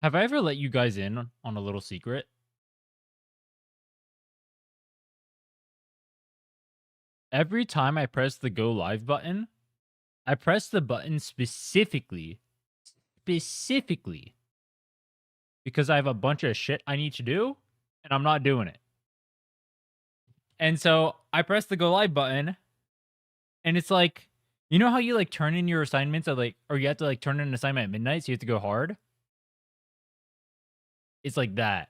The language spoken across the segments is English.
Have I ever let you guys in on a little secret? Every time I press the go live button, I press the button specifically because I have a bunch of shit I need to do and I'm not doing it. And so I press the go live button and it's like, you know how you like turn in your assignments at like, or you have to like turn in an assignment at midnight, so you have to go hard? It's like that.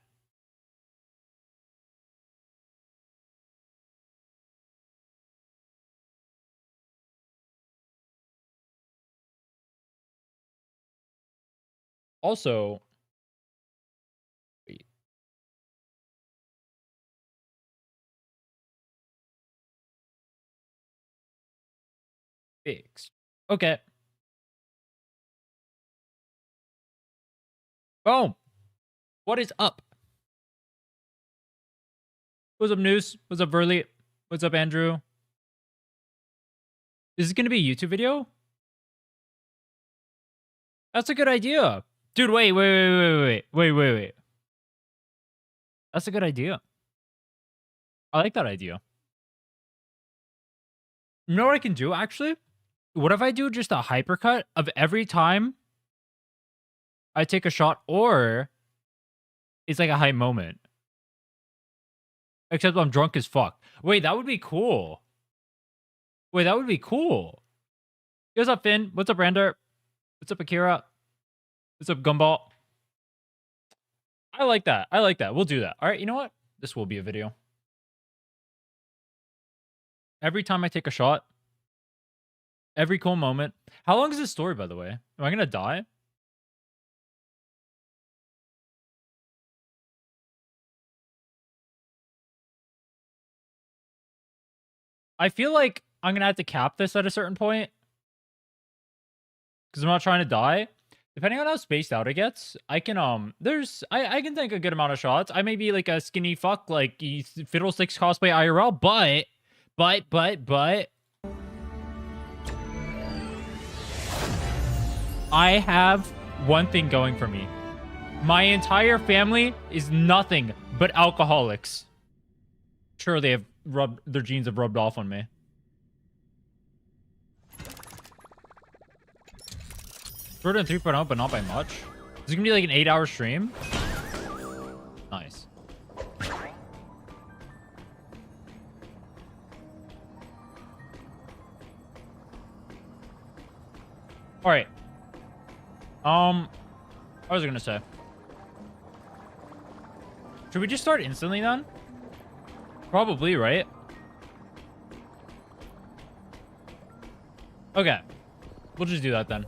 Also, wait, fixed. Okay. Boom. What is up? What's up, News? What's up, Verly? What's up, Andrew? Is it going to be a YouTube video? That's a good idea. Dude, wait. That's a good idea. I like that idea. You know what I can do, actually? What if I do just a hypercut of every time I take a shot, or it's like a hype moment? Except I'm drunk as fuck. Wait, that would be cool. What's up, Finn? What's up, Rander? What's up, Akira? What's up, Gumball? I like that. We'll do that. All right, you know what? This will be a video. Every time I take a shot, every cool moment. How long is this story, by the way? Am I going to die? I feel like I'm going to have to cap this at a certain point, because I'm not trying to die. Depending on how spaced out it gets, I can I can take a good amount of shots. I may be like a skinny fuck like Fiddlesticks cosplay IRL, but I have one thing going for me. My entire family is nothing but alcoholics. Sure, they have their genes have rubbed off on me. Shorter than 3.0, but not by much. Is it gonna be like an 8-hour stream? Nice. All right. What was I gonna say? Should we just start instantly then? Probably, right? Okay. We'll just do that then.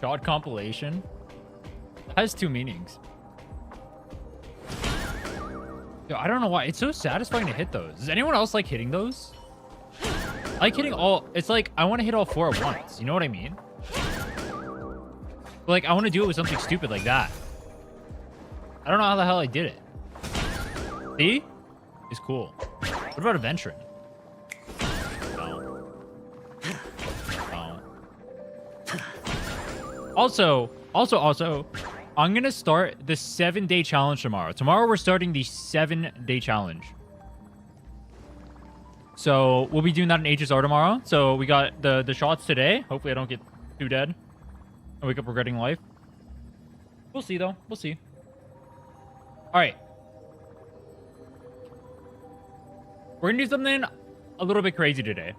Shot compilation? That has two meanings. Yo, I don't know why. It's so satisfying to hit those. Does anyone else like hitting those? I like hitting all... It's like, I want to hit all four at once. You know what I mean? But like, I want to do it with something stupid like that. I don't know how the hell I did it. See? It's cool. What about adventuring? No. No. Also, I'm going to start the 7-day challenge tomorrow. Tomorrow, we're starting the 7-day challenge. So, we'll be doing that in HSR tomorrow. So, we got the shots today. Hopefully, I don't get too dead. I wake up regretting life. We'll see, though. We'll see. All right. We're going to do something a little bit crazy today.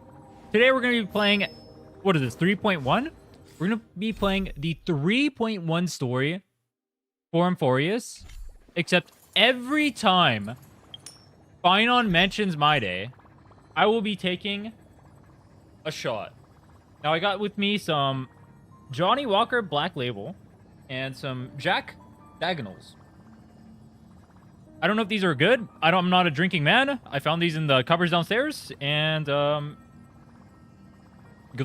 Today, we're going to be playing... What is this? 3.1? We're going to be playing the 3.1 story for Amphoreus. Except every time Phainon mentions Mydei, I will be taking a shot. Now, I got with me some Johnny Walker Black Label and some Jack Diagonals. I don't know if these are good. I'm not a drinking man. I found these in the cupboards downstairs, and good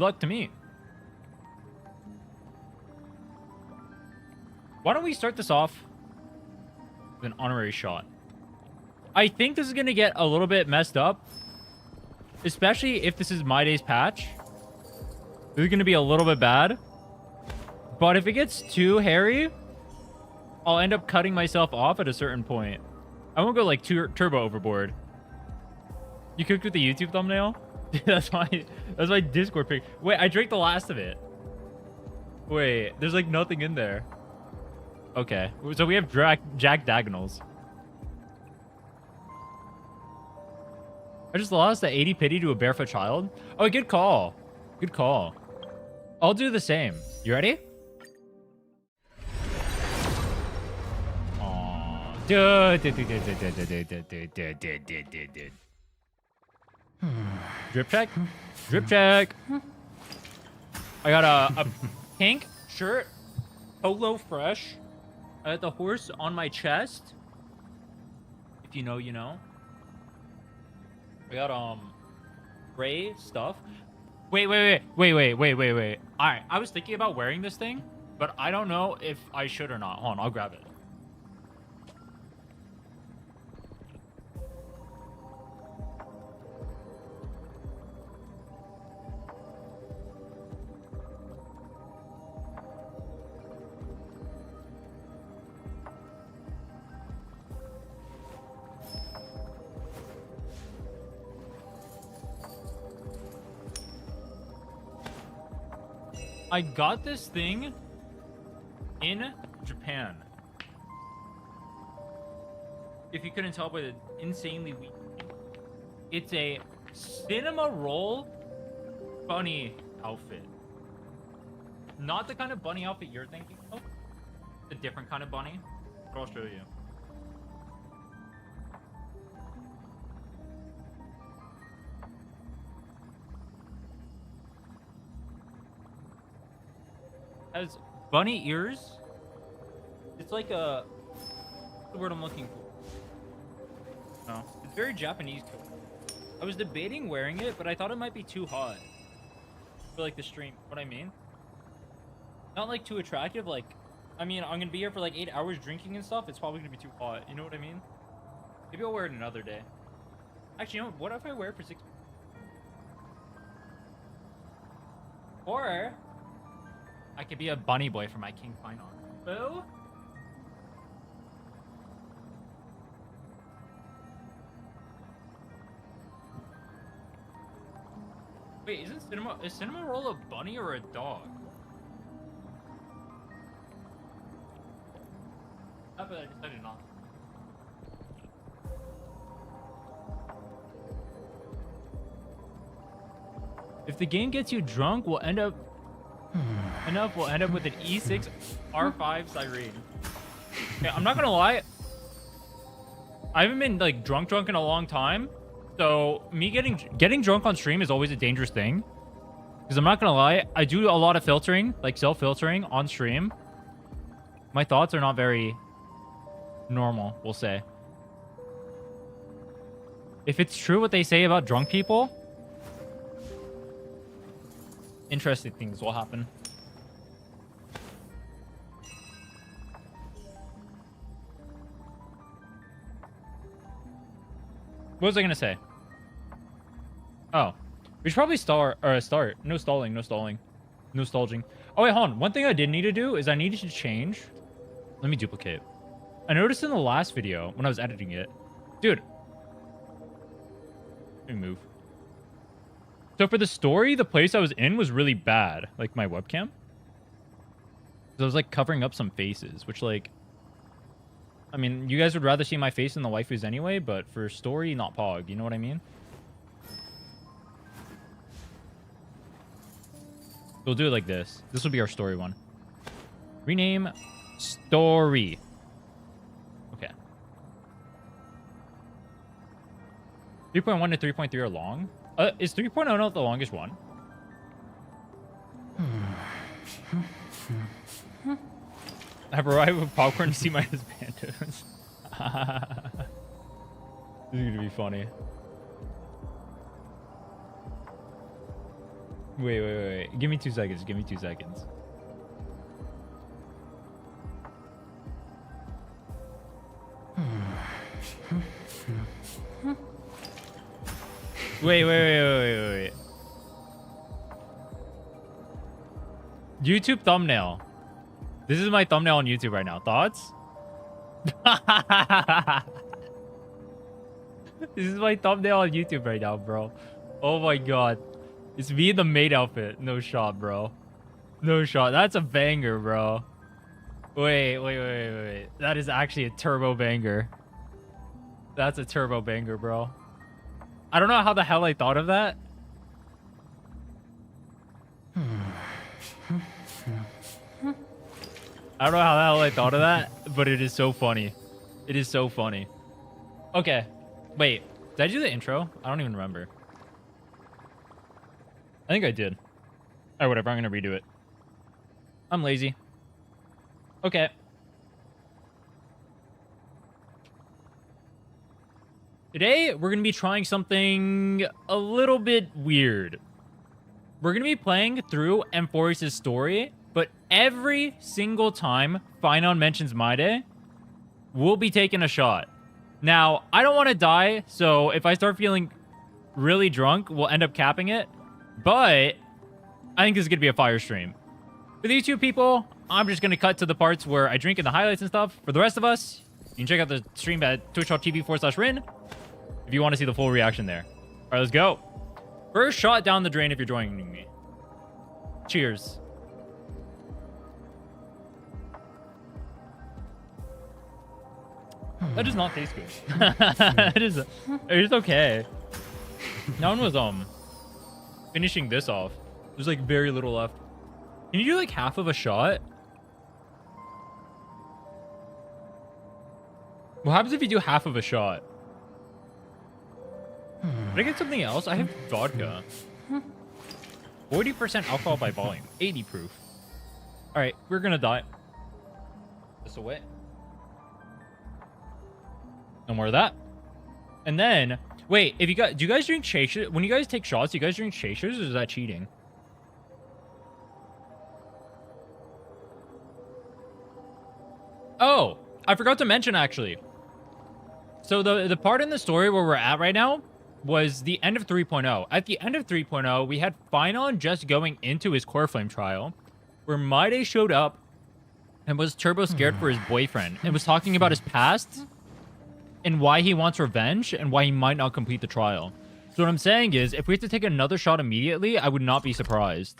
luck to me. Why don't we start this off with an honorary shot? I think this is going to get a little bit messed up, especially if this is Mydei's patch. This is going to be a little bit bad. But if it gets too hairy, I'll end up cutting myself off at a certain point. I won't go like turbo overboard. You cooked with the YouTube thumbnail? that's my Discord pic. Wait, I drank the last of it. Wait, there's like nothing in there. Okay, so we have Jack Diagonals. I just lost at 80 pity to a barefoot child. Oh, good call. Good call. I'll do the same. You ready? Aww. Dude. Drip check. Drip check. I got a pink shirt. Polo fresh. I got the horse on my chest. If you know, you know. I got gray stuff. Wait. Alright, I was thinking about wearing this thing, but I don't know if I should or not. Hold on, I'll grab it. I got this thing in Japan. If you couldn't tell by the insanely weak. It's a cinema roll bunny outfit. Not the kind of bunny outfit you're thinking of. A different kind of bunny. But I'll show you. Has bunny ears. It's like a... What's the word I'm looking for? No. It's very Japanese. I was debating wearing it, but I thought it might be too hot for like the stream. What I mean? Not like too attractive. Like, I mean, I'm gonna be here for like 8 hours drinking and stuff. It's probably gonna be too hot. You know what I mean? Maybe I'll wear it another day. Actually, you know what if I wear it for 6? Or I could be a bunny boy for my King Phainon. Boo? Wait, is Cinema Roll a bunny or a dog? But I decided not. If the game gets you drunk, we'll end up with an E6 R5 Siren. Yeah, I'm not gonna lie. I haven't been like drunk in a long time. So me getting drunk on stream is always a dangerous thing. Because I'm not gonna lie, I do a lot of filtering, like self-filtering on stream. My thoughts are not very normal, we'll say. If it's true what they say about drunk people, interesting things will happen. What was I gonna say? Oh, we should probably start. No stalling. No stallging. Oh wait, hold on. One thing I did need to do is I needed to change. Let me duplicate. I noticed in the last video when I was editing it, dude. Let me move. So for the story, the place I was in was really bad. Like my webcam. So I was like covering up some faces, which like, I mean, you guys would rather see my face than the waifus anyway, but for story, not pog. You know what I mean? We'll do it like this. This will be our story one. Rename story. Okay. 3.1 to 3.3 are long. Is 3.0 not the longest one? I've arrived with popcorn to see my husbandos. This is gonna be funny. Wait. Give me 2 seconds. Wait. YouTube thumbnail. This is my thumbnail on YouTube right now. Thoughts? This is my thumbnail on YouTube right now, bro. Oh my god. It's me in the maid outfit. No shot, bro. No shot. That's a banger, bro. Wait. That is actually a turbo banger. That's a turbo banger, bro. I don't know how the hell I thought of that. I don't know how the hell I thought of that, but it is so funny. It is so funny. Okay. Wait. Did I do the intro? I don't even remember. I think I did. Alright, whatever. I'm going to redo it. I'm lazy. Okay. Today, we're going to be trying something a little bit weird. We're going to be playing through Amphoreus' story, but every single time Phainon mentions Mydei, we'll be taking a shot. Now, I don't want to die, so if I start feeling really drunk, we'll end up capping it. But I think this is going to be a fire stream. For these two people, I'm just going to cut to the parts where I drink in the highlights and stuff. For the rest of us, you can check out the stream at twitch.tv/Rin if you want to see the full reaction there. All right, let's go. First shot down the drain if you're joining me. Cheers. That does not taste good. It's okay. That one was finishing this off. There's like very little left. Can you do like half of a shot? What happens if you do half of a shot? Did I get something else? I have vodka. 40% alcohol by volume. 80 proof. Alright, we're gonna die. This away. No more of that. And then, wait, if you guys, do you guys drink chasers? When you guys take shots, do you guys drink chasers, or is that cheating? Oh, I forgot to mention actually. So the part in the story where we're at right now was the end of 3.0. At the end of 3.0, we had Phainon just going into his core flame trial, where Mydei showed up and was turbo scared for his boyfriend and was talking about his past and why he wants revenge and why he might not complete the trial. So what I'm saying is, if we have to take another shot immediately, I would not be surprised.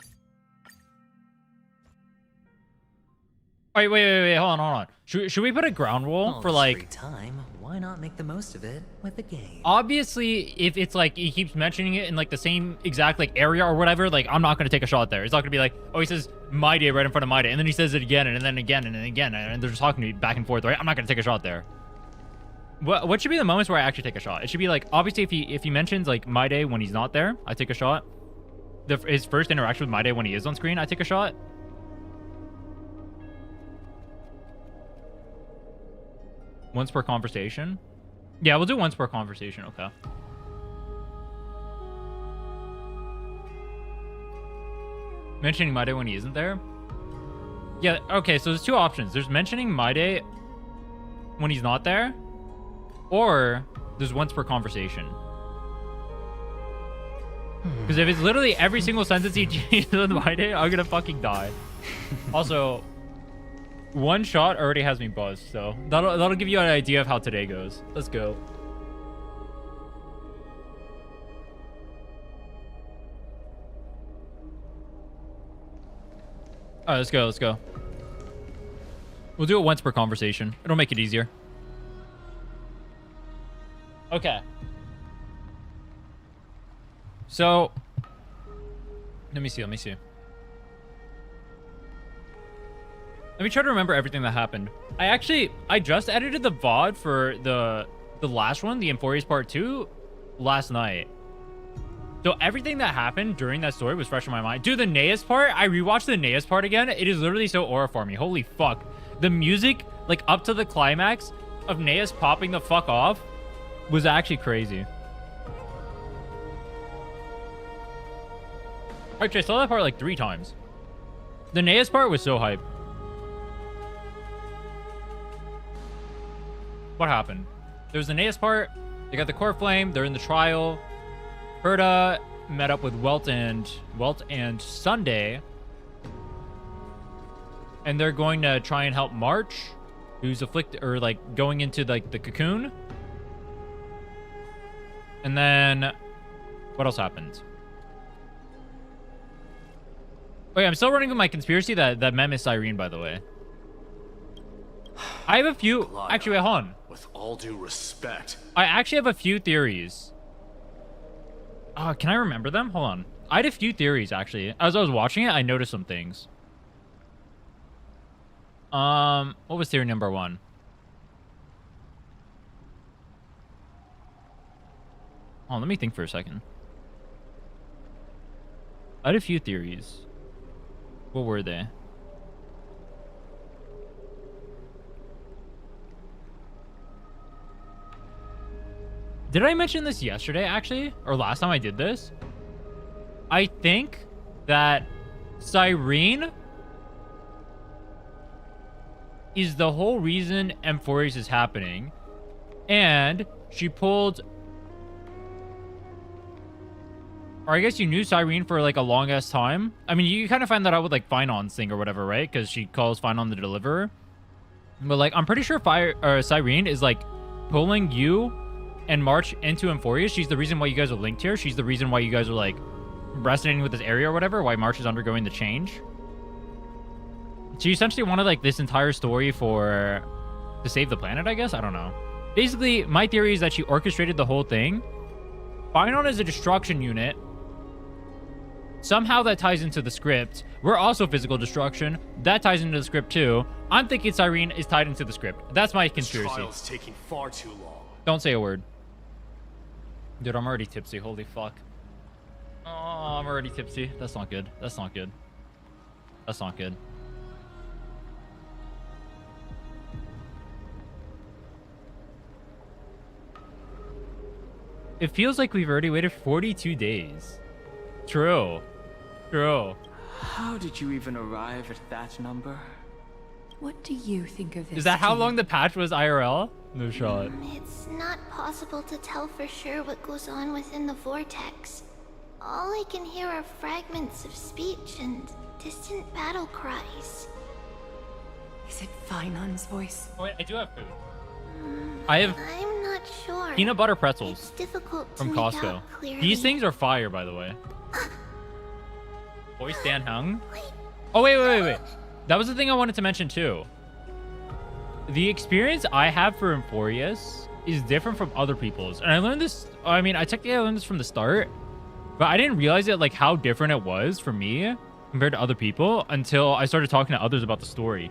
All right, wait, hold on. Should we put a ground rule for like... Free time, why not make the most of it with a game? Obviously, if it's like he keeps mentioning it in like the same exact like area or whatever, like I'm not going to take a shot there. It's not going to be like, oh, he says Mydei right in front of Mydei, and then he says it again, and then again, and then again, and they're just talking to me back and forth, right? I'm not going to take a shot there. What should be the moments where I actually take a shot? It should be like, obviously, if he mentions like Mydei when he's not there, I take a shot. His first interaction with Mydei when he is on screen, I take a shot. Once per conversation? Yeah, we'll do once per conversation. Okay. Mentioning Mydei when he isn't there? Yeah, okay, so there's two options. There's mentioning Mydei when he's not there, or there's once per conversation. Because if it's literally every single sentence he uses with Mydei, I'm gonna fucking die. Also, one shot already has me buzzed, so that'll give you an idea of how today goes. Let's go. All right, let's go. We'll do it once per conversation. It'll make it easier. Okay. So, let me see. Let me try to remember everything that happened. I just edited the VOD for the last one, the Amphoreus Part 2, last night. So everything that happened during that story was fresh in my mind. Dude, the Neas part, I rewatched the Neas part again. It is literally so aura for me. Holy fuck. The music, like up to the climax of Neas popping the fuck off was actually crazy. Actually, I saw that part like 3 times. The Neas part was so hype. What happened? There's the Neas part. They got the core flame. They're in the trial. Herta met up with Welt and Sunday. and they're going to try and help March, who's afflicted, or like going into like the cocoon. And then what else happened? Wait, I'm still running with my conspiracy that Mem is Cyrene, by the way. I have a few. Actually, wait, hold on. With all due respect, I actually have a few theories. Can I remember them? Hold on. I had a few theories, actually. As I was watching it, I noticed some things. What was theory number 1? Oh, let me think for a second. I had a few theories. What were they? Did I mention this yesterday, actually? Or last time I did this? I think that Cyrene is the whole reason Amphoreus is happening. And she pulled... Or I guess you knew Cyrene for like a long-ass time. I mean, you kind of find that out with like Phainon's thing or whatever, right? Because she calls Phainon the deliverer. But like, I'm pretty sure Cyrene is like pulling you and March into Amphoreus. She's the reason why you guys are linked here. She's the reason why you guys are like resonating with this area or whatever, why March is undergoing the change. She essentially wanted like this entire story to save the planet, I guess. I don't know. Basically, my theory is that she orchestrated the whole thing. Phainon is a destruction unit. Somehow that ties into the script. We're also physical destruction. That ties into the script too. I'm thinking Cyrene is tied into the script. That's my conspiracy. this trial's taking far too long. Don't say a word. Dude, I'm already tipsy. Holy fuck. Oh, I'm already tipsy. That's not good. That's not good. That's not good. It feels like we've already waited 42 days. True. True. How did you even arrive at that number? What do you think of this? Is that how team? long the patch was IRL? No shot. It's not possible to tell for sure what goes on within the vortex. All I can hear are fragments of speech and distant battle cries. Is it Phainon's voice? Oh, wait, I do have food. I have I'm not sure. peanut butter pretzels It's difficult to from make Costco. out clearly. These things are fire, by the way. Voice Dan Heng. Oh, wait. That was the thing I wanted to mention, too. The experience I have for Amphoreus is different from other people's. And I learned this... I mean, I technically learned this from the start. But I didn't realize it, like, how different it was for me compared to other people until I started talking to others about the story.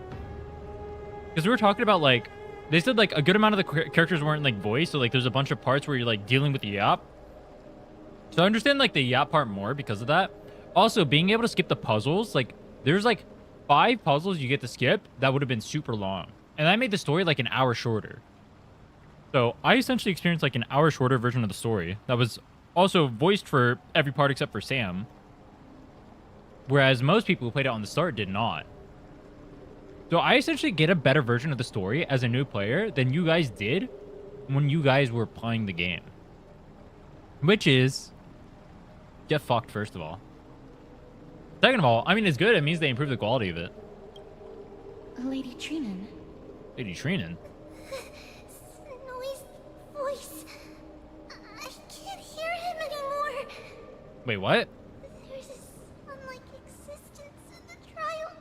Because we were talking about, like... They said, like, a good amount of the characters weren't, like, voiced. So, like, there's a bunch of parts where you're, like, dealing with the yap. So I understand, like, the yap part more because of that. Also, being able to skip the puzzles, like, there's, like, 5 puzzles you get to skip that would have been super long. And that made the story, like, an hour shorter. So I essentially experienced, like, an hour shorter version of the story that was also voiced for every part except for Sam. Whereas most people who played it on the start did not. So I essentially get a better version of the story as a new player than you guys did when you guys were playing the game. Which is... get fucked, first of all. Second of all, I mean, it's good. It means they improve the quality of it. Lady Trinnon. Lady Trinnon? Noise, voice. I can't hear him anymore. Wait, what? There's this unlike existence in the trial.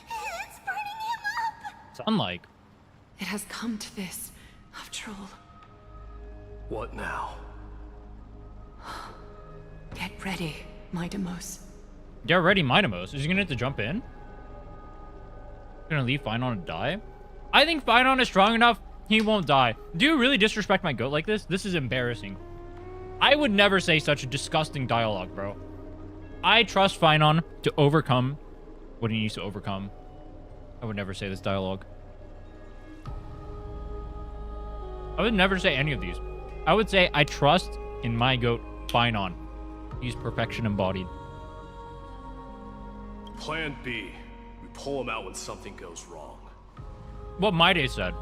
It's burning him up. It's unlike. It has come to this, after all. What now? Get ready, Mydei. Get ready, Mydei. Is he gonna have to jump in? Gonna leave Phainon to die? I think Phainon is strong enough. He won't die. Do you really disrespect my goat like this? This is embarrassing. I would never say such a disgusting dialogue, bro. I trust Phainon to overcome what he needs to overcome. I would never say this dialogue. I would never say any of these. I would say I trust in my goat, Phainon. He's perfection embodied. Plan B. We pull him out when something goes wrong. What Mydei said.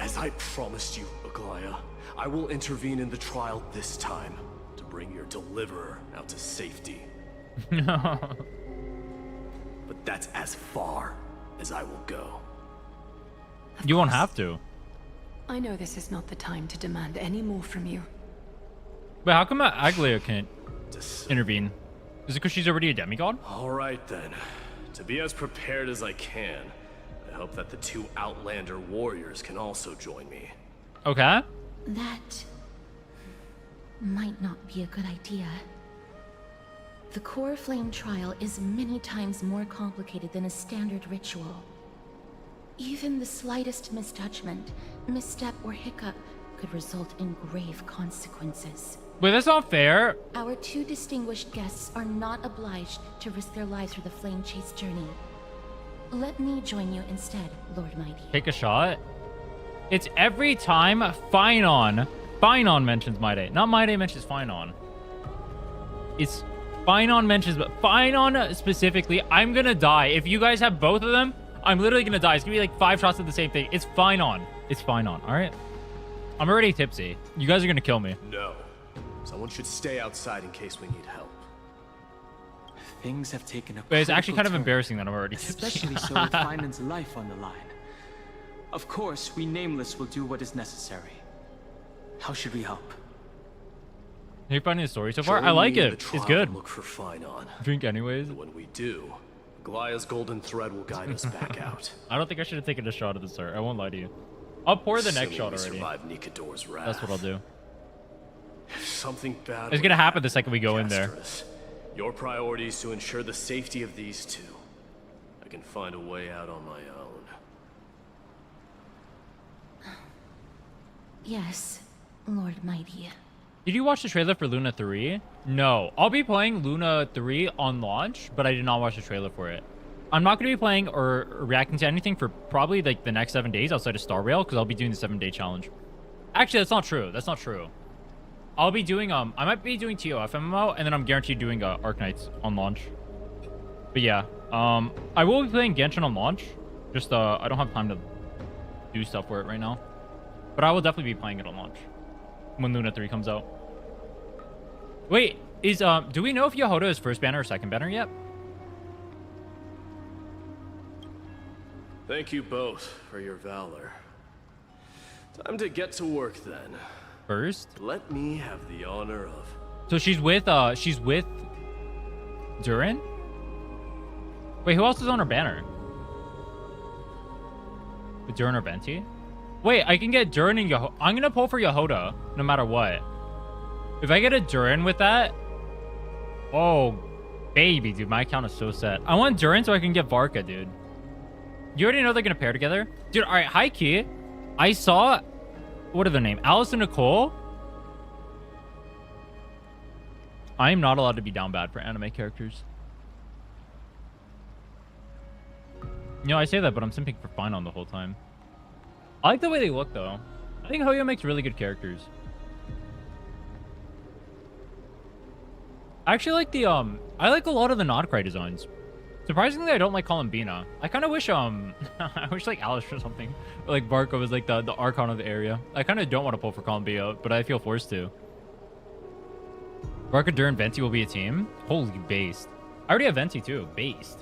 As I promised you, Aglaea, I will intervene in the trial this time to bring your deliverer out to safety. but that's as far as I will go. You won't have to. I know this is not the time to demand any more from you. But how come Aglaea can't intervene? Is it because she's already a demigod? All right then. To be as prepared as I can, I hope that the two Outlander warriors can also join me. Okay. That might not be a good idea. The core flame trial is many times more complicated than a standard ritual. Even the slightest misjudgment, misstep, or hiccup could result in grave consequences. Wait, that's not fair. Our two distinguished guests are not obliged to risk their lives for the flame chase journey. Let me join you instead, Lord Mydei. Take a shot. It's every time Phainon mentions Mydei. Not Mydei mentions Phainon. It's Phainon mentions, but Phainon specifically, I'm gonna die. If you guys have both of them, I'm literally gonna die. It's gonna be like 5 shots of the same thing. It's Phainon. It's Phainon, all right? I'm already tipsy. You guys are gonna kill me. No. Someone should stay outside in case we need help. Things have taken a But it's actually critical kind of turn, embarrassing that I'm already tipsy. especially so with Phaimon's life on the line. Of course, we Nameless will do what is necessary. How should we help? Are you finding the story so far? Join I like me in it. the It's trial good. to Look for Phainon. Drink anyways. When we do, Aglaea's golden thread will guide us back out. I don't think I should have taken a shot at the start. I won't lie to you. I'll pour the next Assuming shot we already. survive Nikador's wrath. That's what I'll do. If something bad It's were gonna to happen the second we go in there. Kataros, your priority is to ensure the safety of these two. I can find a way out on my own. Yes, Lord Mydei. Did you watch the trailer for Luna 3? No. I'll be playing Luna 3 on launch, but I did not watch the trailer for it. I'm not going to be playing or reacting to anything for probably like the next 7 days outside of Star Rail because I'll be doing the 7-day challenge. Actually, that's not true. That's not true. I'll be doing, I might be doing TOF MMO, and then I'm guaranteed doing Arc Knights on launch. But yeah, I will be playing Genshin on launch. Just, I don't have time to do stuff for it right now. But I will definitely be playing it on launch when Luna 3 comes out. Wait, do we know if Yehoda is first banner or second banner yet? Thank you both for your valor. Time to get to work then. First? Let me have the honor of... So she's with Durin? Wait, who else is on her banner? With Durin or Venti? Wait, I can get Durin and Yehoda. I'm gonna pull for Yehoda, no matter what. If I get a Durin with that... Oh, baby, dude, my account is so set. I want Durin so I can get Varka, dude. You already know they're gonna pair together? Dude, alright, high key. I saw... What are their name? Alice and Nicole? I am not allowed to be down bad for anime characters. You know, I say that, but I'm simping for Phainon the whole time. I like the way they look, though. I think Hoyo makes really good characters. I actually like the, I like a lot of the Nodcry designs. Surprisingly, I don't like Columbina. I kind of wish, I wish like Alice or something. Or like Barco was like the Archon of the area. I kind of don't want to pull for Columbia, but I feel forced to. Barca, Durin, Venti will be a team? Holy based. I already have Venti too, based.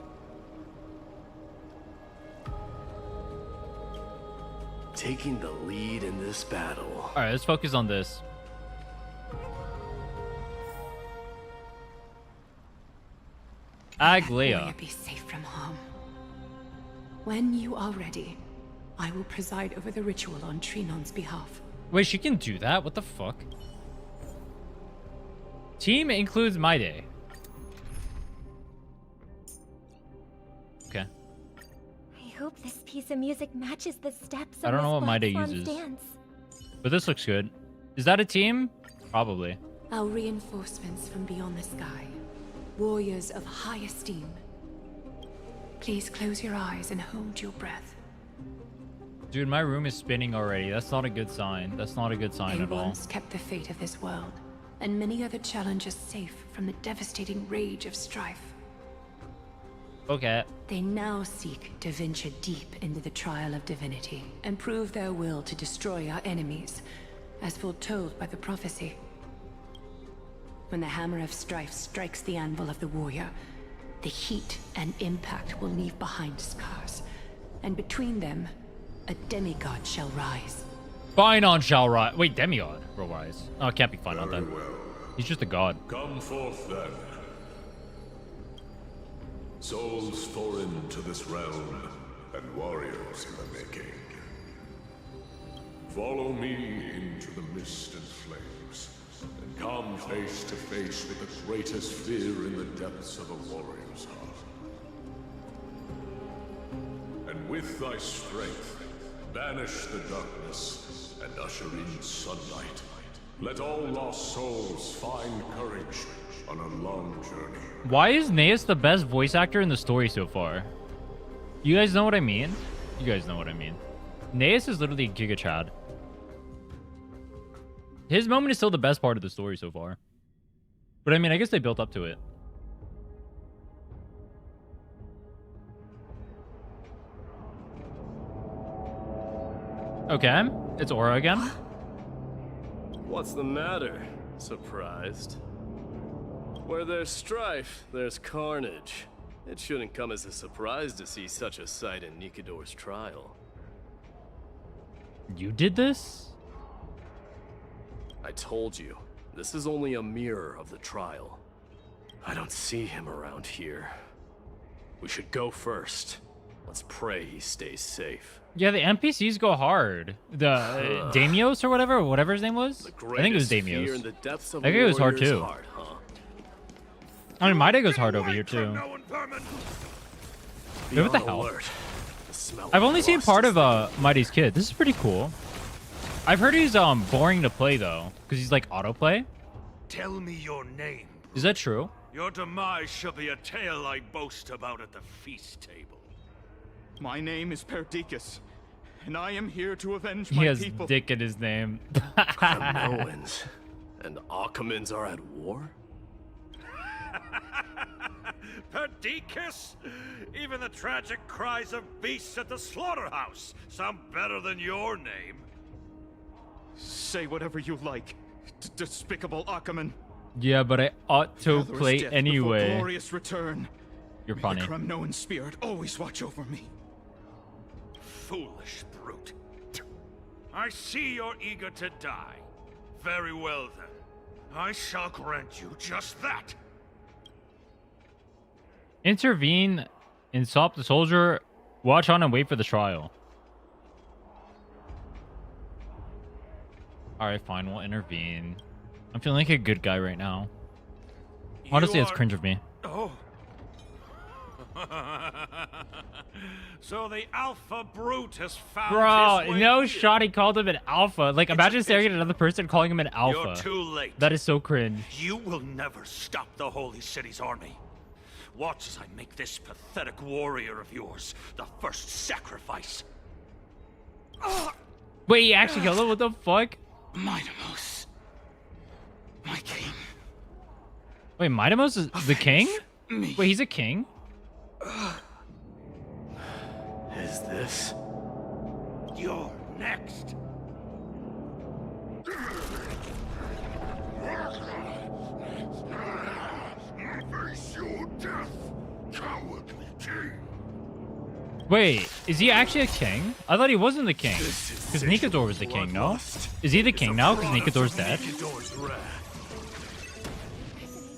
Taking the lead in this battle. Alright, let's focus on this. Aglaea. May it be safe from harm. When you are ready, I will preside over the ritual on Trinnon's behalf. Wait, she can do that? What the fuck? Team includes Mydei. Okay. I hope this piece of music matches the steps of I don't know Miss what Mydei Black Swan's uses. dance. But this looks good. Is that a team? Probably. Our reinforcements from beyond the sky. Warriors of high esteem. Please close your eyes and hold your breath. Dude, my room is spinning already. That's not a good sign. That's not a good sign They at all. once kept the fate of this world, and many other challenges safe from the devastating rage of strife. Okay. They now seek to venture deep into the trial of divinity and prove their will to destroy our enemies, as foretold by the prophecy. When the hammer of strife strikes the anvil of the warrior, The heat and impact will leave behind scars, and between them, a demigod shall rise. Phainon shall rise. Wait, demigod will rise. Oh, it can't be Phainon then. He's just a god. Come forth then. Souls foreign to this realm, and warriors in the making. Follow me into the mist and flames, and come face to face with the greatest fear in the depths of a warrior's heart. And with thy strength, banish the darkness and usher in sunlight. Let all lost souls find courage on a long journey. Why is Naeus the best voice actor in the story so far? You guys know what I mean? You guys know what I mean. Naeus is literally Giga Chad. His moment is still the best part of the story so far. But I mean, I guess they built up to it. Okay, it's Aura again. What's the matter? Surprised? Where there's strife, there's carnage. It shouldn't come as a surprise to see such a sight in Nikador's trial. You did this? I told you, this is only a mirror of the trial. I don't see him around here. We should go first. Let's pray he stays safe. Yeah, the NPCs go hard. The Damios or whatever his name was. I think it was Damios. I think it was hard too. Heart, huh? I mean, Mydei goes hard over here too. Wait, what the hell? I've only seen part of Mydei's kid. This is pretty cool. I've heard he's boring to play though, because he's like autoplay. Tell me your name. Is that true? Your demise shall be a tale I boast about at the feast table. My name is Perdiccas, and I am here to avenge He my has people. Dick in his name. Kremnos and Akamans are at war? Perdiccas? Even the tragic cries of beasts at the slaughterhouse sound better than your name. Say whatever you like, despicable Achaman. Yeah, but I ought to Gather us play death anyway. before glorious return. You're May funny. the Kremnoan spirit always watch over me. Foolish brute. I see you're eager to die. Very well then. I shall grant you just that. Intervene and stop the soldier. Watch on and wait for the trial. Alright, fine. We'll intervene. I'm feeling like a good guy right now. Honestly, it's cringe of me. Oh. So the alpha brute has found Bro, his way no here. shot he called him an alpha. Like, imagine staring at another person calling him an alpha. You're too late. That is so cringe. You will never stop the Holy City's army. Watch as I make this pathetic warrior of yours the first sacrifice. Wait, he actually killed him? What the fuck? Mydei, my king. Wait, Mydei is the king? Me. Wait, he's a king? Is this? You're next. Face your death, cowardly king. Wait, is he actually a king? I thought he wasn't the king. Because Nikador was the king, no? Is he the king now because Nikador's dead? It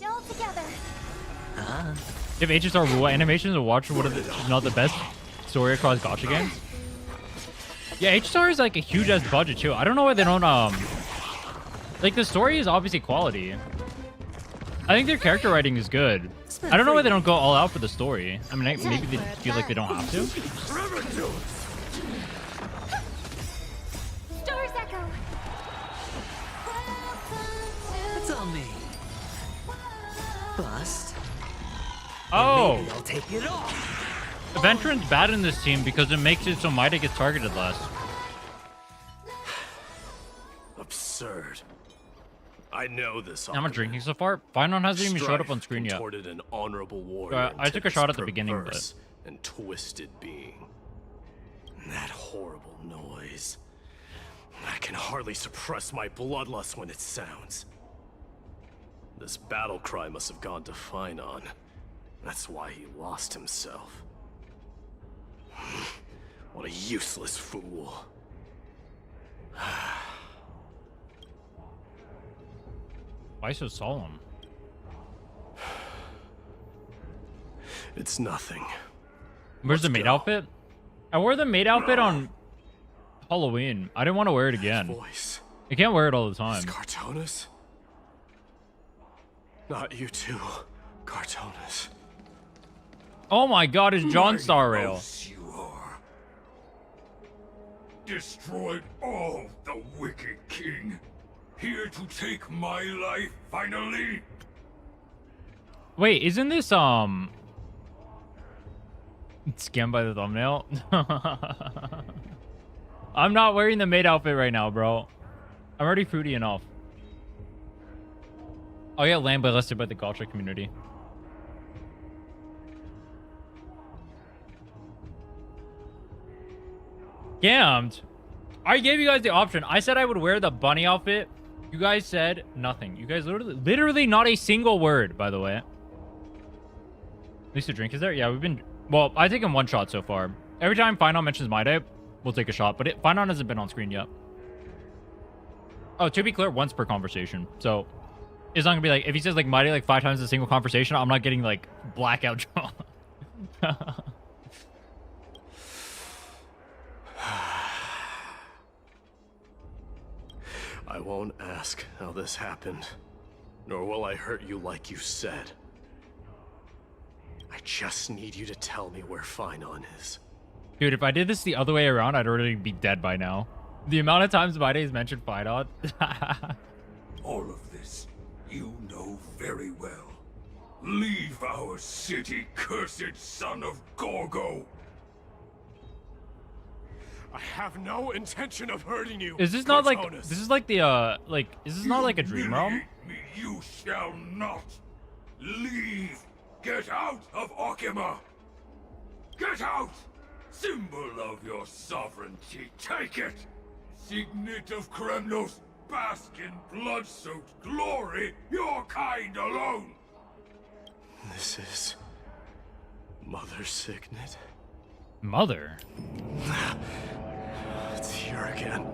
all together. If HSR Rua animations are watched one of the, not the best story across gacha games. Yeah, HSR is like a huge ass budget too. I don't know why they don't like the story is obviously quality. I think their character writing is good. I don't know why they don't go all out for the story. I mean, maybe they feel like they don't have to. Stars echo. It's on me. Bust. Oh, Maybe I'll take it off. the veteran's bad in this team because it makes it so Mydei gets targeted less. Absurd. I know this. I'm not drinking so far. Phainon hasn't even showed up on screen yet. Contorted an honorable warrior I took a into shot at this the beginning, perverse and twisted being. That horrible noise. I can hardly suppress my bloodlust when it sounds. This battle cry must have gone to Phainon. That's why he lost himself. What a useless fool. Why so solemn? It's nothing. Where's the Let's maid go. outfit? I wore the maid outfit on Halloween. I didn't want to wear it again. Voice. I can't wear it all the time. Is Cartonis? Not you too, Cartonis. Oh my god, it's John Star Rail. Yes, you are. Destroyed all the wicked king. Here to take my life finally. Wait, isn't this scanned by the thumbnail? I'm not wearing the maid outfit right now, bro. I'm already fruity enough. I'll get lambasted by the gacha community. Scammed. I gave you guys the option. I said I would wear the bunny outfit. You guys said nothing. You guys literally not a single word, by the way. At least a drink is there? Yeah, we've been... Well, I've taken one shot so far. Every time Phainon mentions Mydei, we'll take a shot. But Phainon hasn't been on screen yet. Oh, to be clear, once per conversation. So, it's not going to be like... If he says, like, Mydei, like, 5 times in a single conversation, I'm not getting, like, blackout draw. I won't ask how this happened, nor will I hurt you like you said. I just need you to tell me where Phainon is. Dude, if I did this the other way around, I'd already be dead by now. The amount of times Mydei's mentioned Phainon. All of this, you know very well. Leave our city, cursed son of Gorgo. I have no intention of hurting you. Is this not like... Cartonis. This is like the, like... Is this not like a dream realm? Humiliate me, you shall not. Leave. Get out of Okima. Get out. Symbol of your sovereignty. Take it. Signet of Kremnos. Bask in blood-soaked glory. Your kind alone. This is... Mother's signet? Mother? It's here again.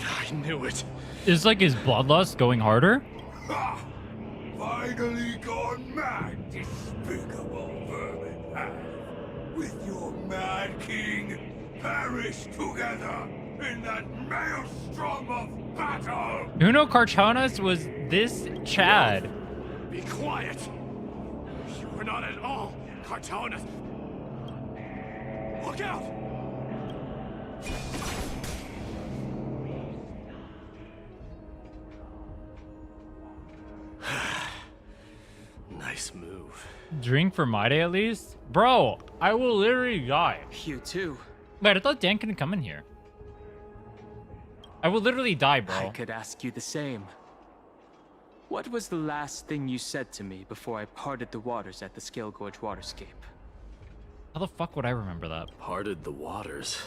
I knew it. Is like his bloodlust going harder? Ha! Finally gone mad, despicable vermin have. With your mad king, perish together in that maelstrom of battle! Uno Cartonis was this Chad. Be quiet. You were not at all Cartonis. Look out! Nice move. Drink for Mydei at least? Bro, I will literally die. You too. Wait, I thought Dan couldn't come in here. I will literally die, bro. I could ask you the same. What was the last thing you said to me before I parted the waters at the Scale Gorge waterscape? How the fuck would I remember that? Parted the waters.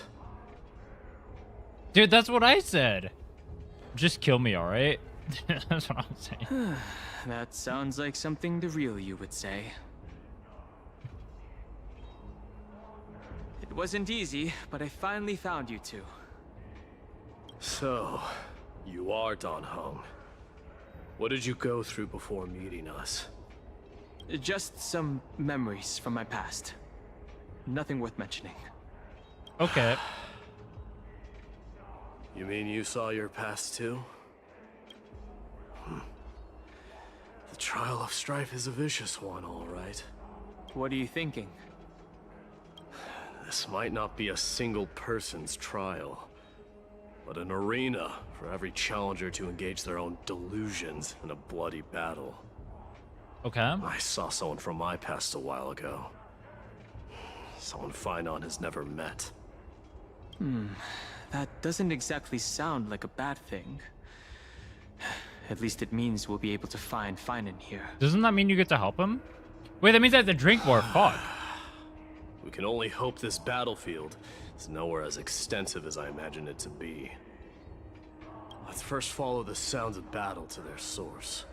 Dude, that's what I said. Just kill me, alright? That's what I'm saying. That sounds like something the real you would say. It wasn't easy, but I finally found you two. So, you are Dan Heng. What did you go through before meeting us? Just some memories from my past. Nothing worth mentioning. Okay. You mean you saw your past too? The trial of strife is a vicious one, all right. What are you thinking? This might not be a single person's trial, but an arena for every challenger to engage their own delusions in a bloody battle. Okay. I saw someone from my past a while ago. Someone Phainon has never met. That doesn't exactly sound like a bad thing. At least it means we'll be able to find Phainon here. Doesn't that mean you get to help him? Wait, that means I have to drink more. Fuck. We can only hope this battlefield is nowhere as extensive as I imagine it to be. Let's first follow the sounds of battle to their source.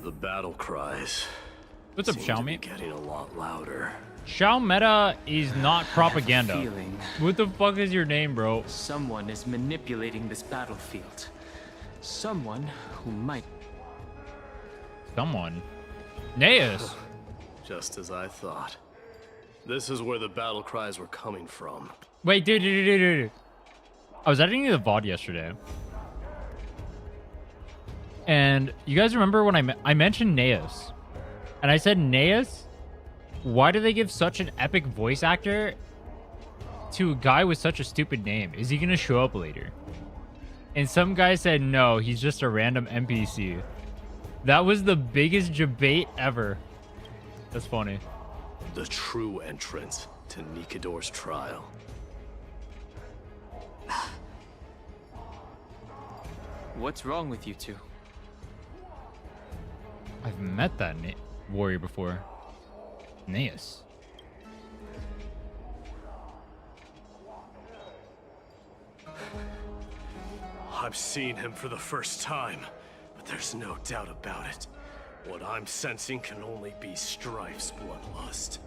The battle cries. What's up, seem to be Xiaomi? getting a lot louder. Xiao Meta is not propaganda. Feeling What the fuck is your name, bro? someone is manipulating this battlefield. Someone who might. Someone. Naeus. Just as I thought. This is where the battle cries were coming from. Wait, dude. I was editing the VOD yesterday. And you guys remember when I mentioned Naeus? And I said, Naeus, why do they give such an epic voice actor to a guy with such a stupid name? Is he going to show up later? And some guy said, no, he's just a random NPC. That was the biggest debate ever. That's funny. The true entrance to Nikador's trial. What's wrong with you two? I've met that warrior before. Naeus. I've seen him for the first time, but there's no doubt about it. What I'm sensing can only be Strife's bloodlust.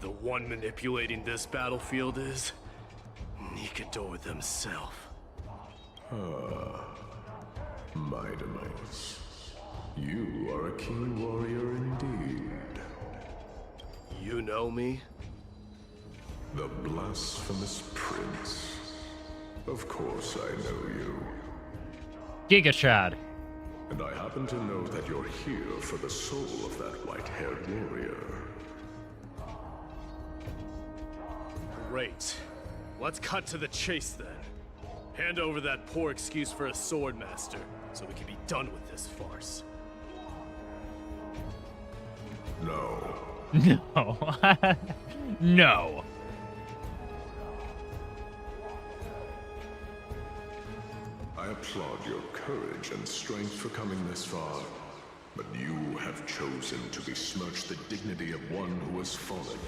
The one manipulating this battlefield is Nikador himself. Mydei, you are a keen warrior indeed. You know me? The blasphemous prince. Of course I know you. Giga Chad. And I happen to know that you're here for the soul of that white-haired warrior. Great. Let's cut to the chase then. Hand over that poor excuse for a sword master, so we can be done with this farce. No. No. No. I applaud your courage and strength for coming this far, but you have chosen to besmirch the dignity of one who has fallen,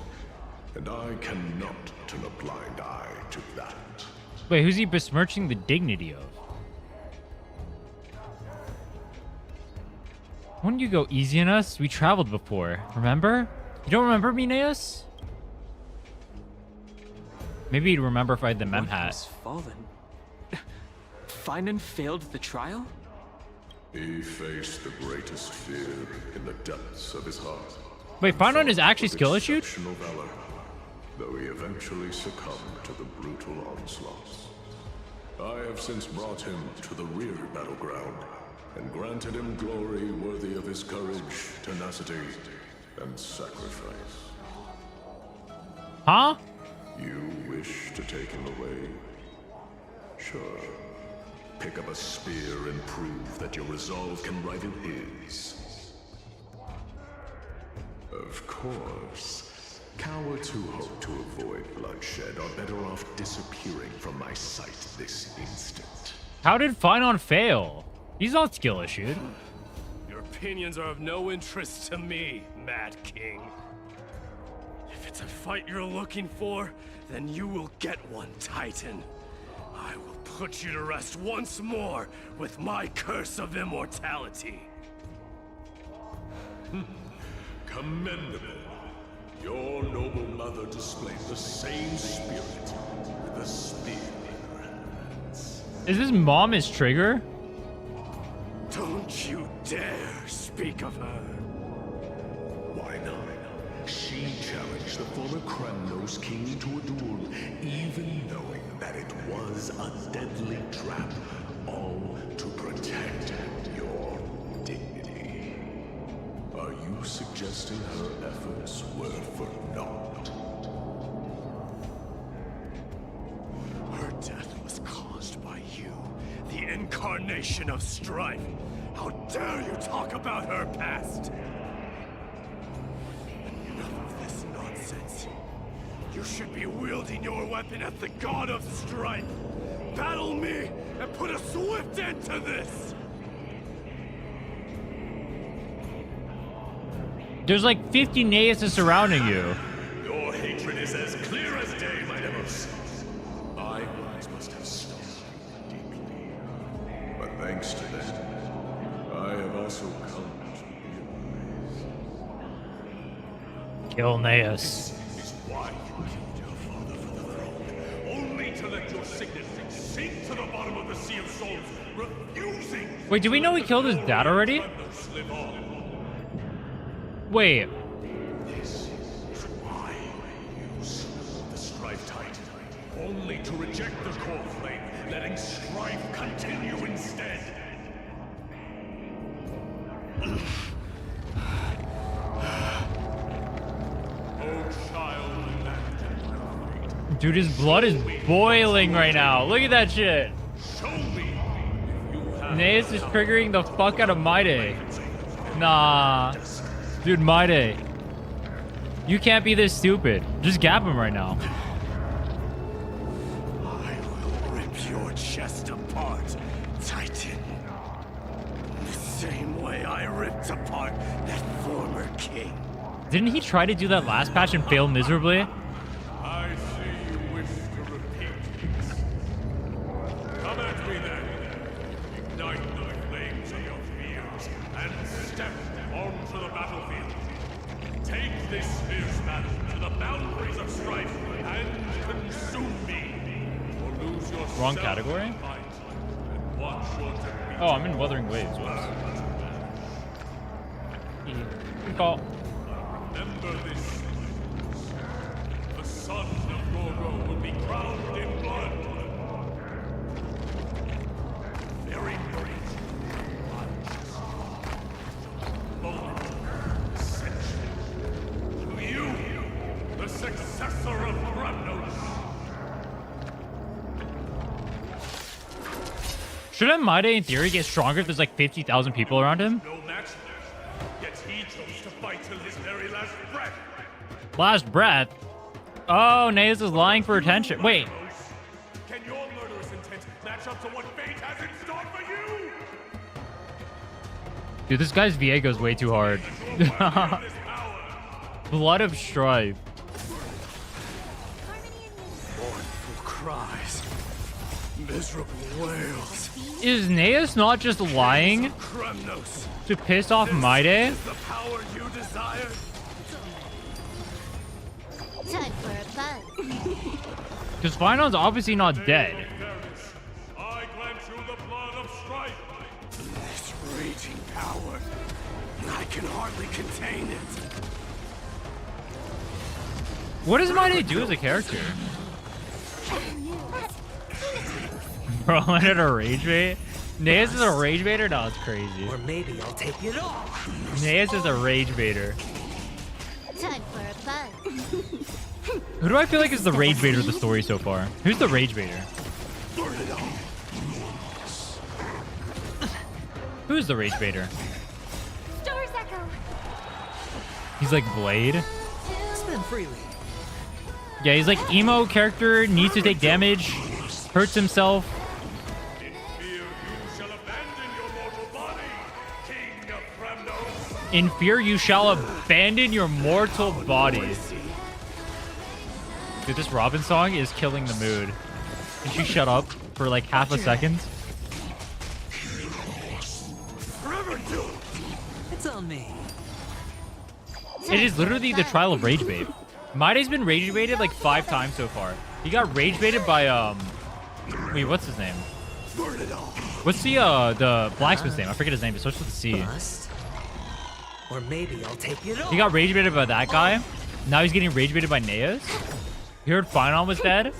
and I cannot turn a blind eye to that. Wait, who's he besmirching the dignity of? Wouldn't you go easy on us? We traveled before, remember? You don't remember me, Naeus? Maybe you'd remember if I had the mem What hat. has fallen? Phainon failed the trial? He faced the greatest fear in the depths of his heart. Wait, Phainon is actually With skill issued? exceptional valor, though he eventually succumbed to the brutal onslaughts. I have since brought him to the rear battleground and granted him glory worthy of his courage, tenacity, and sacrifice. Huh? You wish to take him away? Sure. Pick up a spear and prove that your resolve can rival his. Of course. Cowards who hope to avoid bloodshed are better off disappearing from my sight this instant. How did Phainon fail? He's not skill issued. Your opinions are of no interest to me, Mad King. If it's a fight you're looking for, then you will get one, Titan. I will put you to rest once more with my curse of immortality. Commendable. Your noble mother displayed the same spirit with a spear in her hands. Is his mom his trigger? Don't you dare speak of her. Why not? She challenged the former Kremnos king to a duel, even knowing that it was a deadly trap, all to protect your dignity. Are you suggesting her efforts were for naught? Her death was caused by you, the incarnation of strife. How dare you talk about her past? Enough of this nonsense. You should be wielding your weapon at the god of strife. Battle me and put a swift end to this. There's like 50 Naeuses surrounding you. Your hatred is as clear as day, my devils. I must have stung you deeply. But thanks to that, I have also come to realize Kill Naeus. This is why you killed your father for the throne. Only to let your signet sink to the bottom of the Sea of Souls, refusing. Wait, do we know he killed his dad already? Live on. Wait. This is why you slew the Strife Titan. Only to reject the core flame, letting strife continue instead. Dude, his blood is boiling right now. Look at that shit. Naeus is triggering the fuck out of Mydei. Nah. Dude, Mydei. You can't be this stupid. Just gap him right now. I will rip your chest apart, Titan. The same way I ripped apart that former king. Didn't he try to do that last patch and fail miserably? I see you wish to repeat this. Come at me then. Ignite the flames of your fears and step onto the battlefield. Take this fierce battle to the boundaries of strife and consume me. Or lose yourself. Wrong category? And watch your defeat. Oh, I'm in Wuthering Waves. Whoops. Good call. Remember this. The son of Gorgo will be crowned in blood. Very great. Moment. Ascension. To you, the successor of Kremnos. Shouldn't Mydei in theory get stronger if there's like 50,000 people around him? No match. Yet he chose to fight till his very last breath. Last breath? Oh, Naeus is lying for attention. Wait. Can your murderous intent match up to what fate has in store for you? Dude, this guy's VA goes way too hard. Blood of Strife. Mournful cries. Miserable wails. Is Naeus not just lying Kremnos. to piss off Mydei? The power you desire. Time for a fun. Because Phainon's obviously not dead. I grant you the blood of strife. This raging power. I can hardly contain it. What does Mydei do as a character? Bro, I'm at a rage bait? Naeus is a rage baiter? No, it's crazy. Or maybe I'll take it off. Naeus is a rage baiter. Time for a fun. Who do I feel like is the rage baiter of the story so far? Who's the rage baiter? Who's the rage baiter? Stars echo. He's like Blade. Spin freely. Yeah, he's like emo character, needs to take damage, hurts himself. In fear you shall abandon your mortal body. Dude, this Robin song is killing the mood. Can she shut up for like half a second? It's on me. It is literally the trial of rage bait. Mydei's been rage baited like 5 times so far. He got rage baited by wait, what's his name? What's the blacksmith's name? I forget his name. It starts with a C. Bust. Or maybe I'll take it off. He got rage baited by that guy. Now he's getting rage baited by Naeus. You heard Phainon was dead?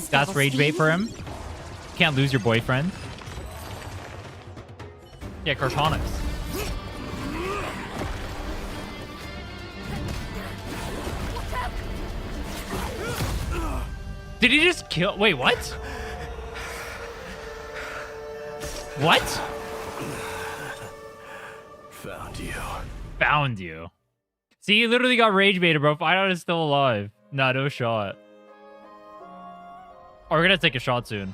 That's rage bait for him. Can't lose your boyfriend. Yeah, Cartonics. Did he just kill? Wait, what? What? Found you. Found you. See, you literally got rage baited, bro. Phainon is still alive. Nah, no shot. Oh, we're gonna take a shot soon.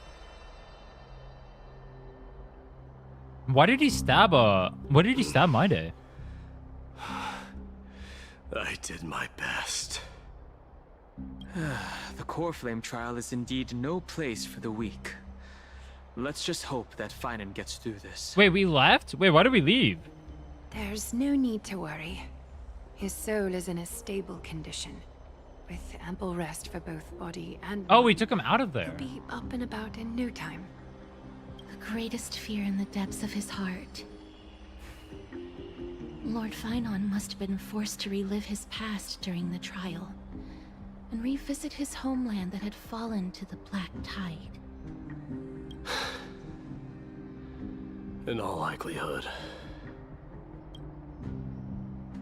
Why did he stab Mydei? I did my best. The core flame trial is indeed no place for the weak. Let's just hope that Phainon gets through this. Wait, we left? Wait, why did we leave? There's no need to worry. His soul is in a stable condition, with ample rest for both body and Oh, mind. we took him out of there. He'll be up and about in no time. The greatest fear in the depths of his heart. Lord Phainon must have been forced to relive his past during the trial, and revisit his homeland that had fallen to the Black Tide. In all likelihood.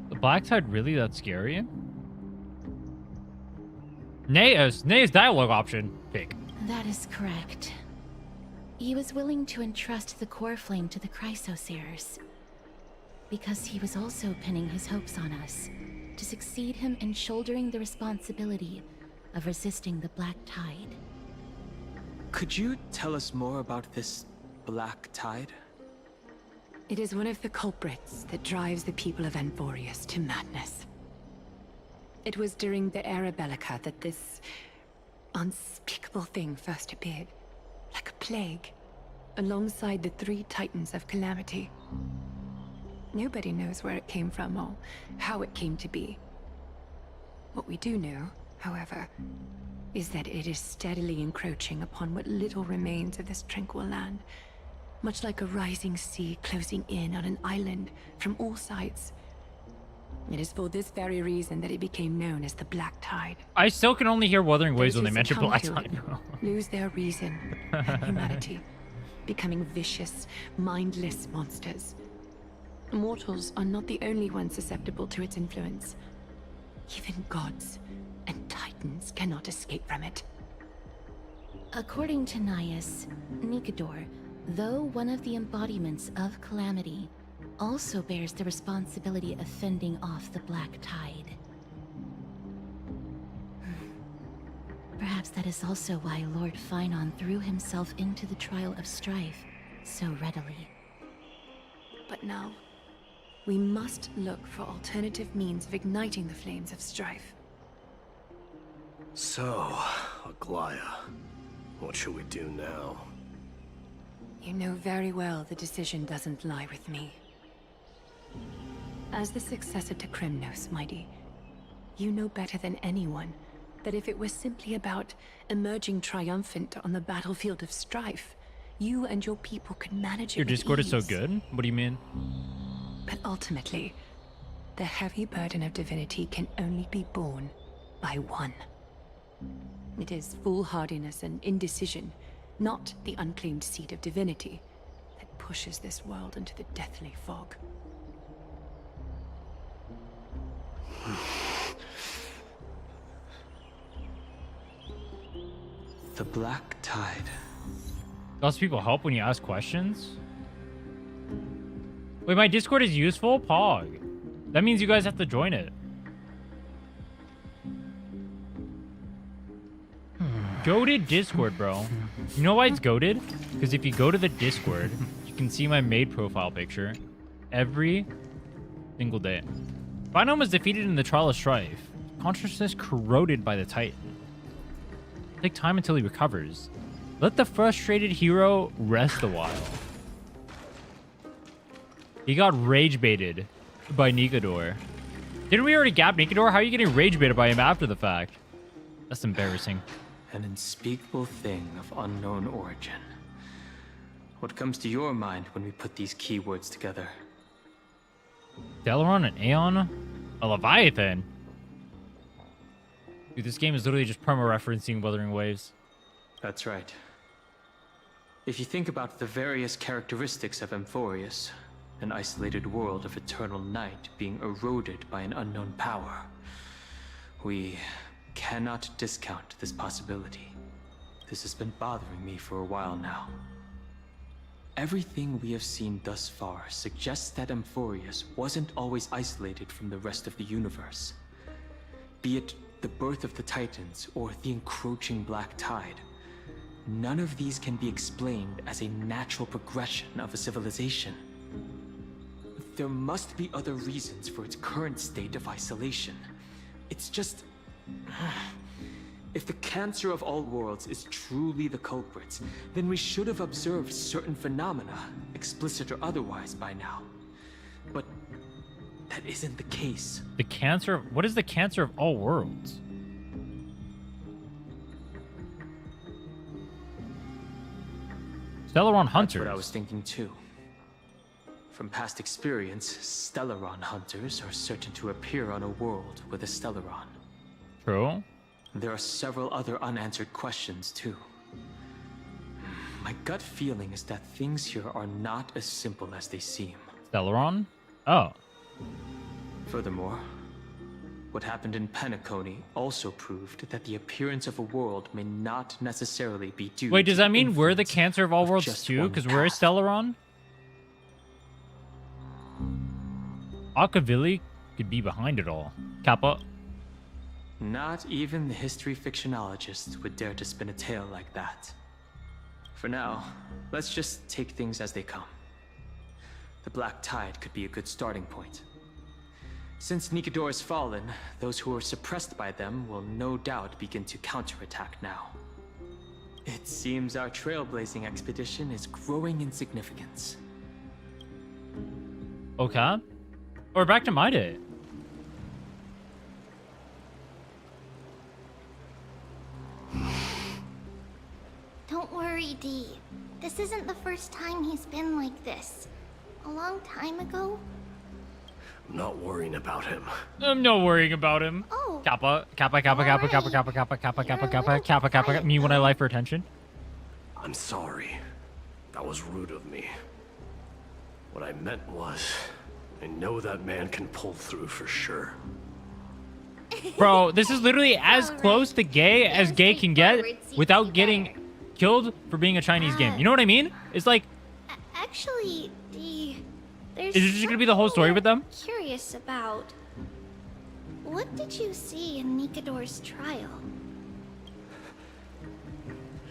The Black Tide really that scary? Nea's dialogue option. Pick. That is correct. He was willing to entrust the core flame to the Chrysoseers, because he was also pinning his hopes on us, to succeed him in shouldering the responsibility of resisting the Black Tide. Could you tell us more about this Black Tide? It is one of the culprits that drives the people of Amphoreus to madness. It was during the Era Bellica that this unspeakable thing first appeared, like a plague, alongside the 3 titans of calamity. Nobody knows where it came from or how it came to be. What we do know, however, is that it is steadily encroaching upon what little remains of this tranquil land, much like a rising sea closing in on an island from all sides. It is for this very reason that it became known as the Black Tide. I still can only hear Wuthering Waves when they Those who mention succumb Black to Tide. it lose their reason and humanity, becoming vicious, mindless monsters. Mortals are not the only ones susceptible to its influence. Even gods and titans cannot escape from it. According to Nikador, though one of the embodiments of calamity, also bears the responsibility of fending off the Black Tide. Perhaps that is also why Lord Phainon threw himself into the trial of strife so readily. But now, we must look for alternative means of igniting the flames of strife. So, Aglaea, what should we do now? You know very well the decision doesn't lie with me. As the successor to Kremnos, Mydei, you know better than anyone that if it was simply about emerging triumphant on the battlefield of strife, you and your people could manage it Your with Discord is so ease. good? What do you mean? But ultimately, the heavy burden of divinity can only be borne by one. It is foolhardiness and indecision, not the unclaimed seed of divinity, that pushes this world into the deathly fog. The Black Tide. Does people help when you ask questions? Wait, my Discord is useful? Pog. That means you guys have to join it. Goated Discord, bro. You know why it's goated? Because if you go to the Discord, you can see my maid profile picture every single day. Phainon was defeated in the Trial of Strife. Consciousness corroded by the Titan. Take time until he recovers. Let the frustrated hero rest a while. He got rage baited by Nikador. Didn't we already gap Nikador? How are you getting rage baited by him after the fact? That's embarrassing. An unspeakable thing of unknown origin. What comes to your mind when we put these keywords together? Delaron, an Aeon, a Leviathan. Dude, this game is literally just perma-referencing Wuthering Waves. That's right. If you think about the various characteristics of Amphoreus, an isolated world of eternal night being eroded by an unknown power, we cannot discount this possibility. This has been bothering me for a while now. Everything we have seen thus far suggests that Amphoreus wasn't always isolated from the rest of the universe. Be it the birth of the Titans or the encroaching Black Tide, none of these can be explained as a natural progression of a civilization. There must be other reasons for its current state of isolation. It's just... If the cancer of all worlds is truly the culprits, then we should have observed certain phenomena, explicit or otherwise, by now. But that isn't the case. The cancer. What is the cancer of all worlds? Stellaron hunters. That's what I was thinking too. From past experience, Stellaron hunters are certain to appear on a world with a Stellaron. True. There are several other unanswered questions too. My gut feeling is that things here are not as simple as they seem. Stellaron? Oh. Furthermore, what happened in Penacony also proved that the appearance of a world may not necessarily be due Wait, does to that mean we're the influence cancer of all worlds just too? one Because we're a path. Stellaron? Akavili could be behind it all. Kappa. Not even the history fictionologists would dare to spin a tale like that. For now, let's just take things as they come. The Black Tide could be a good starting point. Since Nikador has fallen, those who were suppressed by them will no doubt begin to counterattack now. It seems our trailblazing expedition is growing in significance. Okay. Or back to Mydei. Don't worry, Dee. This isn't the first time he's been like this. A long time ago. I'm not worrying about him. I'm not worrying about him. Oh. Kappa, Kappa, Kappa, Kappa, Kappa, Kappa, Kappa, Kappa, Kappa, Kappa, Kappa, Kappa. Me when I lie for attention. I'm sorry. That was rude of me. What I meant was, I know that man can pull through for sure. Bro, this is literally as close to gay as gay can get without getting killed for being a Chinese game. You know what I mean? It's like, Actually, Dee, there's is it just gonna be the whole story with them? something I'm curious about. What did you see in Nikador's trial?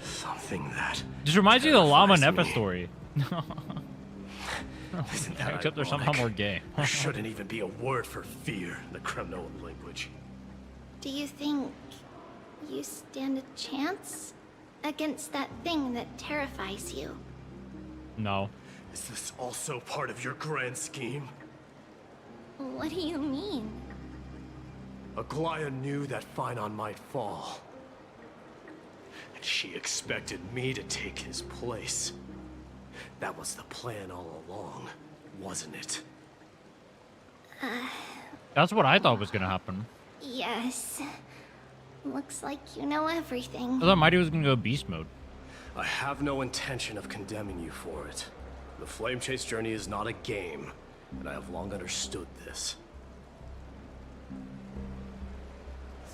Something that... Just reminds me of the Llama terrifies Nepa me. story. Isn't that Except they're somehow ironic? more gay. There shouldn't even be a word for fear in the Kremnos language. Do you think you stand a chance against that thing that terrifies you? No. Is this also part of your grand scheme? What do you mean? Aglaea knew that Phainon might fall. And she expected me to take his place. That was the plan all along, wasn't it? That's what I thought was gonna happen. Yes. Looks like you know everything. I thought Mydei was gonna go beast mode. I have no intention of condemning you for it. The Flame Chase journey is not a game, and I have long understood this.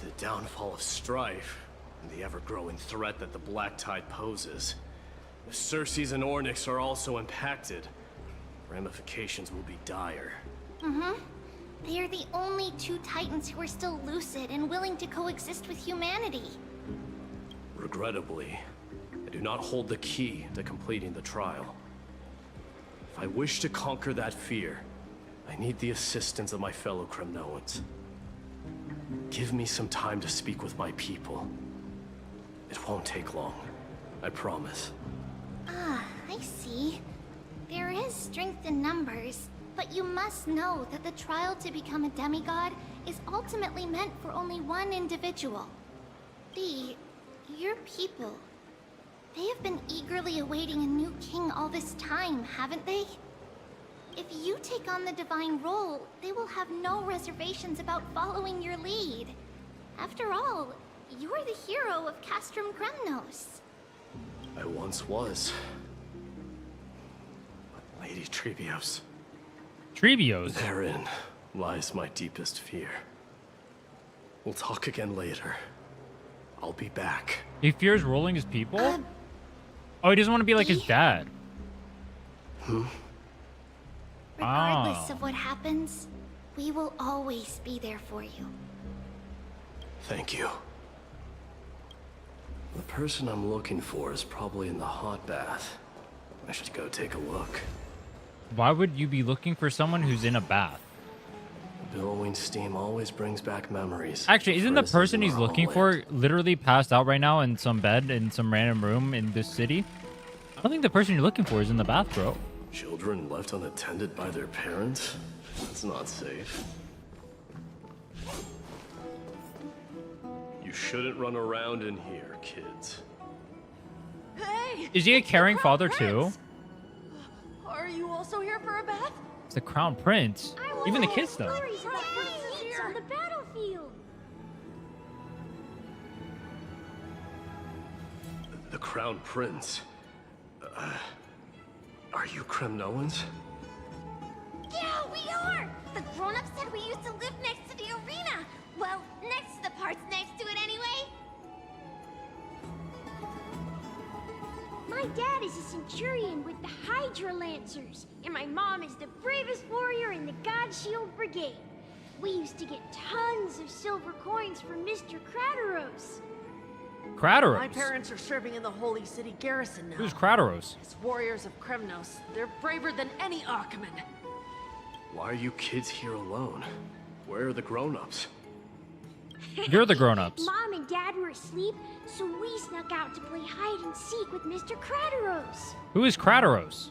The downfall of strife, and the ever-growing threat that the Black Tide poses. If Circes and Ornyx are also impacted, ramifications will be dire. They are the only two Titans who are still lucid and willing to coexist with humanity. Regrettably, I do not hold the key to completing the trial. If I wish to conquer that fear, I need the assistance of my fellow Kremnoans. Give me some time to speak with my people. It won't take long, I promise. Ah, I see. There is strength in numbers, but you must know that the trial to become a demigod is ultimately meant for only one individual. Your people. They have been eagerly awaiting a new king all this time, haven't they? If you take on the divine role, they will have no reservations about following your lead. After all, you are the hero of Castrum Kremnos. I once was. But Lady Trebios, Trebios. therein lies my deepest fear. We'll talk again later. I'll be back. He fears rolling his people? Oh, he doesn't want to be like his dad. Regardless of what happens, we will always be there for you. Thank you. The person I'm looking for is probably in the hot bath. I should go take a look. Why would you be looking for someone who's in a bath? Billowing steam always brings back memories. Actually, isn't the For instance, person in he's our looking homeland. for literally passed out right now in some bed in some random room in this city? I don't think the person you're looking for is in the bath, bro. Children left unattended by their parents? That's not safe. You shouldn't run around in here, kids. Hey! Is he a caring the Crown father too? Prince! Are you also here for a bath? It's the Crown Prince. Even the kids though. Stories about princes on the battlefield. The Crown Prince. Are you Kremnoans? Yeah, we are! The grown-ups said we used to live next to the arena. Well, next to the parts next to it anyway. My dad is a centurion with the Hydra Lancers, and my mom is the bravest warrior in the God Shield Brigade. We used to get tons of silver coins from Mr. Kataros. Krataros. My parents are serving in the Holy City garrison now. Who's Krataros? As warriors of Kremnos, they're braver than any Archiman. Why are you kids here alone? Where are the grown-ups? You're the grown-ups. Mom and Dad were asleep, so we snuck out to play hide and seek with Mr. Kataros. Who is Krataros?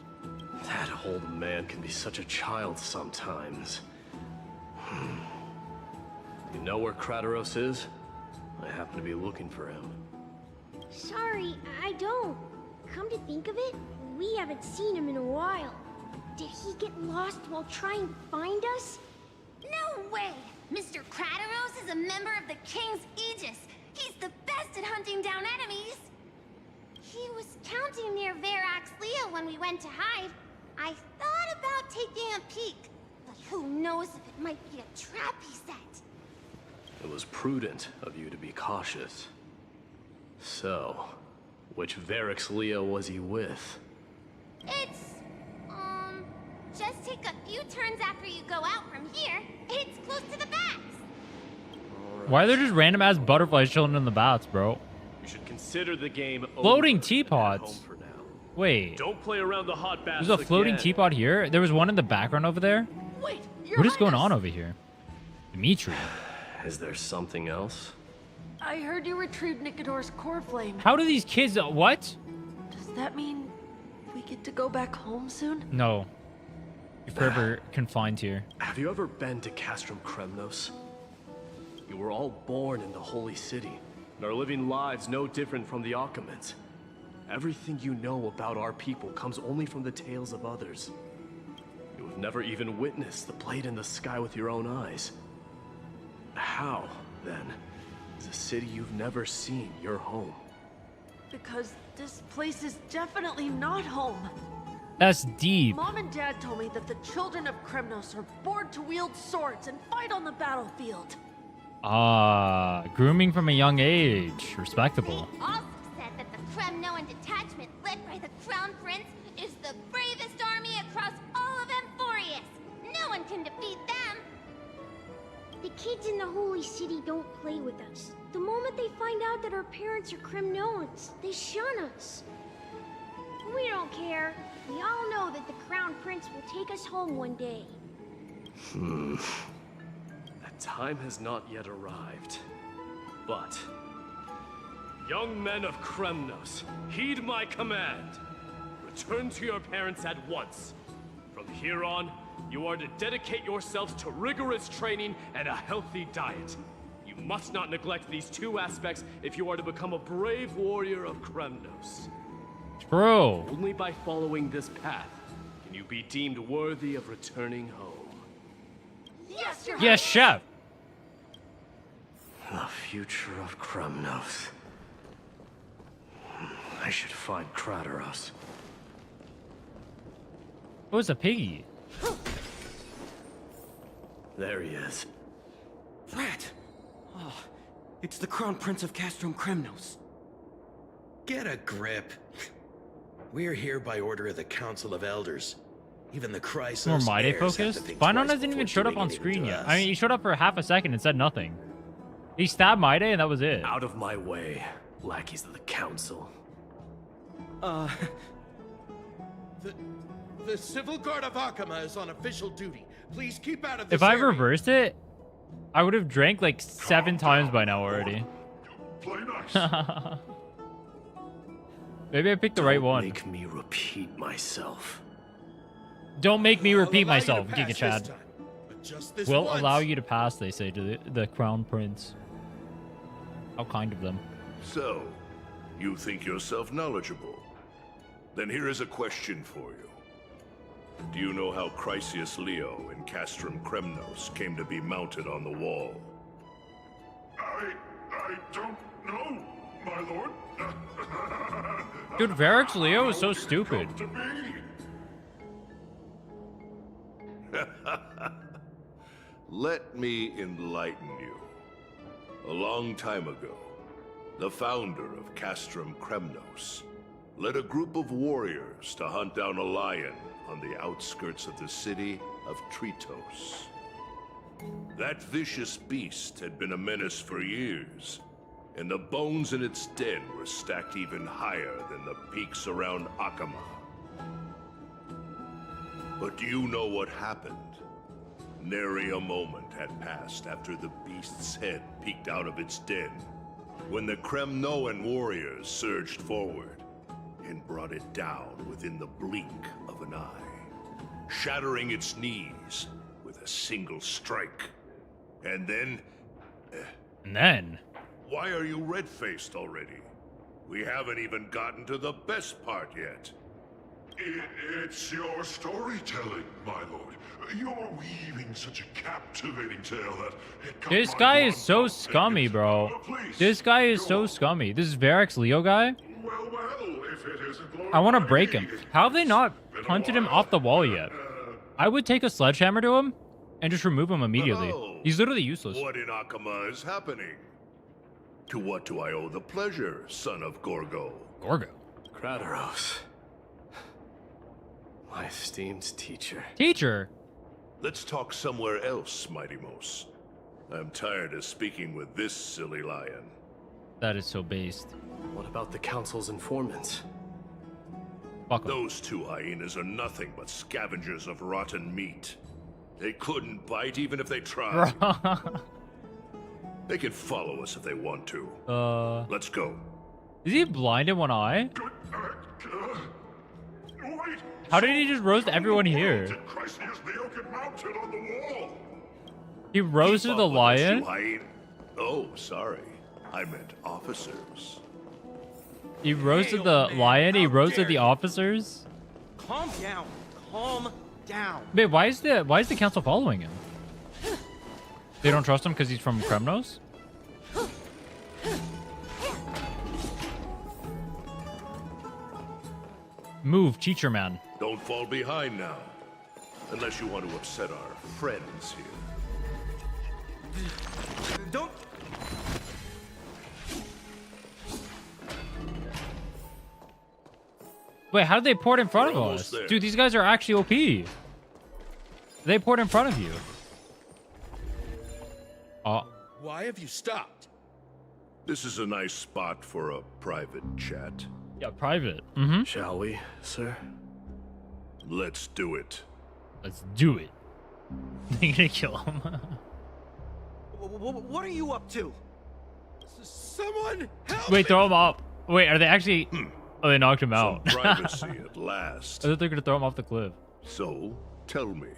That old man can be such a child sometimes. You know where Kataros is? I happen to be looking for him. Sorry, I don't. Come to think of it, we haven't seen him in a while. Did he get lost while trying to find us? No way! Mr. Kataros is a member of the King's Aegis. He's the best at hunting down enemies. He was counting near Aglaea when we went to hide. I thought about taking a peek, but who knows if it might be a trap he set. It was prudent of you to be cautious. So, which Aglaea was he with? It's, just take a few turns after you go out from here. It's close to the bats. Why are there just random ass butterflies chilling in the bats, bro? You should consider the game Floating over teapots. and head home for now. Wait. Don't play around the hot baths There's a floating again. teapot here? There was one in the background over there? Wait, What is going on over here? Dimitri. Is there something else? I heard you retrieved Nikador's core flame. How do these kids... What? Does that mean we get to go back home soon? No. You're forever confined here. Have you ever been to Castrum Kremnos? You were all born in the Holy City, and are living lives no different from the Achaemenids. Everything you know about our people comes only from the tales of others. You have never even witnessed the blade in the sky with your own eyes. How, then, is a city you've never seen your home? Because this place is definitely not home. That's deep. Mom and Dad told me that the children of Kremnos are born to wield swords and fight on the battlefield. Ah, grooming from a young age. Respectable. They also said that the Kremnoan detachment led by the Crown Prince is the bravest army across all of Amphoreus. No one can defeat them. The kids in the Holy City don't play with us. The moment they find out that our parents are Kremnoans, they shun us. We don't care. We all know that the Crown Prince will take us home one day. That time has not yet arrived. But, young men of Kremnos, heed my command. Return to your parents at once. From here on, you are to dedicate yourselves to rigorous training and a healthy diet. You must not neglect these two aspects if you are to become a brave warrior of Kremnos. Bro. Only by following this path can you be deemed worthy of returning home. Yes, Your Yes, chef. The future of Kremnos. I should find Kataros. Oh, it's a piggy. There he is. Rat! Oh, it's the Crown Prince of Castrum Kremnos. Get a grip. We're here by order of the Council of Elders. Even the Chrysos More Mydei heirs have to focused? think Phainon twice hasn't even before showed up doing on anything screen to yet. us. I mean, he showed up for half a second and said nothing. He stabbed Mydei and that was it. Out of my way, lackeys of the Council. The Civil Guard of Akamma is on official duty. Please keep out of this If I area. reversed it, I would have drank like 7 times by now already. Play nice. Maybe I picked the right one. Make me repeat myself. Don't make me repeat I'll allow you myself, to Giga pass Chad. this time, but just this Will once. allow you to pass, they say to the Crown Prince. How kind of them. So, you think yourself knowledgeable? Then here is a question for you. Do you know how Chrysius Leo in Castrum Kremnos came to be mounted on the wall? I don't know, my lord. Dude, Varric's Leo is so stupid. Let me enlighten you. A long time ago, the founder of Castrum Kremnos led a group of warriors to hunt down a lion on the outskirts of the city of Tritos. That vicious beast had been a menace for years, and the bones in its den were stacked even higher than the peaks around Akama. But do you know what happened? Nary a moment had passed after the beast's head peeked out of its den, when the Kremnoan warriors surged forward and brought it down within the blink of an eye, shattering its knees with a single strike. And then... Why are you red-faced already? We haven't even gotten to the best part yet. It's your storytelling, my lord. You're weaving such a captivating tale that it comes This my guy blood is so up scummy, and bro. please, This guy is go so on. scummy. This is Varric's Leo guy? Well, if it isn't Lord I want to Mydei, break him. How have they not been a punted him while. off the wall yet? I would take a sledgehammer to him and just remove him immediately. Oh, He's literally useless. What in Akama is happening? To what do I owe the pleasure, son of Gorgo? Gorgo? Kataros. My esteemed teacher. Teacher? Let's talk somewhere else, Mydei. I'm tired of speaking with this silly lion. That is so based. What about the council's informants? Fuck 'em. Those two hyenas are nothing but scavengers of rotten meat. They couldn't bite even if they tried. They can follow us if they want to. Let's go. Is he blind in one eye? Wait, How did he just roast everyone here? did Chrysius Leo get mounted on the wall? He roasted Keep the up with us, you lion? hyena. Oh, sorry. I meant officers. He roasted Hey, the old man, lion? He how roasted dare the you. officers? Calm down. Calm down. Wait, why is the council following him? They don't trust him because he's from Kremnos? Move, teacher man. Don't fall behind now. Unless you want to upset our friends here. Don't. Wait, how did they port in front We're of almost us? there. Dude, these guys are actually OP. They port in front of you. Oh, Why have you stopped? This is a nice spot for a private chat. yeah, private. Mm-hmm. Shall we, sir? Let's do it. Let's do it. They're gonna kill him. What are you up to? Someone help Wait, me! throw him up. Wait, are they actually... Oh, they knocked him Some out. privacy at last. I thought they were gonna throw him off the cliff. So, tell me,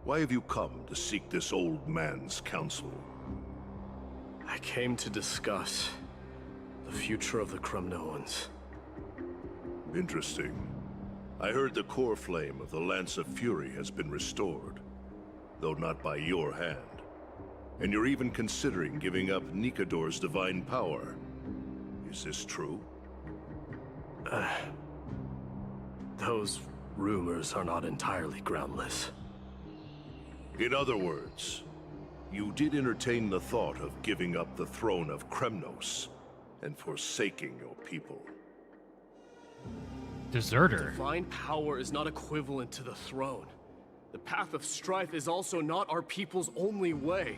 why have you come to seek this old man's counsel? I came to discuss the future of the Kremnoans. Interesting. I heard the core flame of the Lance of Fury has been restored, though not by your hand. And you're even considering giving up Nikador's divine power. Is this true? Those rumors are not entirely groundless. In other words, you did entertain the thought of giving up the throne of Kremnos and forsaking your people. Deserter. Divine power is not equivalent to the throne. The path of strife is also not our people's only way.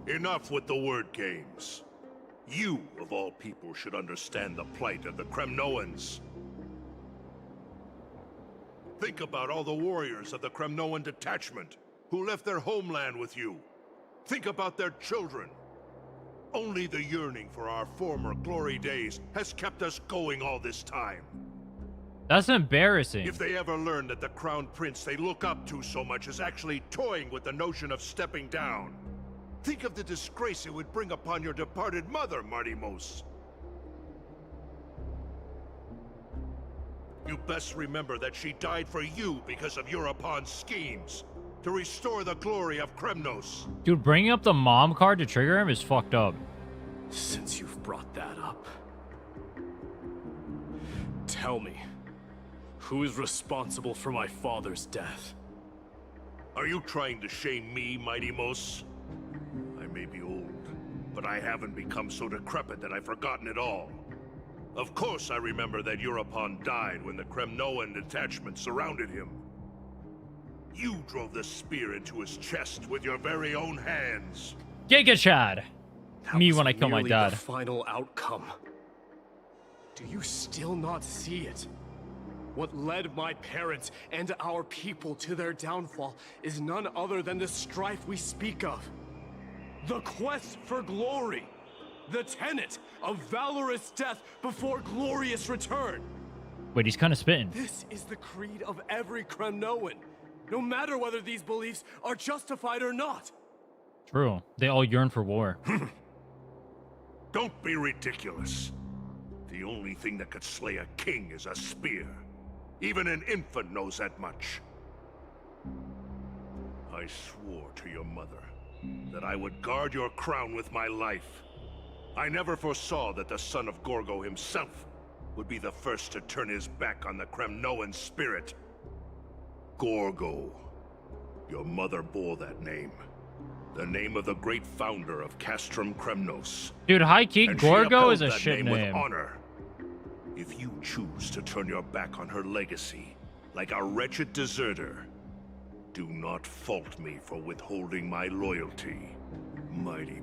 Enough with the word games. You, of all people, should understand the plight of the Kremnoans. Think about all the warriors of the Kremnoan detachment who left their homeland with you. Think about their children. Only the yearning for our former glory days has kept us going all this time. That's embarrassing. If they ever learn that the crown prince they look up to so much is actually toying with the notion of stepping down, think of the disgrace it would bring upon your departed mother, Mydei. You best remember that she died for you because of Europon's schemes, to restore the glory of Kremnos. Dude, bringing up the mom card to trigger him is fucked up. Since you've brought that up, tell me, who is responsible for my father's death? Are you trying to shame me, Mydei? I may be old, but I haven't become so decrepit that I've forgotten it all. Of course I remember that Europon died when the Kremnoan detachment surrounded him. You drove the spear into his chest with your very own hands. Giga Chad. That Me was when I kill my merely dad. the final outcome. Do you still not see it? What led my parents and our people to their downfall is none other than the strife we speak of. The quest for glory. The tenet of valorous death before glorious return. Wait, he's kind of spitting. This is the creed of every Kremnoan, no matter whether these beliefs are justified or not. True. They all yearn for war. Don't be ridiculous. The only thing that could slay a king is a spear. Even an infant knows that much. I swore to your mother that I would guard your crown with my life. I never foresaw that the son of Gorgo himself would be the first to turn his back on the Kremnoan spirit. Gorgo. Your mother bore that name. The name of the great founder of Castrum Kremnos. Dude, high-key, And she Gorgo upheld is a that shit name. name. With honor. If you choose to turn your back on her legacy, like a wretched deserter, do not fault me for withholding my loyalty, Mydei.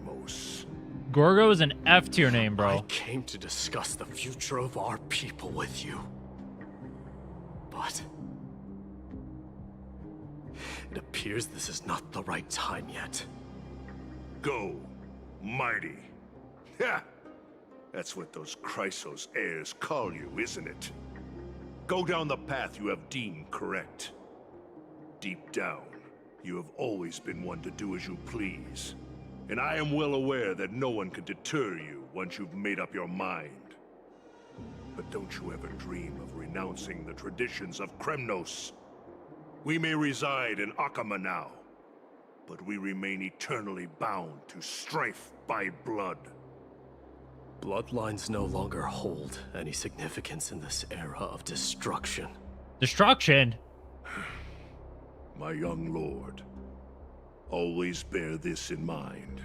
Gorgo is an F-tier name, bro. I came to discuss the future of our people with you. But it appears this is not the right time yet. Go, Mydei. Ha! That's what those Chrysos heirs call you, isn't it? Go down the path you have deemed correct. Deep down, you have always been one to do as you please. And I am well aware that no one can deter you once you've made up your mind. But don't you ever dream of renouncing the traditions of Kremnos. We may reside in Akama now, but we remain eternally bound to strife by blood. Bloodlines no longer hold any significance in this era of destruction. Destruction? My young lord, always bear this in mind.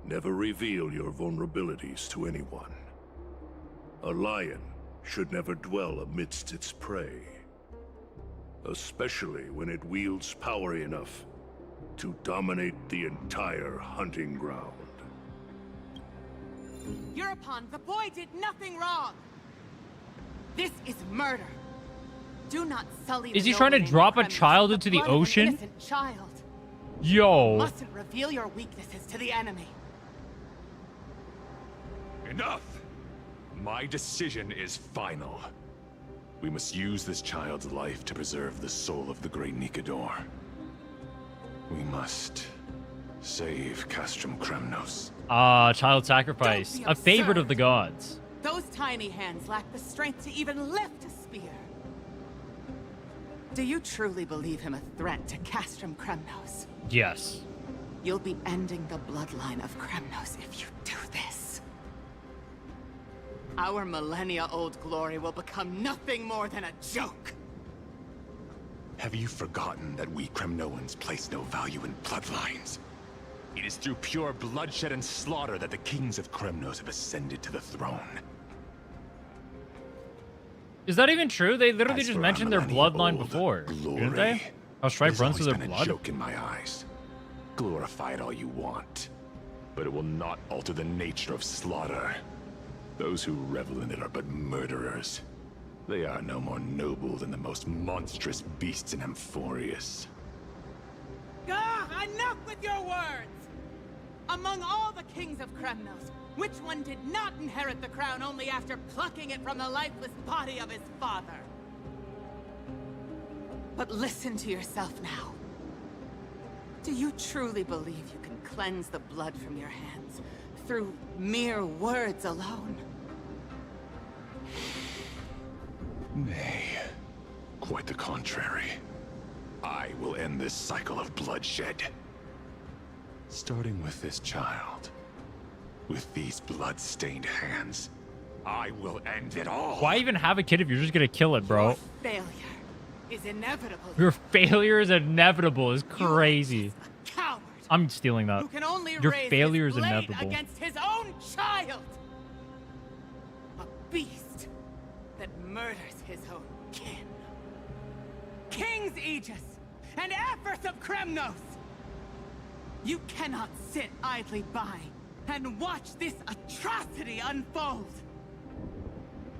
Never reveal your vulnerabilities to anyone. A lion should never dwell amidst its prey, especially when it wields power enough to dominate the entire hunting ground. Europon, the boy did nothing wrong. This is murder. Do not sully the Is he trying to noble name drop of a Kremnos child with the into the blood of an ocean? innocent child. Yo. You mustn't reveal your weaknesses to the enemy. Enough! My decision is final. We must use this child's life to preserve the soul of the great Nikador. We must save Castrum Kremnos. Child sacrifice. A favorite of the gods. Those tiny hands lack the strength to even lift a spear. Do you truly believe him a threat to Castrum Kremnos? Yes. You'll be ending the bloodline of Kremnos if you do this. Our millennia-old glory will become nothing more than a joke. Have you forgotten that we Kremnoans place no value in bloodlines? It is through pure bloodshed and slaughter that the kings of Kremnos have ascended to the throne. Is that even true? They literally As just for mentioned their our bloodline old before, glory, didn't they? How strife has runs through their always been blood? a joke in my eyes. Glorify it all you want, but it will not alter the nature of slaughter. Those who revel in it are but murderers. They are no more noble than the most monstrous beasts in Amphoreus. Enough with your words! Among all the kings of Kremnos, which one did not inherit the crown only after plucking it from the lifeless body of his father? But listen to yourself now. Do you truly believe you can cleanse the blood from your hands through mere words alone? Nay, quite the contrary. I will end this cycle of bloodshed. Starting with this child. With these blood-stained hands, I will end it all. Why even have a kid if you're just gonna kill it, bro? Failure is inevitable. Your failure is inevitable is crazy. Coward. I'm stealing that. Who can only Your raise failure his is blade inevitable. against his own child. A beast that murders his own kin. King's Aegis and Amphoreus of Kremnos. You cannot sit idly by and watch this atrocity unfold.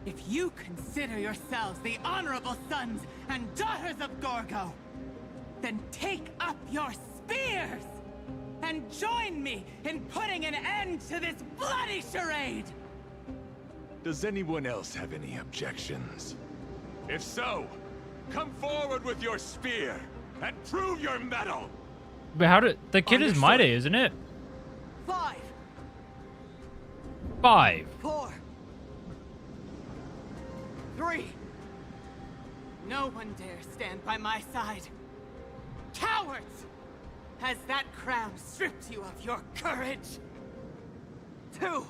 If you consider yourselves the honorable sons and daughters of Gorgo, then take up your spears and join me in putting an end to this bloody charade! Does anyone else have any objections? If so, come forward with your spear and prove your mettle! But how did... The kid is Mydei, isn't it? 5, 5. 4, 3. No one dare stand by my side. Cowards! Has that crown stripped you of your courage? 2.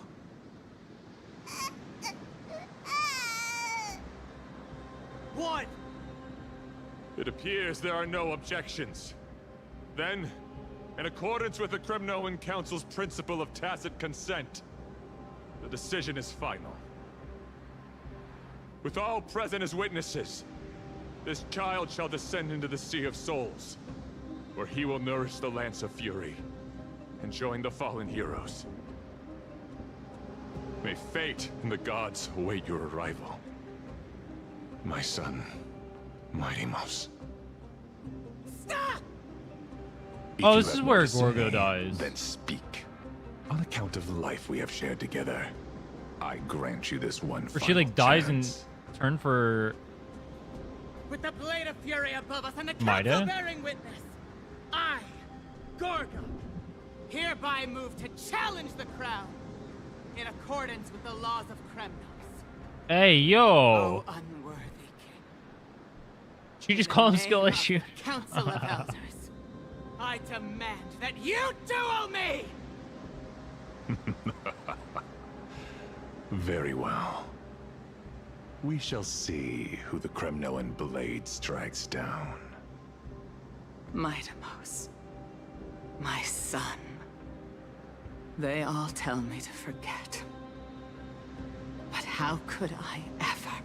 1. It appears there are no objections. Then, in accordance with the Kremnoan Council's principle of tacit consent, the decision is final. With all present as witnesses, this child shall descend into the Sea of Souls, where he will nourish the Lance of Fury and join the fallen heroes. May fate and the gods await your arrival. My son, Mydei. Stop! Oh, this is where Gorgo dies. Then speak. On account of the life we have shared together, I grant you this one Or she like dies in turn for With the blade of fury above us and the Mydei? council bearing witness, I, Gorgo, hereby move to challenge the crown in accordance with the laws of Kremnos. Hey, yo! Oh, unworthy king. She just called him skill issue. Council of Elders, I demand that you duel me! Very well. We shall see who the Kremnoan blade strikes down. Mydei, my son. They all tell me to forget. But how could I ever?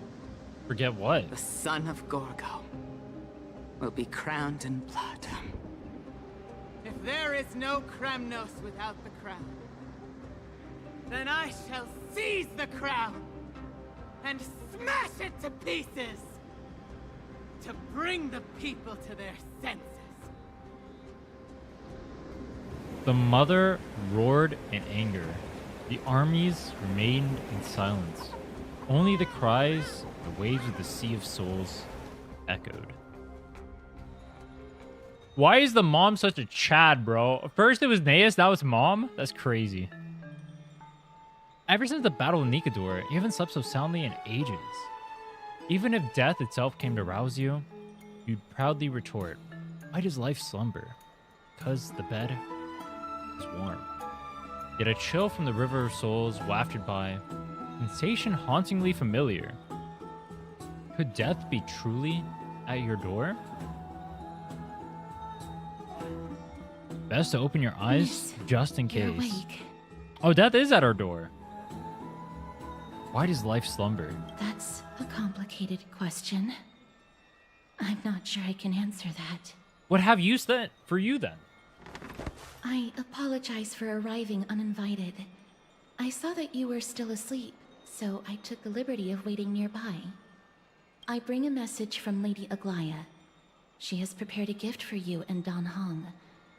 Forget what? The son of Gorgo will be crowned in blood. If there is no Kremnos without the crown, then I shall seize the crown and smash it to pieces to bring the people to their senses. The mother roared in anger. The armies remained in silence. Only the cries, the waves of the Sea of Souls echoed. Why is the mom such a Chad, bro? First it was Naeus, now it's mom? That's crazy. Ever since the Battle of Nikador, you haven't slept so soundly in ages. Even if death itself came to rouse you, you'd proudly retort, why does life slumber? 'Cause the bed is warm. Yet a chill from the River of Souls wafted by, sensation hauntingly familiar. Could death be truly at your door? Best to open your eyes Yes, just in you're case. awake. Oh, death is at our door. Why does life slumber? That's a complicated question. I'm not sure I can answer that. What have you said for you then? I apologize for arriving uninvited. I saw that you were still asleep, so I took the liberty of waiting nearby. I bring a message from Lady Aglaea. She has prepared a gift for you and Dan Heng,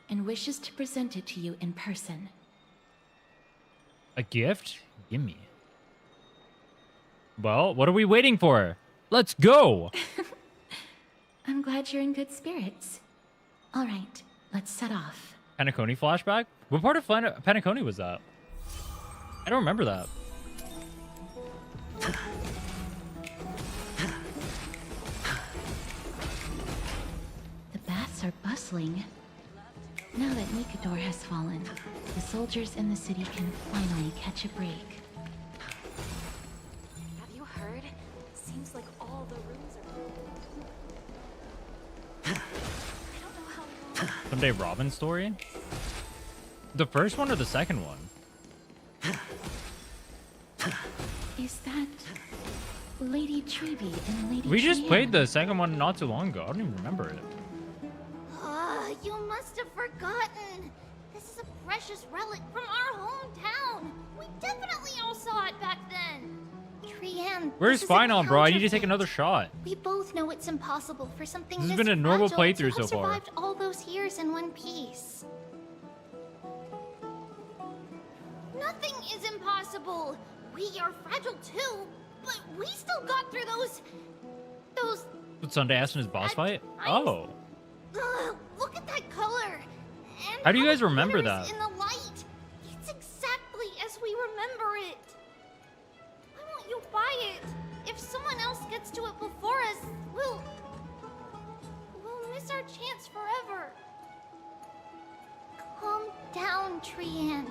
and wishes to present it to you in person. A gift? Gimme. Well, what are we waiting for? Let's go! I'm glad you're in good spirits. All right, let's set off. Penacony flashback? What part of Penacony was that? I don't remember that. The baths are bustling. Now that Nikador has fallen, the soldiers in the city can finally catch a break. Have you heard? Seems like all the rooms are... I don't know how long... Someday Robin story? The first one or the second one? Is that Lady Triby and Lady We just Trian? played the second one not too long ago. I don't even remember it. You must have forgotten. This is a precious relic from our hometown. We definitely all saw it back then. Trian, Where's this is a Phainon, bro? I need to take counterfeit. another shot. We both know it's impossible for something This has this been a normal fragile playthrough to have so far. survived all those years in one piece. Nothing is impossible. We are fragile too, but we still got through those. With Sunday asked in his boss fight? Oh. Look at that color. And How do you guys it remember glitters that? In the light. It's exactly as we remember it. Why won't you buy it? If someone else gets to it before us, we'll miss our chance forever. Calm down, Trian.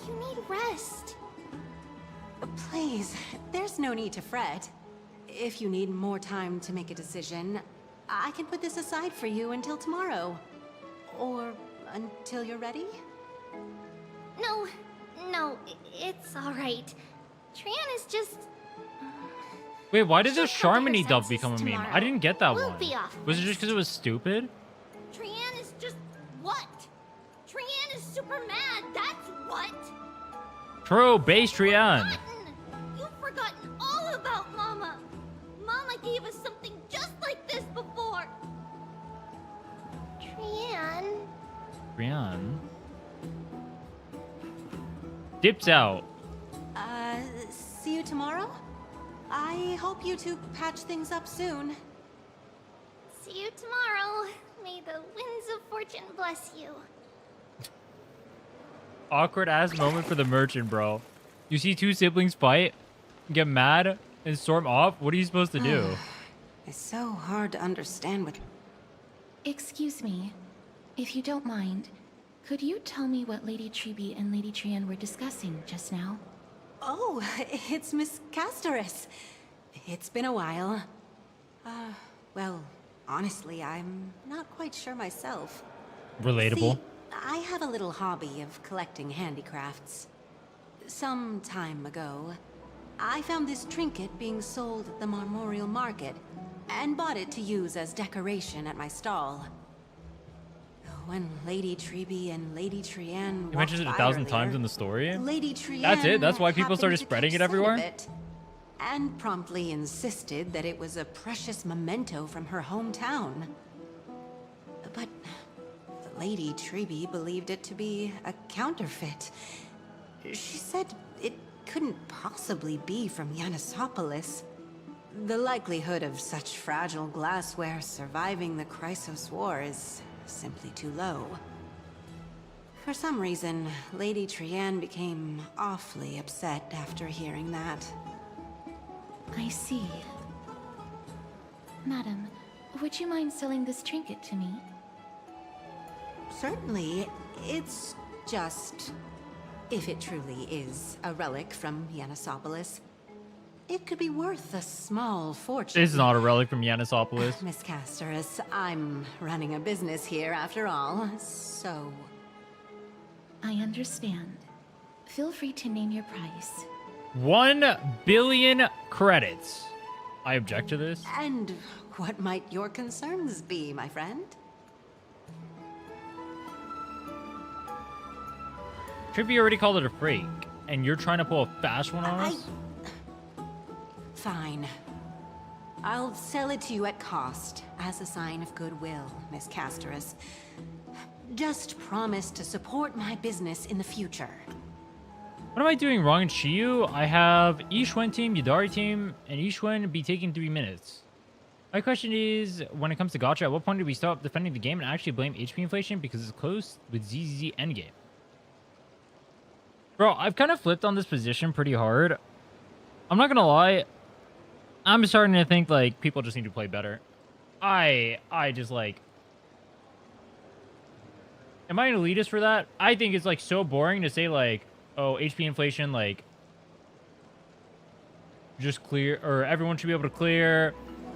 You need rest. Please, there's no need to fret. If you need more time to make a decision, I can put this aside for you until tomorrow. Or until you're ready? No, it's all right. Trian is just... Wait, why did the She'll come to her Charmony dub senses become a meme? tomorrow. I didn't get that We'll one. be off Was it just because it was stupid? Trian is just what? Trian is super mad, that's what! True, base Trian. You've forgotten all about Mama. Mama gave us something just like this before. Trian... Trian. Dips out. See you tomorrow? I hope you two patch things up soon. See you tomorrow. May the winds of fortune bless you. Awkward ass moment for the merchant, bro. You see two siblings fight, get mad, and storm off? What are you supposed to do? It's so hard to understand what... Excuse me. If you don't mind, could you tell me what Lady Triby and Lady Trian were discussing just now? Oh, it's Miss Kataros. It's been a while. Well, honestly, I'm not quite sure myself. Relatable. See, I have a little hobby of collecting handicrafts. Some time ago, I found this trinket being sold at the Marmorial Market, and bought it to use as decoration at my stall. When Lady Triby and Lady Trian You mentioned it 1,000 times in the story. Lady Trian That's it? That's why people started happened to spreading catch it everywhere? scent of it, and promptly insisted that it was a precious memento from her hometown. But Lady Triby believed it to be a counterfeit. She said it couldn't possibly be from Yanisopolis. The likelihood of such fragile glassware surviving the Chrysos War is simply too low. For some reason, Lady Trian became awfully upset after hearing that. I see. Madam, would you mind selling this trinket to me? Certainly. It's just... if it truly is a relic from Yanisopolis, it could be worth a small fortune. This is not a relic from Yanisopolis. Miss Kataros, I'm running a business here after all, so... I understand. Feel free to name your price. 1 billion credits. I object to this. And what might your concerns be, my friend? Trippy already called it a freak, and you're trying to pull a fast one on us? Fine. I'll sell it to you at cost, as a sign of goodwill, Miss Kataros. Just promise to support my business in the future. What am I doing wrong in Shiyu? I have Ishwen team, Yudari team, and Ishwen be taking 3 minutes. My question is, when it comes to gacha, at what point do we stop defending the game and actually blame HP inflation because it's close with ZZZ endgame? Bro, I've kind of flipped on this position pretty hard. I'm not gonna lie. I'm starting to think, like, people just need to play better. I just, like... Am I an elitist for that? I think it's, like, so boring to say, like, oh, HP inflation, like, just clear, or everyone should be able to clear,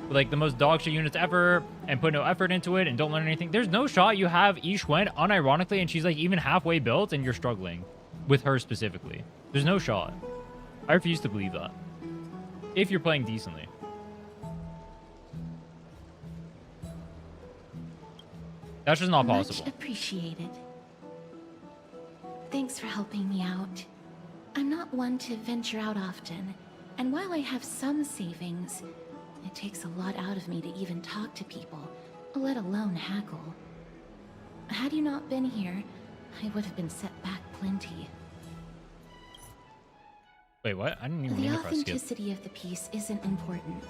like, the most dog shit units ever, and put no effort into it, and don't learn anything. There's no shot you have Ishwen, unironically, and she's, like, even halfway built, and you're struggling. With her specifically. There's no shot. I refuse to believe that. If you're playing decently. That's just not possible. Much appreciated. Thanks for helping me out. I'm not one to venture out often, and while I have some savings, it takes a lot out of me to even talk to people, let alone haggle. Had you not been here, I would have been set back plenty. Wait, what? I didn't even mean The to press skip. authenticity of the piece isn't important.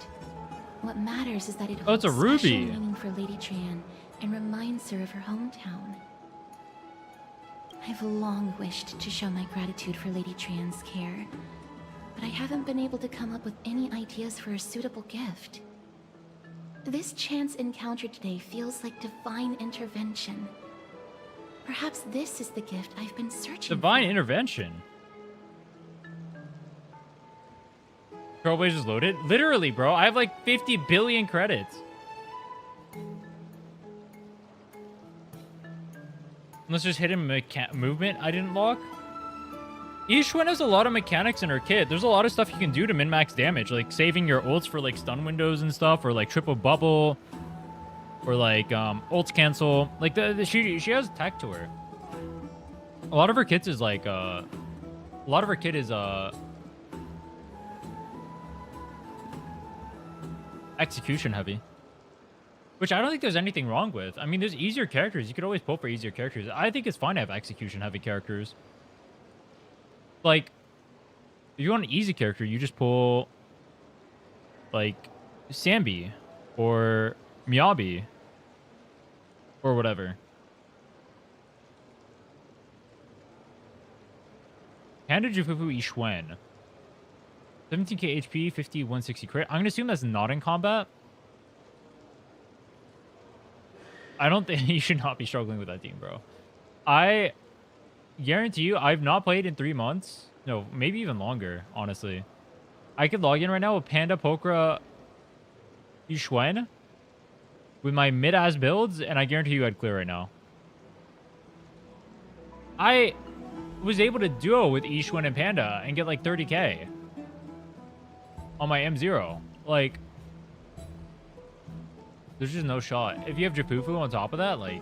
What matters is that it Oh, holds it's a ruby. special meaning for Lady Trinnon and reminds her of her hometown. I've long wished to show my gratitude for Lady Trinnon's care, but I haven't been able to come up with any ideas for a suitable gift. This chance encounter today feels like divine intervention. Perhaps this is the gift I've been searching Divine for. intervention. Trailblazers loaded? Literally, bro. I have like 50 billion credits. Let's just hit him movement I didn't lock. Ishwen has a lot of mechanics in her kit. There's a lot of stuff you can do to min-max damage, like saving your ults for like stun windows and stuff, or like triple bubble, or like ults cancel. Like she has tech to her. A lot of her kits is like execution heavy, which I don't think there's anything wrong with. I mean, there's easier characters. You could always pull for easier characters. I think it's fine to have execution heavy characters. Like, if you want an easy character, you just pull like Sambi or Miyabi or whatever. Panda Jufufu Ishwen. 17k HP, 50, 160 crit. I'm gonna assume that's not in combat. I don't think you should not be struggling with that team, bro. I guarantee you, I've not played in 3 months. No, maybe even longer, honestly. I could log in right now with Panda, Pokra, Ishwen with my mid-ass builds, and I guarantee you I'd clear right now. I was able to duo with Ishwen and Panda and get like 30k on my M0. Like, there's just no shot. If you have Japufu on top of that, like...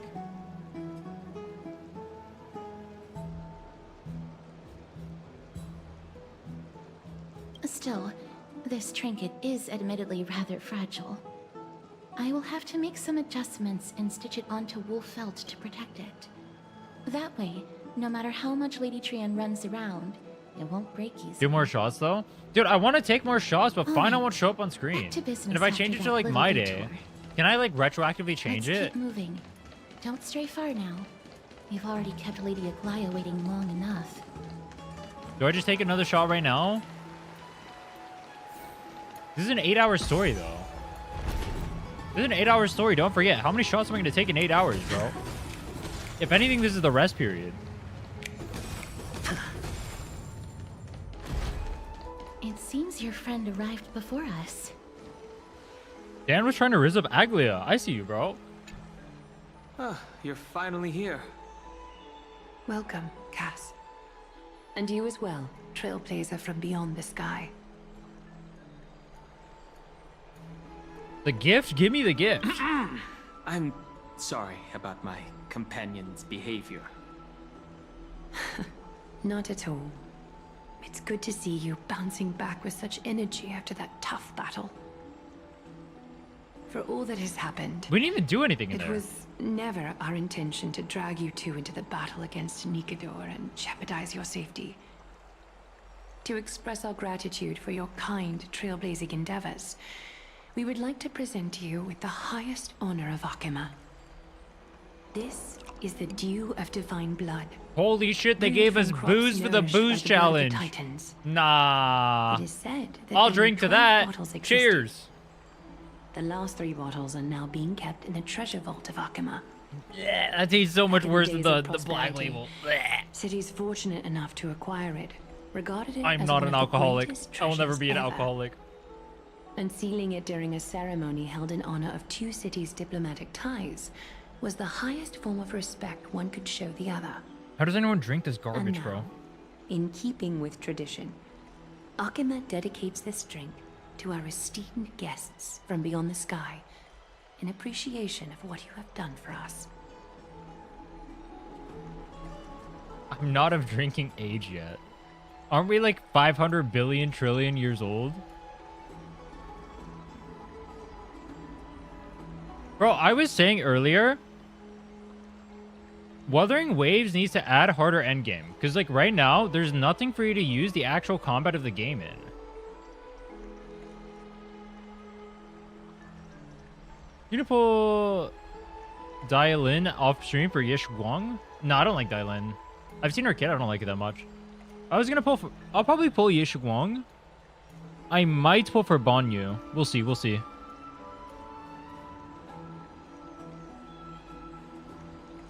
Still, this trinket is admittedly rather fragile. I will have to make some adjustments and stitch it onto wool felt to protect it. That way, no matter how much Lady Trinnon runs around, it won't break easily. Do more shots, though? Dude, I want to take more shots, but Phainon won't show up on screen. And if I change it to, like, Mydei, can I, like, retroactively change it? Keep moving. Don't stray far now. We've already kept Lady Aglaea waiting long enough. Do I just take another shot right now? This is an 8-hour story, though. This is an 8-hour story. Don't forget. How many shots am I going to take in 8 hours, bro? If anything, this is the rest period. It seems your friend arrived before us. Dan was trying to rizz up Aglaea. I see you, bro. Ah, you're finally here. Welcome, Cass. And you as well, trailblazer from beyond the sky. The gift? Give me the gift. I'm sorry about my companion's behavior. Not at all. It's good to see you bouncing back with such energy after that tough battle. For all that has happened... We didn't even do anything in there. It was never our intention to drag you two into the battle against Nikador and jeopardize your safety. to express our gratitude for your kind, trailblazing endeavors, we would like to present you with the highest honor of Akima. This is the Dew of Divine Blood. Holy shit, they gave us booze for the booze challenge. Nah. It is said that I'll only drink to 12 that. bottles existed. Cheers. The last 3 bottles are now being kept in the treasure vault of Akima. Yeah, that tastes so much Back in worse days than of the black prosperity, label. Cities fortunate enough to acquire it regarded it I'm as not one an of the alcoholic. greatest I will never treasures be an ever. alcoholic. Unsealing it during a ceremony held in honor of 2 cities' diplomatic ties was the highest form of respect one could show the other. How does anyone drink this And garbage, now, bro? in keeping with tradition, Akima dedicates this drink to our esteemed guests from beyond the sky in appreciation of what you have done for us. I'm not of drinking age yet. Aren't we like 500 billion trillion years old? Bro, I was saying earlier, Wuthering Waves needs to add harder endgame. Because like right now, there's nothing for you to use the actual combat of the game in. You gonna pull Dialin off stream for Yish Guang? No, I don't like Dialin. I've seen her kid, I don't like it that much. I was gonna pull for, I'll probably pull Yish Guang. I might pull for Banyu. We'll see, we'll see.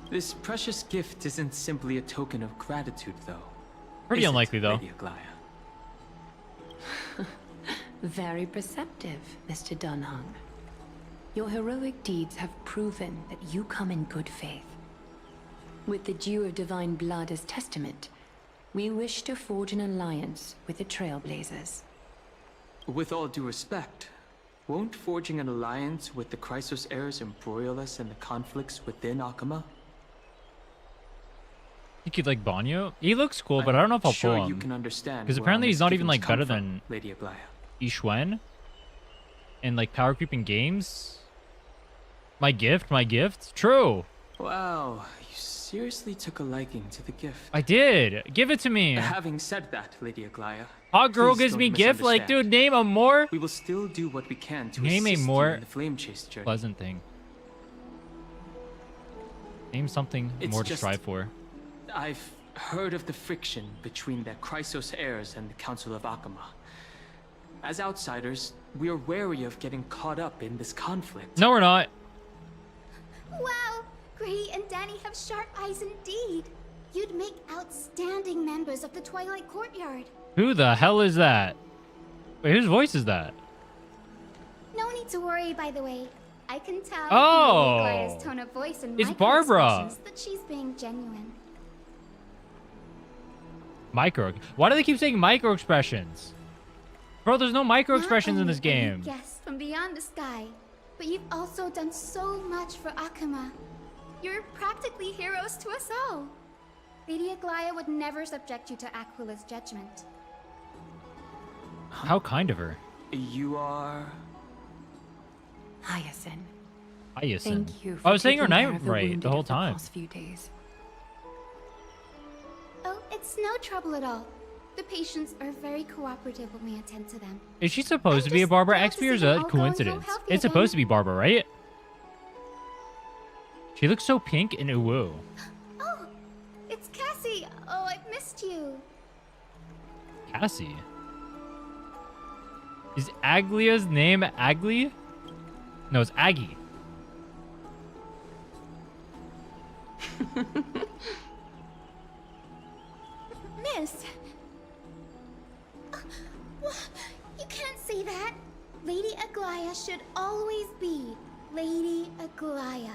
This precious gift isn't simply a token of gratitude, though. Pretty Is it, unlikely, though. Lady Aglaea? Very perceptive, Mr. Dan Heng. Your heroic deeds have proven that you come in good faith. With the Dew of Divine Blood as testament, we wish to forge an alliance with the Trailblazers. With all due respect, won't forging an alliance with the Chrysos heirs embroil us in the conflicts within Akima? You could like Banyu? He looks cool, but I don't know if I'll sure pull him. you can understand Because where apparently our he's not even misgivings like come better from, than Lady Aglaea. Yixuan in like power creeping games. My gift. True. Wow, you seriously took a liking to the gift. I did. Give it to me. Having said that, Lady Aglaea, Hot girl please gives don't me gift. Like, misunderstand. dude, name a more. We will still do what we can to Name a assist more you in the flame chase journey. pleasant thing. Name something It's more to just- strive for. I've heard of the friction between the Chrysos heirs and the Council of Akima. As outsiders, we are wary of getting caught up in this conflict. No, we're not. Wow! Grady and Danny have sharp eyes indeed. You'd make outstanding members of the Twilight Courtyard. Who the hell is that? Wait, whose voice is that? No need to worry, by the way. I can tell Oh! from Lady Aglaea's tone of voice and It's Barbara. micro-expressions that she's being genuine. Micro. Why do they keep saying micro expressions? Bro, there's no micro expressions in this game. Yes, from beyond the sky. But you've also done so much for Akima. You're practically heroes to us all. Lady Aglaea would never subject you to Aquila's judgment. How kind of her. You are... Hyasin. Hyasin. Thank you for I was saying her taking care name of the right wounded the whole of time. past few days. Oh, it's no trouble at all. The patients are very cooperative when we attend to them. Is she supposed to be a Barbara XP or is that a coincidence? It's supposed to be Barbara, right? She looks so pink and ooh. Oh, it's Cassie. Oh, I've missed you. Cassie. Is Aglaea's name Aglaea? No, it's Aggie. Miss. You can't say that. Lady Aglaea should always be Lady Aglaea.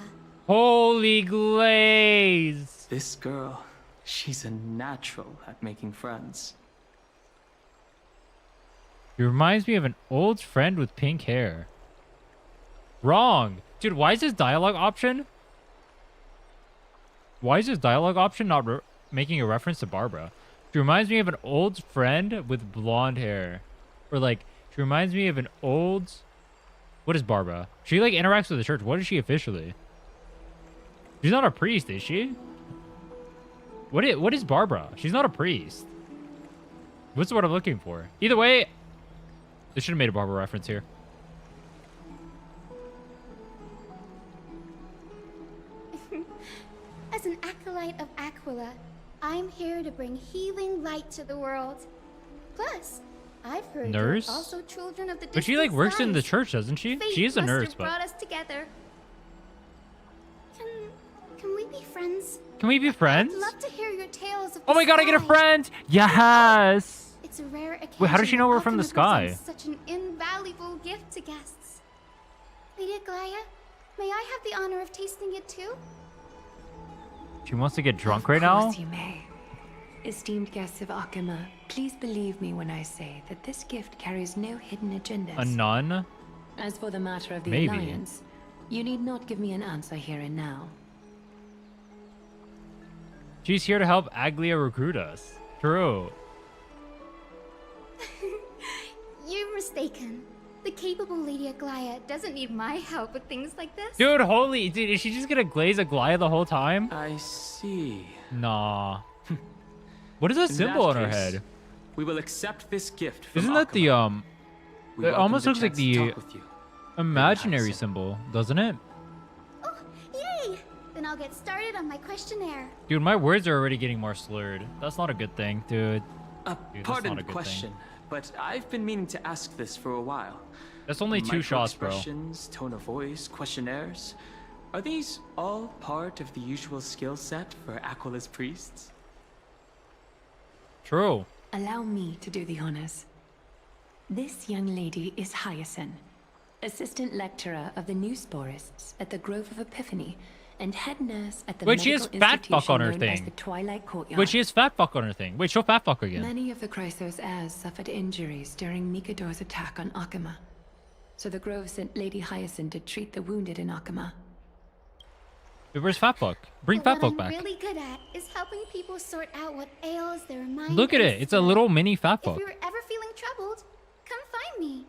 Holy glaze. This girl, she's a natural at making friends. He reminds me of an old friend with pink hair. Wrong. Dude, why is this dialogue option? Why is this dialogue option not making a reference to Barbara? She reminds me of an old friend with blonde hair. Or like, she reminds me of an old... What is Barbara? She like interacts with the church. What is she officially? She's not a priest, is she? What is Barbara? She's not a priest. What's what I'm looking for? Either way, they should have made a Barbara reference here. As an acolyte of Aquila, I'm here to bring healing light to the world. Plus, I've heard Nurse? you're also children of the But she like distant works in the skies. church, doesn't she? Fate She is a must nurse, have but brought us together. Can we be friends? can we be friends? I'd love to hear your tales of Oh my the god, I get a sky. friend! Yes! It's a rare occasion. Wait, how does she know that we're from the Alchemy sky? presents Such an invaluable gift to guests. Lady Aglaea, may I have the honor of tasting it too? She wants to get drunk right Of now? course you may. Esteemed guests of Akama, please believe me when I say that this gift carries no hidden agendas. A nun? As for the matter of the Maybe. alliance, you need not give me an answer here and now. She's here to help Aglaea recruit us. True. You're mistaken. The capable Lady Aglaea doesn't need my help with things like this. Dude, holy, dude, is she just gonna glaze Aglaea the whole time? I see. Nah. What is that In symbol that on her case, head? We will accept this gift from Isn't that the, Akama. We it welcome almost the looks like chance to the talk with you. imaginary symbol, doesn't it? Oh, yay! Then I'll get started on my questionnaire. Dude, my words are already getting more slurred. That's not a good thing, dude. A Dude, that's pardon not the a good question, thing. but I've been meaning to ask this for a while. That's only 2 shots, bro. Micro-expressions, tone of voice, questionnaires. Are these all part of the usual skill set for Aquila's priests? True. Allow me to do the honors. This young lady is Hyasin, assistant lecturer of the new sporists at the Grove of Epiphany, and head nurse at the Wait, she has medical fat fuck institution on her known as thing. the Twilight Courtyard. Wait, she has fat fuck on her thing. Wait, show fat fuck again. Many of the Chrysos heirs suffered injuries during Nikador's attack on Akama. So the Grove sent Lady Hyasin to treat the wounded in Akama. Wait, where's fat fuck? Bring But fat fuck what I'm back. really good at is helping people sort out what ails their mind. Look at and it. It's a spirit. little mini fat If fuck. you're ever feeling troubled, come find me.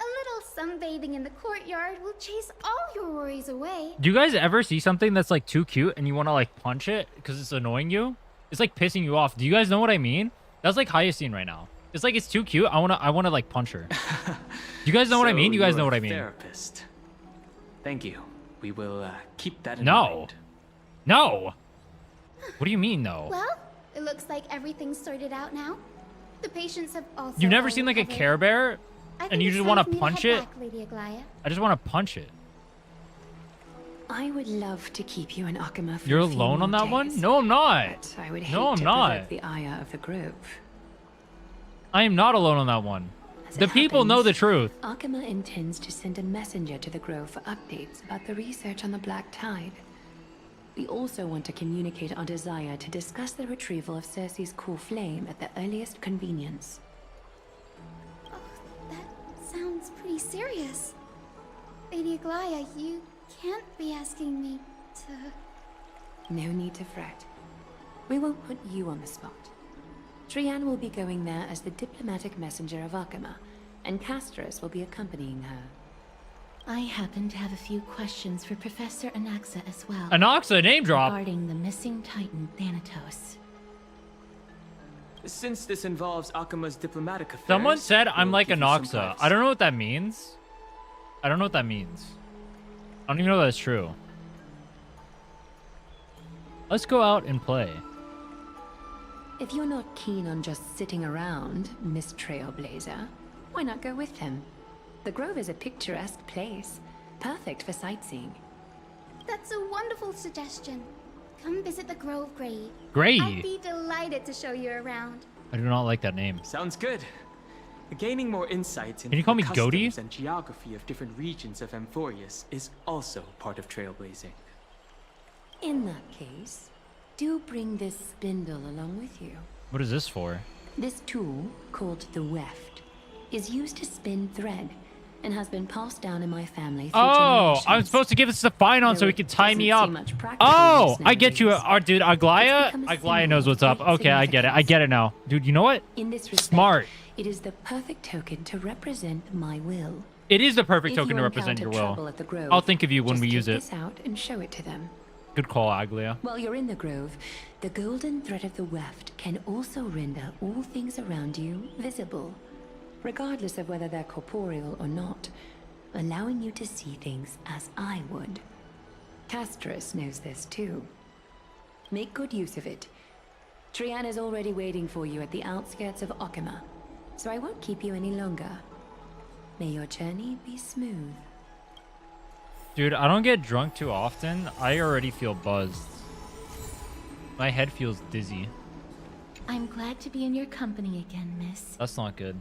A little sunbathing in the courtyard will chase all your worries away. Do you guys ever see something that's like too cute and you want to like punch it because it's annoying you? It's like pissing you off. Do you guys know what I mean? That's like Hyasin right now. It's like it's too cute. I wanna like punch her. Do you guys know what I mean? You guys know what I mean? Therapist. Thank you. We will keep that in No. mind. No. What do you mean no? Well, it looks like everything's sorted out now. The patients have also. You've never all seen like a recovered. Care Bear I think and you it's just time want for to me punch head it? back, Lady Aglaea. I just want to punch it. I would love to keep you in Akama for You're a few alone more on that days, one? No, I'm not. But I would hate No, I'm to not. provoke the ire of the group. I am not alone on that one. As The it people know happens, the truth. Akama intends to send a messenger to the Grove for updates about the research on the Black Tide. We also want to communicate our desire to discuss the retrieval of Circe's core flame at the earliest convenience. That sounds pretty serious. Lady Aglaea, you can't be asking me to... No need to fret. We won't put you on the spot. Trianne will be going there as the diplomatic messenger of Akama, and Castros will be accompanying her. I happen to have a few questions for Professor Anaxa as well. Anaxa, name drop. Regarding the missing Titan Thanatos. Since this involves Akama's diplomatic affairs, Someone said I'm we'll like give you some Anaxa. privacy. I don't know what that means. I don't know what that means. I don't even know if that's true. Let's go out and play. If you're not keen on just sitting around, Miss Trailblazer, why not go with him? The Grove is a picturesque place, perfect for sightseeing. That's a wonderful suggestion. Come visit the Grove Grave. Grave? I'd be delighted to show you around. I do not like that name. Sounds good. Gaining more insights into Can you call the me Goaty? customs and geography of different regions of Amphoreus is also part of trailblazing. In that case, do bring this spindle along with you. What is this for? This tool, called the weft, is used to spin thread and has been passed down in my family through Oh, generations. I'm supposed to give this to Phainon so Though he it can tie me doesn't up. seem much practical Oh, use I get you. nowadays. Dude, Aglaea? It's become a Aglaea symbol knows of what's up. great Okay, I get it. I get it now. Dude, you know what? In this respect, Smart. it is the perfect token to represent my will. It is the perfect If token you to represent encounter your trouble will. at the Grove, I'll think of you when just we take use it. this out and show it to them. Good call, Aglaea. While you're in the Grove, the golden thread of the weft can also render all things around you visible, regardless of whether they're corporeal or not, allowing you to see things as I would. Kataros knows this too. Make good use of it. Trinnon is already waiting for you at the outskirts of Okima, so I won't keep you any longer. May your journey be smooth. Dude, I don't get drunk too often. I already feel buzzed. My head feels dizzy. I'm glad to be in your company again, miss. That's not good.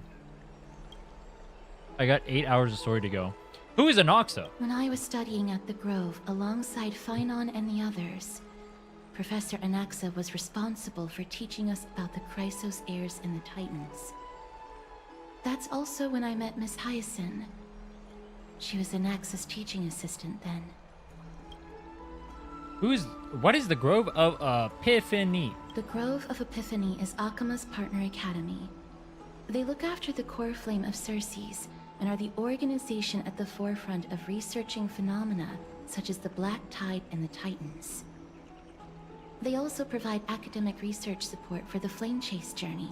I got 8 hours of story to go. Who is Anaxa? When I was studying at the Grove alongside Phainon and the others, Professor Anaxa was responsible for teaching us about the Chrysos heirs and the Titans. That's also when I met Miss Hyasin. She was Anaxa's teaching assistant then. What is the Grove of Epiphany? The Grove of Epiphany is Akima's partner academy. They look after the core flame of Circes and are the organization at the forefront of researching phenomena such as the Black Tide and the Titans. They also provide academic research support for the Flame Chase journey.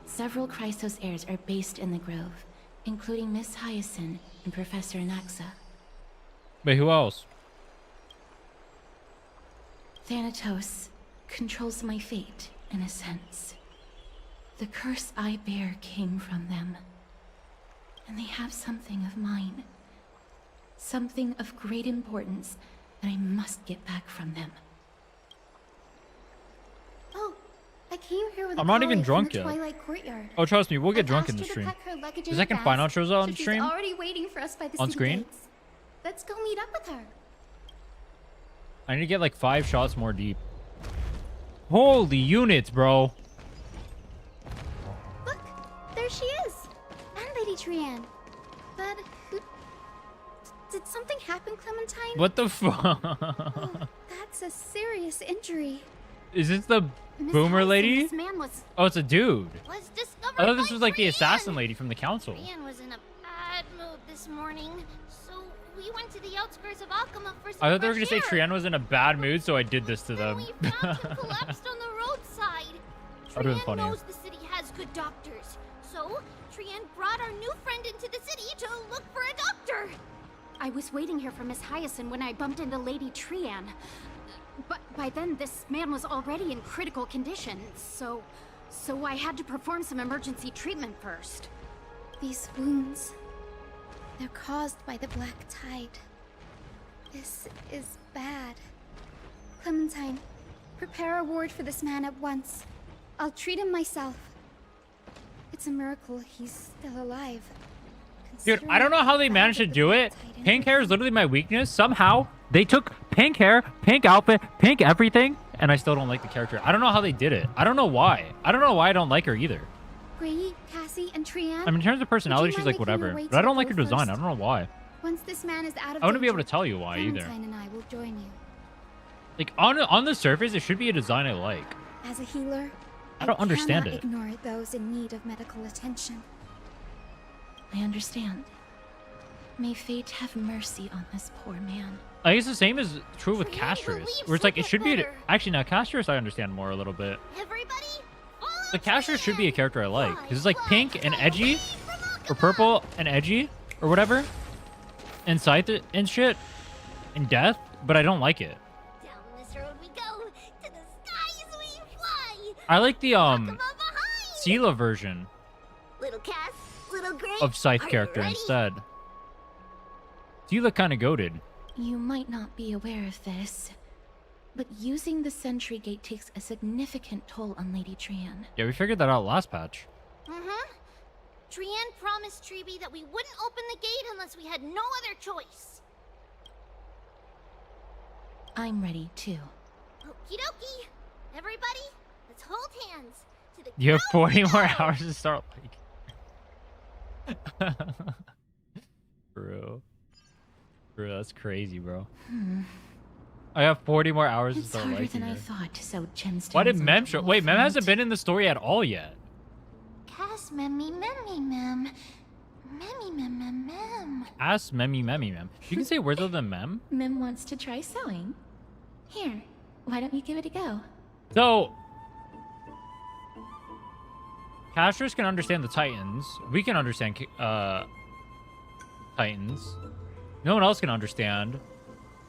Several Chrysos heirs are based in the Grove, including Miss Hyasin and Professor Anaxa. Wait, who else? Thanatos controls my fate, in a sense. The curse I bear came from them. And they have something of mine. Something of great importance that I must get back from them. Oh, I came here with I'm not even drunk from the yet. Twilight Courtyard. Oh, trust me, we'll get drunk in asked the her to stream. pack her luggage The in second advance, Phainon shows out on so she's stream? already waiting for us by the On city screen? gates. Let's go meet up with her. I need to get like 5 shots more deep. Holy units, bro. Look, there she is. And Lady Trinnon. But did something happen, Clementine? What the fuck? Oh, that's a serious injury. Is this the Miss boomer Hyasin, lady? This man was Oh, it's a dude. discovered I thought this by was like the Trinnon. assassin lady from the council. Trinnon was in a bad mood this morning, so we went to the outskirts of Okima for some I thought they were gonna fresh say air. Trinnon was in a bad mood, so I did this to them. We found him collapsed on the roadside. That'd have been Trinnon funnier. knows the city has good doctors, so Trinnon brought our new friend into the city to look for a doctor. I was waiting here for Miss Hyasin when I bumped into Lady Trinnon. But by then, this man was already in critical condition, so I had to perform some emergency treatment first. These wounds, they're caused by the Black Tide. This is bad. Clementine, prepare a ward for this man at once. I'll treat him myself. It's a miracle he's still alive. Dude, I don't know how they managed to do it. Pink hair is literally my weakness. Somehow, they took pink hair, pink outfit, pink everything, and I still don't like the character. I don't know how they did it. I don't know why. I don't know why I don't like her either. Bree, Cassie, and Trinnon. I mean, in terms of personality, she's like whatever. But I don't like her design. I don't know why. Once this man is out of I wouldn't be able danger, to tell you why either. Clementine and I will join you. Like, on the surface, it should be a design I like. As a healer, I don't understand it. ignore those in need of medical attention. I understand. May fate have mercy on this poor man. I guess the same is true with Kataros, where it's like it should be. Actually, now Kataros I understand more a little bit. Everybody, The Kataros should be a character I like because it's like pink and edgy, or purple and edgy, or whatever, and scythe and shit, and death. But I don't like it. Down this road we go, to the skies we fly. I like the Sela version Little Cass, little Gray, of scythe are you character ready? instead. Sela kind of goated. You might not be aware of this, but using the sentry gate takes a significant toll on Lady Trinnon. Yeah, we figured that out last patch. Trinnon promised Triby that we wouldn't open the gate unless we had no other choice. I'm ready too. Okie dokie. Everybody, let's hold hands to the You have Grove 40 more of hours to start like. Bro, that's crazy, bro. I have 40 more hours to It's start harder liking than I her. thought to sew gemstones. Why did Mem onto show? Wait, Mem wolf hasn't been in the story at all yet. Cass, memmy, mem. Memmy, mem. Ask Memmy. You can say words other than Mem. Mem wants to try sewing. Here, why don't you give it a go? So, Casters can understand the Titans. We can understand Titans. No one else can understand.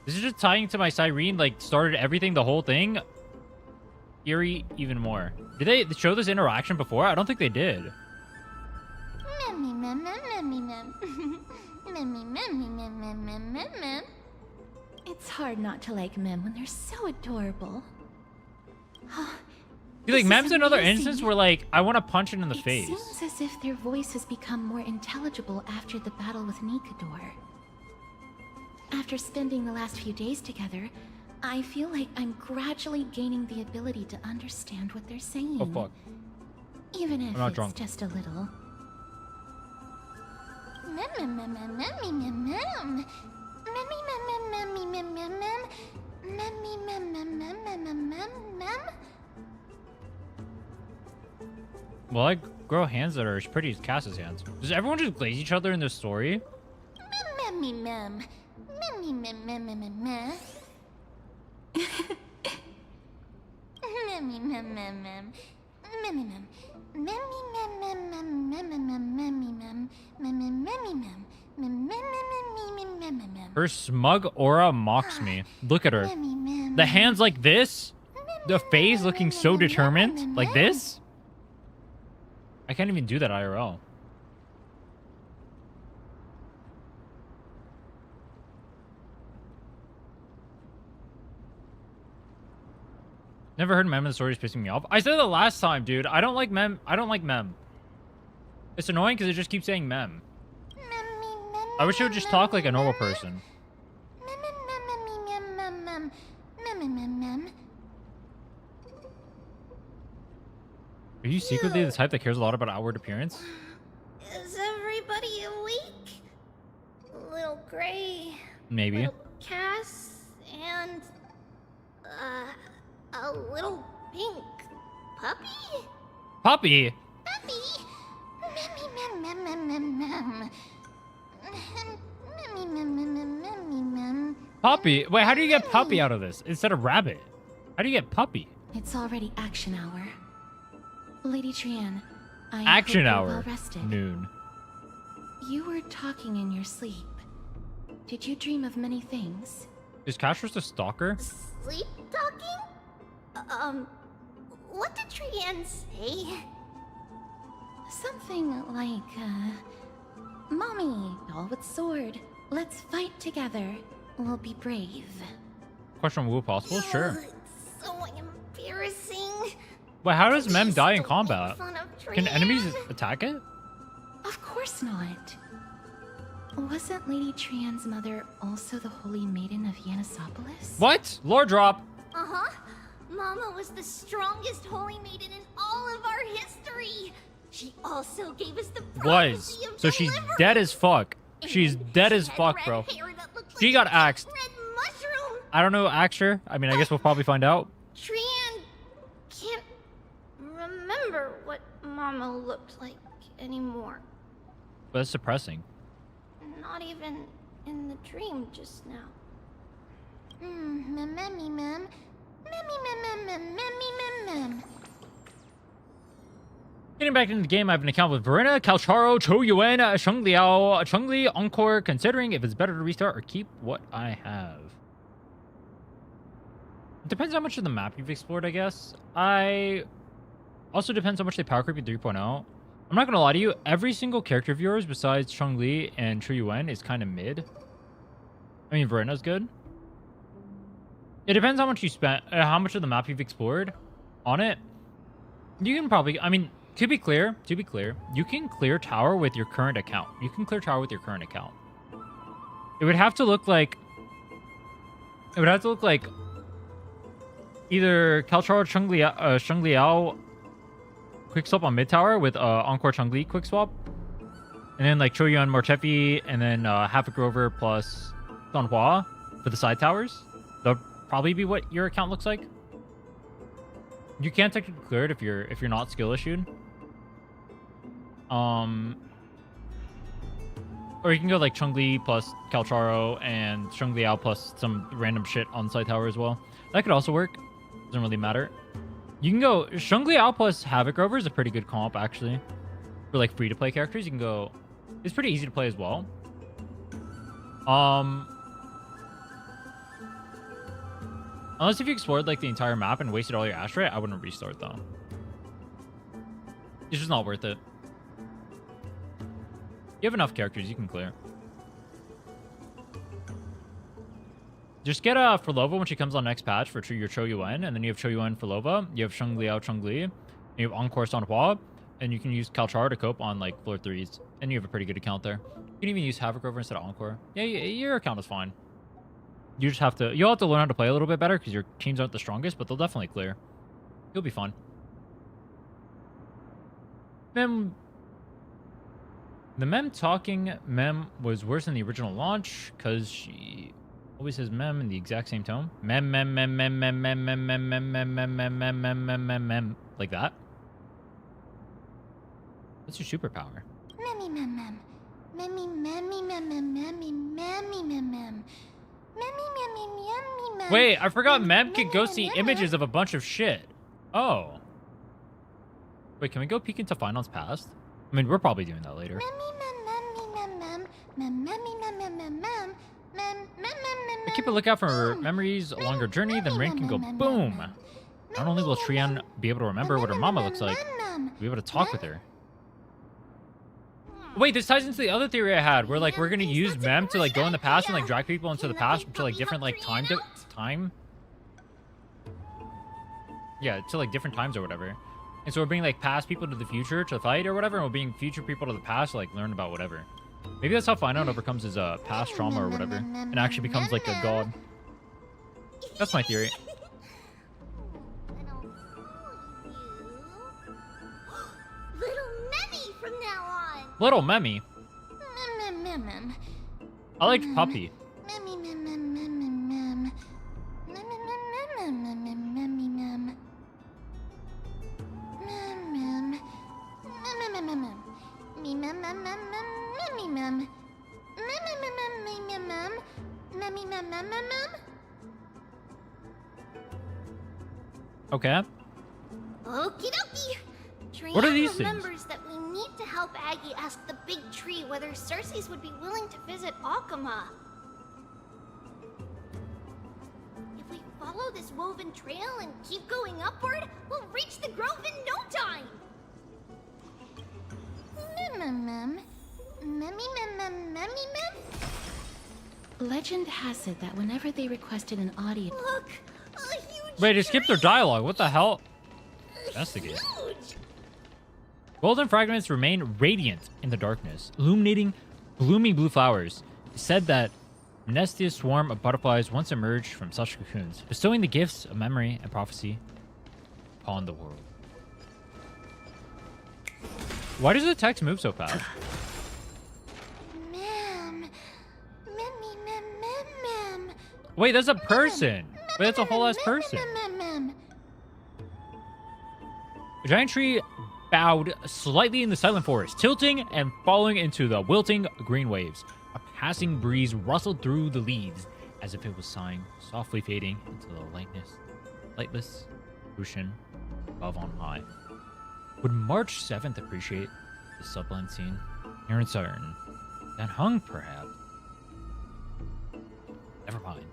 This is just tying to my Cyrene, like, started everything, the whole thing. Eerie even more. Did they show this interaction before? I don't think they did. It's hard not to like Mem when they're so adorable. Like, Mem's another instance where, like, I want to punch it in the face. It seems as if their voice has become more intelligible after the battle with Nikador. After spending the last few days together, I feel like I'm gradually gaining the ability to understand what they're saying. Oh, fuck. Even if I'm not it's drunk. just a little. Well, I grow hands that are as pretty as Cass's hands. Does everyone just glaze each other in this story? Her smug aura mocks me. Look at her. The hands like this? The face looking so determined? Like this? I can't even do that IRL. Never heard Mem in the story is pissing me off. I said it the last time, dude. I don't like Mem. I don't like Mem. It's annoying because it just keeps saying Mem. I wish it would just talk like a normal person. Are you secretly the type that cares a lot about outward appearance? Is everybody awake? Little Gray. Maybe. Little Cass and a little pink puppy? Puppy? Puppy? Puppy? Wait, how do you get puppy out of this instead of rabbit? How do you get puppy? It's already action hour. Lady Trian, I Action hope you're hour. well rested. Noon. You were talking in your sleep. Did you dream of many things? Is Kataros a stalker? Sleep talking? What did Trian say? Something like, Mommy, doll with sword. Let's fight together. We'll be brave. Question, will it possible? Sure. It's so embarrassing. Wait, how does Mem die in combat? Fun of Can Trian. enemies attack it? Of course not. Wasn't Lady Trian's mother also the Holy Maiden of Yanisopolis? What? Lore drop. Uh-huh. Mama was the strongest holy maiden in all of our history. She also gave us the prophecy of So she's deliverance. dead as fuck. She's dead as fuck, bro. She got axed. Mushroom. I don't know, axe her. I mean, I guess we'll probably find out. Trian can't remember what Mama looked like anymore. But it's depressing. Not even in the dream just now. Memmy mem. Memmy. Getting back into the game, I have an account with Verena, Calcharo, Cho Yuen, Sheng Liao, Cheng Li, Encore, considering if it's better to restart or keep what I have. It depends how much of the map you've explored, I guess. Also depends how much they power creep in 3.0. I'm not gonna lie to you, every single character of yours besides Cheng Li and Chu Yuen is kind of mid. I mean, Verena's good. It depends how much you spent, how much of the map you've explored on it. You can probably, I mean, to be clear, you can clear tower with your current account. You can clear tower with your current account. It would have to look like, either Calcharo Sheng Liao quick swap on mid tower with Encore Cheng Li quick swap, and then like Cho Yuan Mortefi, and then half a Grover plus Don Hua for the side towers. That'll probably be what your account looks like. You can't technically clear it if you're not skill issued. Or you can go like Cheng Li plus Calcharo and Sheng Liao plus some random shit on side tower as well. That could also work. Doesn't really matter. You can go Shungliao plus Havoc Rover is a pretty good comp actually. For like free to play characters, you can go. It's pretty easy to play as well. Unless if you explored like the entire map and wasted all your Astrite, I wouldn't restart though. It's just not worth it. You have enough characters you can clear. Just get Frolova when she comes on next patch for your Cho Yuan, and then you have Cho Yuan Frolova, you have Sheng Liao Cheng-Li, and you have Encore San Hua, and you can use Kalchar to cope on like floor 3s, and you have a pretty good account there. You can even use Havoc Rover instead of Encore. Yeah, your account is fine. You just have to, you'll have to learn how to play a little bit better because your teams aren't the strongest, but they'll definitely clear. You'll be fine. Mem, the Mem talking Mem was worse than the original launch because she always says mem in the exact same tone. Mem, mem, mem, mem, mem, mem, mem, mem, mem, mem, mem, mem, mem, mem, mem, mem, mem, like that. What's your superpower? Memmy mem mem. Memmy memmy mem mem memmy memmy mem mem. Memmy memmy memmy mem. Wait, I forgot Mem can go see images of a bunch of shit. Oh. Wait, can we go peek into Phainon's past? I mean, we're probably doing that later. Memmy mem memmy mem mem. Mem memmy mem mem mem mem. Keep a lookout for her memories along her journey, then Rain can go boom. Not only will Trian be able to remember what her mama looks like, we'll be able to talk with her. Wait, this ties into the other theory I had, where like we're gonna use Mem to like go in the past and like drag people into the past to like different like time. Yeah, to like different times or whatever. And so we're bringing like past people to the future to fight or whatever, and we're bringing future people to the past to like learn about whatever. Maybe that's how Phainon overcomes his past trauma or whatever, and actually becomes like a god. That's my theory. Little Memmy from now on. Little Memmy. Mem. I liked Puppy. Memmy mem mem mem mem mem. Mem mem mem mem mem memmy mem. Mem. Mem mem mem. Me mem mem mem mem. Memmy mem. Memmy mem mem mem mem. Memmy mem mem mem mem. Okay. Okie dokie. What are these things? Remembers that we need to help Aggie ask the big tree whether Circes would be willing to visit Akama. If we follow this woven trail and keep going upward, we'll reach the grove in no time. Mem. Memmy mem. Legend has it that whenever they requested an audio... Look, a huge Wait, it skipped their dialogue. What the hell? Investigate. Golden fragments remain radiant in the darkness, illuminating blooming blue flowers. It said that a nestiest swarm of butterflies once emerged from such cocoons, bestowing the gifts of memory and prophecy upon the world. Why does the text move so fast? Mem. Wait, that's a person. Wait, that's a whole ass person. A giant tree bowed slightly in the silent forest, tilting and falling into the wilting green waves. A passing breeze rustled through the leaves as if it was sighing, softly fading into the lightless ocean above on high. Would March 7th appreciate the sublime scene? You're uncertain. Dan Heng, perhaps? Never mind.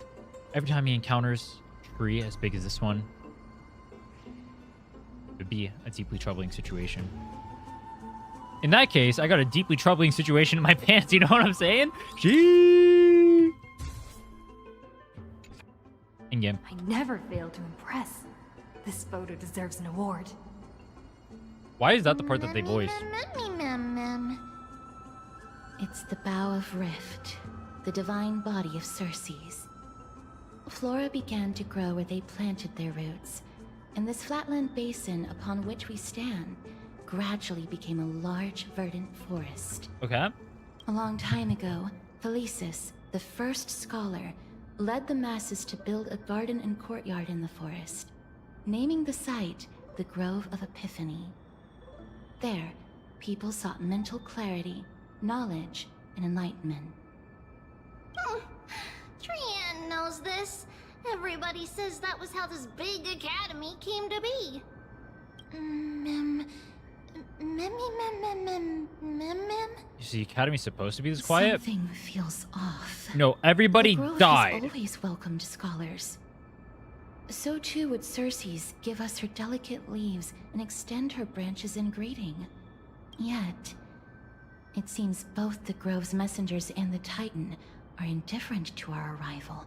Every time he encounters a tree as big as this one, it would be a deeply troubling situation. In that case, I got a deeply troubling situation in my pants, you know what I'm saying? Gee. In-game. I never fail to impress. This photo deserves an award. Why is that the part that they voiced? It's the Bow of Rift, the divine body of Circes. Flora began to grow where they planted their roots, and this flatland basin upon which we stand gradually became a large verdant forest. Okay. A long time ago, Thelesis, the first scholar, led the masses to build a garden and courtyard in the forest, naming the site the Grove of Epiphany. There, people sought mental clarity, knowledge, and enlightenment. Trian knows this. Everybody says that was how this big academy came to be. Is the academy supposed to be this quiet? Something feels off. No, everybody the Grove died. Has always welcomed scholars. So too would Circe's give us her delicate leaves and extend her branches in greeting. Yet, it seems both the Grove's messengers and the Titan are indifferent to our arrival.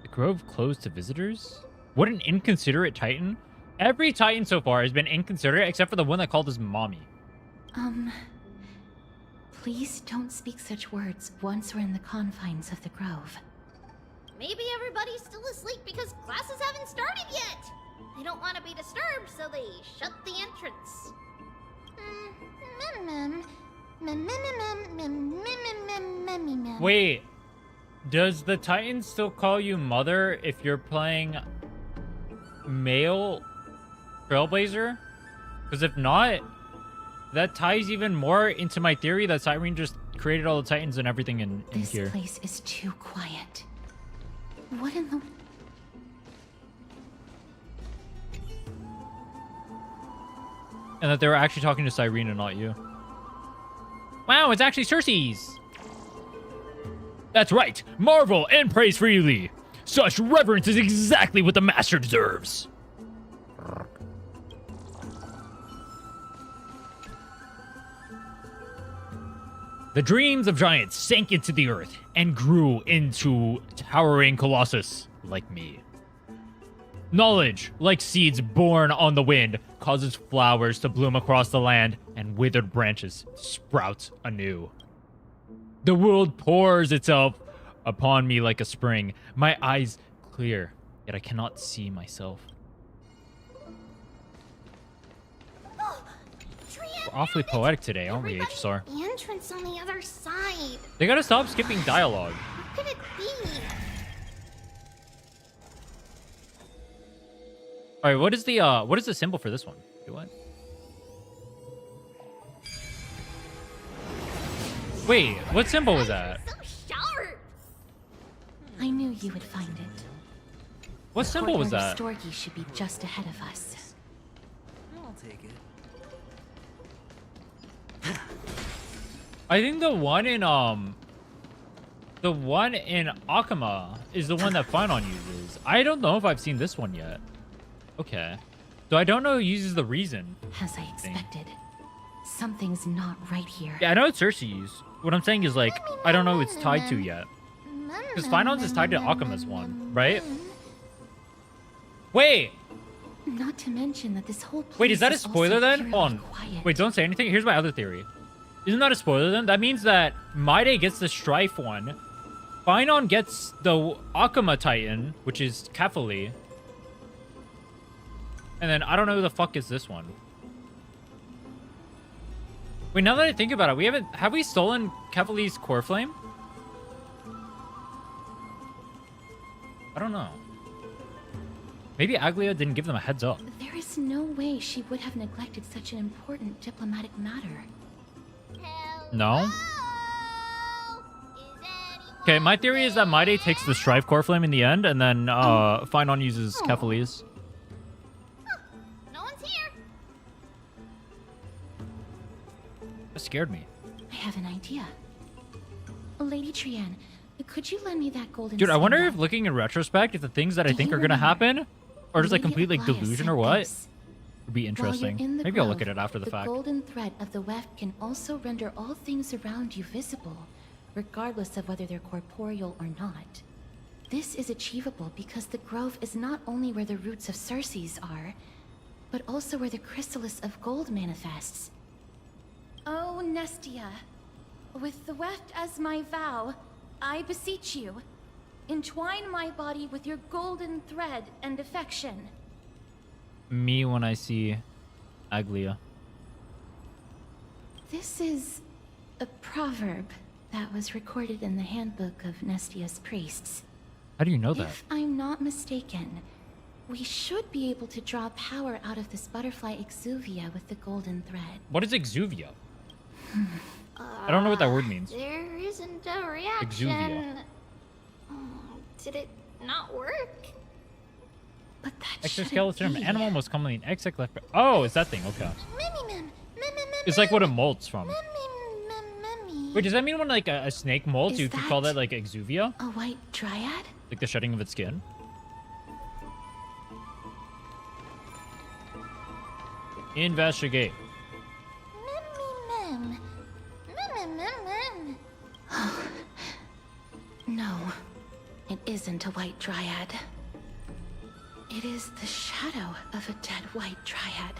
The Grove closed to visitors? What an inconsiderate Titan. Every Titan so far has been inconsiderate except for the one that called us mommy. Please don't speak such words once we're in the confines of the Grove. Maybe everybody's still asleep because classes haven't started yet. They don't want to be disturbed, so they shut the entrance. Wait, does the Titan still call you mother if you're playing male Trailblazer? Because if not, that ties even more into my theory that Cyrene just created all the Titans and everything in here. This place is too quiet. What in the... And that they were actually talking to Cyrene and not you. Wow, it's actually Circe's! That's right! Marvel and praise freely! Such reverence is exactly what the Master deserves! The dreams of giants sank into the earth and grew into towering colossus like me. Knowledge, like seeds born on the wind, causes flowers to bloom across the land and withered branches sprout anew. The world pours itself upon me like a spring, my eyes clear, yet I cannot see myself. We're awfully poetic today, aren't we, HSR? The entrance on the other side. They gotta stop skipping dialogue. What could it be? All right, what is the symbol for this one? Do what? Wait, what symbol was that? So sharp. I knew you would find it. What symbol was that? Storky should be just ahead of us. I'll take it. I think the one in Akama is the one that Phainon uses. I don't know if I've seen this one yet. Okay. So I don't know who uses the reason. As I expected. Something's not right here. Yeah, I know it's Circe's. What I'm saying is, like, I don't know who it's tied to yet. Because Phainon's is tied to Akama's one, right? Wait! Not to mention that this whole place Wait, is that a also spoiler then? Hold on. quiet. Wait, don't say anything. Here's my other theory. Isn't that a spoiler then? That means that Mydei gets the Strife one. Phainon gets the Akama Titan, which is Kefali. And then I don't know who the fuck is this one. Wait, now that I think about it, have we stolen Kefali's core flame? I don't know. Maybe Aglaea didn't give them a heads up. There is no way she would have neglected such an important diplomatic matter. No? Okay, my theory is that Mydei takes the Strife core flame in the end, and then Phainon uses Kefali's. No one's here. That scared me. I have an idea. Lady Trienne, could you lend me that golden Dude, I wonder symbol? if looking in retrospect, if the things that I Do think you are gonna remember? happen, or just like Maybe complete like Aglaea delusion said or what, this. would be While interesting. you're in the Maybe I'll look at grove, it after the fact. The golden thread of the weft can also render all things around you visible, regardless of whether they're corporeal or not. This is achievable because the grove is not only where the roots of Circe's are, but also where the chrysalis of gold manifests. Oh, Nestia, with the weft as my vow, I beseech you, entwine my body with your golden thread and affection. Me when I see Aglaea. This is a proverb that was recorded in the handbook of Nestia's priests. How do you know that? If I'm not mistaken, we should be able to draw power out of this butterfly exuvia with the golden thread. What is exuvia? I don't know what that word means. There isn't a reaction. Exuvia. Did it not work? But that Exoskeleton of animal, most commonly an exoskeleton. Oh, it's that thing. Okay. It's like what it molts from. Wait, does that mean when like a snake molts, Is you could call that like exuvia? A white dryad? Like the shedding of its skin? Investigate. No, it isn't a white dryad. It is the shadow of a dead white dryad.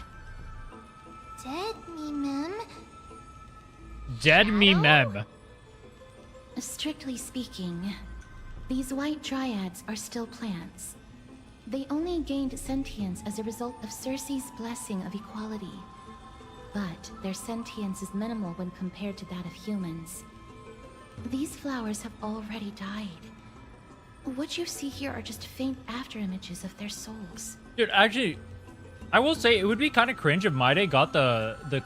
Dead me, mem. Dead me, mem. Strictly speaking, these white dryads are still plants. They only gained sentience as a result of Circe's blessing of equality. But their sentience is minimal when compared to that of humans. These flowers have already died. What you see here are just faint afterimages of their souls. Dude, actually, I will say it would be kind of cringe if Mydei got the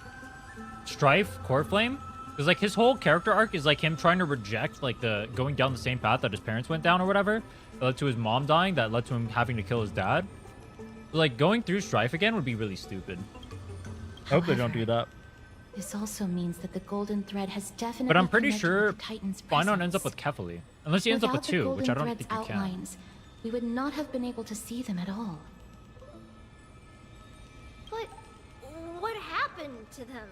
Strife core flame. Because like his whole character arc is like him trying to reject like the going down the same path that his parents went down or whatever. That led to his mom dying, that led to him having to kill his dad. So, like going through Strife again would be really stupid. I hope they don't do that. This also means that the golden thread has definitely. But I'm pretty connected sure with the Titan's Phainon ends up presence. with Kefali. Unless he ends up with Without the 2, which I don't golden think thread's you can. outlines, we would not have been able to see them at all. But what happened to them?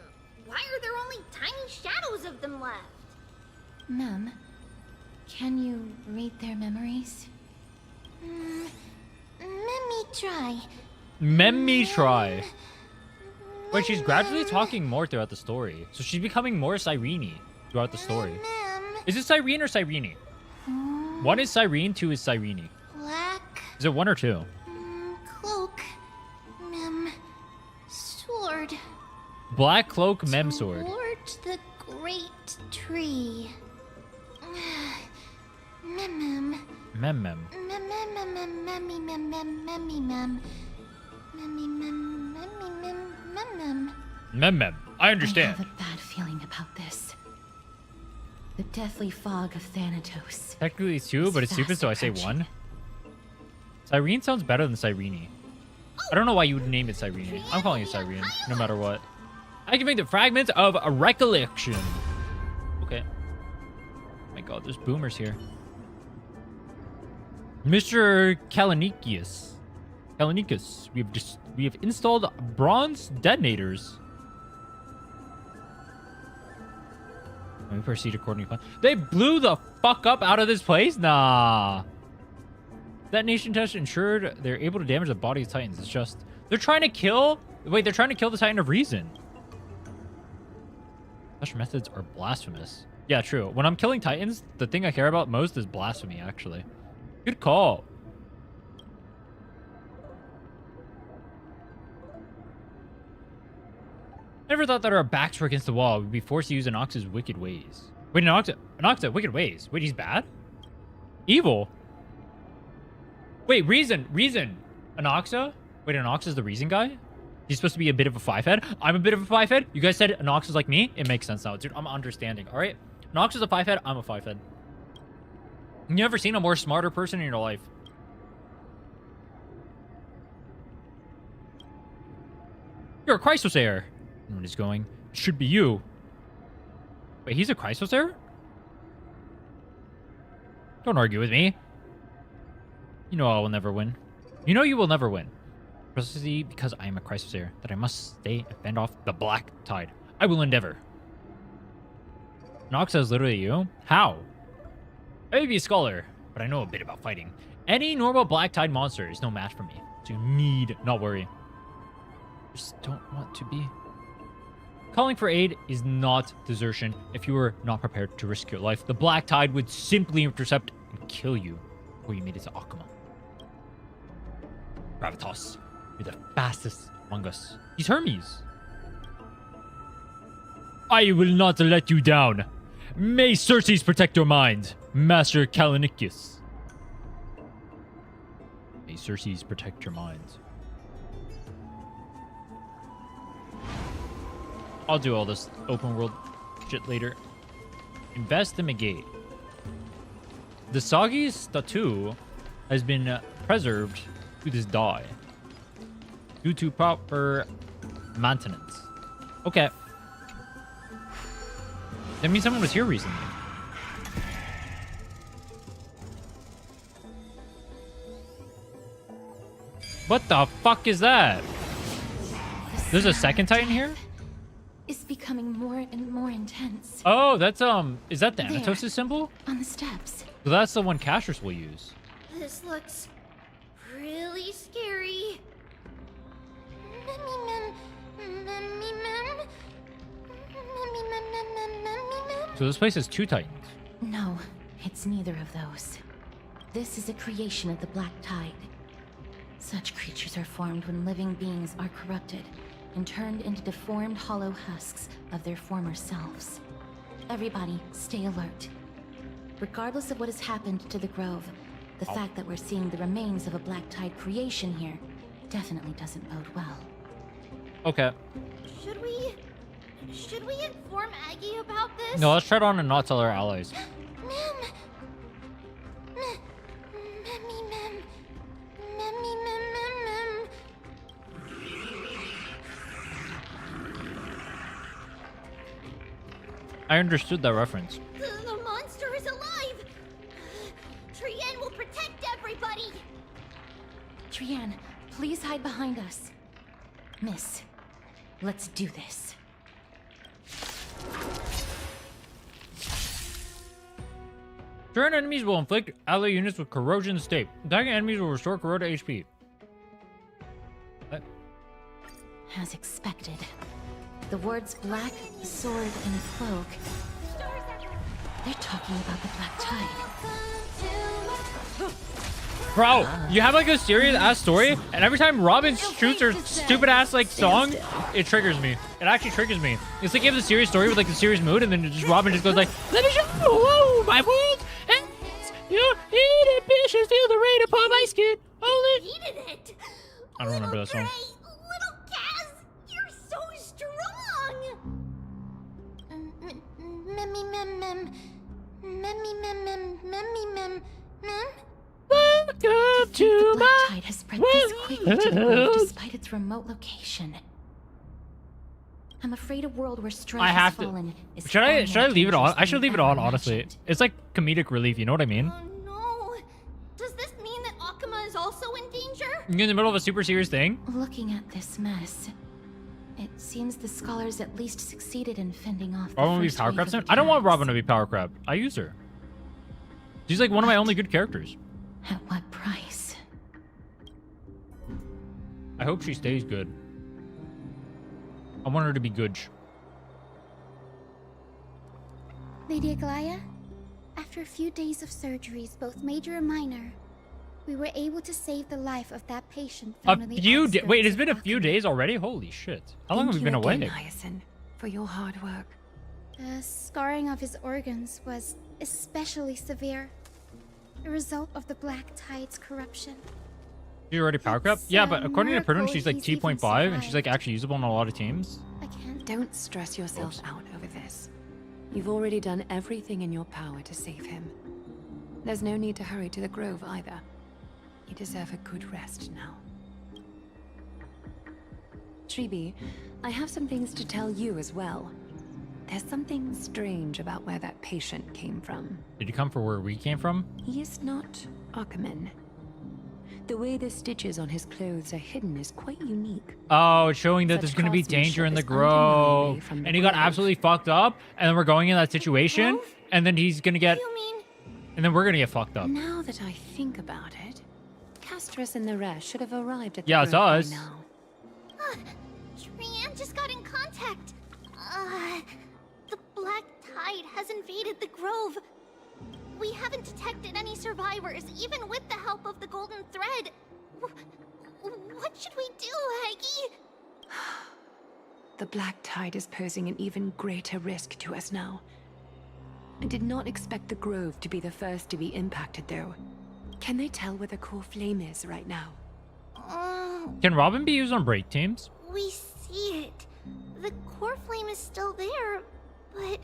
Why are there only tiny shadows of them left? Mem, can you read their memories? Let me try. Memmi try. Wait, she's gradually talking more throughout the story. So she's becoming more Cyrene throughout the story. Is it Cyrene or Cyrene? 1 is Cyrene, 2 is Cyrene. Black. Is it 1 or 2? Cloak. Mem. Sword. Black cloak, mem sword. Toward the great tree. Mem. Mem mem. Mem mem. I understand. I have a bad feeling about this. The deathly fog of Thanatos. Technically it's 2, but it's stupid, so I say 1. Cyrene sounds better than Cyrene. I don't know why you would name it Cyrene. I'm calling it Cyrene, no matter what. Activate the fragment of a recollection. Okay. Oh my god, there's boomers here. Mr. Kalanikis. Kalanikis, we have installed bronze detonators. Let me proceed according to plan. They blew the fuck up out of this place? Nah. Detonation test ensured they're able to damage the body of Titans. It's just... They're trying to kill... Wait, they're trying to kill the Titan of Reason. Such methods are blasphemous. Yeah, true. When I'm killing Titans, the thing I care about most is blasphemy, actually. Good call. Never thought that our backs were against the wall. We'd be forced to use Anaxa's wicked ways. Wait, Anaxa, wicked ways. Wait, he's bad? Evil? Wait, Reason. Anaxa? Wait, Anaxa's the Reason guy? He's supposed to be a bit of a 5-head. I'm a bit of a 5-head. You guys said Anaxa's like me. It makes sense now, dude. I'm understanding, all right? Anaxa's a 5-head. I'm a 5-head. You never seen a more smarter person in your life. You're a Chrysosaur. When he's going, it should be you. Wait, he's a Chrysosaur? Don't argue with me. You know I will never win. You know you will never win. Precisely because I am a Chrysosaur, that I must stay and fend off the black tide. I will endeavor. Nox says literally you? How? I may be a scholar, but I know a bit about fighting. Any normal black tide monster is no match for me. So you need not worry. Just don't want to be. Calling for aid is not desertion if you were not prepared to risk your life. The black tide would simply intercept and kill you before you made it to Akuma. Gravitas, you're the fastest among us. He's Hermes. I will not let you down. May Circes protect your mind, Master Kalanikis. May Circes protect your mind. I'll do all this open world shit later. Invest in Mydei. The Sagi statue has been preserved to this day due to proper maintenance. Okay. That means someone was here recently. What the fuck is that? There's a second Titan here? Is becoming more and more intense. Oh, that's is that Thanatos' symbol? On the steps. So that's the one Castros will use. This looks really scary. So this place has 2 Titans. No, it's neither of those. This is a creation of the Black Tide. Such creatures are formed when living beings are corrupted and turned into deformed hollow husks of their former selves. Everybody, stay alert. Regardless of what has happened to the Grove, the fact that we're seeing the remains of a Black Tide creation here definitely doesn't bode well. Okay. Should we inform Aggie about this? No, let's try it on and not tell our allies. I understood that reference. The monster is alive! Trinnon will protect everybody! Trinnon, please hide behind us. Miss, let's do this. Certain enemies will inflict ally units with corrosion state. Attacking enemies will restore corroded HP. What? As expected. The words black, sword, and cloak. They're talking about the Black Tide. Bro, you have like a serious ass story, and every time Robin shoots her stupid ass like song, it triggers me. It actually triggers me. It's like you have a serious story with like a serious mood, and then Robin just goes like, "Let me show you, whoa, my world, and your inhibitions feel the rain upon my skin." Only Needed it! I don't remember that song. Little Kaz, you're so strong! Welcome to the Black my Tide has spread this quickly to the Grove despite its remote location. I'm afraid a world where strife I have has fallen to. is Should I far leave it more on? I should leave it on, dangerous honestly. than ever It's like comedic relief, you know what I mean? No. Does this mean that Akuma is also in danger? You're in the middle of a super serious thing. Looking at this mess, it seems the scholars at least succeeded in fending off the Robin will be first power wave crab of soon? I don't want attacks. Robin to be power crab. I use her. She's like one of my only good characters. At what price? I hope she stays good. I want her to be good. Lady Aglaea, after a few days of surgeries, both major and minor, we were able to save the life of that patient found on the outskirts Wait, it's been a of few days already? Holy shit. How long have we been away? Hyasin, for your hard work. The scarring of his organs was especially severe, a result of the Black Tide's corruption. She's already power crab? Yeah, but according to Phainon, miracle she's like he's even T.5 and she's like survived. actually usable on a lot of teams. Don't stress yourself out over this. You've already done everything in your power to save him. There's no need to hurry to the Grove either. You deserve a good rest now. Triby, I have some things to tell you as well. There's something strange about where that patient came from. Did you come for where we came from? He is not Akaman. The way the stitches on his clothes are hidden is quite unique. Oh, it's showing that Such there's gonna be danger in the craftsmanship is undeniably Grove. from the And he got Grove. absolutely fucked up, and then we're going in that situation, and then he's gonna get... And then we're gonna get fucked up. Now that I think about it, Kataros and the rest should have arrived at the Yeah, it's Grove by us. now. Trinnon just got in contact. The Black Tide has invaded the Grove. We haven't detected any survivors, even with the help of the Golden Thread. What should we do, Aggie? The Black Tide is posing an even greater risk to us now. I did not expect the Grove to be the first to be impacted, though. Can they tell where the core flame is right now? Can Robin be used on break teams? We see it. The core flame is still there, but...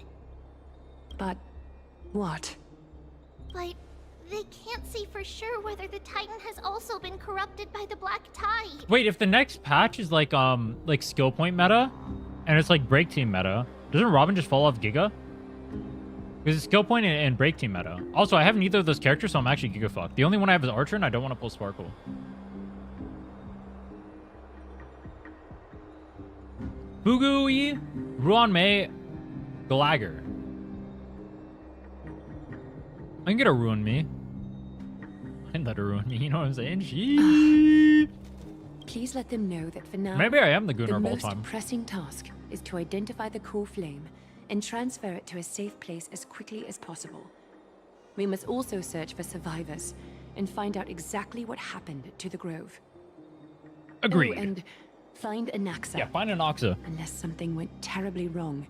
But... what? But They can't say for sure whether the Titan has also been corrupted by the Black Tide. Wait, if the next patch is like skill point meta, and it's like break team meta, doesn't Robin just fall off Giga? Because it's skill point and break team meta. Also, I have neither of those characters, so I'm actually Giga fucked. The only one I have is Archer, and I don't want to pull Sparkle. Fugui, Ruan Mei, Galagger. I can get a Ruin Me. I can let her ruin me, you know what I'm saying? She. Please let them know that for now, Maybe I am the Gunnar the of all most time. pressing task is to identify the core flame and transfer it to a safe place as quickly as possible. We must also search for survivors and find out exactly what happened to the Grove. Agreed. Oh, and find Anaxa. Yeah, find Anaxa. Unless something went terribly wrong,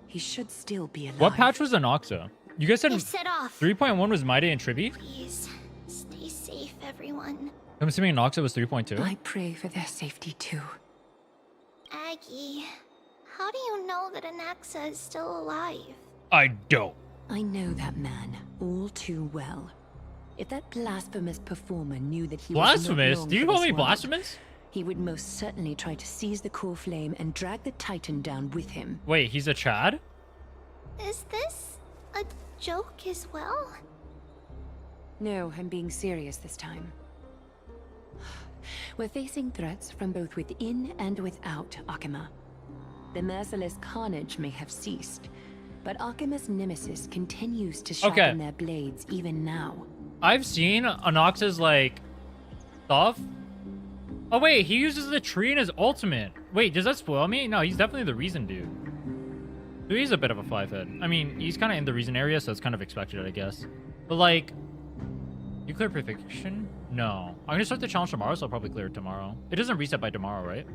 he should still be alive. What patch was Anaxa? You guys said They've set off. 3.1 was Mydei and Triby? Please, stay safe, everyone. I'm assuming Anaxa was 3.2? I pray for their safety too. Aggie, how do you know that Anaxa is still alive? I don't. I know that man all too well. If that blasphemous performer knew that he Blasphemous? was not Do you long call for me this world, blasphemous? he would most certainly try to seize the core flame and drag the Titan down with him. Wait, he's a Chad? Is this a joke as well? No, I'm being serious this time. We're facing threats from both within and without Akima. The merciless carnage may have ceased, but Akima's nemesis continues to sharpen their blades even now. I've seen Anaxa's, like, stuff. Oh, wait, he uses the tree in his ultimate. Wait, does that spoil me? No, he's definitely the reason dude. So he's a bit of a five-head. I mean, he's kind of in the reason area, so it's kind of expected, I guess. But, like, you clear perfection? No. I'm gonna start the challenge tomorrow, so I'll probably clear it tomorrow. It doesn't reset by tomorrow, right?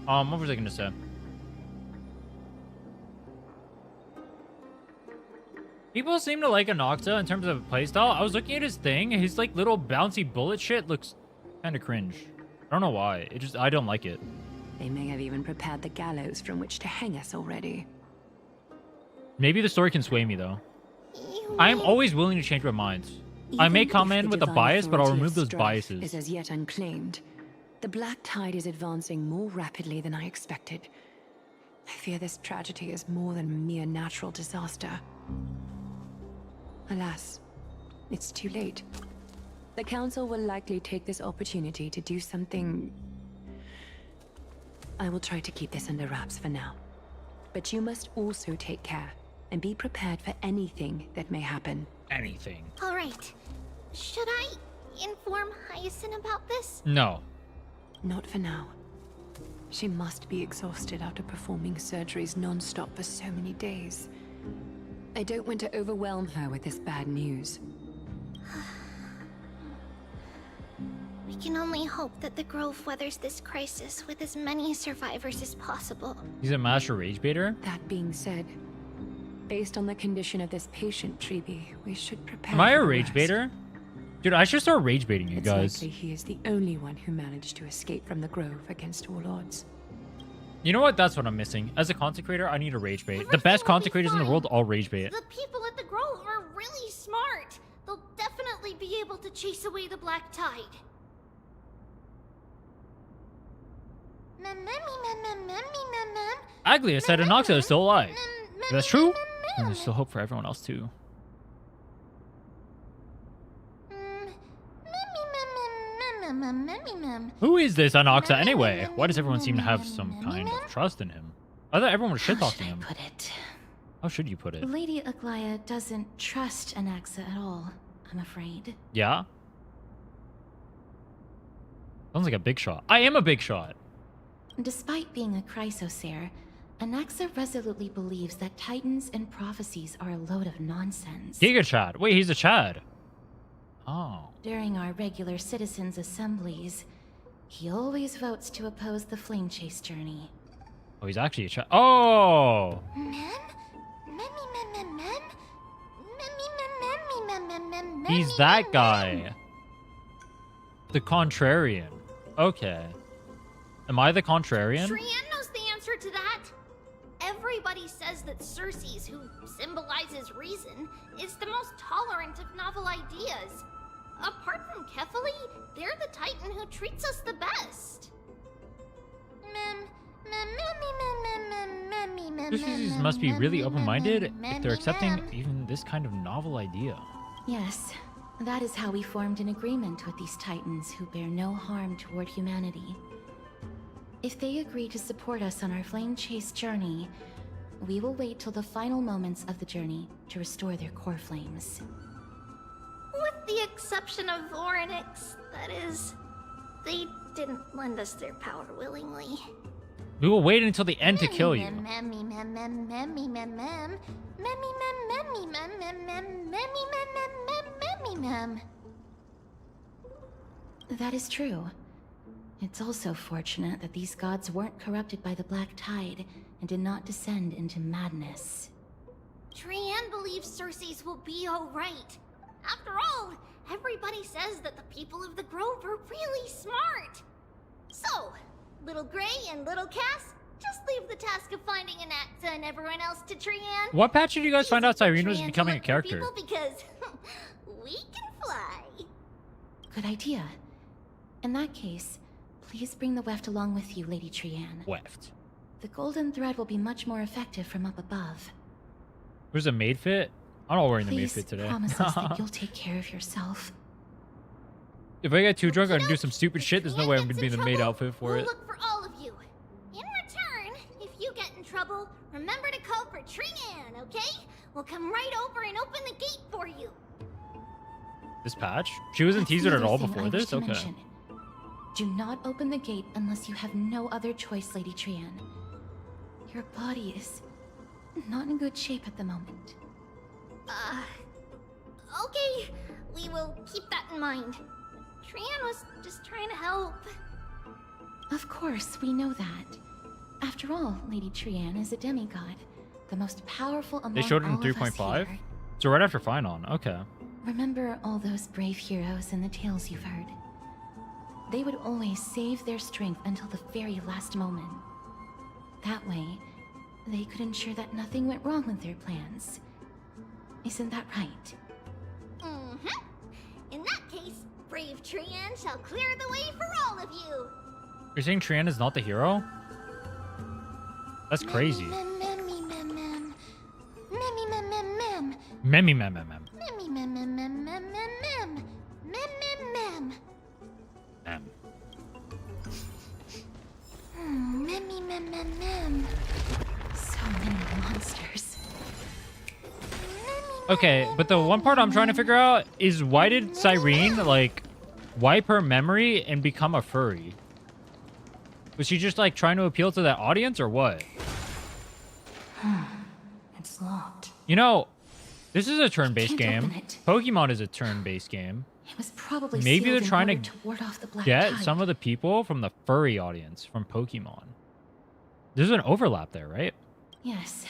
What was I gonna say? People seem to like Anaxa in terms of playstyle. I was looking at his thing. His, like, little bouncy bullet shit looks kind of cringe. I don't know why. I don't like it. They may have even prepared the gallows from which to hang us already. Maybe the story can sway me, though. I am always willing to change my mind. I may come in with a bias, but I'll remove those biases. Is as yet unclaimed. The Black Tide is advancing more rapidly than I expected. I fear this tragedy is more than a mere natural disaster. Alas, it's too late. The Council will likely take this opportunity to do something. I will try to keep this under wraps for now. But you must also take care and be prepared for anything that may happen. Anything. All right. Should I inform Hyasin about this? No. Not for now. She must be exhausted after performing surgeries non-stop for so many days. I don't want to overwhelm her with this bad news. We can only hope that the Grove weathers this crisis with as many survivors as possible. He's a master rage baiter? That being said, based on the condition of this patient, Triby, we should prepare. Am I for a the rage worst. baiter? Dude, I should start rage baiting you It's guys. likely he is the only one who managed to escape from the Grove against all odds. You know what? That's what I'm missing. As a consecrator, I need a rage bait. The best consecrators in the world all rage bait. The people at the Grove are really smart. They'll definitely be able to chase away the Black Tide. Aglaea said Anaxa is still alive. If that's true, then there's still hope for everyone else too. Who is this Anaxa anyway? Why does everyone seem to have some kind of trust in him? I thought everyone was shit talking him. How should you put it? Lady Aglaea doesn't trust Anaxa at all, I'm afraid. Yeah? Sounds like a big shot. I am a big shot. Despite being a chrysosaur, Anaxa resolutely believes that titans and prophecies are a load of nonsense. Giga Chad. Wait, he's a Chad. Oh. During our regular citizens' assemblies, he always votes to oppose the flame chase journey. Oh, he's actually a Chad. Oh! He's that guy. The contrarian. Okay. Am I the contrarian? Trienne knows the answer to that. Every Everybody says that Circes, who symbolizes reason, is the most tolerant of novel ideas. Apart from Kefali, they're the Titan who treats us the best. Circes must be really open-minded if they're accepting even this kind of novel idea. Yes, that is how we formed an agreement with these Titans who bear no harm toward humanity. If they agree to support us on our flame chase journey, we will wait till the final moments of the journey to restore their core flames. With the exception of Orynyx, that is, they didn't lend us their power willingly. We will wait until the end to kill you. That is true. It's also fortunate that these gods weren't corrupted by the Black Tide and did not descend into madness. Trianne believes Circes will be alright. After all, everybody says that the people of the Grove are really smart. So, Little Gray and Little Cass, just leave the task of finding Anaxa and everyone else to Trianne. What patch did you guys find out Cyrene was becoming a character? Because we can fly. Good idea. In that case, please bring the weft along with you, Lady Trianne. Weft. The golden thread will be much more effective from up above. Where's a maid fit? I'm not wearing the maid Please fit today. promise us that you'll take care of yourself. If I get too drunk and do some stupid shit, there's no way I'm gonna be in the maid outfit for We'll it. look for all of you. In return, if you get in trouble, remember to call for Trianne, okay? We'll come right over and open the gate for you. This patch? She wasn't That's teasered at another all thing before I wish this? to Okay. mention. Do not open the gate unless you have no other choice, Lady Trianne. Your body is not in good shape at the moment. Okay. We will keep that in mind. Trianne was just trying to help. Of course, we know that. After all, Lady Trianne is a demigod, the most powerful among They showed it in all of us 3.5? here. So right after Phainon. Okay. Remember all those brave heroes and the tales you've heard. They would always save their strength until the very last moment. That way, they could ensure that nothing went wrong with their plans. Isn't that right? Mm-hmm. In that case, brave Trianne shall clear the way for all of you. You're saying Trianne is not the hero? That's crazy. Mem. So many monsters. Okay, but the one part I'm trying to figure out is why did Cyrene, like, wipe her memory and become a furry? Was she just, like, trying to appeal to that audience or what? It's locked. You know, this is a turn-based Can't open game. it. Pokemon is a turn-based game. It was probably Maybe sealed they're in trying order to ward off the Black get Tide. some of the people from the furry audience from Pokemon. There's an overlap there, right? Yes.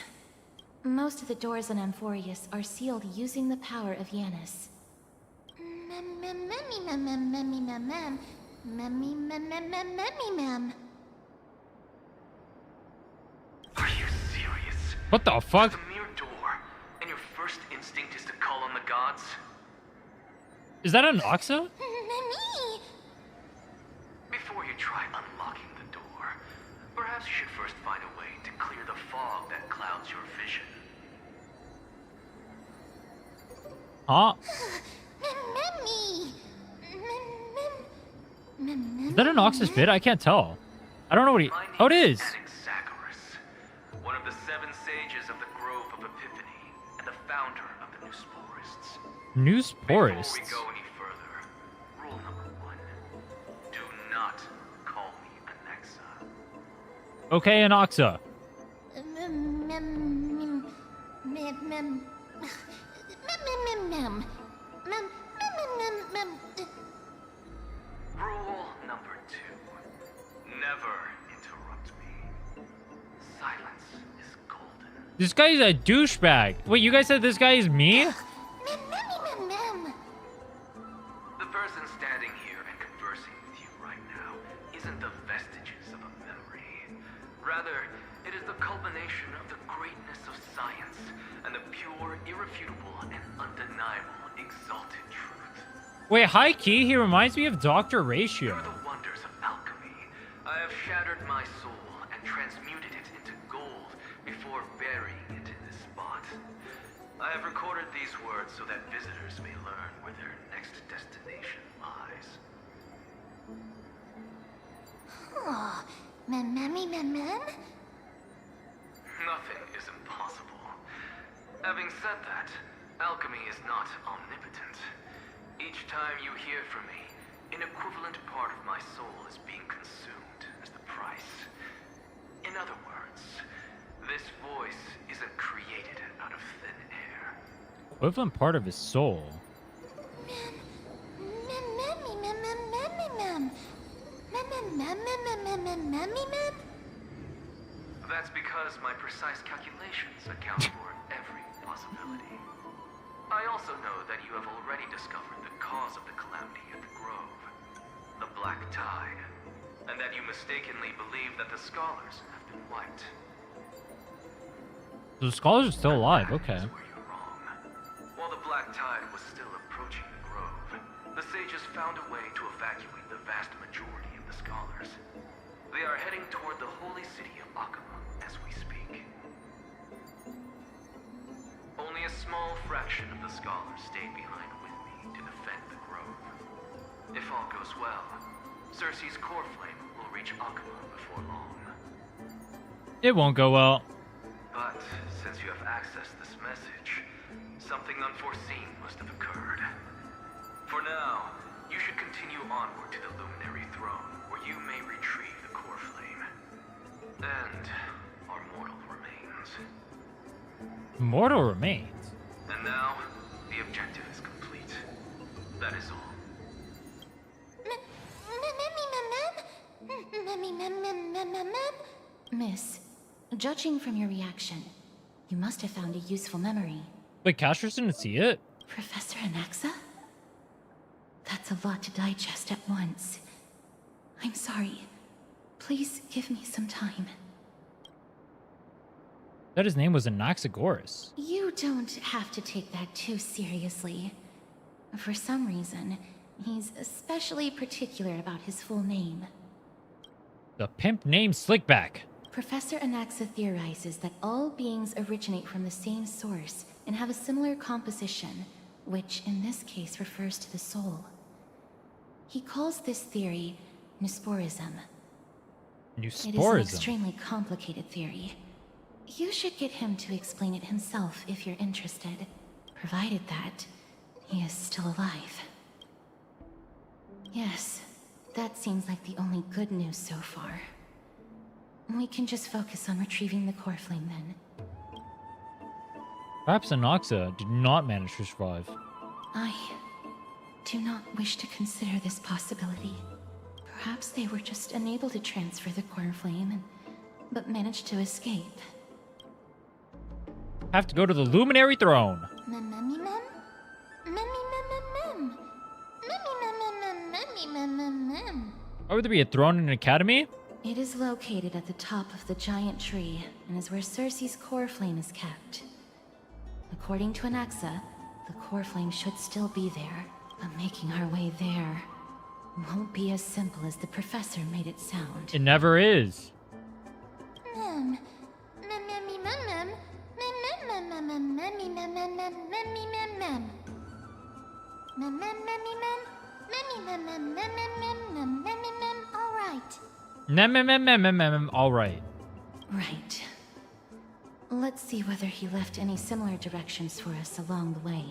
Most of the doors in Amphoreus are sealed using the power of Yanis. Are you serious? What the fuck? It's a mere door, and your first instinct is to call on the gods? Is that an Anaxa? Before you try unlocking the door, perhaps you should first find a way to clear the fog that clouds your vision. Huh? Is that an Anaxa's fit? I can't tell. I don't know what he... Oh, it is! One of the 7 sages of the Grove of Epiphany, and the founder of the New Sporists. New Before Sporists. we go any further, rule number 1. Do not call me Anaxa. Okay, Anaxa. Rule number 2. Never interrupt me. Silence is golden. This guy is a douchebag. Wait, you guys said this guy is me? The person standing here and conversing with you right now isn't the vestiges of a memory, Rather, it is the culmination of the greatness of science and the pure, irrefutable, and undeniable exalted truth. Wait, high key, he reminds me of Dr. Ratio. Through the wonders of alchemy, I have shattered my soul and transmuted it into gold before burying it in this spot. I have recorded these words so that visitors may learn where their next destination lies. Oh, mem. Nothing is impossible. Having said that, alchemy is not omnipotent. Each time you hear from me, an equivalent part of my soul is being consumed as the price. In other words, this voice isn't created out of thin air. Equivalent part of his soul. That's because my precise calculations account for every possibility. I also know that you have already discovered the cause of the calamity at the Grove, the Black Tide, and that you mistakenly believe that the scholars have been wiped. The scholars are still alive, okay. While the Black Tide was still approaching the Grove, the sages found a way to evacuate the vast majority of the scholars. They are heading toward the holy city of Akama as we speak. Only a small fraction of the scholars stayed behind with me to defend the Grove. If all goes well, Cersei's core flame will reach Akama before long. It won't go well. But since you have accessed this message, something unforeseen must have occurred. For now, you should continue onward to the Luminary Throne, where you may retrieve the core flame. And our mortal remains. Mortal remains? And now, the objective is complete. That is all. Miss, judging from your reaction, you must have found a useful memory. Wait, Castros didn't see it? Professor Anaxa? That's a lot to digest at once. I'm sorry. Please give me some time. That his name was Anaxagoras. You don't have to take that too seriously. For some reason, he's especially particular about his full name. The pimp named Slickback. Professor Anaxa theorizes that all beings originate from the same source and have a similar composition, which in this case refers to the soul. He calls this theory Nusporism. It is an extremely complicated theory. You should get him to explain it himself if you're interested, provided that he is still alive. Yes, that seems like the only good news so far. We can just focus on retrieving the core flame then. Perhaps Anaxa did not manage to survive. I do not wish to consider this possibility. Perhaps they were just unable to transfer the core flame, but managed to escape. Have to go to the Luminary Throne. Why would there be a throne in an academy? It is located at the top of the giant tree, and is where Cersei's core flame is kept. According to Anaxa, the core flame should still be there, but making our way there won't be as simple as the professor made it sound. It never is. All right. Right. Let's see whether he left any similar directions for us along the way.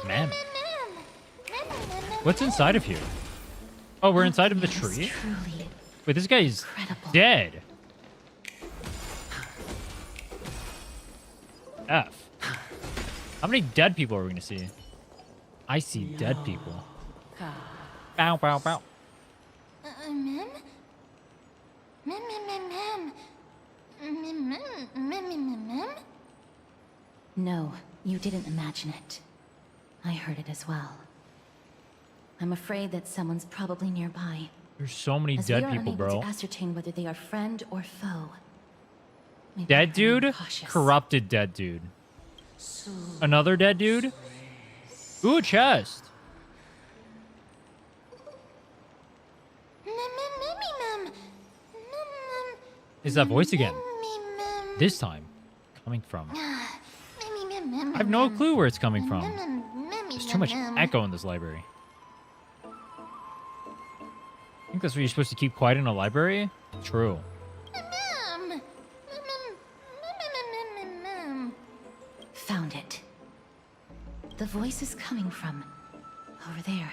Man. What's inside of here? Oh, we're inside of the tree? Wait, this guy's dead. F. How many dead people are we gonna see? I see dead people. Bow, bow, bow. No, you didn't imagine it. I heard it as well. I'm afraid that someone's probably nearby, There's so many dead people, bro. To ascertain whether they are friend or foe. Dead dude? Corrupted dead dude. Another dead dude? Ooh, chest. Is that voice again? This time, coming from. I have no clue where it's coming from. There's too much echo in this library. I think that's what you're supposed to keep quiet in a library? True. Found it. The voice is coming from over there.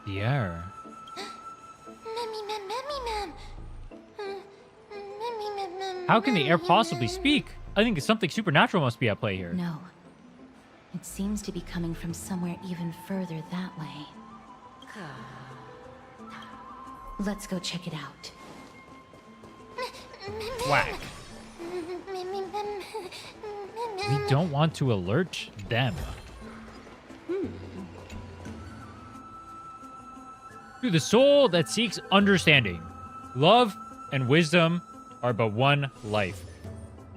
The air. How can the air possibly speak? I think something supernatural must be at play here. No. It seems to be coming from somewhere even further that way. Let's go check it out. Whack. We don't want to alert them. To the soul that seeks understanding, love and wisdom are but one life.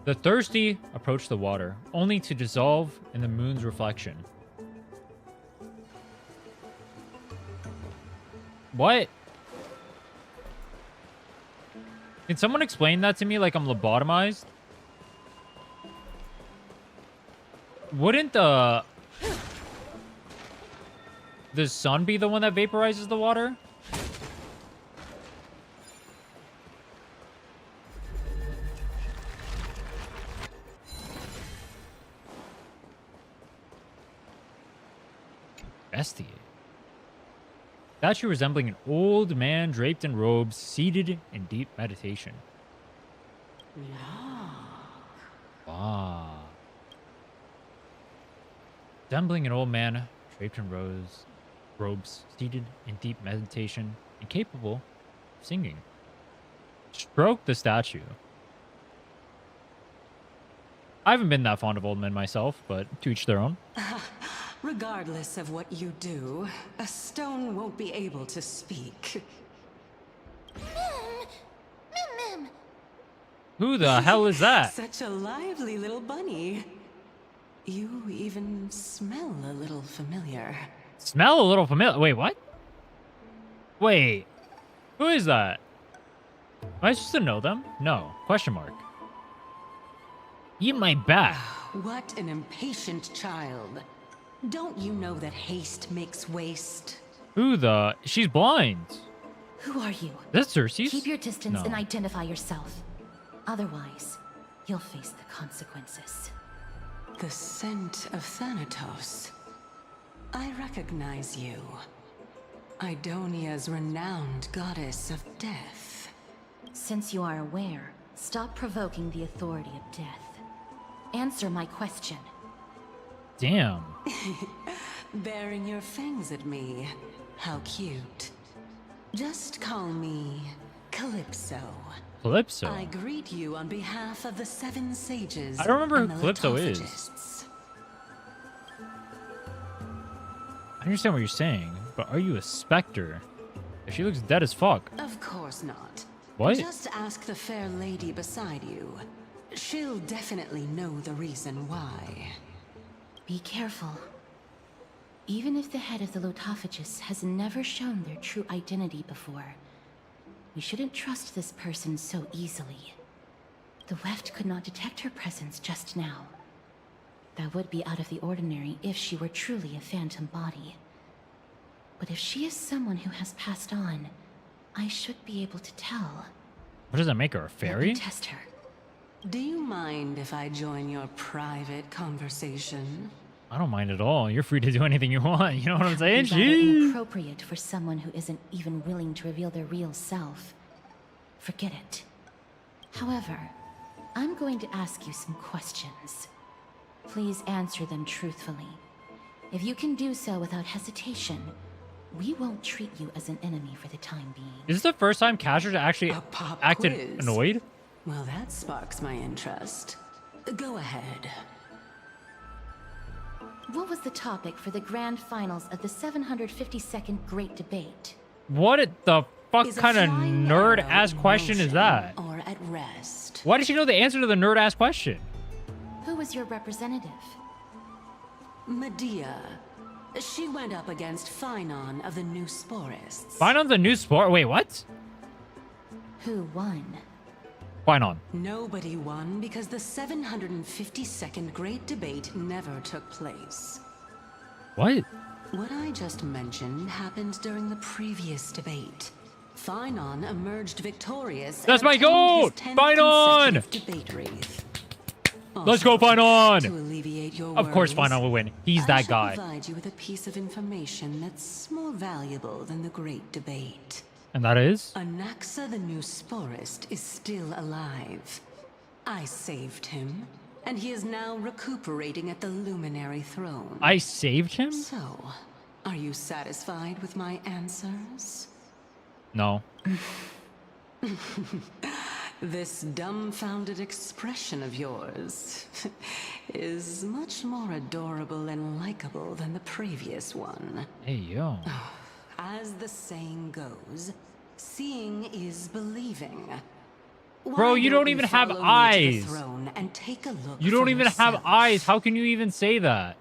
The thirsty approach the water, only to dissolve in the moon's reflection. What? Can someone explain that to me like I'm lobotomized? Wouldn't the sun be the one that vaporizes the water? Bestie. Statue resembling an old man draped in robes, seated in deep meditation. Ah. Resembling an old man draped in robes, seated in deep meditation, and capable of singing. Stroke the statue. I haven't been that fond of old men myself, but to each their own. Regardless of what you do, a stone won't be able to speak. Who the hell is that? Such a lively little bunny. You even smell a little familiar. Smell a little familiar? Wait, what? Wait. Who is that? Am I supposed to know them? No. Question mark. Eat my back. What an impatient child. Don't you know that haste makes waste? Who the? She's blind. Who are you? That's Cersei's? Keep your distance No. and identify yourself. Otherwise, you'll face the consequences. The scent of Thanatos. I recognize you. Idonia's renowned goddess of death. Since you are aware, stop provoking the authority of death. Answer my question. Damn. Baring your fangs at me. How cute. Just call me Calypso. Calypso? I greet you on behalf of the 7 sages. I don't remember and who the Calypso is. lithophagists. I understand what you're saying, but are you a specter? She looks dead as fuck. Of course not. What? Just ask the fair lady beside you. She'll definitely know the reason why. Be careful. Even if the head of the lithophagists has never shown their true identity before, we shouldn't trust this person so easily. The Weft could not detect her presence just now. That would be out of the ordinary if she were truly a phantom body. But if she is someone who has passed on, I should be able to tell. What does that make her, a fairy? Let me test her. Do you mind if I join your private conversation? I don't mind at all. You're free to do anything you want. You know what I'm saying? Rather Jeez. inappropriate for someone who isn't even willing to reveal their real self. Forget it. However, I'm going to ask you some questions. Please answer them truthfully. If you can do so without hesitation, we won't treat you as an enemy for the time being. Is this the first time Cashers actually acted quiz. annoyed? Well, that sparks my interest. Go ahead. What was the topic for the grand finals of the 752nd Great Debate? What the fuck Is a kind of flying nerd-ass arrow in question is motion that? Or at rest? Why does she know the answer to the nerd-ass question? Who was your representative? Medea. She went up against Phainon of the New Sporists. Phainon's a new sport. Wait, what? Who won? Phainon. Nobody won because the 752nd Great Debate never took place. What? What I just mentioned happened during the previous debate. Phainon emerged victorious. That's and my obtained goal! his 10th Phainon! consecutive debate wreath. Let's go, Also, Phainon! to alleviate your Of course, worries, Phainon will win. He's I that shall guy. provide you with a piece of information that's more valuable than the Great Debate. And that is? Anaxa the New Sporist is still alive. I saved him, and he is now recuperating at the Luminary Throne. I saved him? So, are you satisfied with my answers? No. This dumbfounded expression of yours is much more adorable and likable than the previous one. Hey, yo. As the saying goes, seeing is believing. Bro, Why you don't we even have follow me to the eyes. throne and take a look You don't for even have yourself? eyes. How can you even say that?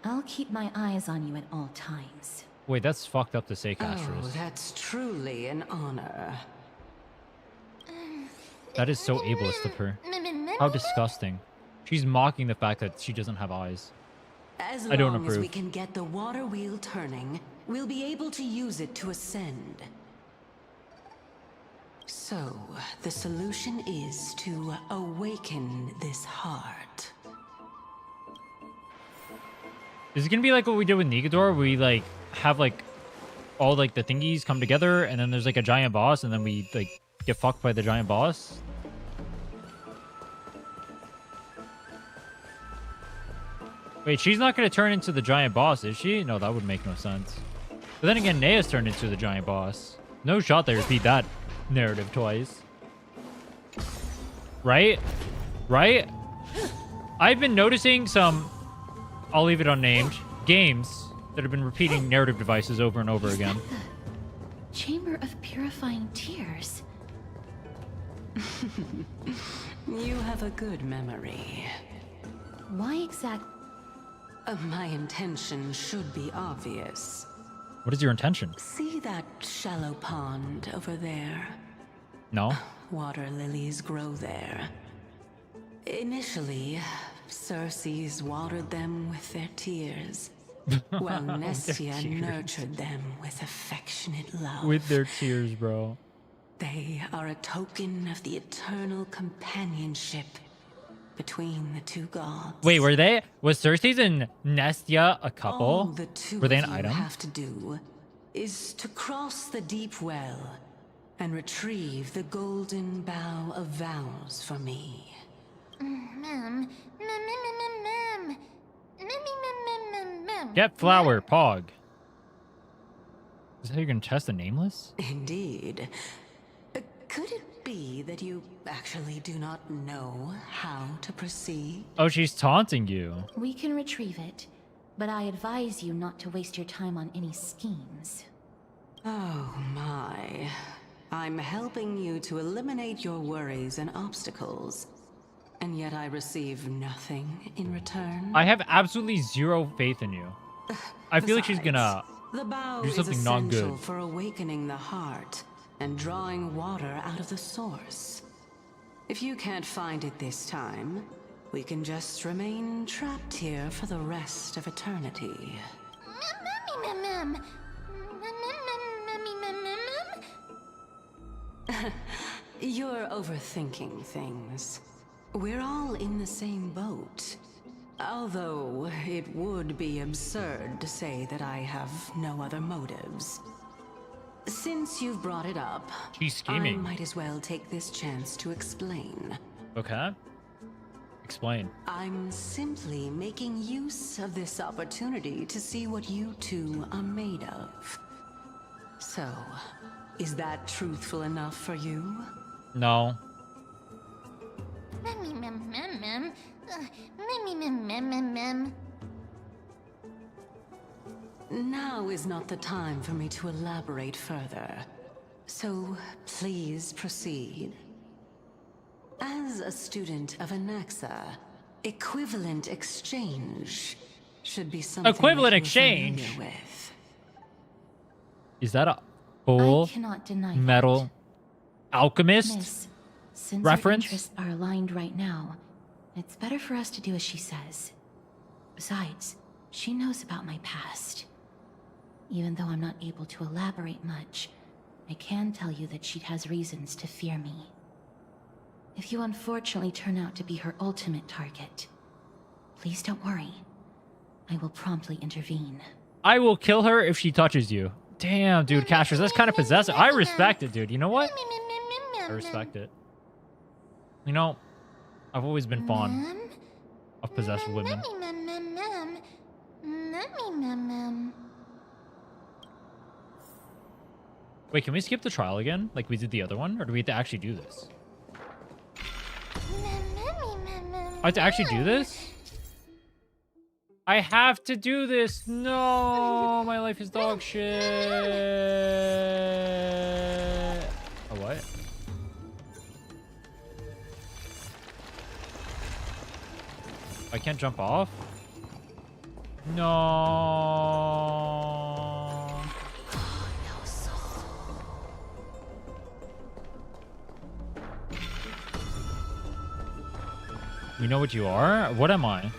I'll keep my eyes on you at all times. Wait, that's fucked up to say, Oh, Castros. that's truly an honor. That is so ableist of her. How disgusting. She's mocking the fact that she doesn't have eyes. As I don't long as we approve. can get the water wheel turning, we'll be able to use it to ascend. So, the solution is to awaken this heart. Is it gonna be like what we did with Nikador, where we like have like all like the thingies come together, and then there's like a giant boss, and then we like get fucked by the giant boss? Wait, she's not gonna turn into the giant boss, is she? No, that would make no sense. But then again, Nea's turned into the giant boss. No shot they repeat that narrative twice. Right? Right? I've been noticing some, I'll leave it unnamed, games that have been repeating narrative devices over and over again. Chamber of Purifying Tears. You have a good memory. Why exactly? My intention should be obvious. What is your intention? See that shallow pond over there? No? Water lilies grow there. Initially, Circes watered them with their tears, while Nestia nurtured them with affectionate love. With their tears, bro. They are a token of the eternal companionship between the two gods. Wait, was Circes and Nestia a couple? All the two Were they an of you item? have to do is to cross the deep well and retrieve the golden bough of vows for me. Get flower, Pog. Is that how you're gonna test the nameless? Indeed. Could it be that you actually do not know how to proceed? Oh, she's taunting you. We can retrieve it, but I advise you not to waste your time on any schemes. Oh my. I'm helping you to eliminate your worries and obstacles, and yet I receive nothing in return. I have absolutely zero faith in you. I feel like she's gonna The bow do is something not essential good. for awakening the heart and drawing water out of the source. If you can't find it this time, we can just remain trapped here for the rest of eternity. You're overthinking things. We're all in the same boat. Although, it would be absurd to say that I have no other motives. Since you've brought it up, She's scheming. I might as well take this chance to explain. Okay. Explain. I'm simply making use of this opportunity to see what you two are made of. So, is that truthful enough for you? No. now is not the time for me to elaborate further. So, please proceed. As a student of Anaxa, equivalent exchange should be something Equivalent that you're exchange? familiar with. Is that a full cannot deny metal alchemist Miss, since reference? our interests are aligned right now, it's better for us to do as she says. Besides, she knows about my past. Even though I'm not able to elaborate much, I can tell you that she has reasons to fear me. If you unfortunately turn out to be her ultimate target, please don't worry. I will promptly intervene. I will kill her if she touches you. Damn, dude, Castros, that's kind of possessive. I respect it, dude. You know what? I respect it. You know, I've always been fond of possessed women. Wait, can we skip the trial again, like we did the other one? Or do we have to actually do this? I have to actually do this? I have to do this. No, my life is dog shit. Oh, what? I can't jump off? No. We know what you are? What am I?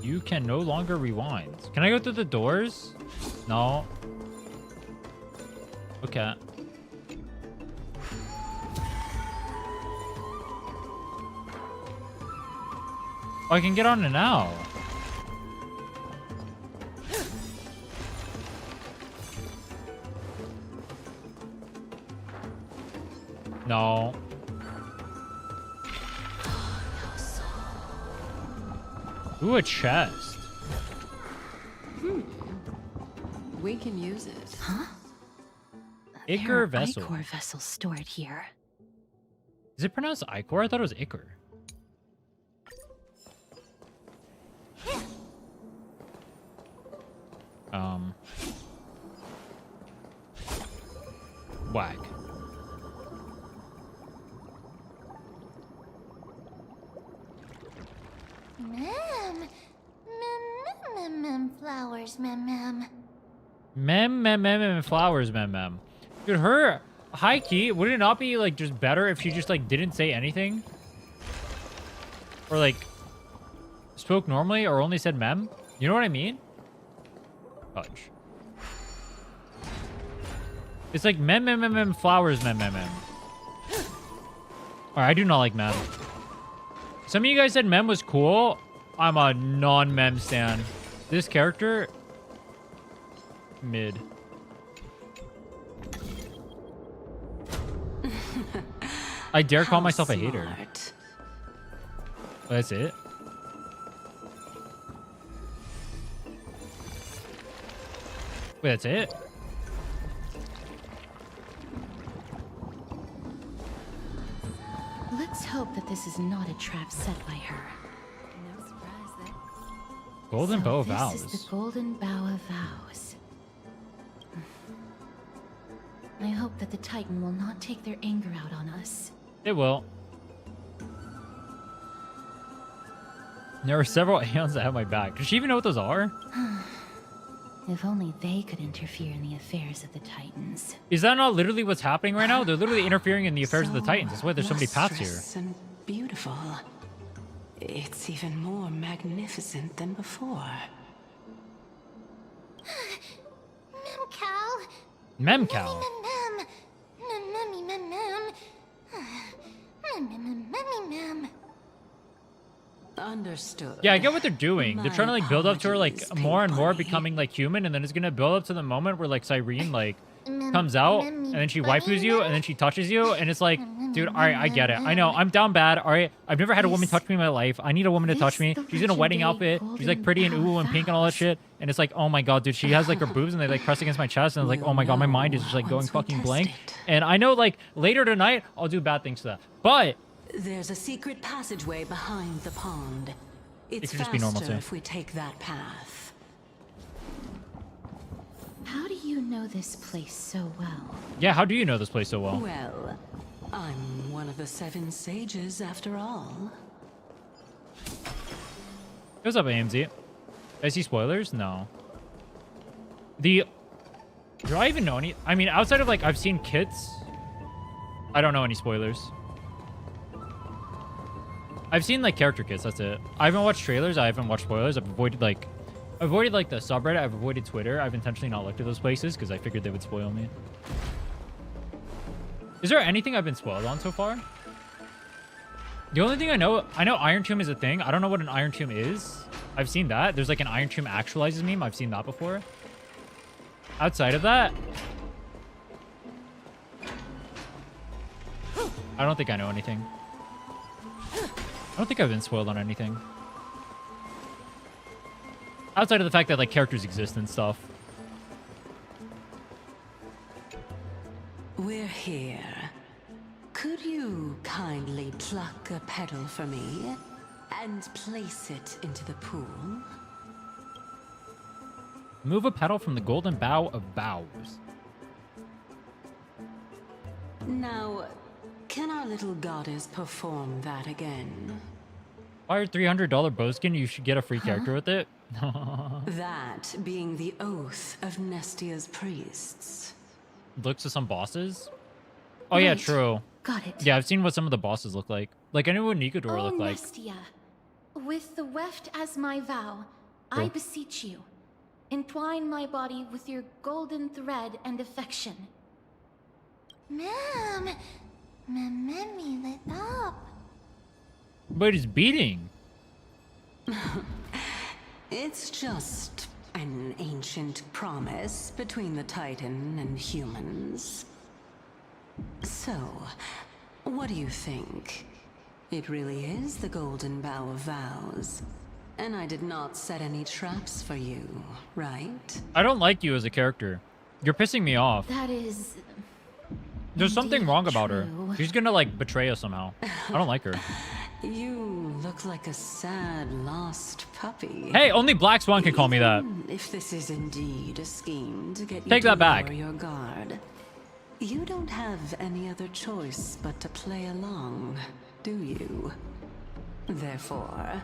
You can no longer rewind. Can I go through the doors? No. Okay. Oh, I can get on it now. No. Ooh, a chest. We can use it. Huh? Ichor vessel. Ichor vessel stored here. Is it pronounced Ichor? I thought it was Ichor. Whack. Flowers, mem. Mem, flowers, mem. Dude, her high key, would it not be like just better if she just like didn't say anything? Or like spoke normally or only said mem? You know what I mean? Fudge. It's like mem, flowers, mem. Alright, I do not like mem. Some of you guys said mem was cool. I'm a non-mem stan. This character, mid. I dare call myself a hater. Oh, that's it? Wait, that's it? Let's hope that this is not a trap set by her. No surprise there. Golden Bow of Vows. This is the Golden Bow of Vows. I hope that the Titan will not take their anger out on us. It will. There are several Aeons that have my back. Does she even know what those are? If only they could interfere in the affairs of the Titans. Is that not literally what's happening right now? They're literally interfering in the affairs of the Titans. That's why there's so many paths here. And beautiful. It's even more magnificent than before. Memcal. Understood. Yeah, I get what they're doing. They're trying to like build up to her like more and more becoming like human, and then it's gonna build up to the moment where like Cyrene like comes out and then she waifus you and then she touches you and it's like, dude, all right, I get it. I know I'm down bad. All right, I've never had a woman touch me in my life. I need a woman to touch me. She's in a wedding outfit. She's like pretty and ooh and pink and all that shit. And it's like, oh my god, dude, she has like her boobs and they like press against my chest and it's like, oh my god, my mind is just like going fucking blank. And I know like later tonight I'll do bad things to that, but there's a secret passageway behind the pond. It It's could just be normal faster too. if we take that path. How do you know this place so well? Yeah, how do you know this place so well? Well, I'm one of the 7 sages after all. What's up, AMZ? Did I see spoilers? No. Do I even know any? I mean, outside of like, I've seen kits. I don't know any spoilers. I've seen like character kits. That's it. I haven't watched trailers. I haven't watched spoilers. I've avoided like the subreddit. I've avoided Twitter. I've intentionally not looked at those places because I figured they would spoil me. Is there anything I've been spoiled on so far? The only thing I know Iron Tomb is a thing. I don't know what an Iron Tomb is. I've seen that. There's like an Iron Tomb actualizes meme. I've seen that before. Outside of that, I don't think I know anything. I don't think I've been spoiled on anything. Outside of the fact that like characters exist and stuff. We're here. Could you kindly pluck a petal for me and place it into the pool? Move a petal from the golden bough of vows. Now, can our little goddess perform that again? Fire $300 bow skin, you should get a free character with it. That being the oath of Nestia's priests. Looks to some bosses. Oh yeah, Right. true. Got it. Yeah, I've seen what some of the bosses look like. Like I knew what Nikador looked like. Nestia, with the weft as my vow, I Cool. beseech you, entwine my body with your golden thread and affection. Ma'am, me lit up. But it's beating. It's just an ancient promise between the Titan and humans. So, what do you think? It really is the Golden Bough of Vows. And I did not set any traps for you, right? I don't like you as a character. You're pissing me off. That is... There's something indeed wrong about her. true. She's gonna like betray us somehow. I don't like her. You look like a sad, lost puppy. Hey, only Black Swan can call me that. Even if this is indeed a scheme to get you Take to that back. lower your guard, you don't have any other choice but to play along, do you? Therefore,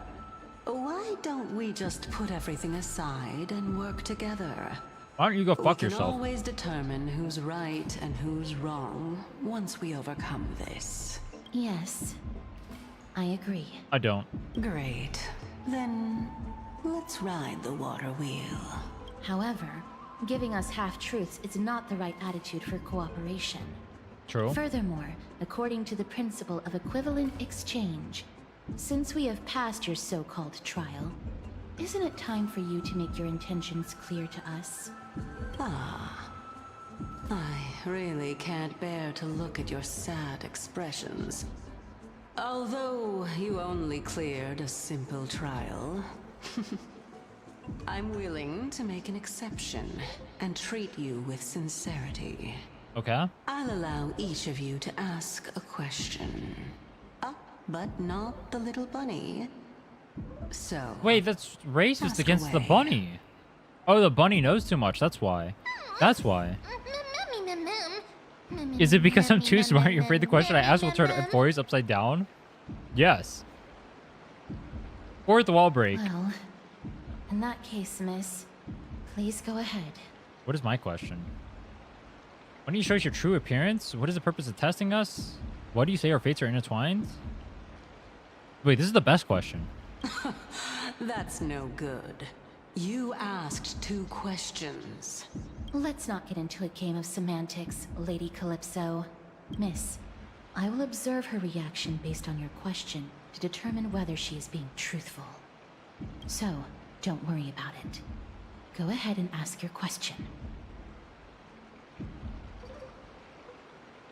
why don't we just put everything aside and work together? Why don't you go fuck We can yourself? always determine who's right and who's wrong once we overcome this. Yes, I agree. I don't. Great. Then let's ride the water wheel. However, giving us half-truths is not the right attitude for cooperation. True. Furthermore, according to the principle of equivalent exchange, since we have passed your so-called trial, isn't it time for you to make your intentions clear to us? Ah. I really can't bear to look at your sad expressions. Although you only cleared a simple trial, I'm willing to make an exception and treat you with sincerity. Okay. I'll allow each of you to ask a question. But not the little bunny. So... Wait, that's racist ask against the away. bunny. Oh, the bunny knows too much. That's why. That's why. Is it because I'm too smart? You're afraid the question I asked will turn Amphoreus upside down? Yes. Fourth wall break. Well, in that case, miss, please go ahead. What is my question? Why don't you show us your true appearance? What is the purpose of testing us? Why do you say our fates are intertwined? Wait, this is the best question. That's no good. You asked 2 questions. Let's not get into a game of semantics, Lady Calypso. Miss, I will observe her reaction based on your question to determine whether she is being truthful. So, don't worry about it. Go ahead and ask your question.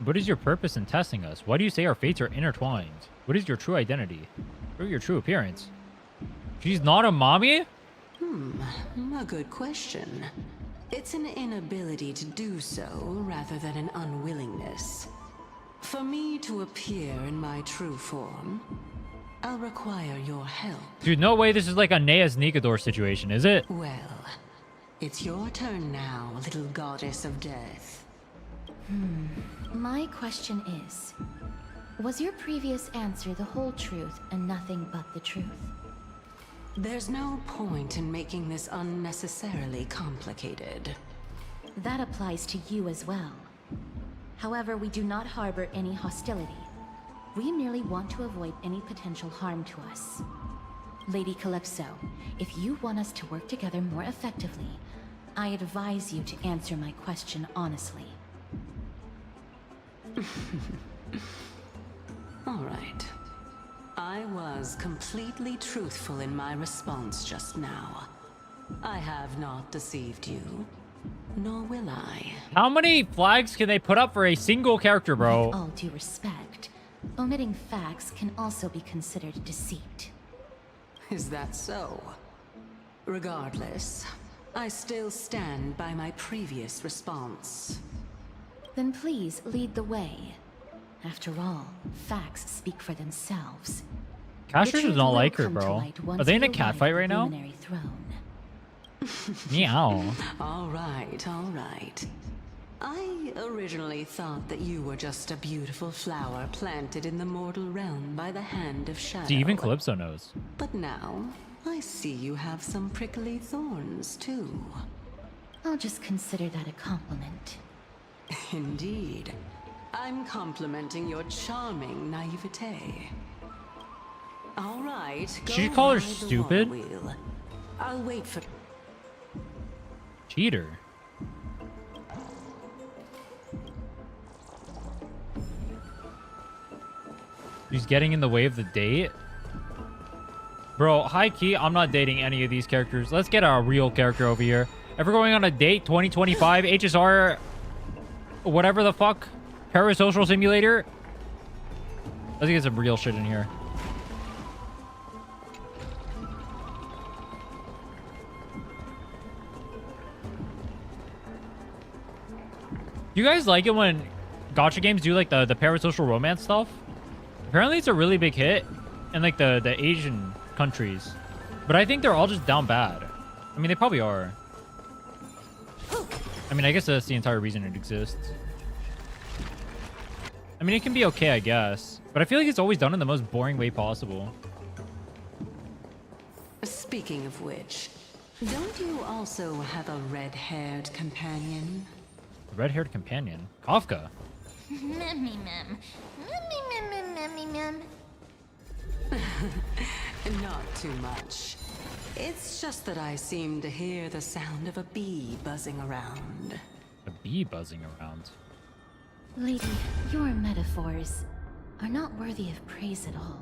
What is your purpose in testing us? Why do you say our fates are intertwined? What is your true identity? Or your true appearance? She's not a mommy? A good question. It's an inability to do so rather than an unwillingness. For me to appear in my true form, I'll require your help. Dude, no way this is like a Nea's Nikador situation, is it? Well, it's your turn now, little goddess of death. My question is, was your previous answer the whole truth and nothing but the truth? There's no point in making this unnecessarily complicated. That applies to you as well. However, we do not harbor any hostility. We merely want to avoid any potential harm to us. Lady Calypso, if you want us to work together more effectively, I advise you to answer my question honestly. All right. I was completely truthful in my response just now. I have not deceived you, nor will I. How many flags can they put up for a single character, bro? With all due respect, omitting facts can also be considered deceit. Is that so? Regardless, I still stand by my previous response. Then please lead the way. After all, facts speak for themselves. Caster does not like her, bro. Are they in a cat fight right now? Meow. All right. I originally thought that you were just a beautiful flower planted in the mortal realm by the hand of shadow. See, even Calypso knows. But now, I see you have some prickly thorns, too. I'll just consider that a compliment. Indeed. I'm complimenting your charming naivete. All right, go Should you call her ride the stupid? wheel. I'll wait for... Cheater. She's getting in the way of the date. Bro, high key, I'm not dating any of these characters. Let's get a real character over here. If we're going on a date, 2025, HSR, whatever the fuck, parasocial simulator. Let's get some real shit in here. You guys like it when gacha games do like the parasocial romance stuff? Apparently it's a really big hit in like the Asian countries. But I think they're all just down bad. I mean, they probably are. I mean, I guess that's the entire reason it exists. I mean, it can be okay, I guess. But I feel like it's always done in the most boring way possible. Speaking of which, don't you also have a red-haired companion? Red-haired companion? Kafka. Not too much. It's just that I seem to hear the sound of a bee buzzing around. A bee buzzing around? Lady, your metaphors are not worthy of praise at all.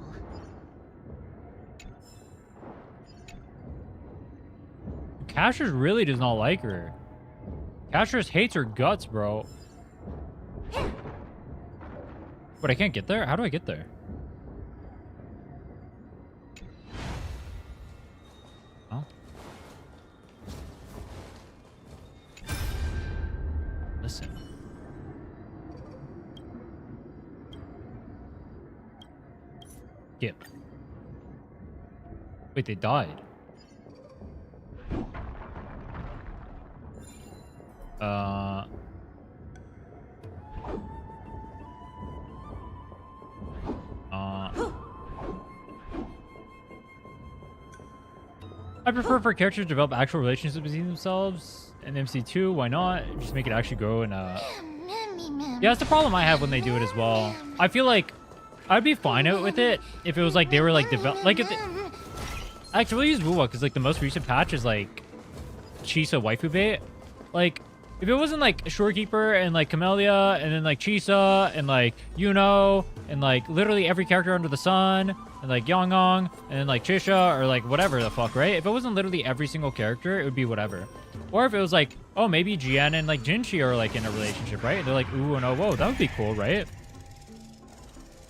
Cassius really does not like her. Cassius hates her guts, bro. But I can't get there? How do I get there? Oh. Listen. Skip. Wait, they died. I prefer for characters to develop actual relationships between themselves and MC2. Why not? Just make it actually grow and yeah, that's the problem I have when they do it as well. I feel like I'd be fine with it if it was like they were like like if they... I actually use Wuwa because like the most recent patch is like Chisa waifu bait. Like if it wasn't like Shorekeeper and like Camellia and then like Chisa and like Yuno and like literally every character under the sun and like Yongong and then like Chisha or like whatever the fuck, right? If it wasn't literally every single character, it would be whatever. Or if it was like, oh, maybe Jian and like Jinchi are like in a relationship, right? And they're like, ooh and oh, whoa, that would be cool, right?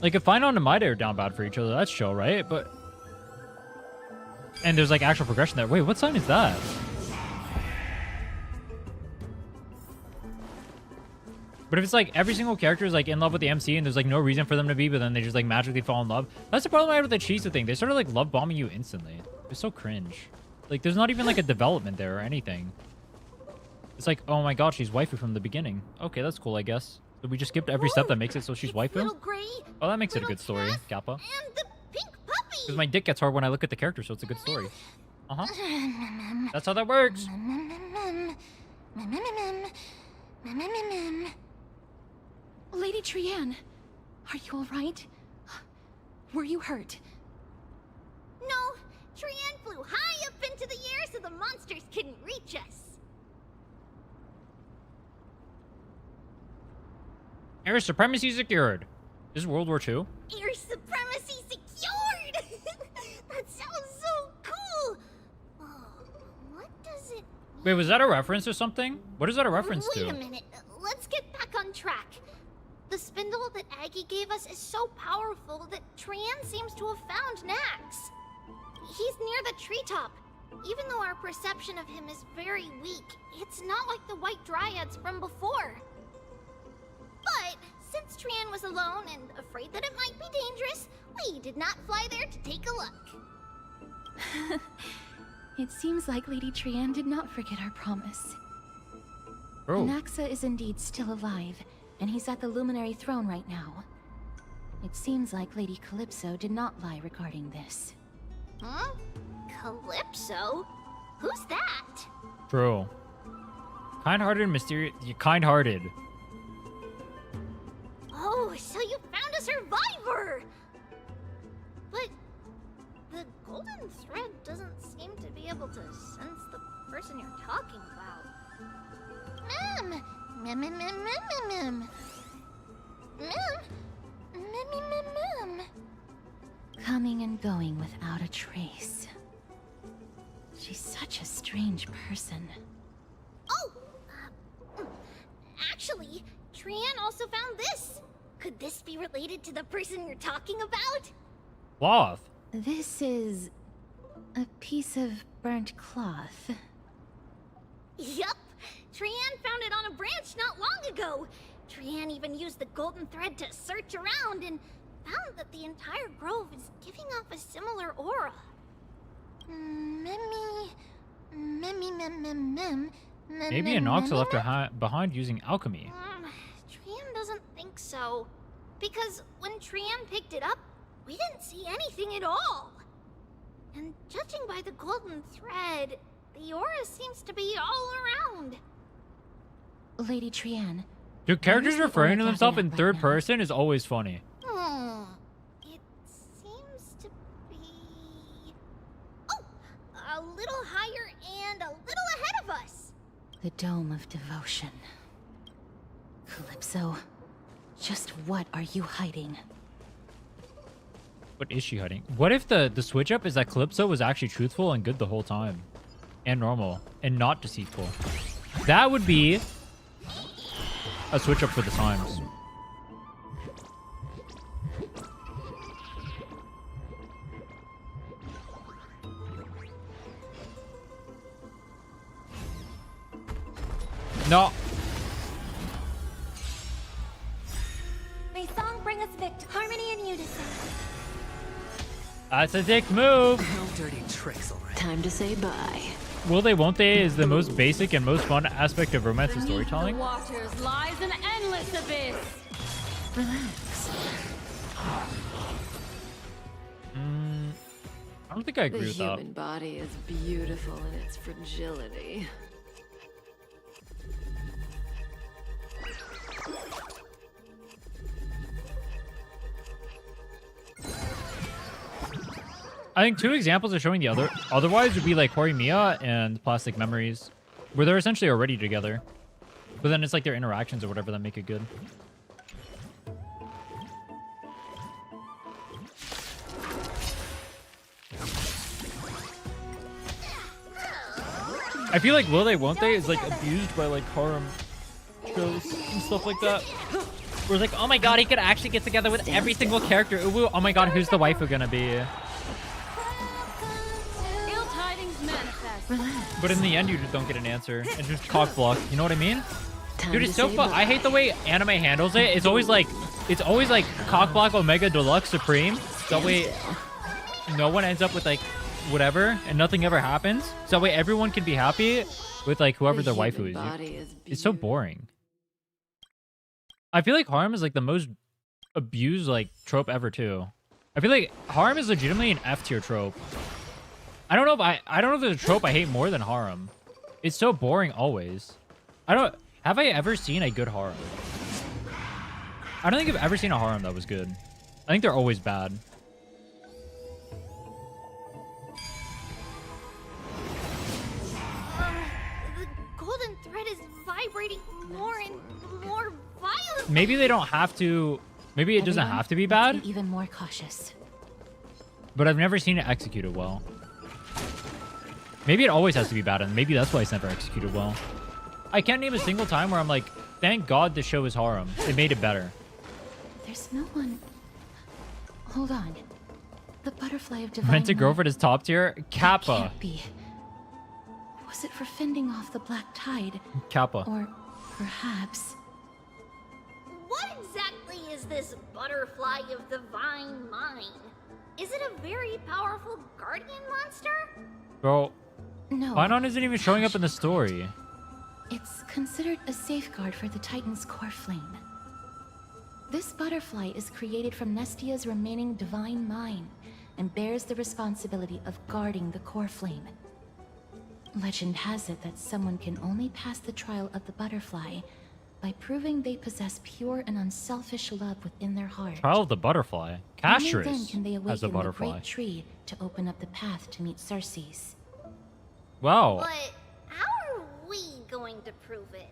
Like if Phainon and Mydei are down bad for each other, that's chill, right? But and there's like actual progression there. Wait, what sign is that? But if it's like every single character is like in love with the MC and there's like no reason for them to be, but then they just like magically fall in love. That's the problem I had with the Chisa thing. They sort of like love bombing you instantly. It's so cringe. Like there's not even like a development there or anything. It's like, oh my god, she's waifu from the beginning. Okay, that's cool, I guess. So we just skipped every step that makes it so she's waifu? Oh, that makes it a good story, Kappa. Because my dick gets hard when I look at the character, so it's a good story. Uh-huh. That's how that works. Lady Trinnon, are you all right? Were you hurt? No, Trinnon flew high up into the air so the monsters couldn't reach us. Air supremacy secured. This is World War II? Air supremacy secured! That sounds so cool! Oh, what does it mean? Wait, was that a reference or something? What is that a reference to? Wait a minute. Let's get back on track. The spindle that Aggie gave us is so powerful that Trinnon seems to have found Nax. He's near the treetop. Even though our perception of him is very weak, it's not like the White Dryads from before. But since Trinnon was alone and afraid that it might be dangerous, we did not fly there to take a look. It seems like Lady Trinnon did not forget our promise. Bro. Anaxa is indeed still alive, and he's at the Luminary Throne right now. It seems like Lady Calypso did not lie regarding this. Huh? Calypso? Who's that? True. Kind-hearted and mysterious. Kind-hearted. Oh, so you found a survivor! But the golden thread doesn't seem to be able to sense the person you're talking about. Mem! Mem, mem, mem, mem, mem, mem. Mem, mem, mem, mem. Coming and going without a trace. She's such a strange person. Oh! Actually, Trinnon also found this. Could this be related to the person you're talking about? Cloth. This is a piece of burnt cloth. Yup. Trinnon found it on a branch not long ago. Trinnon even used the golden thread to search around and found that the entire grove is giving off a similar aura. Maybe Anaxa left her behind using alchemy. Trinnon doesn't think so. Because when Trinnon picked it up, we didn't see anything at all. And judging by the golden thread, the aura seems to be all around. Lady Trinnon. Dude, characters referring to themselves in third person is always funny. It seems to be... Oh! A little higher and a little ahead of us! The Dome of Devotion. Calypso, just what are you hiding? What is she hiding? What if the switch up is that Calypso was actually truthful and good the whole time? And normal. And not deceitful. That would be a switch up for the times. No. May song bring us victory. Harmony and unison. That's a dick move. No dirty tricks, alright. Time to say bye. Will they, won't they is the most basic and most fun aspect of romance and storytelling. The waters lies an endless abyss. Relax. I don't think I agree with that. The human body is beautiful in its fragility. I think two examples of showing the otherwise would be like Horimiya and Plastic Memories, where they're essentially already together. But then it's like their interactions or whatever that make it good. I feel like Will They Won't They is like abused by like harem shows and stuff like that. Where it's like, oh my god, he could actually get together with every single character. Ooh, oh my god, who's the waifu gonna be? Relax. But in the end, you just don't get an answer and just cock block. You know what I mean? Dude, it's so fun. I hate the way anime handles it. It's always like Cockblock Omega Deluxe Supreme. That way no one ends up with like whatever and nothing ever happens. So that way everyone can be happy with like whoever their waifu is. It's so boring. I feel like harem is like the most abused like trope ever too. I feel like harem is legitimately an F tier trope. I don't know if there's a trope I hate more than harem. It's so boring always. Have I ever seen a good harem? I don't think I've ever seen a harem that was good. I think they're always bad. The golden thread is vibrating more and more violently. Maybe they don't have to. Maybe it doesn't have to be bad. Be even more cautious. But I've never seen it executed well. Maybe it always has to be bad, and maybe that's why it's never executed well. I can't name a single time where I'm like, thank God this show is harem. It made it better. There's no one. Hold on. The butterfly of divine. Rent a girlfriend is top tier. Kappa. Can't be. Was it for fending off the black tide? Kappa. Or perhaps. What exactly is this butterfly of divine mind? Is it a very powerful guardian monster? Bro. No. Phainon isn't even showing up in the story. It's considered a safeguard for the Titan's core flame. This butterfly is created from Nestia's remaining divine mind and bears the responsibility of guarding the core flame. Legend has it that someone can only pass the trial of the butterfly by proving they possess pure and unselfish love within their heart. Trial of the butterfly. Only then Castrus can they as a awaken the butterfly. great tree to open up the path to meet Cersei's. Wow. But how are we going to prove it?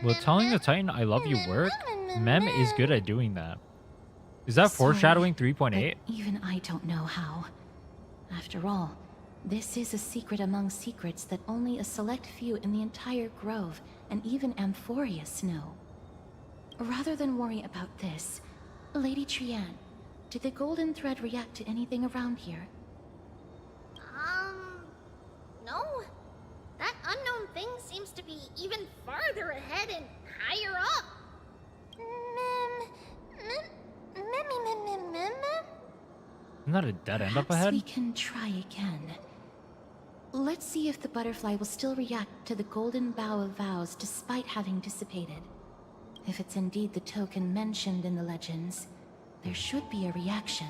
Will telling the Titan I love you work? Mem is good at doing that. Is that foreshadowing 3.8? Even I don't know how. After all, this is a secret among secrets that only a select few in the entire Grove and even Amphoreus know. Rather than worry about this, Lady Trian, did the golden thread react to anything around here? No. That unknown thing seems to be even farther ahead and higher up. Isn't that a dead end up Perhaps ahead? we can try again. Let's see if the butterfly will still react to the golden bough of vows despite having dissipated. If it's indeed the token mentioned in the legends, there should be a reaction.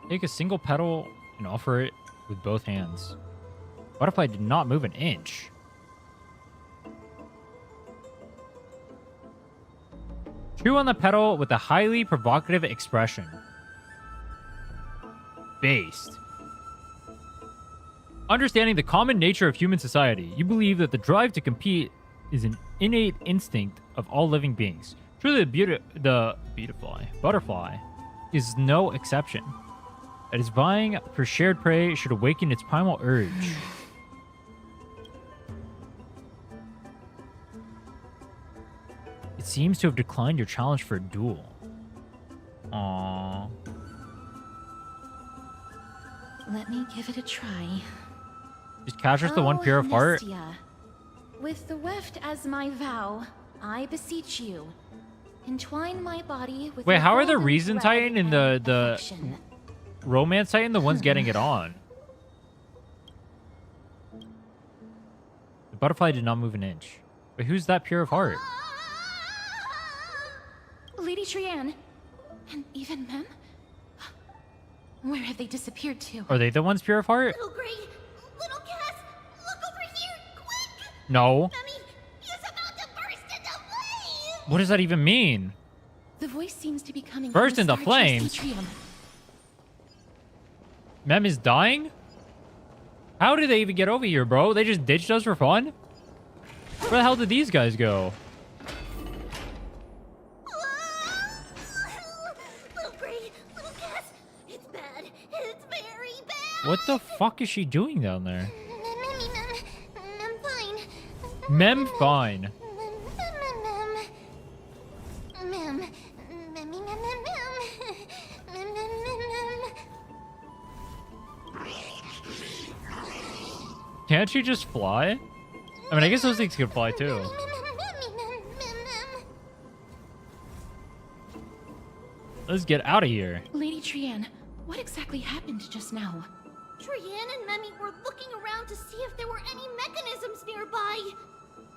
Take a single petal and offer it with both hands. Butterfly did not move an inch. Chew on the petal with a highly provocative expression. Based. Understanding the common nature of human society, you believe that the drive to compete is an innate instinct of all living beings. Truly, the butterfly is no exception. That is vying for shared prey should awaken its primal urge. It seems to have declined your challenge for a duel. Aww. Let me give it a try. Is Castrus the one pure of heart? Nestia, with the weft as my vow, I beseech you, entwine my body with. Wait, how are the golden Reason thread Titan and and the affection. Romance Titan the ones getting it on? The butterfly did not move an inch. But who's that pure of heart? Lady Trian, and even Mem? Where have they disappeared to? Are they the ones pure of heart? Little Gray, little Cass, look over here, quick! No. Mummy, he's about to burst into flames! What does that even mean? The voice seems to be coming Burst from into the flames? atrium. Mem is dying? How did they even get over here, bro? They just ditched us for fun? Where the hell did these guys go? Little Gray, little Cass, it's bad. It's very bad. What the fuck is she doing down there? I'm fine. Mem fine. Can't she just fly? I mean, I guess those things can fly too. Let's get out of here. Lady Trianne, what exactly happened just now? Trianne and Memi were looking around to see if there were any mechanisms nearby.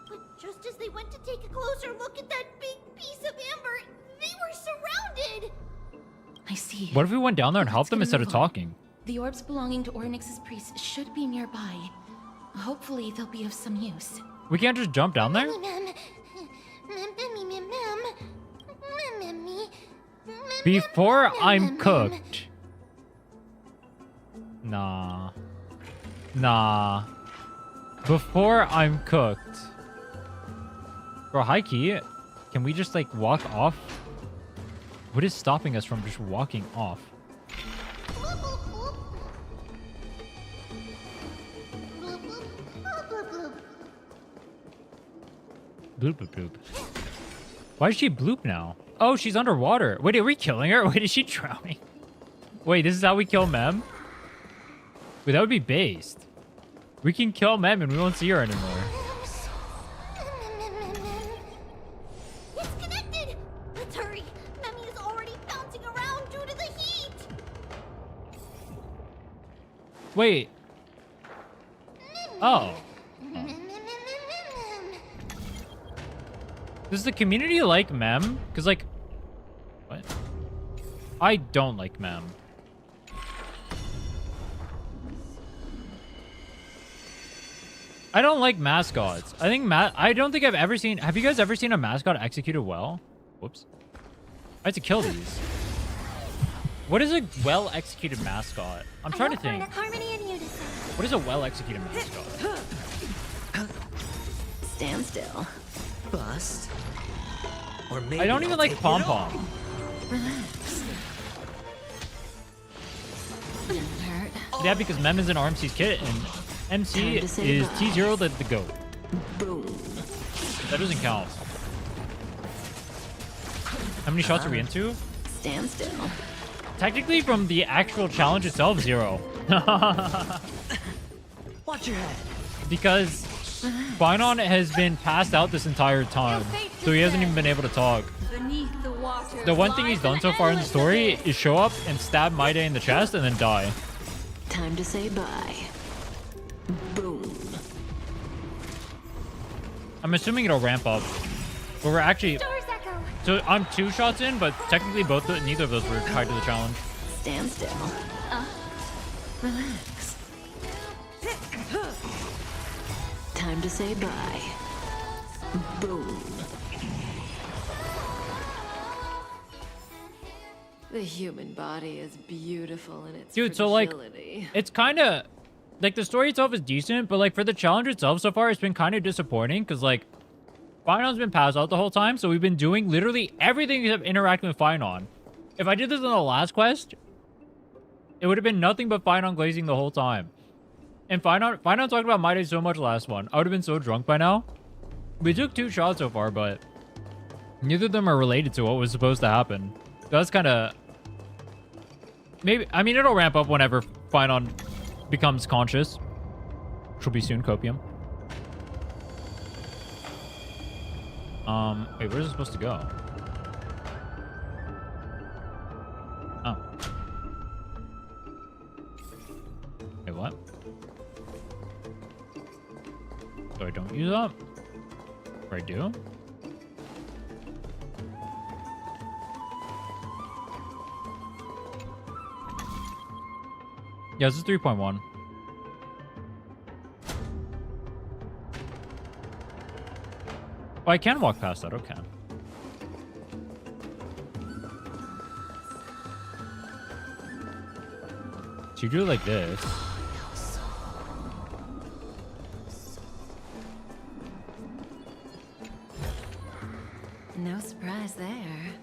But just as they went to take a closer look at that big piece of amber, they were surrounded. I see. What if we went down there and helped them Let's instead move of on. talking? The orbs belonging to Ornyx's priests should be nearby. Hopefully, they'll be of some use. We can't just jump down there? Before I'm cooked. Nah. Nah. Before I'm cooked. Bro, high key, can we just like walk off? What is stopping us from just walking off? Bloop, bloop, bloop. Why is she bloop now? Oh, she's underwater. Wait, are we killing her? Wait, is she drowning? Wait, this is how we kill Mem? Wait, that would be based. We can kill Mem and we won't see her anymore. It's connected! Let's hurry! Memi is already bouncing around due to the heat! Wait. Oh. Does the community like Mem? Because, like... What? I don't like Mem. I don't like mascots. I don't think I've ever seen... Have you guys ever seen a mascot executed well? Whoops. I have to kill these. What is a well-executed mascot? I'm trying to think. What is a well-executed mascot? Stand still. Bust. Or maybe I don't even like Pom Pom. Relax. Yeah, because Mem is an RMC's kit, and MC is T0 the GOAT. Boom. That doesn't count. How many shots are we into? Stand still. Technically, from the actual challenge itself, 0. Watch your head. Because Phainon has been passed out this entire time, so he hasn't even been able to talk. Beneath the water. The one thing he's done so far in the story is show up and stab Mydei in the chest and then die. Time to say bye. Boom. I'm assuming it'll ramp up. But we're actually... So I'm 2 shots in, but technically neither of those were tied to the challenge. Stand still. Relax. Time to say bye. Boom. The human body is beautiful in its Dude, so like, fragility. it's kind of... Like, the story itself is decent, but like, for the challenge itself so far, it's been kind of disappointing, because like, Phainon's been passed out the whole time, so we've been doing literally everything except interacting with Phainon. If I did this on the last quest, it would have been nothing but Phainon glazing the whole time. And Phainon talked about Mydei so much last one. I would have been so drunk by now. We took 2 shots so far, but neither of them are related to what was supposed to happen. So that's kind of... Maybe... I mean, it'll ramp up whenever Phainon becomes conscious. Which will be soon, Copium. Wait, where's it supposed to go? Oh. Wait, what? So I don't use up? Or I do? Yeah, this is 3.1. Oh, I can walk past that, okay. So you do it like this. No surprise there.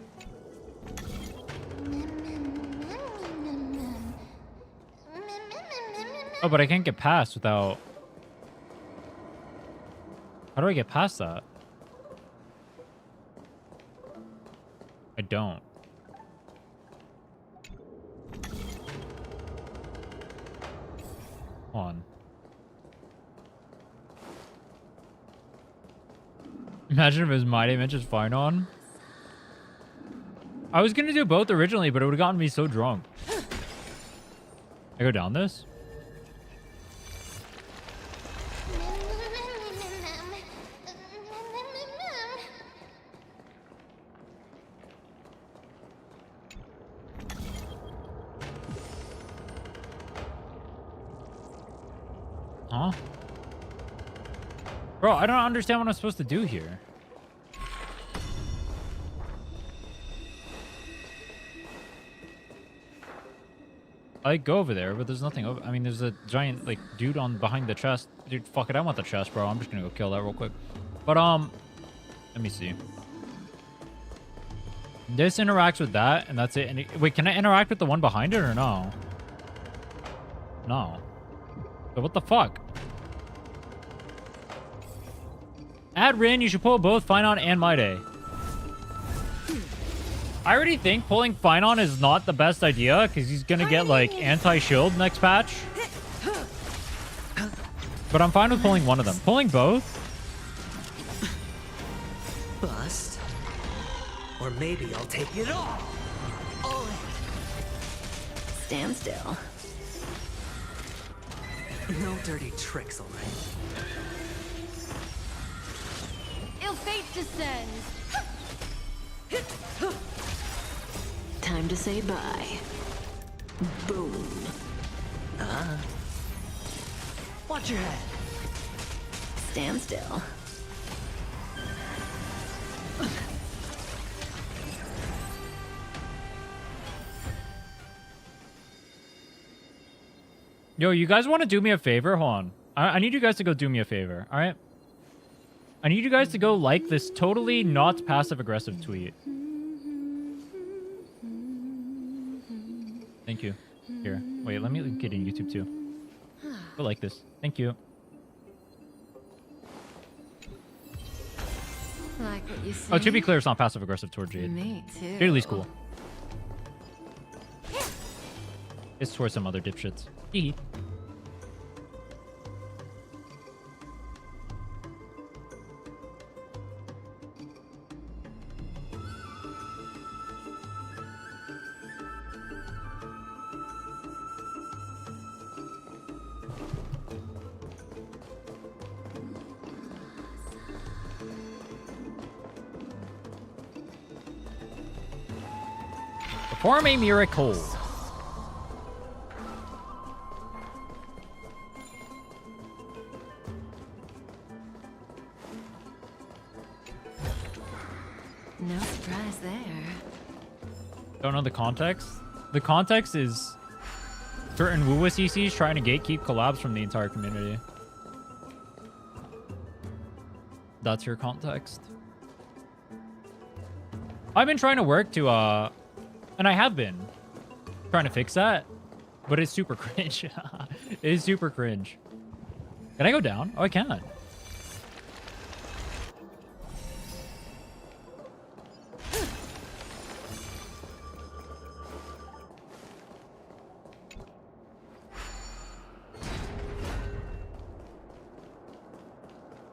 Oh, but I can't get past without... How do I get past that? I don't. Hold on. Imagine if it was Mydei mentions Phainon. I was gonna do both originally, but it would have gotten me so drunk. I go down this? Huh? Bro, I don't understand what I'm supposed to do here. I go over there, but there's nothing over. I mean, there's a giant like dude on behind the chest. Dude, fuck it, I want the chest, bro. I'm just gonna go kill that real quick. But let me see. This interacts with that, and that's it. And wait, can I interact with the one behind it or no? No. So what the fuck? Add Rin, you should pull both Phainon and Mydei. I already think pulling Phainon is not the best idea because he's gonna get like anti-shield next patch. But I'm fine with pulling one of them. Pulling both? Bust. Or maybe I'll take it all. Stand still. No dirty tricks, alright? Ill fate descends. Time to say bye. Boom. Watch your head. Stand still. Yo, you guys want to do me a favor? Hold on. I need you guys to go do me a favor, all right? I need you guys to go like this totally not passive-aggressive tweet. Thank you. Here. Wait, let me get in YouTube too. Go like this. Thank you. Like what you see? Oh, to be clear, it's not passive-aggressive toward Jade. Me too. Jade Lee's cool. It's towards some other dipshits. Hee. Perform a miracle. No surprise there. Don't know the context? The context is certain Wuwa CCs trying to gatekeep collabs from the entire community. That's your context. I've been trying to work to, and I have been trying to fix that, but it's super cringe. It is super cringe. Can I go down? Oh, I can.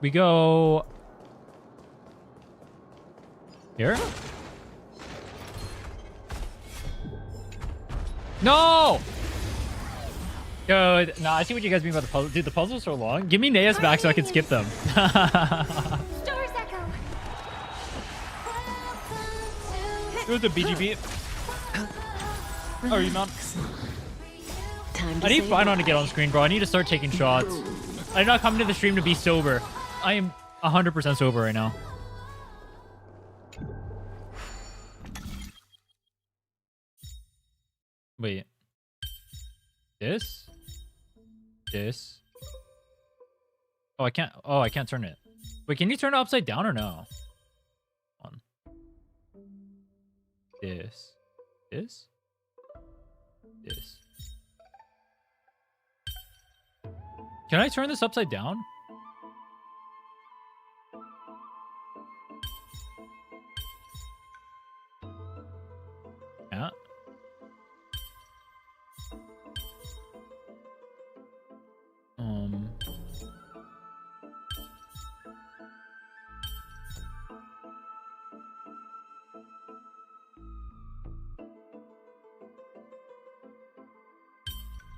We go here. No! Yo, no, I see what you guys mean about the puzzle. Dude, the puzzle's so long. Give me Neas back so I can skip them. It was a BGB. Oh, are you not? I need Phainon to get on screen, bro. I need to start taking shots. I'm not coming to the stream to be sober. I am 100% sober right now. Wait. This? This? Oh, I can't. Oh, I can't turn it. Wait, can you turn it upside down or no? Hold on. This. This? This. Can I turn this upside down? Yeah.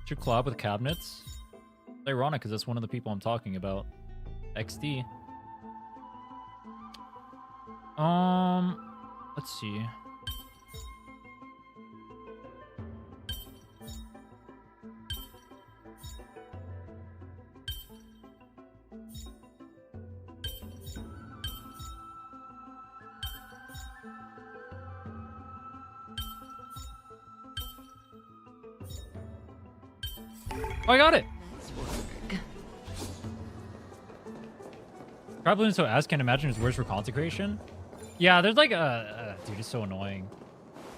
Should collab with cabinets. It's ironic because that's one of the people I'm talking about. XD. Let's see. Oh, I got it. Probably so as can imagine is worse for consecration. Yeah, there's like dude, it's so annoying.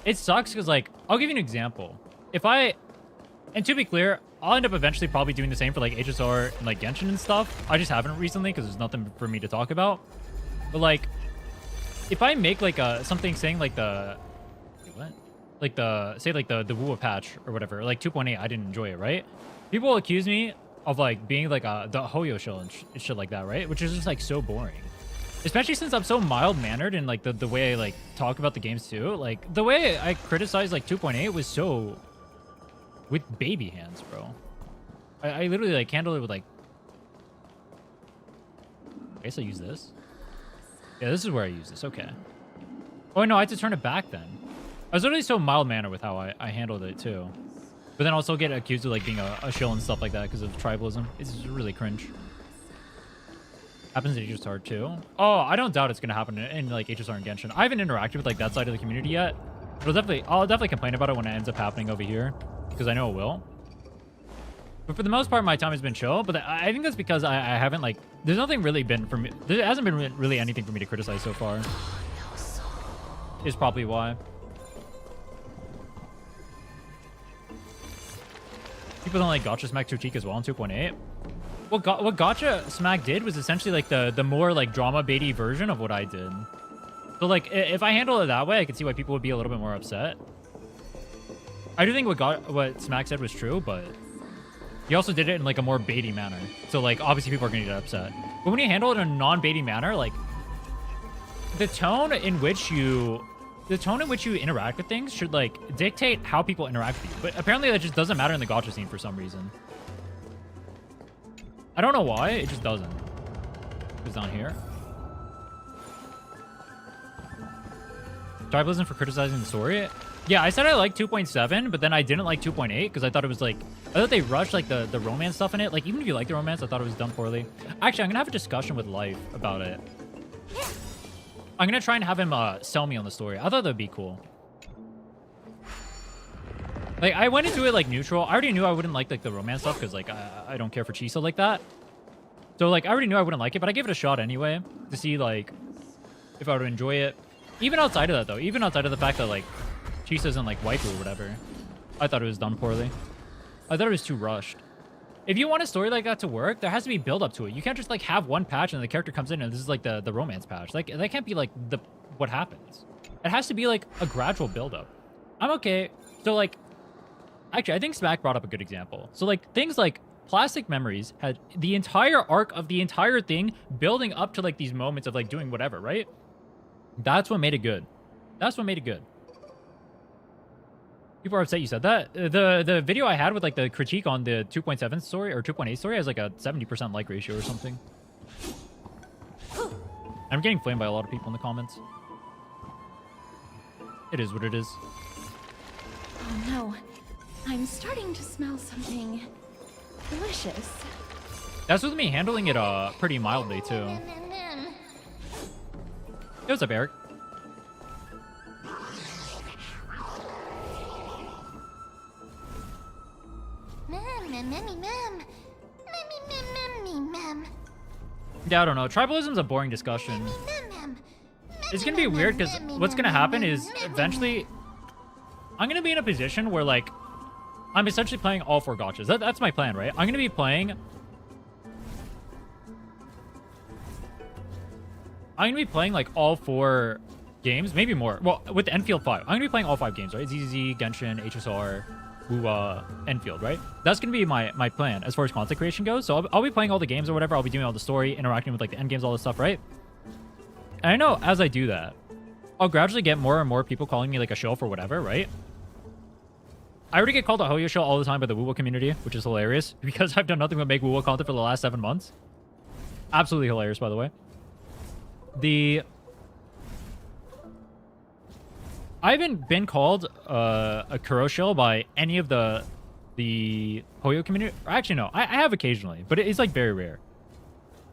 It sucks because like I'll give you an example. If I, and to be clear, I'll end up eventually probably doing the same for like HSR and like Genshin and stuff. I just haven't recently because there's nothing for me to talk about. But like, if I make like something saying like the what, like the say like the Wua patch or whatever, like 2.8, I didn't enjoy it, right? People will accuse me of like being like the Hoyo show and shit like that, right? Which is just like so boring. Especially since I'm so mild-mannered in like the way I like talk about the games too. Like the way I criticize like 2.8 was so with baby hands, bro. I literally like handle it with like, I guess I use this. Yeah, this is where I use this. Okay. Oh no, I had to turn it back then. I was literally so mild-mannered with how I handled it too. But then also get accused of like being a shill and stuff like that because of tribalism. It's just really cringe. Happens in HSR too. Oh, I don't doubt it's gonna happen in like HSR and Genshin. I haven't interacted with like that side of the community yet. But I'll definitely complain about it when it ends up happening over here because I know it will. But for the most part, my time has been chill. But I think that's because I haven't like. There's nothing really been for me. There hasn't been really anything for me to criticize so far. Is probably why. People don't like Gotcha Smack Tuchik as well in 2.8. What Gotcha Smack did was essentially like the more like drama baity version of what I did. So like if I handle it that way, I can see why people would be a little bit more upset. I do think what Smack said was true, but he also did it in like a more baity manner. So like obviously people are gonna get upset. But when you handle it in a non-baity manner, like the tone in which you interact with things should like dictate how people interact with you. But apparently that just doesn't matter in the Gotcha scene for some reason. I don't know why, it just doesn't. It's down here. Tribalism for criticizing the story? Yeah, I said I liked 2.7, but then I didn't like 2.8 because I thought it was like, I thought they rushed like the romance stuff in it. Like even if you like the romance, I thought it was done poorly. Actually, I'm gonna have a discussion with Life about it. I'm gonna try and have him sell me on the story. I thought that'd be cool. Like I went into it like neutral. I already knew I wouldn't like the romance stuff because like I don't care for Chisa like that. So like I already knew I wouldn't like it, but I gave it a shot anyway to see like if I would enjoy it. Even outside of that though, even outside of the fact that like Chisa isn't like waifu or whatever, I thought it was done poorly. I thought it was too rushed. If you want a story like that to work, there has to be build up to it. You can't just like have one patch and the character comes in and this is like the romance patch. Like that can't be like what happens. It has to be like a gradual build up. I'm okay. So like, actually, I think Smack brought up a good example. So like things like Plastic Memories had the entire arc of the entire thing building up to like these moments of like doing whatever, right? That's what made it good. That's what made it good. People are upset you said that. The video I had with like the critique on the 2.7 story or 2.8 story has like a 70% like ratio or something. I'm getting flamed by a lot of people in the comments. It is what it is. Oh no. I'm starting to smell something delicious. That's with me handling it pretty mildly too. Hey, what's up, Eric? Yeah, I don't know. Tribalism's a boring discussion. It's gonna be weird because what's gonna happen is eventually I'm gonna be in a position where like I'm essentially playing all 4 gotchas. That's my plan, right? I'm gonna be playing like all 4 games, maybe more. Well, with Enfield 5, I'm gonna be playing all 5 games, right? ZZZ, Genshin, HSR, Enfield, right? That's gonna be my plan as far as content creation goes. So I'll be playing all the games or whatever. I'll be doing all the story, interacting with like the end games, all this stuff, right? And I know as I do that, I'll gradually get more and more people calling me like a shelf or whatever, right? I already get called a Hoyo shell all the time by the Wuwa community, which is hilarious because I've done nothing but make Wuwa content for the last 7 months. Absolutely hilarious, by the way. I haven't been called a Kuro shell by any of the Hoyo community. Actually, no, I have occasionally, but it's like very rare.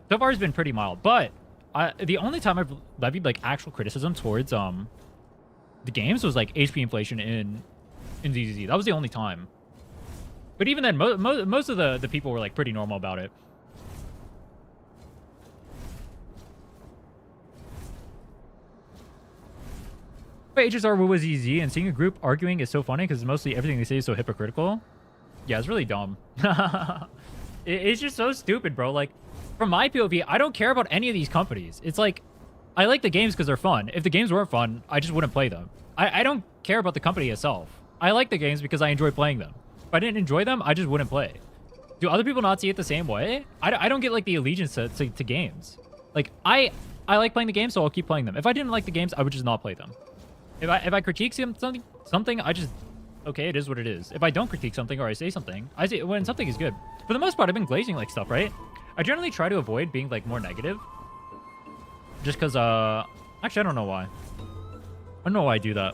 So far, it's been pretty mild. But the only time I've levied like actual criticism towards the games was like HP inflation in ZZZ. That was the only time. But even then, most of the people were like pretty normal about it. Ages are Wuwa ZZ, and seeing a group arguing is so funny because mostly everything they say is so hypocritical. Yeah, it's really dumb. It's just so stupid, bro. Like, from my POV, I don't care about any of these companies. It's like, I like the games because they're fun. If the games weren't fun, I just wouldn't play them. I don't care about the company itself. I like the games because I enjoy playing them. If I didn't enjoy them, I just wouldn't play. Do other people not see it the same way? I don't get like the allegiance to games. Like, I like playing the games, so I'll keep playing them. If I didn't like the games, I would just not play them. If I critique something, I just, okay, it is what it is. If I don't critique something or I say something, I say when something is good. For the most part, I've been glazing like stuff, right? I generally try to avoid being like more negative. Just because, actually, I don't know why. I don't know why I do that.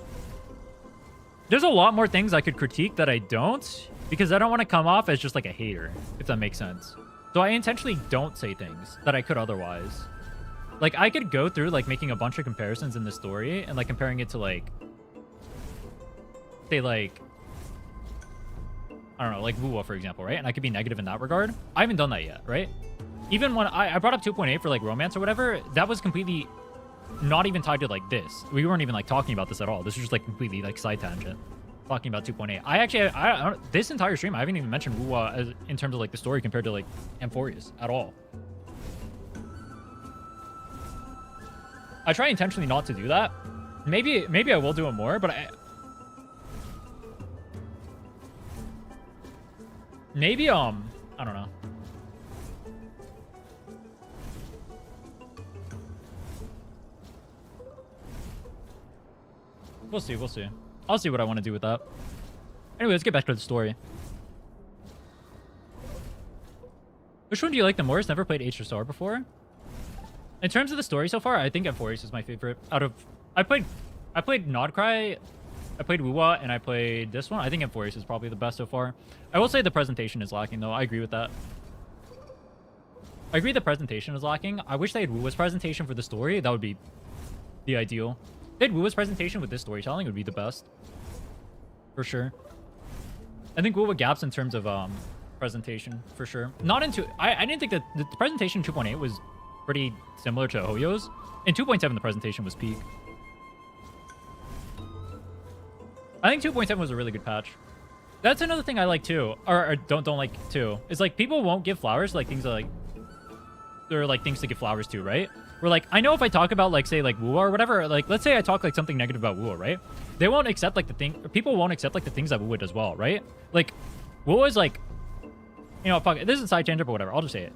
There's a lot more things I could critique that I don't, because I don't want to come off as just like a hater, if that makes sense. So I intentionally don't say things that I could otherwise. Like, I could go through, like, making a bunch of comparisons in the story and, like, comparing it to, like, say, like, I don't know, like Wuwa, for example, right? And I could be negative in that regard. I haven't done that yet, right? Even when I brought up 2.8 for, like, romance or whatever, that was completely not even tied to, like, this. We weren't even, like, talking about this at all. This was just, like, completely, like, side tangent. Talking about 2.8. I don't, this entire stream, I haven't even mentioned Wuwa as, in terms of, like, the story compared to, like, Amphoreus at all. I try intentionally not to do that. Maybe I will do it more, but maybe I don't know. We'll see. I'll see what I want to do with that. Anyway, let's get back to the story. Which one do you like the most? Never played H.R. before. In terms of the story so far, I think Amphoreus is my favorite. Out of I played Nodcry, I played Wuwa, and I played this one. I think Amphoreus is probably the best so far. I will say the presentation is lacking, though. I agree with that. I agree the presentation is lacking. I wish they had Wuwa's presentation for the story. That would be the ideal. If they had Wuwa's presentation with this storytelling, it would be the best. For sure. I think Wuwa gaps in terms of presentation, for sure. Not into... I didn't think that the presentation 2.8 was pretty similar to Hoyo's. In 2.7, the presentation was peak. I think 2.7 was a really good patch. That's another thing I like too, or don't like too. Is like people won't give flowers to, like, things that, like, they're like things to give flowers to, right? Where, like, I know if I talk about, like, say, like Wuwa or whatever, like, let's say I talk like something negative about Wuwa, right? They won't accept like the thing. People won't accept like the things that Wuwa does well, right? Like, Wuwa's like, you know, fuck it. This is a side tangent, but whatever. I'll just say it.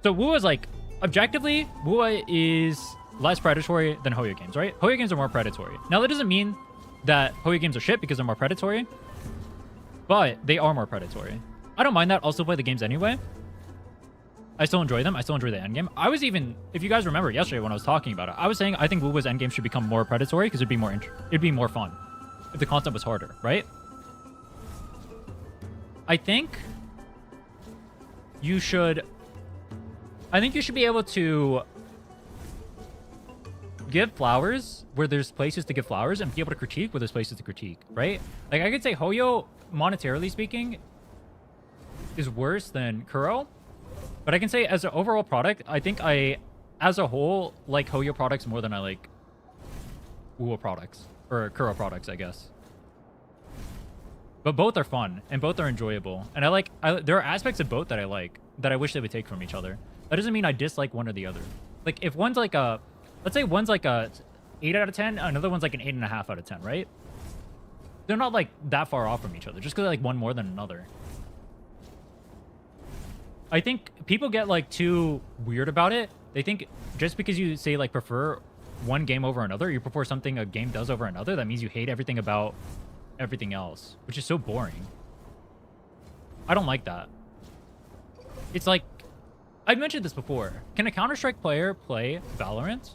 So Wuwa's like, objectively, Wuwa is less predatory than Hoyo games, right? Hoyo games are more predatory. Now, that doesn't mean that Hoyo games are shit because they're more predatory, but they are more predatory. I don't mind that. I'll still play the games anyway. I still enjoy them. I still enjoy the endgame. I was even, if you guys remember yesterday when I was talking about it, I was saying I think Wuwa's endgame should become more predatory because it'd be more fun if the content was harder, right? I think you should be able to give flowers where there's places to give flowers and be able to critique where there's places to critique, right? Like, I could say Hoyo, monetarily speaking, is worse than Kuro. But I can say as an overall product, I think I, as a whole, like Hoyo products more than I like Wuwa products. Or Kuro products, I guess. But both are fun, and both are enjoyable. And there are aspects of both that I like, that I wish they would take from each other. That doesn't mean I dislike one or the other. Like, if one's like a, let's say one's like a 8 out of 10, another one's like an 8.5 out of 10, right? They're not like that far off from each other, just because I like one more than another. I think people get like too weird about it. They think just because you say like prefer one game over another, you prefer something a game does over another, that means you hate everything about everything else, which is so boring. I don't like that. It's like, I've mentioned this before. Can a Counter-Strike player play Valorant?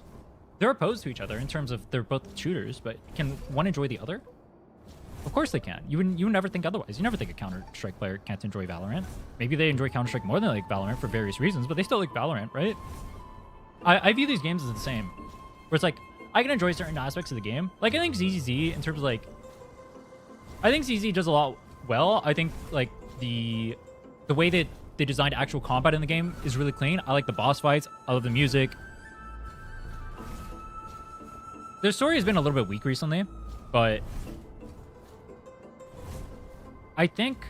They're opposed to each other in terms of they're both shooters, but can one enjoy the other? Of course they can. You would never think otherwise. You never think a Counter-Strike player can't enjoy Valorant. Maybe they enjoy Counter-Strike more than they like Valorant for various reasons, but they still like Valorant, right? I view these games as the same. Where it's like, I can enjoy certain aspects of the game. Like, I think ZZZ, in terms of like... I think ZZ does a lot well. I think, like, the way that they designed actual combat in the game is really clean. I like the boss fights. I love the music. Their story has been a little bit weak recently, but I think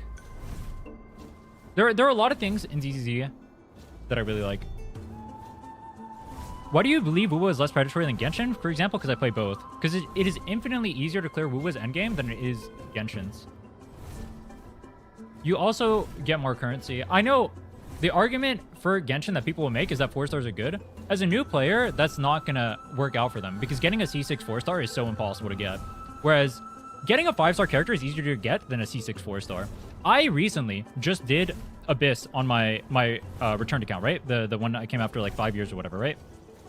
there are a lot of things in ZZZ that I really like. Why do you believe Wuwa is less predatory than Genshin, for example? Because I play both. Because it is infinitely easier to clear Wuwa's endgame than it is Genshin's. You also get more currency. I know the argument for Genshin that people will make is that 4 stars are good. As a new player, that's not going to work out for them because getting a C6 4-star is so impossible to get. Whereas getting a 5-star character is easier to get than a C6 4-star. I recently just did Abyss on my returned account, right? The one I came after like 5 years or whatever, right?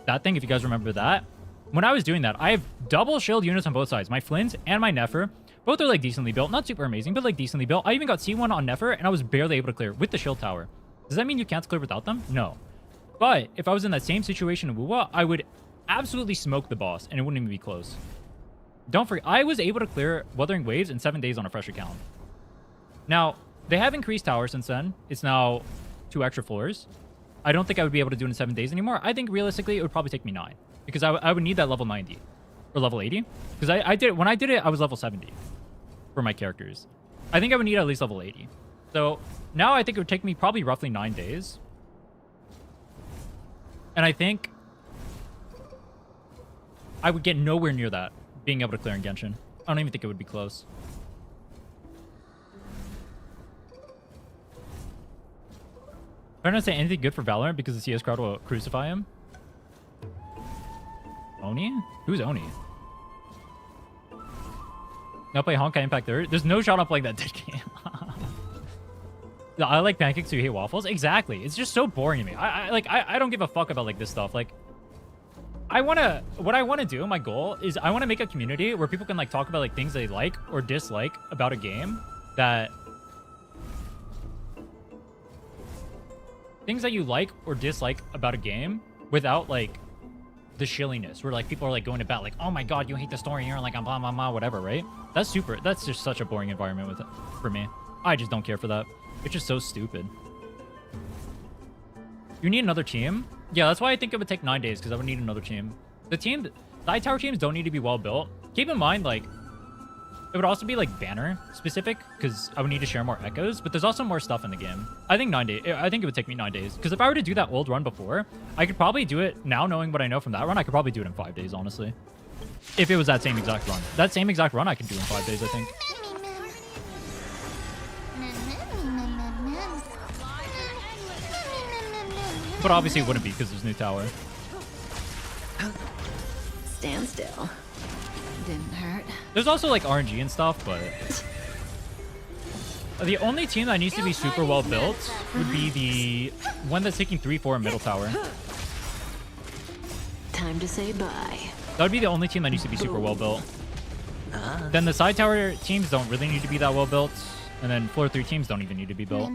That thing, if you guys remember that. When I was doing that, I have double shield units on both sides. My Flint and my Nefer. Both are like decently built. Not super amazing, but like decently built. I even got C1 on Nefer and I was barely able to clear with the shield tower. Does that mean you can't clear without them? No. But if I was in that same situation in Wuwa, I would absolutely smoke the boss and it wouldn't even be close. Don't forget, I was able to clear Wuthering Waves in 7 days on a fresh account. Now, they have increased tower since then. It's now 2 extra floors. I don't think I would be able to do it in 7 days anymore. I think realistically, it would probably take me 9. Because I would need that level 90. Or level 80. Because I did it, when I did it, I was level 70. For my characters. I think I would need at least level 80. So, now I think it would take me probably roughly 9 days. And I think I would get nowhere near that, being able to clear in Genshin. I don't even think it would be close. I'm not say anything good for Valorant because the CS crowd will crucify him. Oni? Who's Oni? Now play Honkai Impact 3rd. There's no shot on playing that dead game. I like pancakes, so you hate waffles. Exactly. It's just so boring to me. I don't give a fuck about like this stuff. Like, what I wanna do, my goal is I wanna make a community where people can like talk about like things they like or dislike about a game that things that you like or dislike about a game without like the shilliness where like people are like going to bat like, oh my god, you hate the story, you're like blah blah blah whatever, right? That's just such a boring environment with it for me. I just don't care for that. It's just so stupid. You need another team? Yeah, that's why I think it would take 9 days, because I would need another team. The side tower teams don't need to be well built. Keep in mind, like, it would also be like banner specific, because I would need to share more echoes, but there's also more stuff in the game. I think 9 days. I think it would take me 9 days, because if I were to do that old run before, I could probably do it now, knowing what I know from that run. I could probably do it in 5 days, honestly. If it was that same exact run. That same exact run I could do in 5 days, I think. But obviously it wouldn't be because there's new tower. Stand still. Didn't hurt. There's also like RNG and stuff, but the only team that needs to be super well built would be the one that's taking 3-4 middle tower. Time to say bye. That would be the only team that needs to be super well built. Then the side tower teams don't really need to be that well built, and then floor 3 teams don't even need to be built.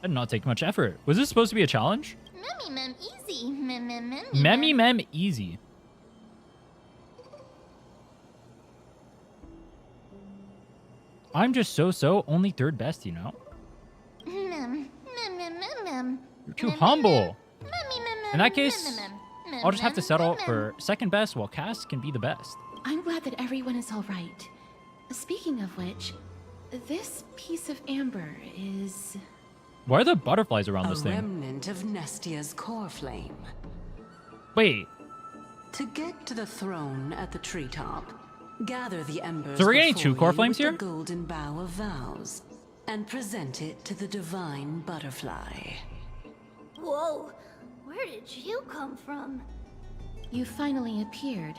That did not take much effort. Was this supposed to be a challenge? Easy. Mem easy. I'm just so only 3rd best, you know? You're too humble. In that case, I'll just have to settle for 2nd best while Cass can be the best. I'm glad that everyone is all right. Speaking of which, this piece of amber is... Why are there butterflies around this thing? A remnant of Nestia's core flame. Wait. To get to the throne at the treetop, gather the embers. So we're getting 2 core flames here? The golden bow of vows, and present it to the divine butterfly. Whoa, where Where did you come from? You finally appeared,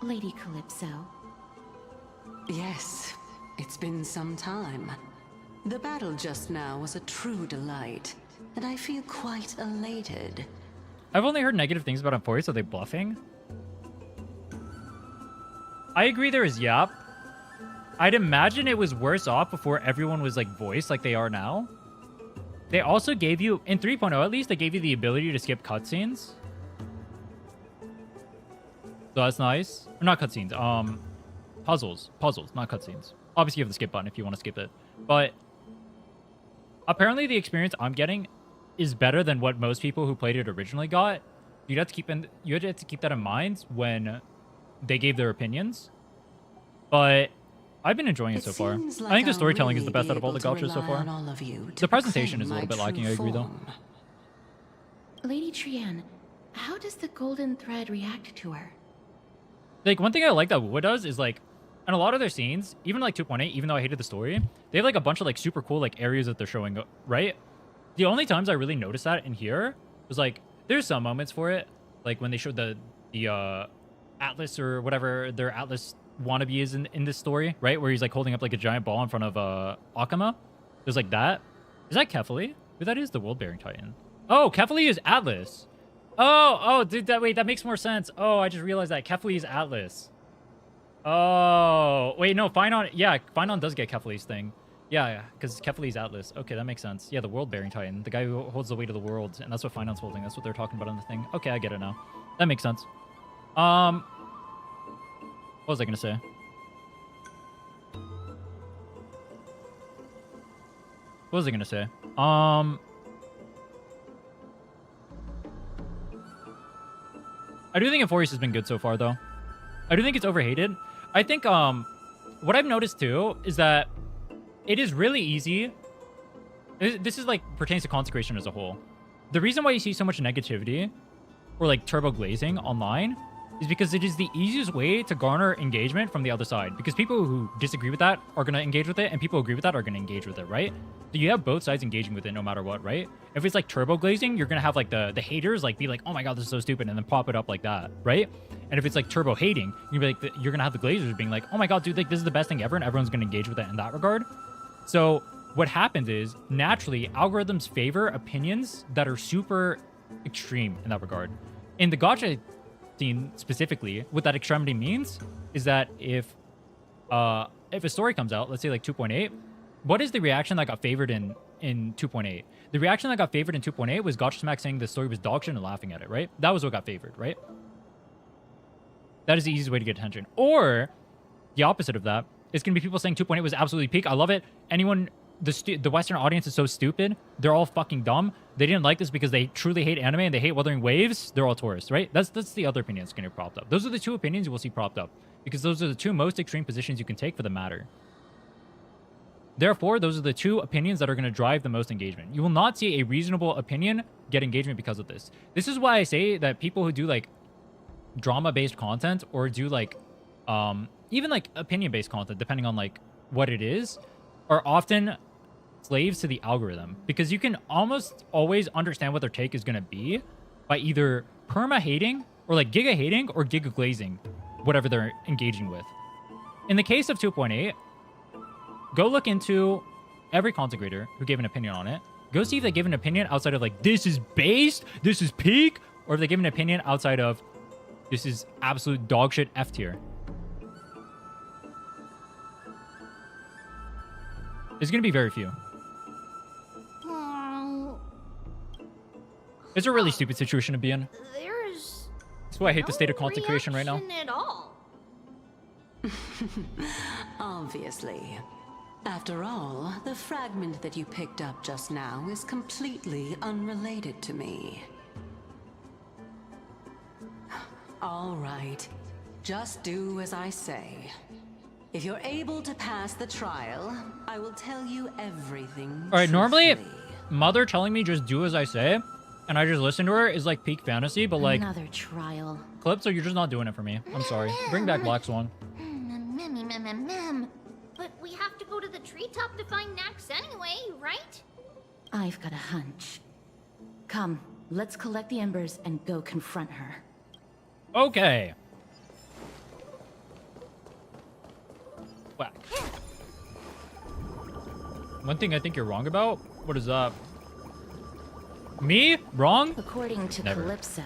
Lady Calypso. Yes, it's been some time. The battle just now was a true delight, and I feel quite elated. I've only heard negative things about Amphoreus. Are they bluffing? I agree there is yap. I'd imagine it was worse off before everyone was like voiced like they are now. They also gave you, in 3.0 at least, they gave you the ability to skip cutscenes. So that's nice. Or not cutscenes, puzzles, not cutscenes. Obviously you have the skip button if you want to skip it. But apparently the experience I'm getting is better than what most people who played it originally got. You have to keep that in mind when they gave their opinions. But I've been enjoying it so far. Like I think the storytelling is the best out of all the gachas so far. The presentation is a little bit lacking, I agree though. Lady Trianne, how does the golden thread react to her? Like, one thing I like that Wood does is, like, in a lot of their scenes, even, like, 2.8, even though I hated the story, they have, like, a bunch of, like, super cool, like, areas that they're showing, right? The only times I really noticed that in here was, like, there's some moments for it, like, when they showed the Atlas or whatever their Atlas wannabe is in this story, right? Where he's, like, holding up, like, a giant ball in front of, Akama. There's, like, that. Is that Kefali? Who that is? The World-Bearing Titan. Oh, Kefali is Atlas. Oh, dude, wait, that makes more sense. Oh, I just realized that Kefali's Atlas. Oh, wait, no, Phainon, yeah, Phainon does get Kefali's thing. Yeah, because Kefali's Atlas. Okay, that makes sense. Yeah, the World-Bearing Titan, the guy who holds the weight of the world, and that's what Phainon's holding. That's what they're talking about on the thing. Okay, I get it now. That makes sense. What was I gonna say? What was I gonna say? I do think Amphoreus has been good so far, though. I do think it's overhated. I think, what I've noticed, too, is that it is really easy. This is, like, pertains to Consecration as a whole. The reason why you see so much negativity or, like, turbo glazing online is because it is the easiest way to garner engagement from the other side. Because people who disagree with that are going to engage with it, and people who agree with that are going to engage with it, right? So you have both sides engaging with it no matter what, right? If it's like turbo glazing, you're going to have like the haters like be like, oh my god, this is so stupid, and then pop it up like that, right? And if it's like turbo hating, you're going to have the glazers being like, oh my god, dude, like this is the best thing ever, and everyone's going to engage with it in that regard. So what happens is, naturally, algorithms favor opinions that are super extreme in that regard. In the gacha scene specifically, what that extremity means is that if a story comes out, let's say like 2.8, what is the reaction that got favored in 2.8? The reaction that got favored in 2.8 was Gacha Smack saying the story was dog shit and laughing at it, right? That was what got favored, right? That is the easiest way to get attention. Or the opposite of that is going to be people saying 2.8 was absolutely peak. I love it. Anyone, the Western audience is so stupid. They're all fucking dumb. They didn't like this because they truly hate anime and they hate Wuthering Waves. They're all tourists, right? That's the other opinion that's going to be propped up. Those are the two opinions you will see propped up because those are the two most extreme positions you can take for the matter. Therefore, those are the two opinions that are going to drive the most engagement. You will not see a reasonable opinion get engagement because of this. This is why I say that people who do like drama-based content or do like even like opinion-based content, depending on like what it is, are often slaves to the algorithm because you can almost always understand what their take is going to be by either perma-hating or like giga-hating or giga-glazing whatever they're engaging with. In the case of 2.8, go look into every content creator who gave an opinion on it. Go see if they give an opinion outside of like, this is based, this is peak, or if they give an opinion outside of, this is absolute dog shit F tier. There's going to be very few. It's a really stupid situation to be in. That's why I hate the state of content creation right now. At all. Obviously. After all, the fragment that you picked up just now is completely unrelated to me. All right. Just do as I say. If you're able to pass the trial, I will tell you everything. All right, normally, Mother telling me just do as I say, and I just listen to her is like peak fantasy, but like... Another trial. Calypso, you're just not doing it for me. I'm sorry. Bring back Black Swan. But we have to go to the treetop to find Nax anyway, right? I've got a hunch. Come, Let's collect the embers and go confront her. Okay. Whack. One thing I think you're wrong about? What is that? Me? Wrong? According to Never. Calypso,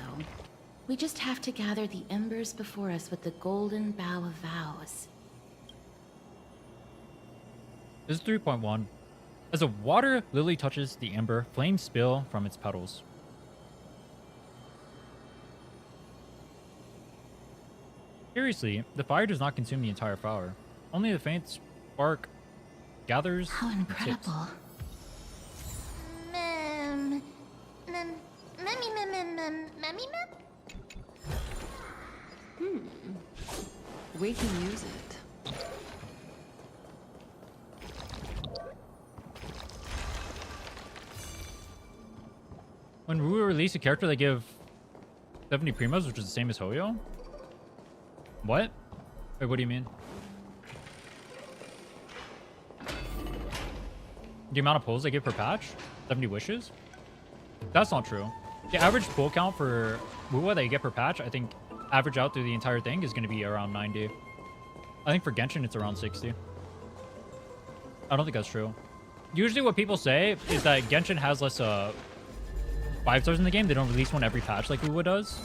we just have to gather the embers before us with the golden bough of vows. This is 3.1. As a water lily touches the ember, flames spill from its petals. Curiously, the fire does not consume the entire flower. Only the faint spark gathers. How and tips. incredible. We can use it. When we release a character, they give 70 primos, which is the same as Hoyo? What? Wait, what do you mean? The amount of pulls they give per patch? 70 wishes? That's not true. The average pull count for Wuwa that you get per patch, I think average out through the entire thing is going to be around 90. I think for Genshin it's around 60. I don't think that's true. Usually what people say is that Genshin has less 5-stars in the game. They don't release one every patch like Wuwa does.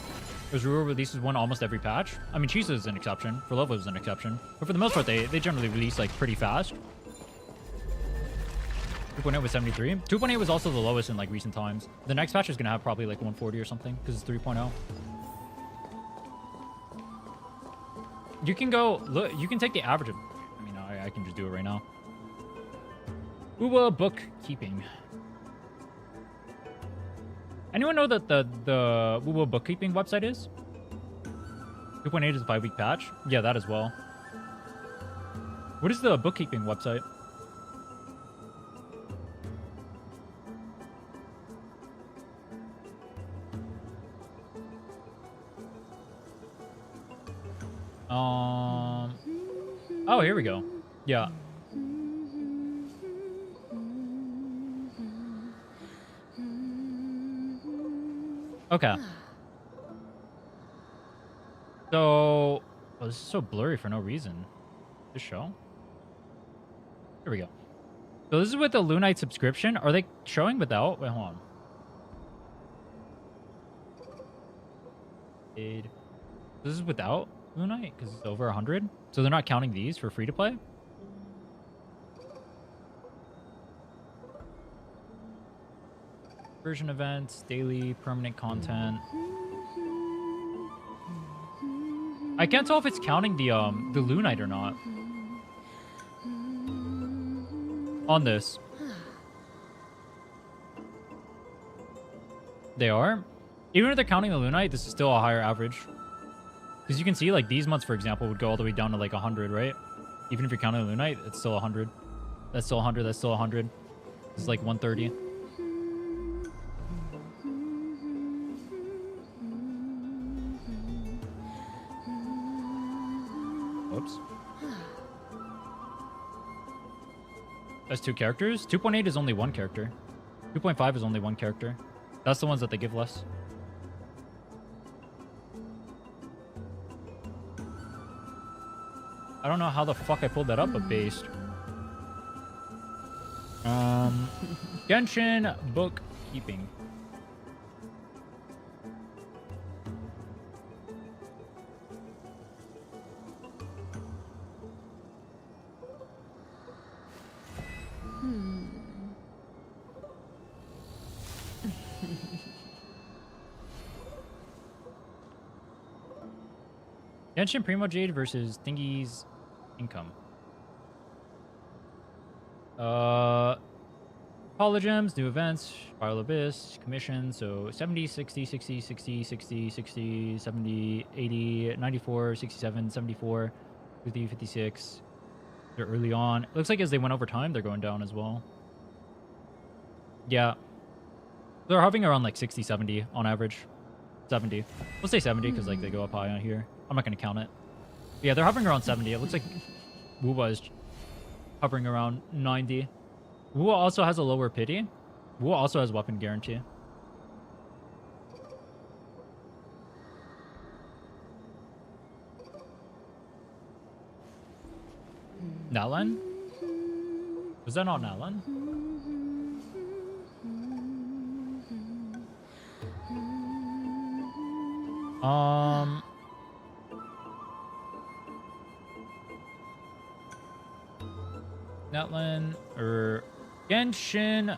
Whereas Wuwa releases one almost every patch. I mean, Chisa is an exception. For Lova is an exception. But for the most part, they generally release like pretty fast. 2.8 was 73. 2.8 was also the lowest in like recent times. The next patch is going to have probably like 140 or something because it's 3.0. You can go, look, you can take the average of, I mean, I can just do it right now. Wuwa bookkeeping. Anyone know that the Wuwa bookkeeping website is? 2.8 is a 5-week patch? Yeah, that as well. What is the bookkeeping website? Oh, here we go. Yeah. Okay. So, oh, this is so blurry for no reason. This show. Here we go. So this is with the Lunite subscription. Are they showing without? Wait, hold on. This is without Lunite because it's over 100. So they're not counting these for free to play. Version events, daily, permanent content. I can't tell if it's counting the Lunite or not. On this. They are. Even if they're counting the Lunite, this is still a higher average. Because you can see, like, these months, for example, would go all the way down to, like, 100, right? Even if you're counting the Lunite, it's still 100. That's still 100, that's still 100. This is, like, 130. Whoops. That's 2 characters? 2.8 is only 1 character. 2.5 is only 1 character. That's the ones that they give less. I don't know how the fuck I pulled that up, but based. Genshin bookkeeping. Genshin Primo Jade versus Thingy's income. Hologems, new events, Spiral Abyss, commission, so 70, 60, 60, 60, 60, 60, 70, 80, 94, 67, 74, 50, 56. They're early on. It looks like as they went over time, they're going down as well. Yeah. They're hovering around like 60, 70 on average. 70. We'll say 70 because like they go up high on here. I'm not going to count it. But yeah, they're hovering around 70. It looks like Wuwa is hovering around 90. Wuwa also has a lower pity. Wuwa also has weapon guarantee. Nalan? Was that not Nalan? Nalan or Genshin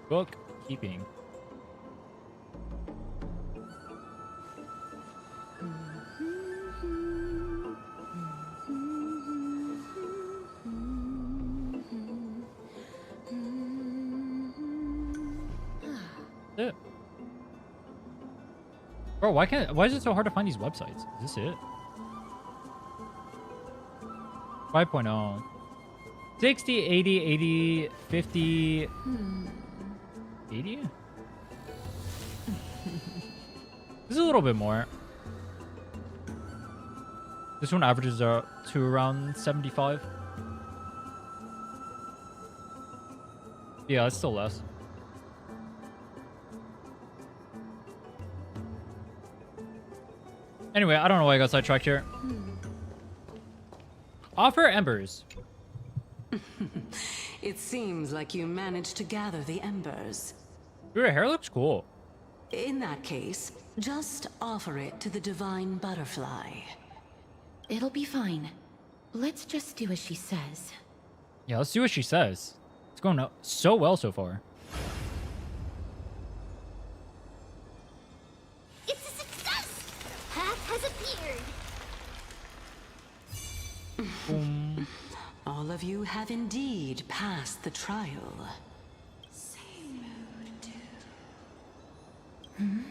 bookkeeping. Bro, why is it so hard to find these websites? Is this it? 5.0. 60, 80, 80, 50, 80? This is a little bit more. This one averages out to around 75. Yeah, it's still less. Anyway, I don't know why I got sidetracked here. Offer embers. It seems like you managed to gather the embers. Your hair looks cool. In that case, just offer it to the divine butterfly. It'll be fine. Let's just do as she says. Yeah, let's do what she says. It's going so well so far. It's a success! Path has appeared. Boom. All of you have indeed passed the trial. Hmm?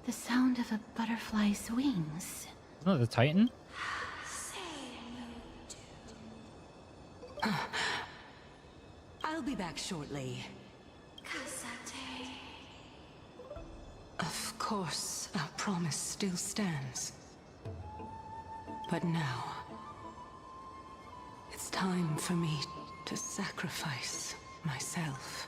The sound of a butterfly's wings. Isn't that the Titan? I'll be back shortly. Of course, our promise still stands. But now, it's time for me to sacrifice myself.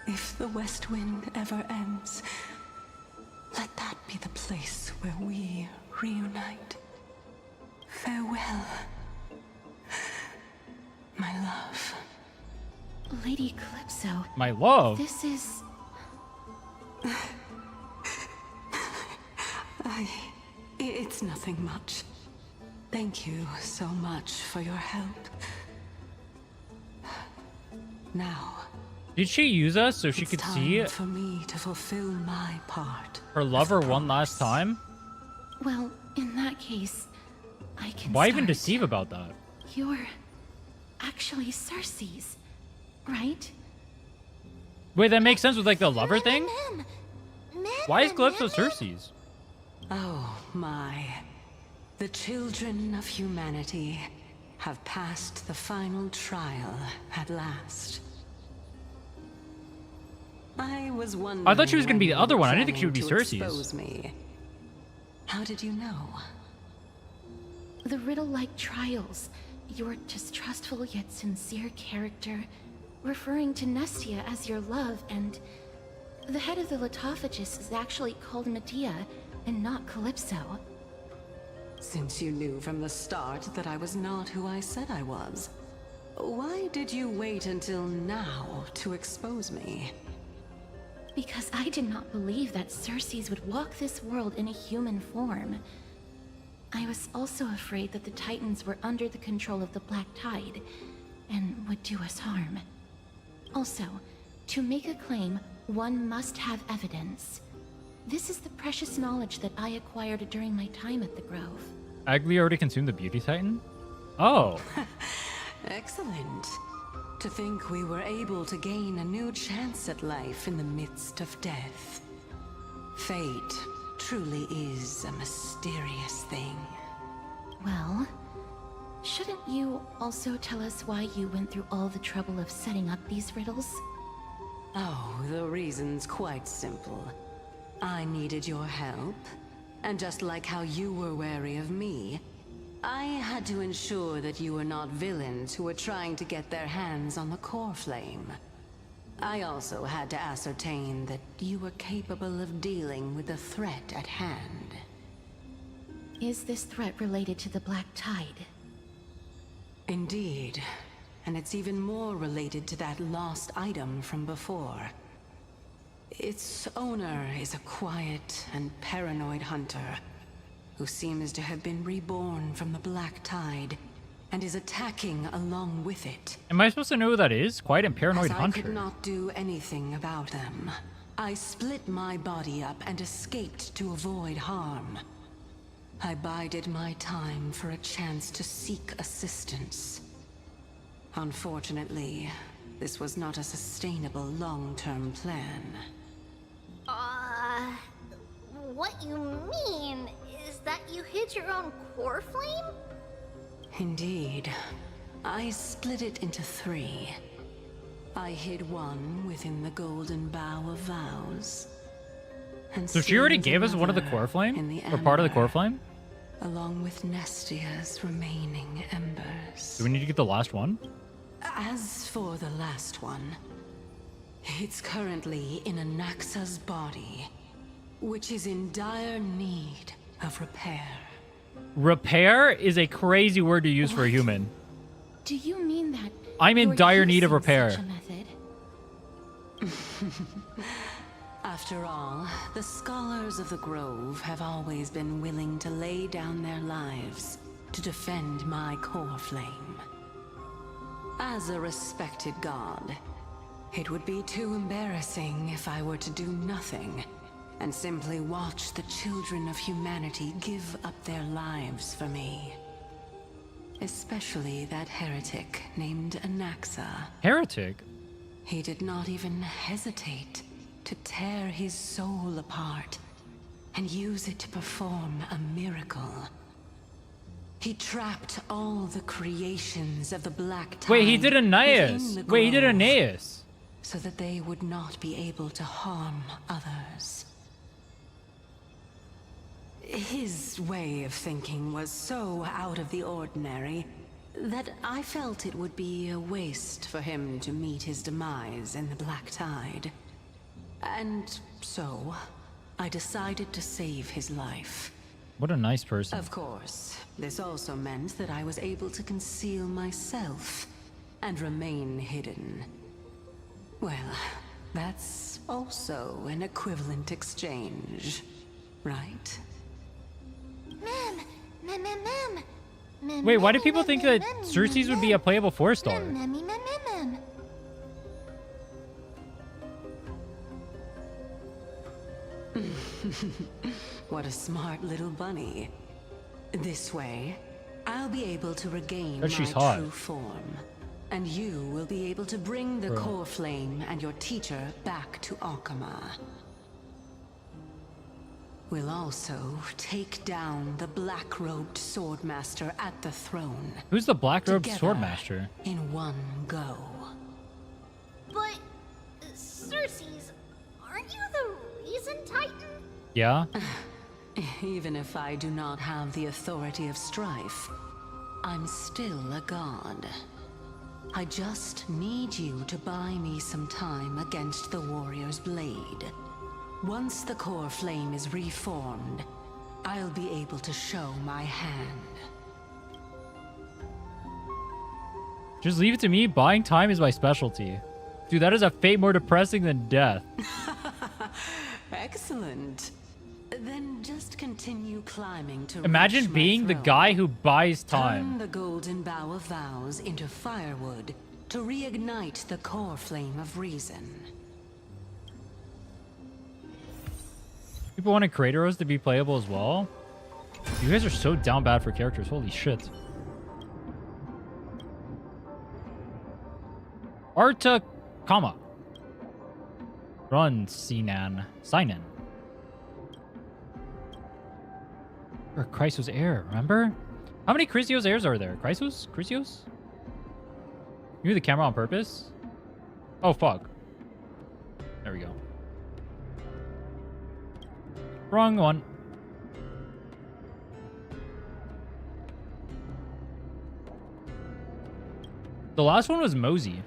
If the West Wind ever ends, let that be the place where we reunite. Farewell, my love. Lady Calypso. My love? This is... It's nothing much. Thank you so much for your help. Now, did she use us so she could see for me to fulfill my part. her lover one last time? Well, in that case, I can Why even start. deceive about that? You're actually Cersei's, right? Wait, that makes sense with like the lover thing? Why is Calypso Cersei's? Oh my. The children of humanity have passed the final trial at last. I was wondering. I thought she was gonna be the when other you were one. I didn't think she would be planning to Cersei's. expose me. How did you know? The riddle-like trials, your distrustful yet sincere character, referring to Nestia as your love, and the head of the Litophagus is actually called Mydei and not Calypso. Since you knew from the start that I was not who I said I was, why did you wait until now to expose me? Because I did not believe that Cersei's would walk this world in a human form. I was also afraid that the Titans were under the control of the Black Tide, and would do us harm. Also, to make a claim, one must have evidence. This is the precious knowledge that I acquired during my time at the Grove. Aglaea already consumed the Beauty Titan? Oh. Excellent. To think we were able to gain a new chance at life in the midst of death. Fate truly is a mysterious thing. Well, shouldn't you also tell us why you went through all the trouble of setting up these riddles? Oh, the reason's quite simple. I needed your help, and just like how you were wary of me, I had to ensure that you were not villains who were trying to get their hands on the core flame. I also had to ascertain that you were capable of dealing with the threat at hand. Is this threat related to the Black Tide? Indeed. And it's even more related to that lost item from before. Its owner is a quiet and paranoid hunter who seems to have been reborn from the Black Tide and is attacking along with it. Am I supposed to know who that is? Quite a paranoid As hunter. I could not do anything about them, I split my body up and escaped to avoid harm. I bided my time for a chance to seek assistance. Unfortunately, this was not a sustainable long-term plan. What you mean is that you hid your own core flame? Indeed. I split it into 3. I hid one within the golden bough of vows. And So she already sealed gave us one of the another core flame? in the Or part of the ember, core flame? along with Nestia's remaining embers. Do we need to get the last one? As for the last one, it's currently in Anaxa's body, which is in dire need of repair. Repair is a crazy word to use for a human. Do you mean that I'm in you're dire need of using repair. such a method? After all, the scholars of the Grove have always been willing to lay down their lives to defend my core flame. As a respected god, it would be too embarrassing if I were to do nothing and simply watch the children of humanity give up their lives for me. Especially that heretic named Anaxa. Heretic? He did not even hesitate to tear his soul apart and use it to perform a miracle. He trapped all the creations of the Black Tide. Wait, he did Aeneas. within the Wait, he did Grove, Aeneas. so that they would not be able to harm others. His way of thinking was so out of the ordinary that I felt it would be a waste for him to meet his demise in the Black Tide. And so, I decided to save his life. What a nice person. Of course, this also meant that I was able to conceal myself and remain hidden. Well, that's also an equivalent exchange, right? Wait, why do people think that Cersei's would be a playable 4-star? What a smart little bunny. This way, I'll be able to regain Bet my she's hot. true form. And you will be able to bring the Bro. core flame and your teacher back to Alchema. We'll also take down the black-robed swordmaster at the throne. Who's the black-robed together swordmaster? in one go. But, Cersei's, aren't you the Reason Titan? Yeah? Even if I do not have the authority of strife, I'm still a god. I just need you to buy me some time against the warrior's blade. Once the core flame is reformed, I'll be able to show my hand. Just leave it to me. Buying time is my specialty. Dude, that is a fate more depressing than death. Excellent. Then just continue climbing to Imagine reach my being the throne. guy who buys Turn time. the golden bough of vows into firewood to reignite the core flame of reason. People wanted Kataros to be playable as well. You guys are so down bad for characters. Holy shit. Arta Kama. Run, Sinan. Sinan. Or Chrysos heir, remember? How many Chrysos heirs are there? Chrysos? Chrysos? You moved the camera on purpose? Oh, fuck. There we go. Wrong one. The last one was Mosey.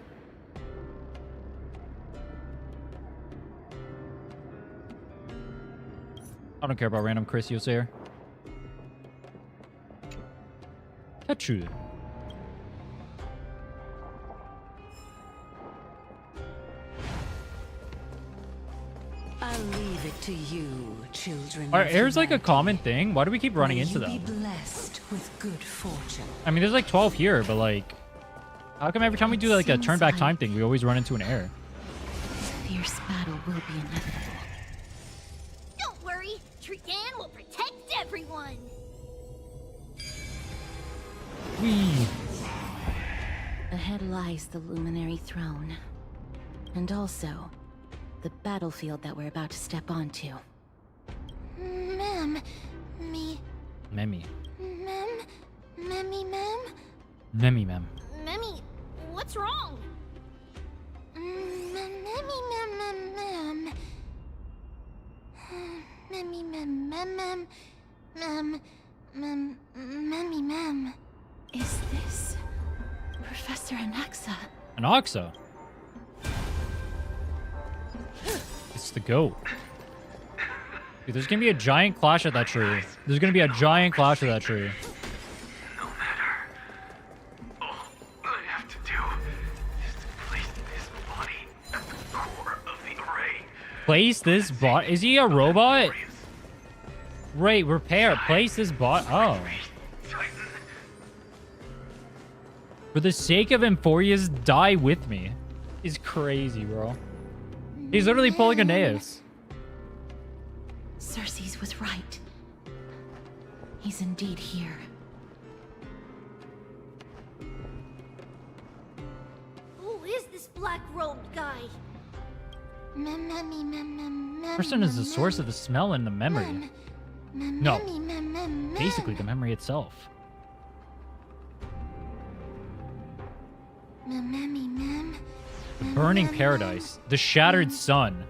I don't care about random Chrysios here. Tetru. I'll leave it to you, children. Are airs like a common thing? Why do we keep running into May you them? be blessed with good fortune. I mean, there's like 12 here, but like, how come every time we do like a turn back time thing, we always run into an air? Fierce battle will be inevitable. Don't worry, Trinnon will protect everyone. Whee! Ahead lies the Luminary Throne. And also, the battlefield that we're about to step onto. Mem. Memmy. Memmy, mem. Memmy, mem. Memmy, what's wrong? Memmy, mem. Memmy, mem. Is this Professor Anaxa? Anaxa. It's the goat. Dude, there's gonna be a giant clash at that tree. There's gonna be a giant clash at that tree. No matter. All I have to do is to place this body at the core of the array. Place this bot. Is he a robot? Right, repair. Place this bot. Oh. For the sake of Amphoreus, die with me. He's crazy, bro. He's literally pulling a Neus. Circes was right. He's indeed here. Who is this black-robed guy? Person is the source of the smell and the memory. No. Basically, the memory itself. The burning paradise. The shattered sun.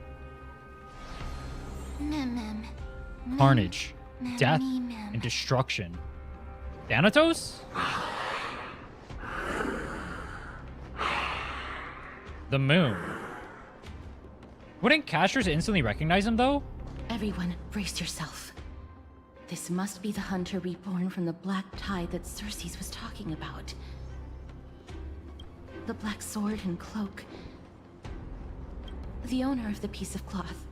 Carnage. Death and destruction. Thanatos? The moon. Wouldn't casters instantly recognize him, though? Everyone, brace yourself. This must be the hunter reborn from the black tide that Circes was talking about. The black sword and cloak. The owner of the piece of cloth.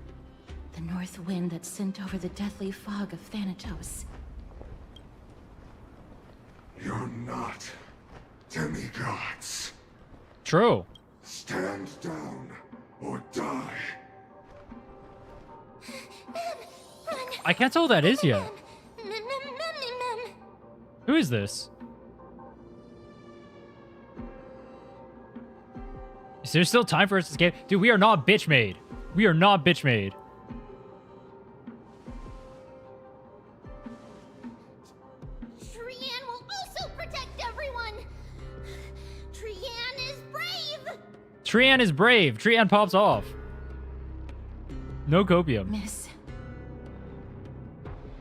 The north wind that sent over the deathly fog of Thanatos. You're not demigods. True. Stand down or die. I can't tell who that is yet. Who is this? Is there still time for us to escape? Dude, we are not bitch made. We are not bitch made. Trinnon will also protect everyone. Trinnon is brave. Trinnon is brave. Trinnon pops off. No copium. Miss.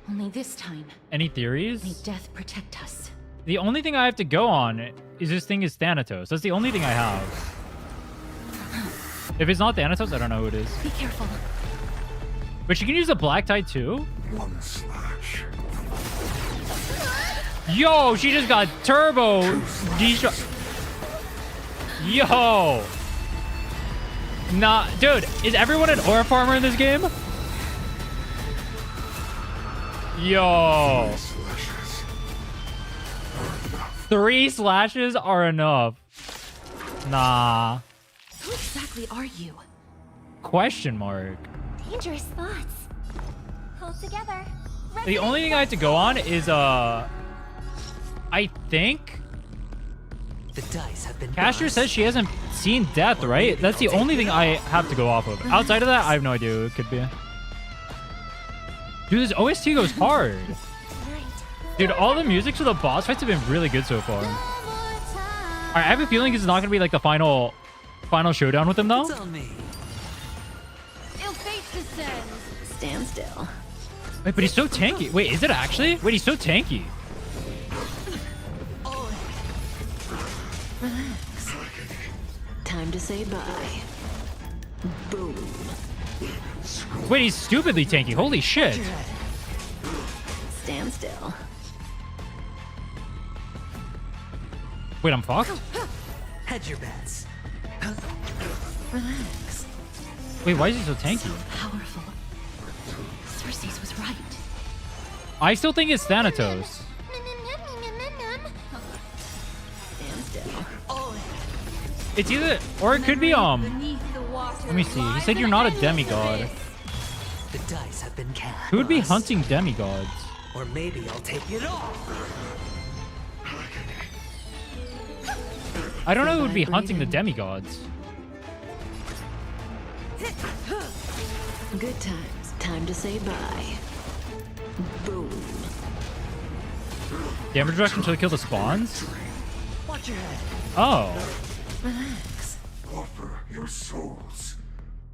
Only this time. Any theories? May death protect us. The only thing I have to go on is this thing is Thanatos. That's the only thing I have. If it's not Thanatos, I don't know who it is. Be careful. But she can use the black tide too? One slash. Yo, she just got turbo. Yo. Nah, dude, is everyone an aura farmer in this game? Yo. 3 slashes are enough. Nah. Who exactly are you? Question mark. Dangerous thoughts. Hold together. The only thing I have to go on is, I think... The dice have been Castor buzzed. says she hasn't seen death, right? That's the only thing I have to go off of. Outside of that, I have no idea who it could be. Dude, this OST goes hard. Dude, all the music for the boss fights have been really good so far. Alright, I have a feeling this is not going to be like the final showdown with him, though. It's on me. Ill fate descends. Stand still. Wait, but he's so tanky. Wait, is it actually? Wait, he's so tanky. Relax. Time to say bye. Boom. Wait, he's stupidly tanky. Holy shit. Stand still. Wait, I'm fucked? Hedge your bets. Relax. Wait, why is he so tanky? Powerful. Cersei's was right. I still think it's Thanatos. Stand still. It's either, or it could be, let me see. He said you're not a demigod. The dice have been cast. Who would be hunting demigods? Or maybe I'll take it all. I don't know who would be hunting the demigods. Good times. Time to say bye. Boom. Damage reduction until they kill the spawns? Watch your head. Oh. Relax. Offer your souls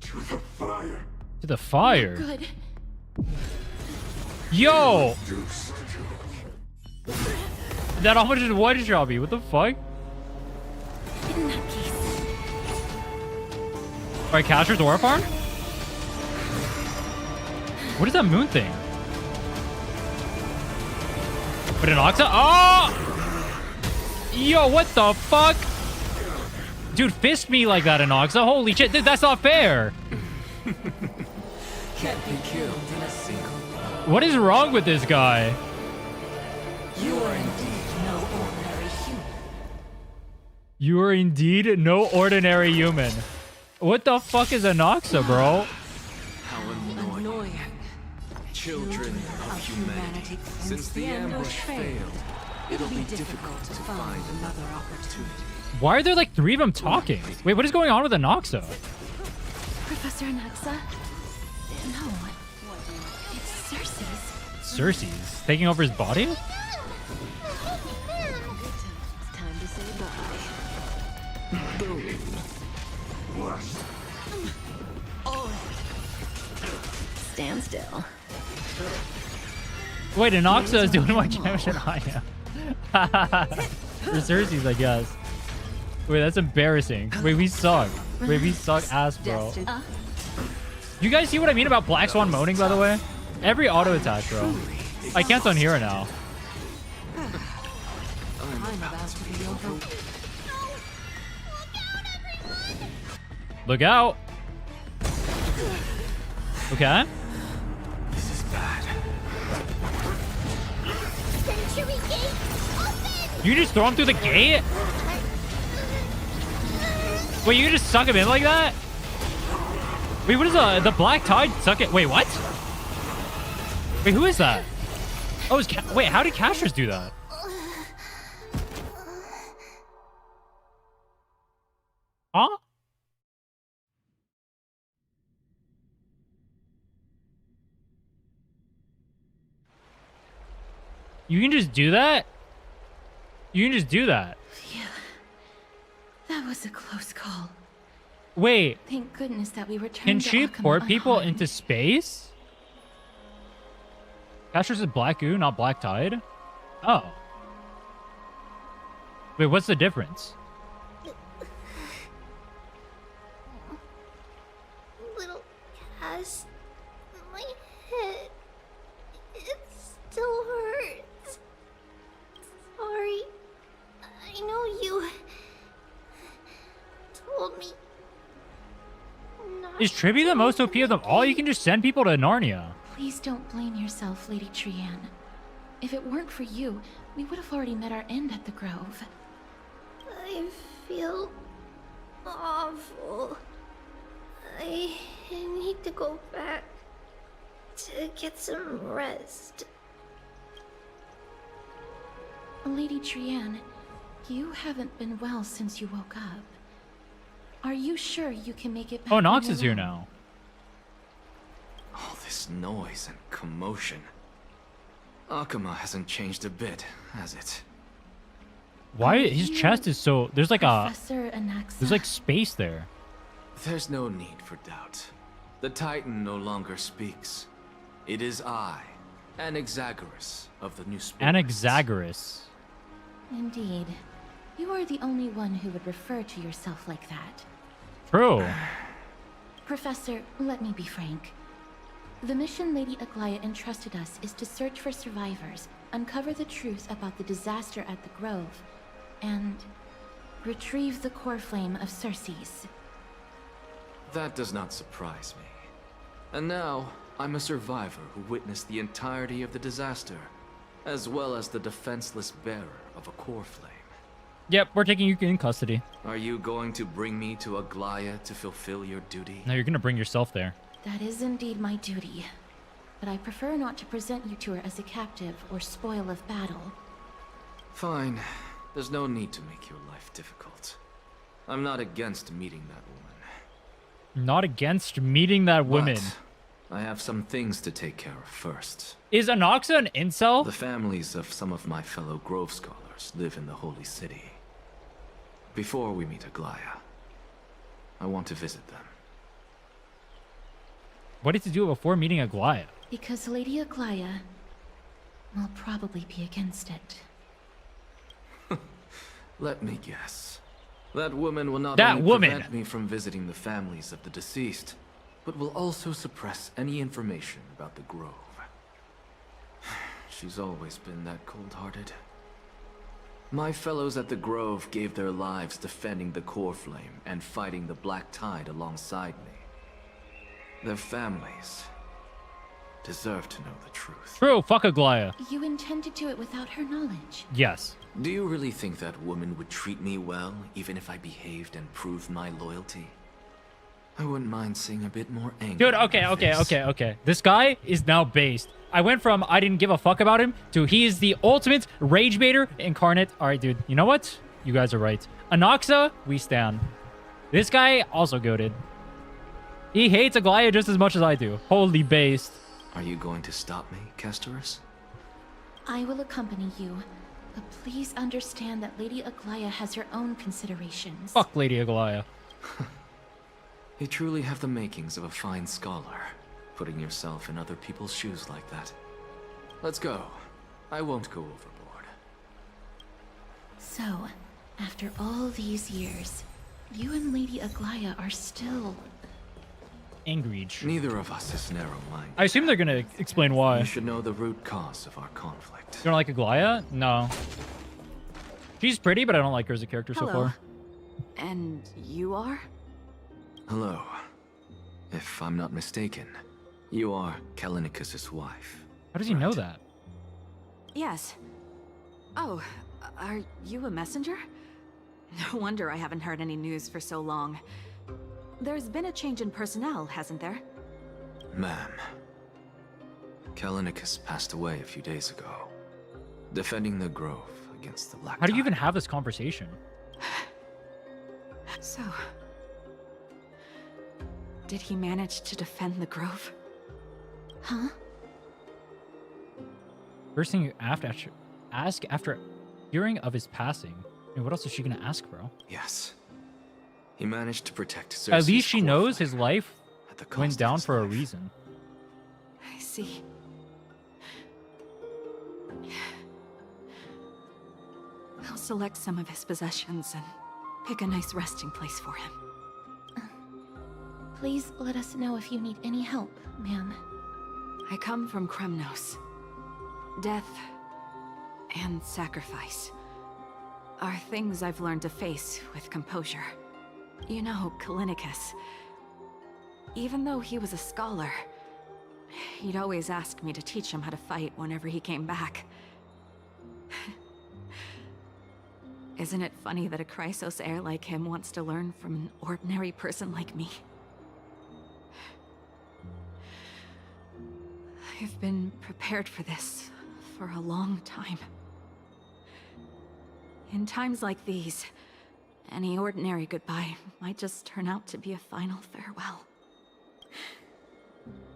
to the fire. To the fire? Good. Yo! That how much did one shot me? What the fuck? In that case. Alright, Caster's Aura Farm? What is that moon thing? But an Anaxa? Oh! Yo, what the fuck? Dude, fist me like that, Anaxa. Holy shit, that's not fair. Can't be killed in a single blow. What is wrong with this guy? You are indeed no ordinary human. You are indeed no ordinary human. What the fuck is Anaxa, bro? How annoying. Children of humanity. Since the ambush failed, it'll be difficult to find another opportunity. Why are there like 3 of them talking? Wait, what is going on with Anaxa? Professor Anaxa? No. It's Cersei's. Cersei's taking over his body? Time to say bye. Boom. Stand still. Wait, Anaxa is doing more damage than I am. For Cersei's, I guess. Wait, that's embarrassing. Wait, we suck. Wait, we suck ass, bro. You guys see what I mean about Black Swan moaning, by the way? Every auto attack, bro. I can't unhear it now. I'm about to be over. Look out. Okay. This is bad. Century gate, open! You just throw him through the gate? Wait, you just suck him in like that? Wait, what is the Black Tide suck it? Wait, what? Wait, who is that? Oh, wait, how did Casters do that? Huh? You can just do that? You can just do that? Yeah. That was a close call. Wait. Thank goodness that we returned Can to she Akama port people unharmed. into space? Casters is Black Goo, not Black Tide? Oh. Wait, what's the difference? Little Cass, my head, it still hurts. Sorry, I know you told me. Is Triby the most OP of them all? You can just send people to Narnia. Please don't blame yourself, Lady Trian. If it weren't for you, we would have already met our end at the Grove. I feel awful. I need to go back to get some rest. Lady Trian, you haven't been well since you woke up. Are you sure you can make it back? Oh, on Nox your is here own? now. All this noise and commotion. Akama hasn't changed a bit, has it? Why his chest is so there's like Professor Anaxa. there's like space there. There's no need for doubt. The Titan no longer speaks. It is I, Anaxagoras of the New Spirit. Anaxagoras. Indeed. You are the only one who would refer to yourself like that. True. Professor, let me be frank. The mission Lady Aglaea entrusted us is to search for survivors, uncover the truth about the disaster at the Grove, and retrieve the core flame of Circe's. That does not surprise me. And now, I'm a survivor who witnessed the entirety of the disaster, as well as the defenseless bearer of a core flame. Yep, we're taking you in custody. Are you going to bring me to Aglaea to fulfill your duty? No, you're gonna bring yourself there. That is indeed my duty. But I prefer not to present you to her as a captive or spoil of battle. Fine. There's no need to make your life difficult. I'm not against meeting that woman. Not against meeting that woman. But I have some things to take care of first. Is Anaxa an incel? The families of some of my fellow Grove scholars live in the Holy City. Before we meet Aglaea, I want to visit them. What did you do before meeting Aglaea? Because Lady Aglaea will probably be against it. Let me guess. That woman will not That only woman prevent me from visiting the families of the deceased, but will also suppress any information about the Grove. She's always been that cold-hearted. My fellows at the Grove gave their lives defending the core flame and fighting the Black Tide alongside me. Their families deserve to know the truth. True, fuck Aglaea. You intend to do it without her knowledge? Yes. Do you really think that woman would treat me well, even if I behaved and proved my loyalty? I wouldn't mind seeing a bit more anger. Dude, okay. This guy is now based. I went from I didn't give a fuck about him to he is the ultimate rage baiter incarnate. All right, dude. You know what? You guys are right. Anaxa, we stand. This guy also goated. He hates Aglaea just as much as I do. Holy based. Are you going to stop me, Kataros? I will accompany you, but please understand that Lady Aglaea has her own considerations. Fuck Lady Aglaea. You truly have the makings of a fine scholar, putting yourself in other people's shoes like that. Let's go. I won't go overboard. So, after all these years, you and Lady Aglaea are still... angry. Neither of us is narrow-minded. I assume they're gonna explain why. You should know the root cause of our conflict. You don't like Aglaea? No. She's pretty, but I don't like her as a character so far. And you are? Hello. If I'm not mistaken, you are Callinicus's wife. How does he know that? Yes. Oh, are you a messenger? No wonder I haven't heard any news for so long. There's been a change in personnel, hasn't there? Ma'am, Callinicus passed away a few days ago, defending the Grove against the Black How do you Tide. even have this conversation? So... did he manage to defend the Grove? Huh? First thing you have to ask after hearing of his passing. I mean, what else is she gonna ask, bro? Yes. He managed to protect Circe's At least she core knows flame his life at the cost went of down his for a life. reason. I see. I'll select some of his possessions and pick a nice resting place for him. Please let us know if you need any help, ma'am. I come from Kremnos. Death and sacrifice are things I've learned to face with composure. You know, Callinicus, even though he was a scholar, he'd always ask me to teach him how to fight whenever he came back. Isn't it funny that a Chrysos heir like him wants to learn from an ordinary person like me? I've been prepared for this for a long time. In times like these, any ordinary goodbye might just turn out to be a final farewell.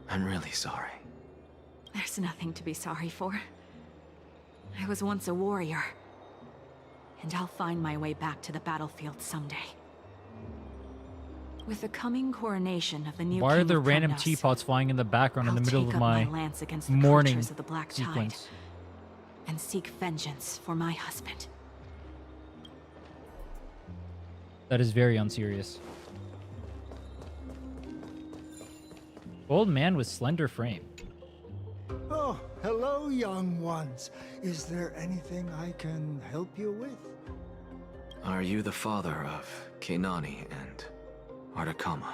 I'm really sorry. There's nothing to be sorry for. I was once a warrior, and I'll find my way back to the battlefield someday. With the coming coronation of the new Why are king there of random Kremnos, teapots flying in the background in the I'll middle take of up my lance against the morning creatures of the Black Tide sequence? and seek vengeance for my husband. That is very unserious. Old man with slender frame. Oh, hello, young ones. Is there anything I can help you with? Are you the father of Keinani and Ardakama?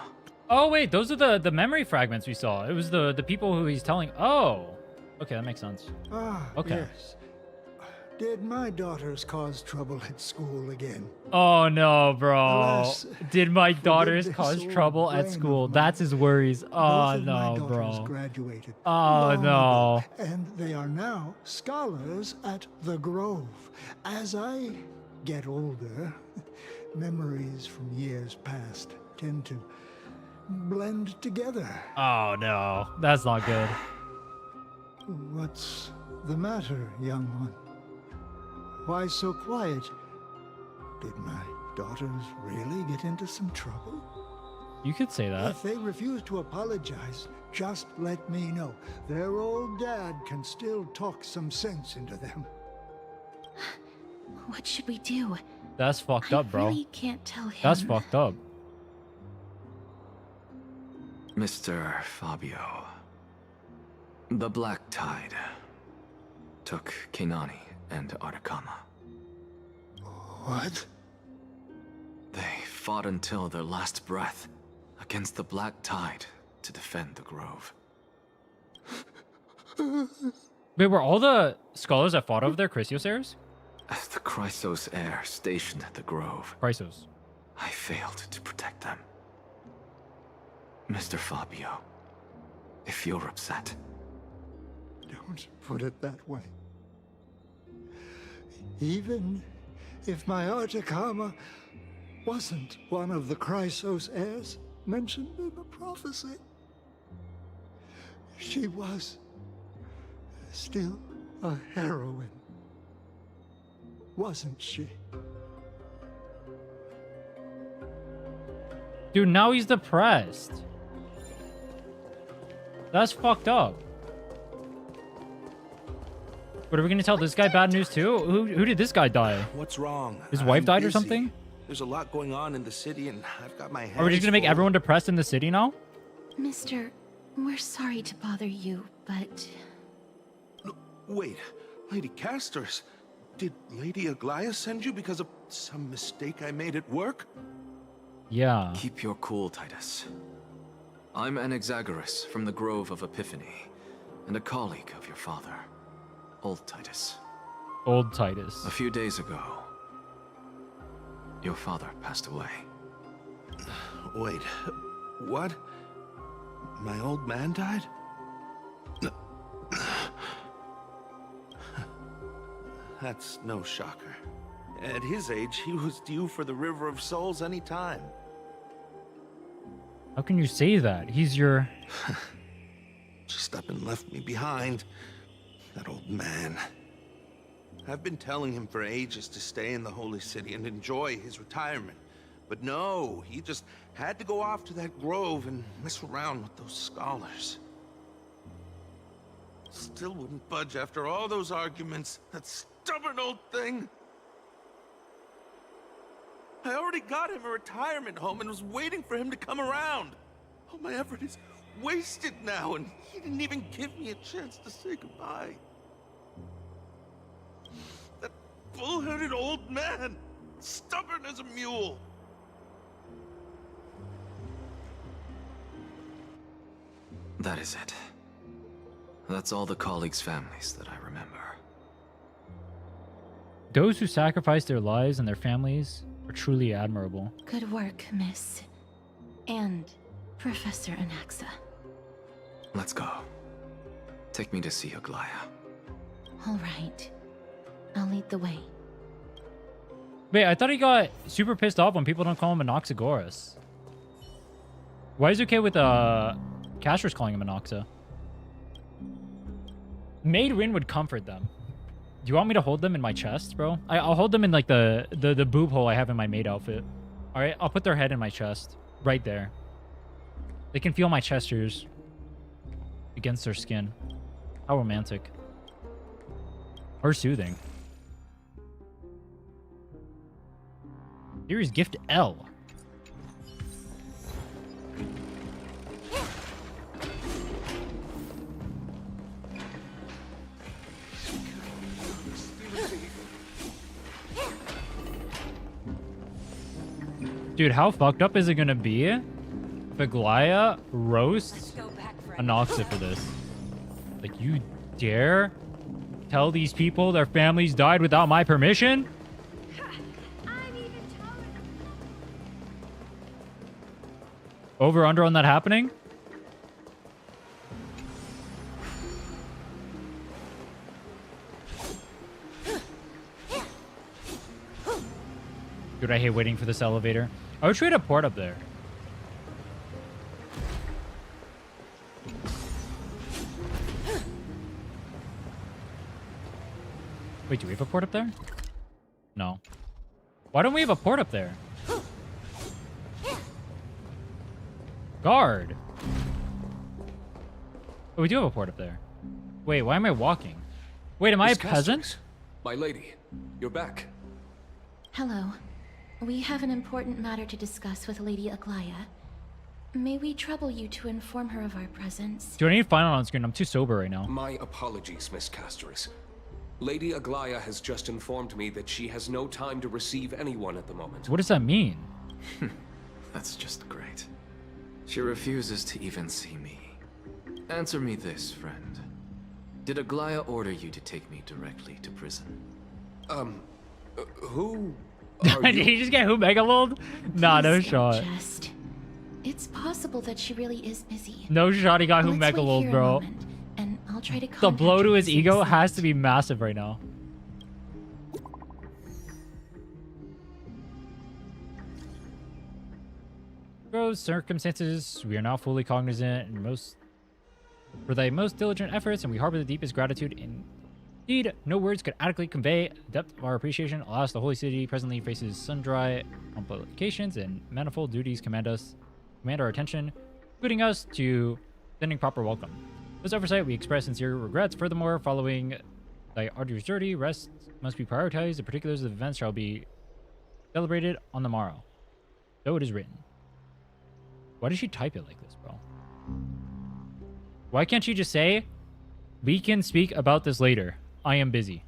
Oh wait, those are the memory fragments we saw. It was the people who he's telling. Oh, okay, that makes sense. Ah, Okay. yes. Did my daughters cause trouble at school again? Oh no, bro. Alas, Did my daughters this cause old trouble at brain school? of That's his worries. Both Oh of my no, daughters bro. graduated Oh long no. ago, and they are now scholars at the Grove. As I get older, memories from years past tend to blend together. Oh no, that's not good. What's the matter, young one? Why so quiet? Did my daughters really get into some trouble? You could say that. If they refuse to apologize, just let me know. Their old dad can still talk some sense into them. What should we do? That's fucked up, bro. I really can't tell him. That's fucked up. Mr. Fabio, the Black Tide took Keinani and Ardakama. What? They fought until their last breath against the Black Tide to defend the Grove. Wait, were all the scholars that fought over there Chrysios heirs? As the Chrysos heir stationed at the Grove, Chrysos. I failed to protect them. Mr. Fabio, if you're upset... Don't put it that way. Even if my Ardakama wasn't one of the Chrysos heirs mentioned in the prophecy, she was still a heroine, wasn't she? Dude, now he's depressed. That's fucked up. What, are we gonna tell this guy bad news too? Who did this guy die? What's wrong? His wife I'm died or busy. something? There's a lot going on in the city, and I've got my hands Are we just gonna make full. everyone depressed in the city now? Mister, we're sorry to bother you, but... Wait, Lady Castors, did Lady Aglaea send you because of some mistake I made at work? Yeah. Keep your cool, Titus. I'm Anaxagoras from the Grove of Epiphany, and a colleague of your father, Old Titus. Old Titus. A few days ago, your father passed away. Wait, what? My old man died? That's no shocker. At his age, he was due for the River of Souls any time. How can you say that? He's your... Just up and left me behind. That old man. I've been telling him for ages to stay in the Holy City and enjoy his retirement. But no, he just had to go off to that grove and mess around with those scholars. Still wouldn't budge after all those arguments. That stubborn old thing. I already got him a retirement home and was waiting for him to come around. All my effort is wasted now, and he didn't even give me a chance to say goodbye. That bull-headed old man, stubborn as a mule. That is it. That's all the colleagues' families that I remember. Those who sacrifice their lives and their families are truly admirable. Good work, Miss. And Professor Anaxa. Let's go. Take me to see Aglaea. All right. I'll lead the way. Wait, I thought he got super pissed off when people don't call him Anaxagoras. Why is it okay with Castors calling him Anaxa? Maid Rin would comfort them. Do you want me to hold them in my chest, bro? I'll hold them in like the boob hole I have in my maid outfit. All right, I'll put their head in my chest, right there. They can feel my chest hairs against their skin. How romantic. Or soothing. Series gift L. Dude, how fucked up is it gonna be if Aglaea roasts Anaxa for this? Like, you dare tell these people their families died without my permission? Over under on that happening? Dude, I hate waiting for this elevator. I would trade a port up there. Wait, do we have a port up there? No. Why don't we have a port up there? Guard. Oh, we do have a port up there. Wait, why am I walking? Wait, am I a peasant? My lady, you're back. Hello. We have an important matter to discuss with Lady Aglaea. May we trouble you to inform her of our presence? Do I need Phainon on screen? I'm too sober right now. My apologies, Miss Kataros. Lady Aglaea has just informed me that she has no time to receive anyone at the moment. What does that mean? That's just great. She refuses to even see me. Answer me this, friend. Did Aglaea order you to take me directly to prison? Who Did he just get who megalold? Nah, no shot. Just. It's possible that she really is busy. No shot he got who Let's wait megalold, here a bro. moment, and I'll try to The blow contact to her his as soon ego as has to be massive right now. Those circumstances, we are now fully cognizant and for thy most diligent efforts, and we harbor the deepest gratitude. Indeed, no words could adequately convey the depth of our appreciation. Alas, the holy city presently faces sundry complications and manifold duties command our attention, including us to sending proper welcome. This oversight, we express sincere regrets. Furthermore, following thy arduous journey, rest must be prioritized. The particulars of the events shall be celebrated on the morrow. So it is written. Why did she type it like this, bro? Why can't she just say, we can speak about this later. I am busy.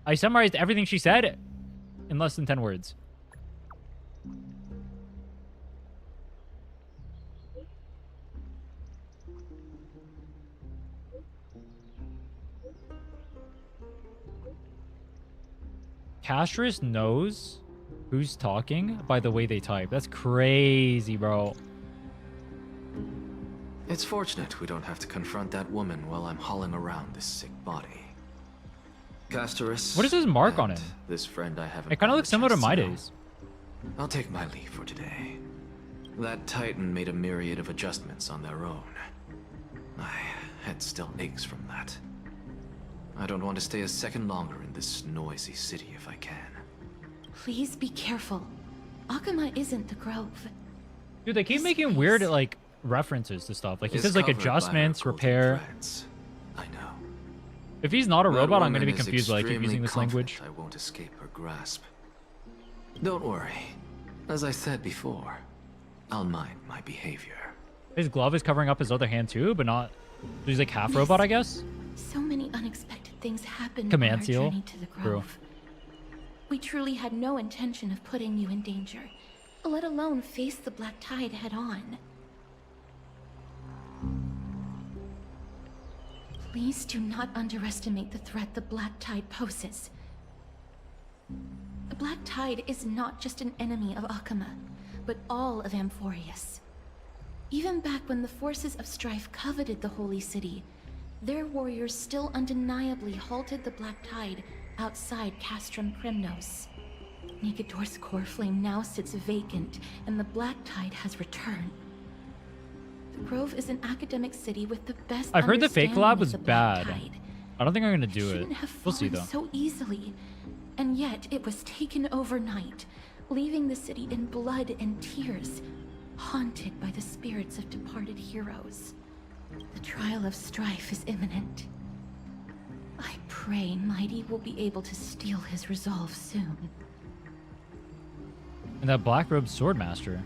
I summarized everything she said in less than 10 words. Kataros knows who's talking by the way they type. That's crazy, bro. It's fortunate we don't have to confront that woman while I'm hauling around this sick body. Kataros. What is his mark on it? This friend I haven't. It kind of looks similar to Mydei's. I'll take my leave for today. That Titan made a myriad of adjustments on their own. My head still aches from that. I don't want to stay a second longer in this noisy city if I can. Please be careful. Akama isn't the Grove. Dude, they keep making weird, like, references to stuff. Like, he says, like, adjustments, repair. I know. If he's not a That robot, I'm going to be woman is confused by I keep extremely using this language. confident I won't escape her grasp. Don't worry. As I said before, I'll mind my behavior. His glove is covering up his other hand, too, but not... He's, like, half robot, I guess? So many unexpected things happened Command on our seal. journey to the Grove. We truly had no intention of putting you in danger, let alone face the Black Tide head on. Please do not underestimate the threat the Black Tide poses. The Black Tide is not just an enemy of Akama, but all of Amphoreus. Even back when the forces of strife coveted the Holy City, their warriors still undeniably halted the Black Tide outside Castrum Kremnos. Nikador's core flame now sits vacant, and the Black Tide has returned. The Grove is an academic city with the best I've heard the fake understanding collab of was the Black bad. Tide. I don't think I'm going to do it. Shouldn't have We'll see, fallen though. so easily, and yet it was taken overnight, leaving the city in blood and tears, haunted by the spirits of departed heroes. The trial of strife is imminent. I pray Mydei will be able to steel his resolve soon. And that black-robed swordmaster.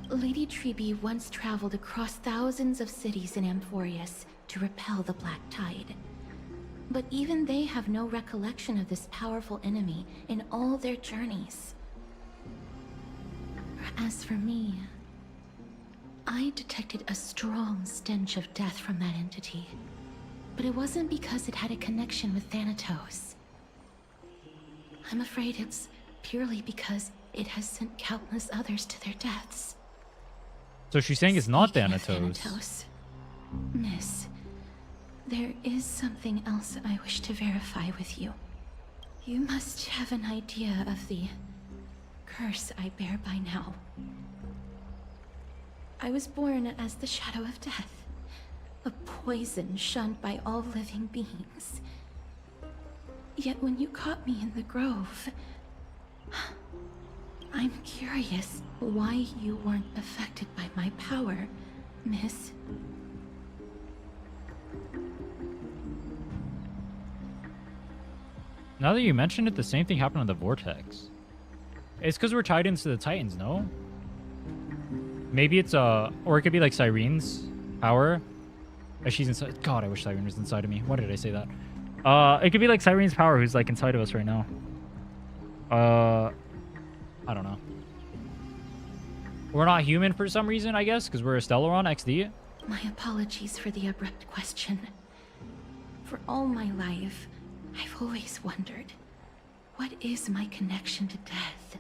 Lady Triby once traveled across thousands of cities in Amphoreus to repel the Black Tide. But even they have no recollection of this powerful enemy in all their journeys. As for me, I detected a strong stench of death from that entity. But it wasn't because it had a connection with Thanatos. I'm afraid it's purely because it has sent countless others to their deaths. So she's saying it's not Speaking of Thanatos. Miss, there is something else I wish to verify with you. You must have an idea of the curse I bear by now. I was born as the shadow of death, a poison shunned by all living beings. Yet when you caught me in the grove, I'm curious why you weren't affected by my power, Miss. Now that you mention it, the same thing happened on the Vortex. It's because we're tied into the Titans, no? Maybe it's or it could be like Cyrene's power. She's inside. God, I wish Cyrene was inside of me. Why did I say that? It could be like Cyrene's power, who's like inside of us right now. I don't know. We're not human for some reason, I guess, because we're a Stellaron XD. My apologies for the abrupt question. For all my life, I've always wondered, what is my connection to death?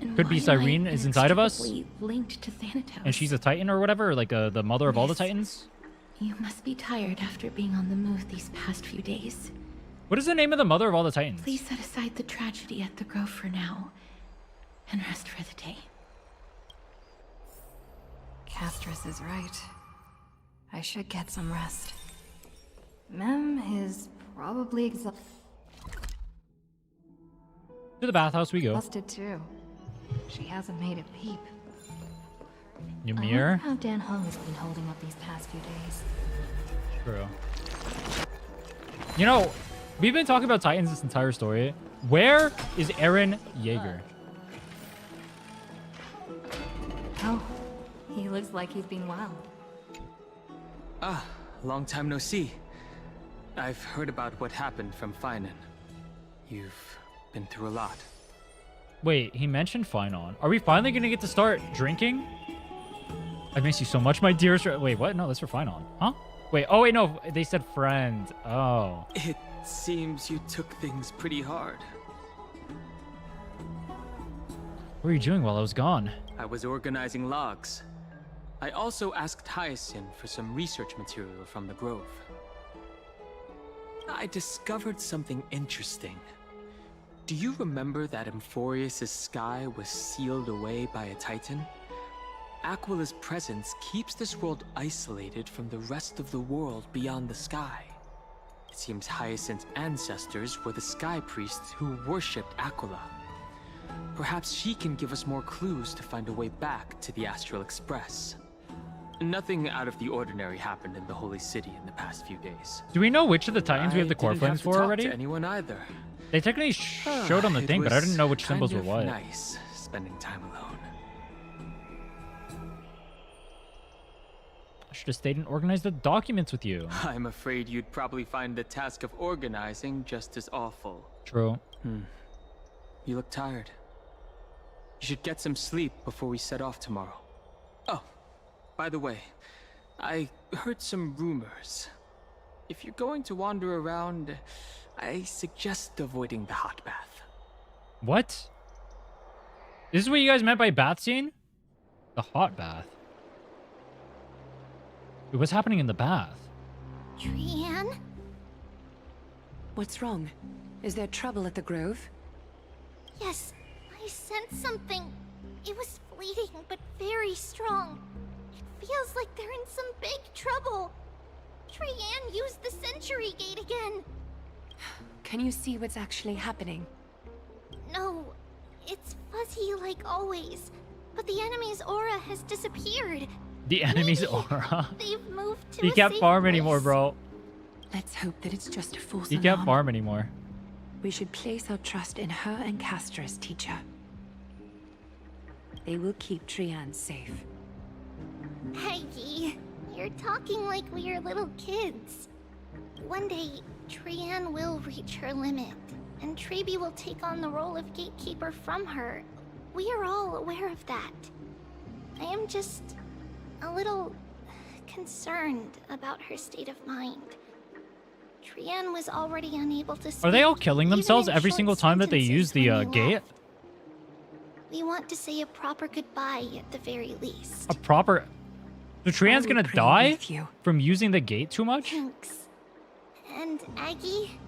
And Could be why am I Cyrene is inside of us, inextricably linked to Thanatos. and she's a Titan or whatever, like the mother of all the Titans. You must be tired after being on the move these past few days. What is the name of the mother of all the Titans? Please set aside the tragedy at the Grove for now, and rest for the day. Castris is right. I should get some rest. Mem is probably exhausted To the bathhouse we go. too. She hasn't made a peep. Ymir. How Dan Heng has been holding up these past few days. True. You know, we've been talking about Titans this entire story. Where is Eren Yeager? Oh, he looks like he's been wild. Ah, long time no see. I've heard about what happened from Phainon. You've been through a lot. Wait, he mentioned Phainon. Are we finally gonna get to start drinking? I miss you so much, my dearest. Wait, what? No, that's for Phainon. Huh? Wait, oh wait, no, they said friend. Oh. It seems you took things pretty hard. What were you doing while I was gone? I was organizing logs. I also asked Hyasin for some research material from the Grove. I discovered something interesting. Do you remember that Amphoreus' sky was sealed away by a Titan? Aquila's presence keeps this world isolated from the rest of the world beyond the sky. It seems Hyacin's ancestors were the sky priests who worshipped Aquila. Perhaps she can give us more clues to find a way back to the Astral Express. Nothing out of the ordinary happened in the Holy City in the past few days. Do we know which of the Titans we have the core didn't have flames to for talk already? to anyone either. They technically showed on the It thing, but I was didn't know which kind symbols were of what. Nice spending time alone. I should have stayed and organized the documents with you. I'm afraid you'd probably find the task of organizing just as awful. True. You look tired. You should get some sleep before we set off tomorrow. Oh, by the way, I heard some rumors. If you're going to wander around, I suggest avoiding the hot bath. What? This is what you guys meant by bath scene? The hot bath. Wait, what's happening in the bath? Trianne? What's wrong? Is there trouble at the Grove? Yes, I sensed something. It was fleeting, but very strong. It feels like they're in some big trouble. Trianne used the Century Gate again. Can you see what's actually happening? No, it's fuzzy like always. But the enemy's aura has disappeared. The enemy's aura. They've moved to He a can't safe farm place. anymore, bro. Let's hope that it's just a false He alarm. can't farm anymore. We should place our trust in her and Castris, teacher. They will keep Trianne safe. Peggy, you're talking like we are little kids. One day, Trianne will reach her limit, and Triby will take on the role of gatekeeper from her. We are all aware of that. I am just a little concerned about her state of mind. Trian was already unable to speak. Are they all killing even themselves in every short single time that they sentences use the when they gate? left. We want to say a proper goodbye at the very least. A proper... The Trian's gonna pray die with you. from using the gate too much? Thanks. And Aggie,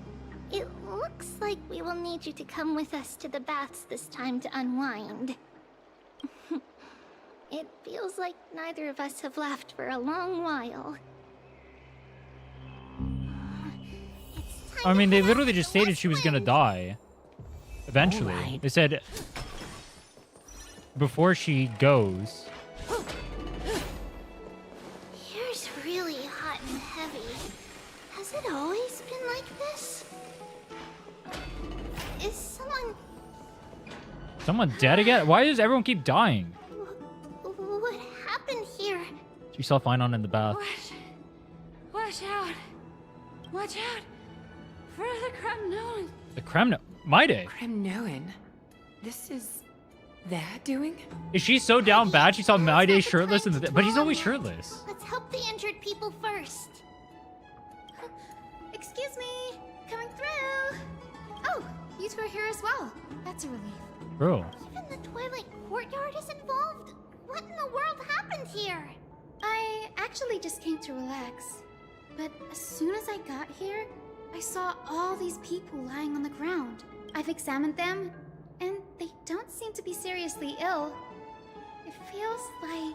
it looks like we will need you to come with us to the baths this time to unwind. It feels like neither of us have laughed for a long while. I mean, they literally just stated she was gonna die. Eventually. Alright. They said... Before she goes... Here's really hot and heavy. Has it always been like this? Is Someone dead again? Why does everyone keep dying? what happened here? She saw Phainon in the bath. Watch out! Watch out! For the Kremnos! The Kremno... Mydei. Kremnoan? This is their doing? Is she so down bad she saw Mydei shirtless in the... But he's always shirtless. Let's help the injured people first. Excuse me, coming through. Oh, you two are here as well. That's a relief. Bro. Even the Twilight Courtyard is involved? What in the world happened here? I actually just came to relax. But as soon as I got here, I saw all these people lying on the ground. I've examined them, and they don't seem to be seriously ill. It feels like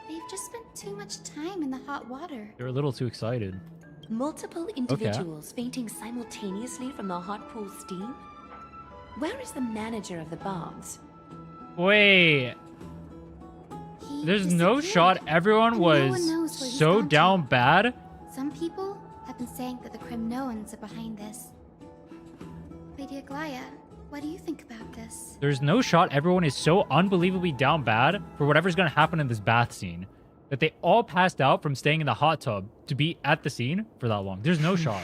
they've just spent too much time in the hot water. They're a little too excited. Multiple individuals fainting simultaneously from the hot pool steam? Where is the manager of the baths? Wait. There's no shot everyone was so down bad. Some people have been saying that the Kremnoans are behind this. Lady Aglaea, what do you think about this? There's no shot everyone is so unbelievably down bad for whatever's going to happen in this bath scene that they all passed out from staying in the hot tub to be at the scene for that long. There's no shot.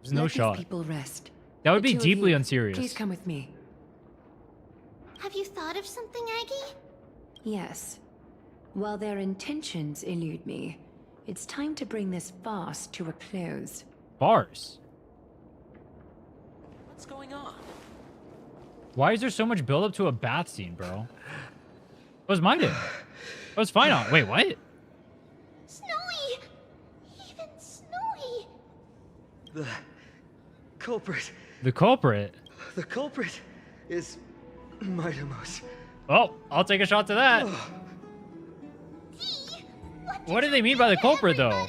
There's no Let shot. These people rest. That would The be two of deeply you, unserious. Please come with me. Have you thought of something, Aggie? Yes. While their intentions elude me, it's time to bring this farce to a close. Farce? What's going on? Why is there so much build up to a bath scene, bro? What's Mydei? What's Phainon? Wait, what? Snowy! Even Snowy! The culprit. The culprit? The culprit is Mydei. Oh, I'll take a shot to that. What do they mean by the culprit, though?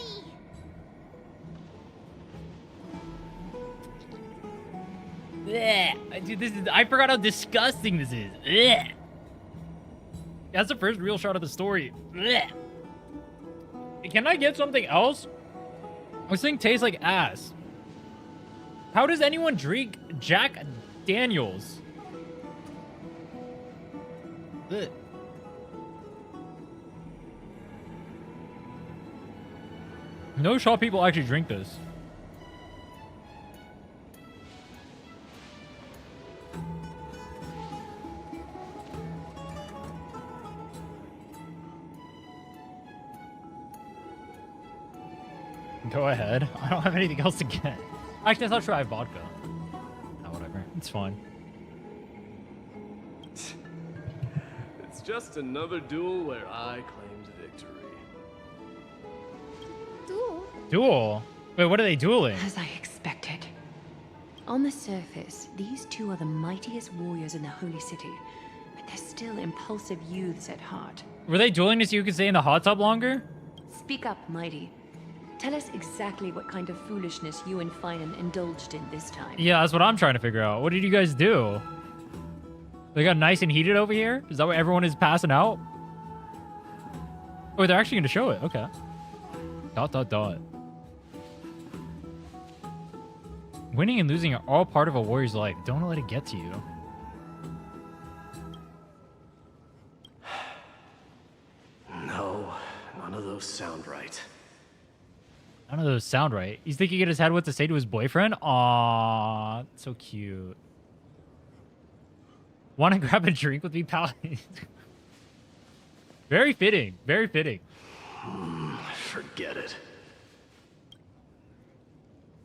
Blech. Dude, this is... I forgot how disgusting this is. Blech. That's the first real shot of the story. Blech. Can I get something else? This thing tastes like ass. How does anyone drink Jack Daniels? Blech. No shot people actually drink this. Go ahead. I don't have anything else to get. Actually, I thought try vodka. Oh, whatever. It's fine. It's just another duel where I claimed victory. Duel? Duel? Wait, what are they dueling? As I expected. On the surface, these two are the mightiest warriors in the Holy City, but they're still impulsive youths at heart. Were they dueling to see who could stay in the hot tub longer? Speak up, Mighty. Tell us exactly what kind of foolishness you and Phainon indulged in this time. Yeah, that's what I'm trying to figure out. What did you guys do? They got nice and heated over here? Is that why everyone is passing out? Oh, they're actually going to show it. Okay. ... Winning and losing are all part of a warrior's life. Don't let it get to you. No, none of those sound right. None of those sound right. He's thinking in his head what to say to his boyfriend? Aww, so cute. Want to grab a drink with me, pal? Very fitting. Very fitting. Forget it.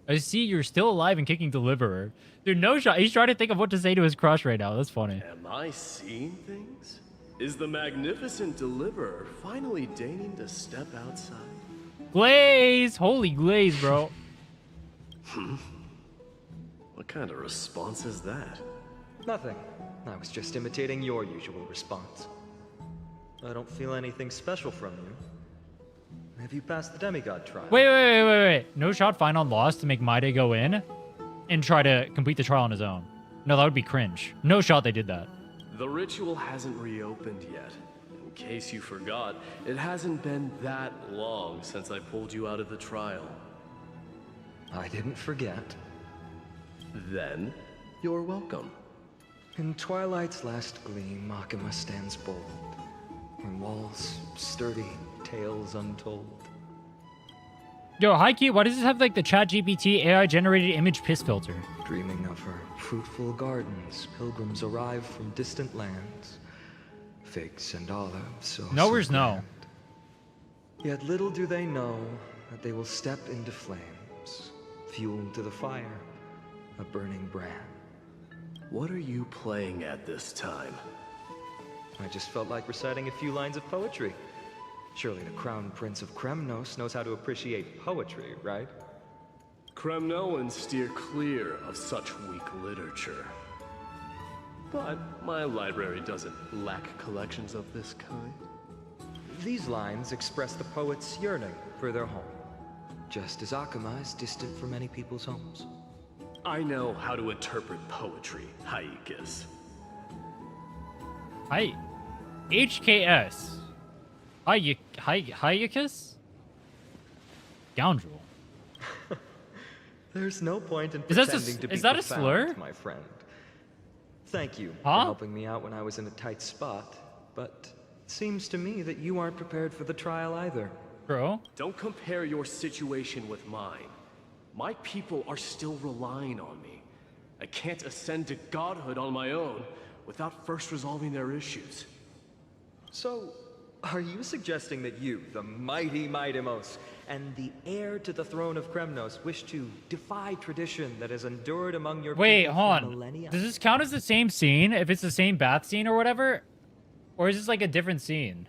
I see you're still alive and kicking Deliverer. Dude, no shot. He's trying to think of what to say to his crush right now. That's funny. Am I seeing things? Is the magnificent Deliverer finally deigning to step outside? Glaze! Holy glaze, bro. What kind of response is that? Nothing. I was just imitating your usual response. I don't feel anything special from you. Have you passed the demigod trial? Wait. No shot Phainon lost to make Mydei go in and try to complete the trial on his own. No, that would be cringe. No shot they did that. The ritual hasn't reopened yet. In case you forgot, it hasn't been that long since I pulled you out of the trial. I didn't forget. Then, you're welcome. In twilight's last gleam, Makima stands bold. When walls sturdy, tales untold. Yo, hi key, why does this have like the ChatGPT AI generated image piss filter? Dreaming of her fruitful gardens, pilgrims arrive from distant lands. Figs and olives, so Nowhere's no. Yet little do they know that they will step into flames, fuel to the fire, a burning brand. What are you playing at this time? I just felt like reciting a few lines of poetry. Surely the Crown Prince of Kremnos knows how to appreciate poetry, right? Kremnoans steer clear of such weak literature. But my library doesn't lack collections of this kind. These lines express the poet's yearning for their home, just as Akama is distant from many people's homes. I know how to interpret poetry, Hyasin. HKS. Hyakus? Scoundrel. There's no point in Is that pretending to be is that a profound, slur? my friend. Thank you Huh? for helping me out when I was in a tight spot, but it seems to me that you aren't prepared for the trial either. Bro? Don't compare your situation with mine. My people are still relying on me. I can't ascend to godhood on my own without first resolving their issues. So, are you suggesting that you, the mighty Mydemos, and the heir to the throne of Kremnos, wish to defy tradition that has endured among your Wait, people hold for on. millennia? Does this count as the same scene if it's the same bath scene or whatever? Or is this like a different scene?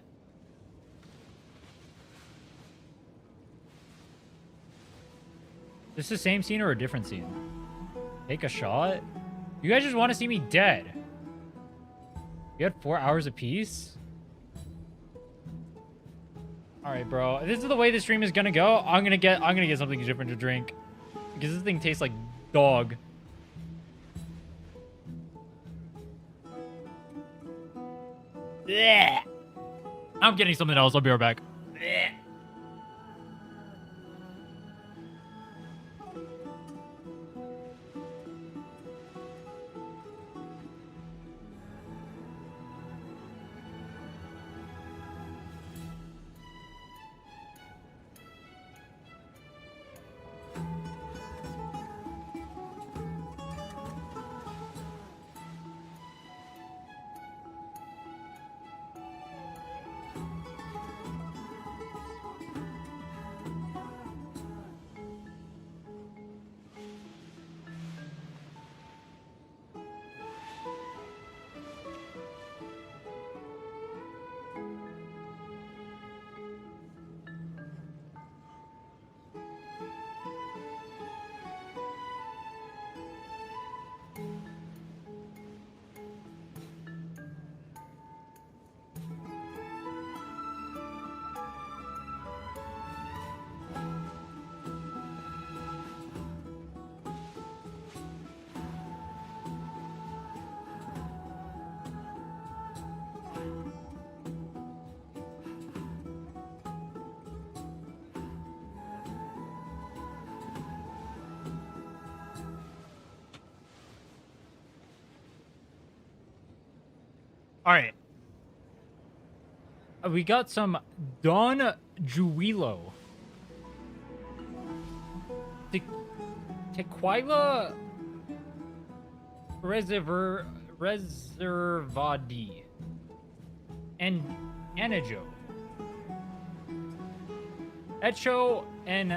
This the same scene or a different scene? Take a shot? You guys just want to see me dead. You had 4 hours apiece? Alright, bro. If this is the way the stream is gonna go, I'm gonna get something different to drink. Because this thing tastes like dog. Blech. I'm getting something else. I'll be right back. Blech. All right. We got some Don Juilo. Tequila Reservadi. And Anajo. Echo and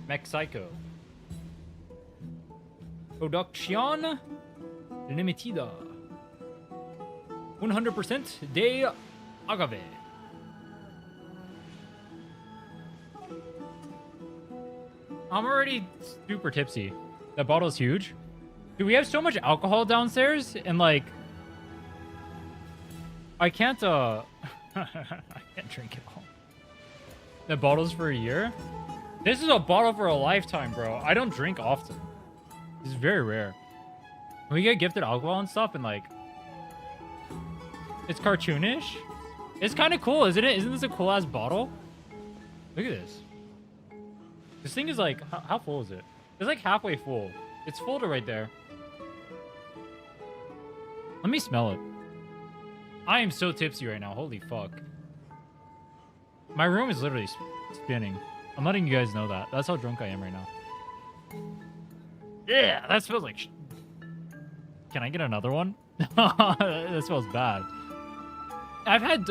Mexico. Production Limitada. 100% de agave. I'm already super tipsy. That bottle's huge. Dude, we have so much alcohol downstairs, and like, I can't I can't drink it all. That bottle's for a year? This is a bottle for a lifetime, bro. I don't drink often. This is very rare. We get gifted alcohol and stuff, and like, it's cartoonish. It's kind of cool, isn't it? Isn't this a cool ass bottle? Look at this. This thing is like, how full is it? It's like halfway full. It's full to right there. Let me smell it. I am so tipsy right now. Holy fuck. My room is literally spinning. I'm letting you guys know that. That's how drunk I am right now. Yeah, that smells like Can I get another one? That smells bad. I've had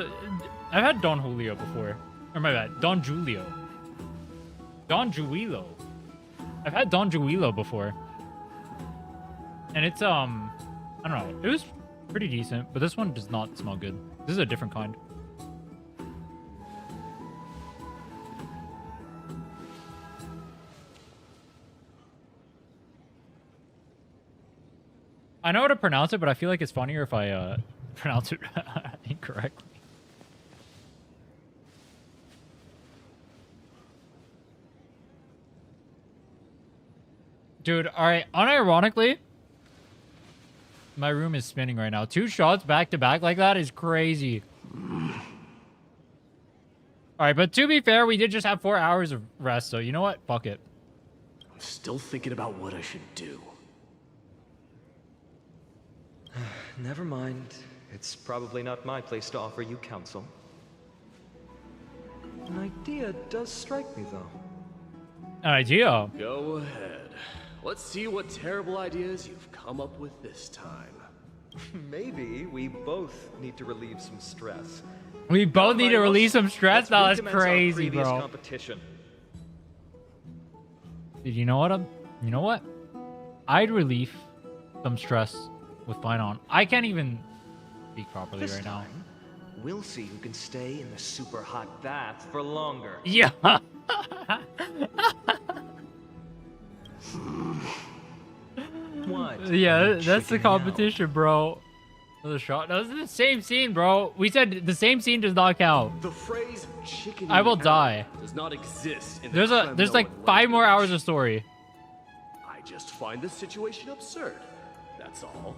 Don Julio before. Or my bad, Don Julio. Don Julio. I've had Don Julio before. And it's I don't know. It was pretty decent, but this one does not smell good. This is a different kind. I know how to pronounce it, but I feel like it's funnier if I pronounce it incorrectly. Dude, alright, unironically, my room is spinning right now. 2 shots back to back like that is crazy. Alright, but to be fair, we did just have 4 hours of rest, so you know what? Fuck it. I'm still thinking about what I should do. Never mind. It's probably not my place to offer you counsel. An idea does strike me, though. An idea? Go ahead. Let's see what terrible ideas you've come up with this time. Maybe we both need to relieve some stress. We both need to relieve some stress? No, that's crazy, bro. Competition. Dude, you know what? You know what? I'd relieve some stress with Phainon. I can't even speak properly This right now. time, we'll see who can stay in the super hot bath for longer. Yeah. What? Yeah, that's the competition, bro. Another shot. No, this is the same scene, bro. We said the same scene does not count. The phrase chicken I will die. does not exist in There's the like Kremnos 5 more hours language. of story. I just find this situation absurd. That's all.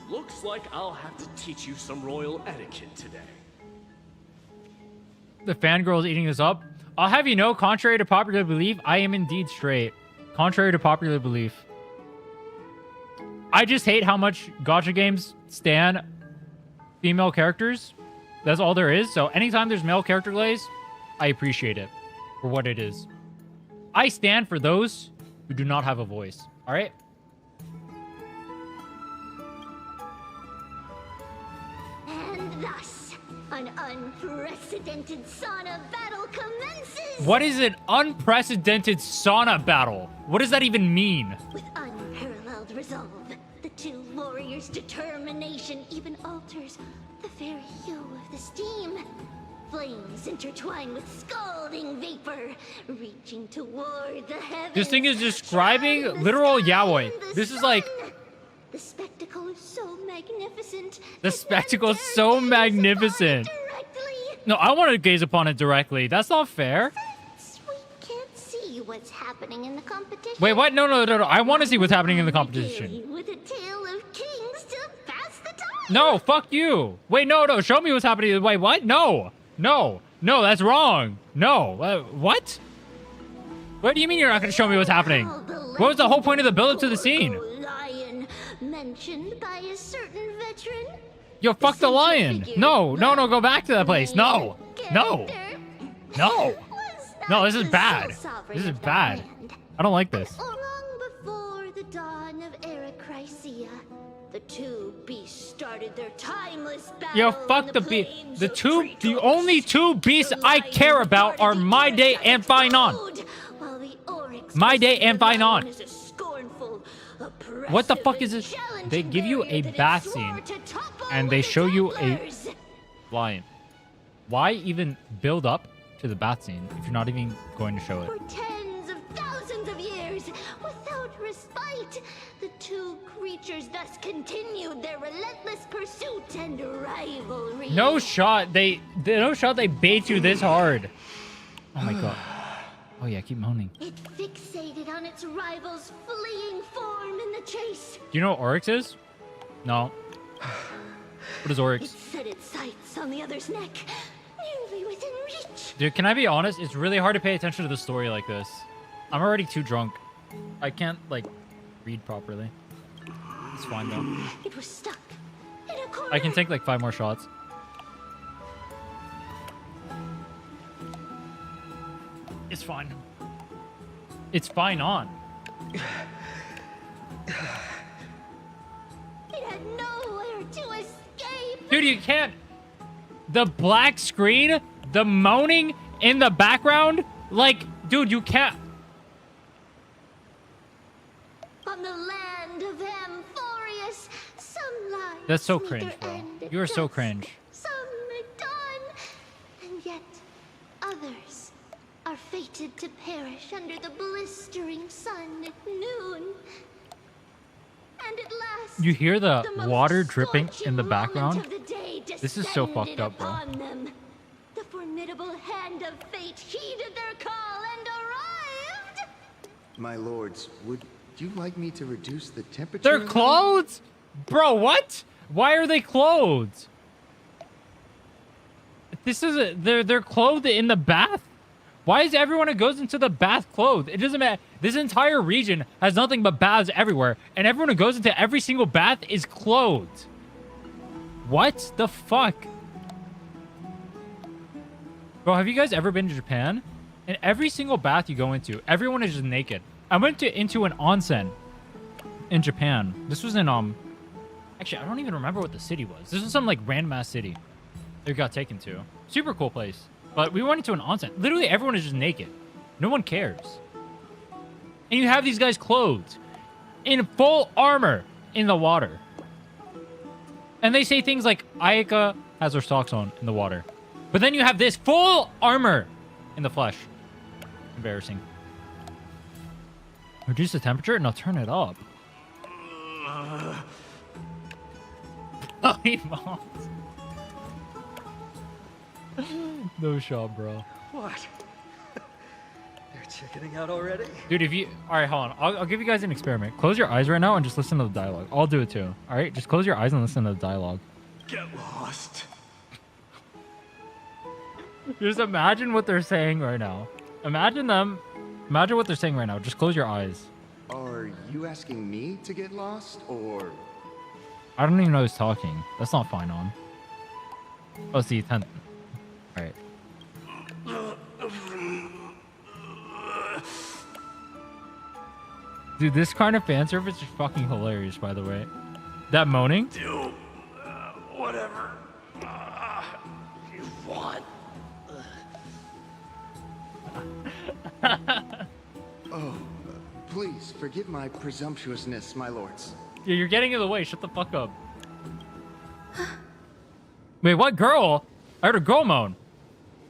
Looks like I'll have to teach you some royal etiquette today. The fangirl is eating this up. I'll have you know, contrary to popular belief, I am indeed straight. Contrary to popular belief. I just hate how much gacha games stan female characters. That's all there is. So anytime there's male character glaze, I appreciate it for what it is. I stand for those who do not have a voice. All right? And thus, an unprecedented sauna battle commences! What is an unprecedented sauna battle? What does that even mean? With unparalleled resolve, the two warriors' determination even alters the very hue of the steam. Flames intertwine with scalding vapor, reaching toward the heavens. This thing is describing literal yaoi. This is like... The spectacle is so magnificent. The spectacle is so magnificent. No, I want to gaze upon it directly. That's not fair. We can't see what's happening in the competition. Wait, what? No. I want to see what's happening in the competition. With a tale of kings to pass the time. No, fuck you. Wait, no. Show me what's happening. Wait, what? No, that's wrong. No, what? What do you mean you're not going to show me what's happening? What was the whole point of the build-up to the scene? Lion mentioned by a certain veteran. Yo, fuck the lion. No, go back to that place. No, this is bad. This is bad. I don't like this. Long before the dawn of Era Chrysia, The two beasts started their timeless battle. Yo, fuck the beast. The only two beasts I care about are Mydei and Phainon. Mydei and Phainon. What the fuck is this? They give you a bath scene and they show you a lion. Why even build up to the bath scene if you're not even going to show it? For tens of thousands of years, without respite, the two creatures thus continued their relentless pursuit and rivalry. No shot. They bait you this hard. Oh my god. Oh yeah, keep moaning. It fixated on its rival's fleeing form in the chase. Do you know what Oryx is? No. What is Oryx? It set its sights on the other's neck, nearly within reach. Dude, can I be honest? It's really hard to pay attention to the story like this. I'm already too drunk. I can't, like, read properly. It's fine, though. It was stuck in a corner. I can take, like, 5 more shots. It's fine. It's fine on. It had nowhere to escape. Dude, you can't. The black screen, the moaning in the background, like, dude, you can't. On the land of Amphoreus, some lives That's so meet cringe, their bro. end at You are so dusk, cringe. Some at dawn, and yet others are fated to perish under the blistering sun at noon. And at last, You hear the most water dripping in the scorching background? moment of the day This is so descended fucked up, bro. upon them. The formidable hand of fate heeded their call and arrived. My lords, would you like me to reduce the temperature? They're clothed? Bro, what? Why are they clothed? This is they're clothed in the bath? Why is everyone who goes into the bath clothed? It doesn't matter. This entire region has nothing but baths everywhere, and everyone who goes into every single bath is clothed. What the fuck? Bro, have you guys ever been to Japan? In every single bath you go into, everyone is just naked. I went into an onsen in Japan. This was in actually, I don't even remember what the city was. This was some like random ass city that we got taken to. Super cool place. But we went into an onsen. Literally everyone is just naked. No one cares. And you have these guys clothed in full armor in the water. And they say things like Ayaka has her socks on in the water. But then you have this full armor in the flesh. Embarrassing. Reduce the temperature and I'll turn it up. Oh, he moms. No shot, bro. What? They're chickening out already? Dude, if you... Alright, hold on. I'll give you guys an experiment. Close your eyes right now and just listen to the dialogue. I'll do it too. Alright? Just close your eyes and listen to the dialogue. Get lost. Just imagine what they're saying right now. Imagine what they're saying right now. Just close your eyes. Are you asking me to get lost, or... I don't even know who's talking. That's not Phainon. Oh, it's the 10th. Alright. Dude, this kind of fan service is fucking hilarious, by the way. That moaning? Do whatever you want. Oh, please forgive my presumptuousness, my lords. Yeah, you're getting in the way. Shut the fuck up. Wait, what girl? I heard a girl moan.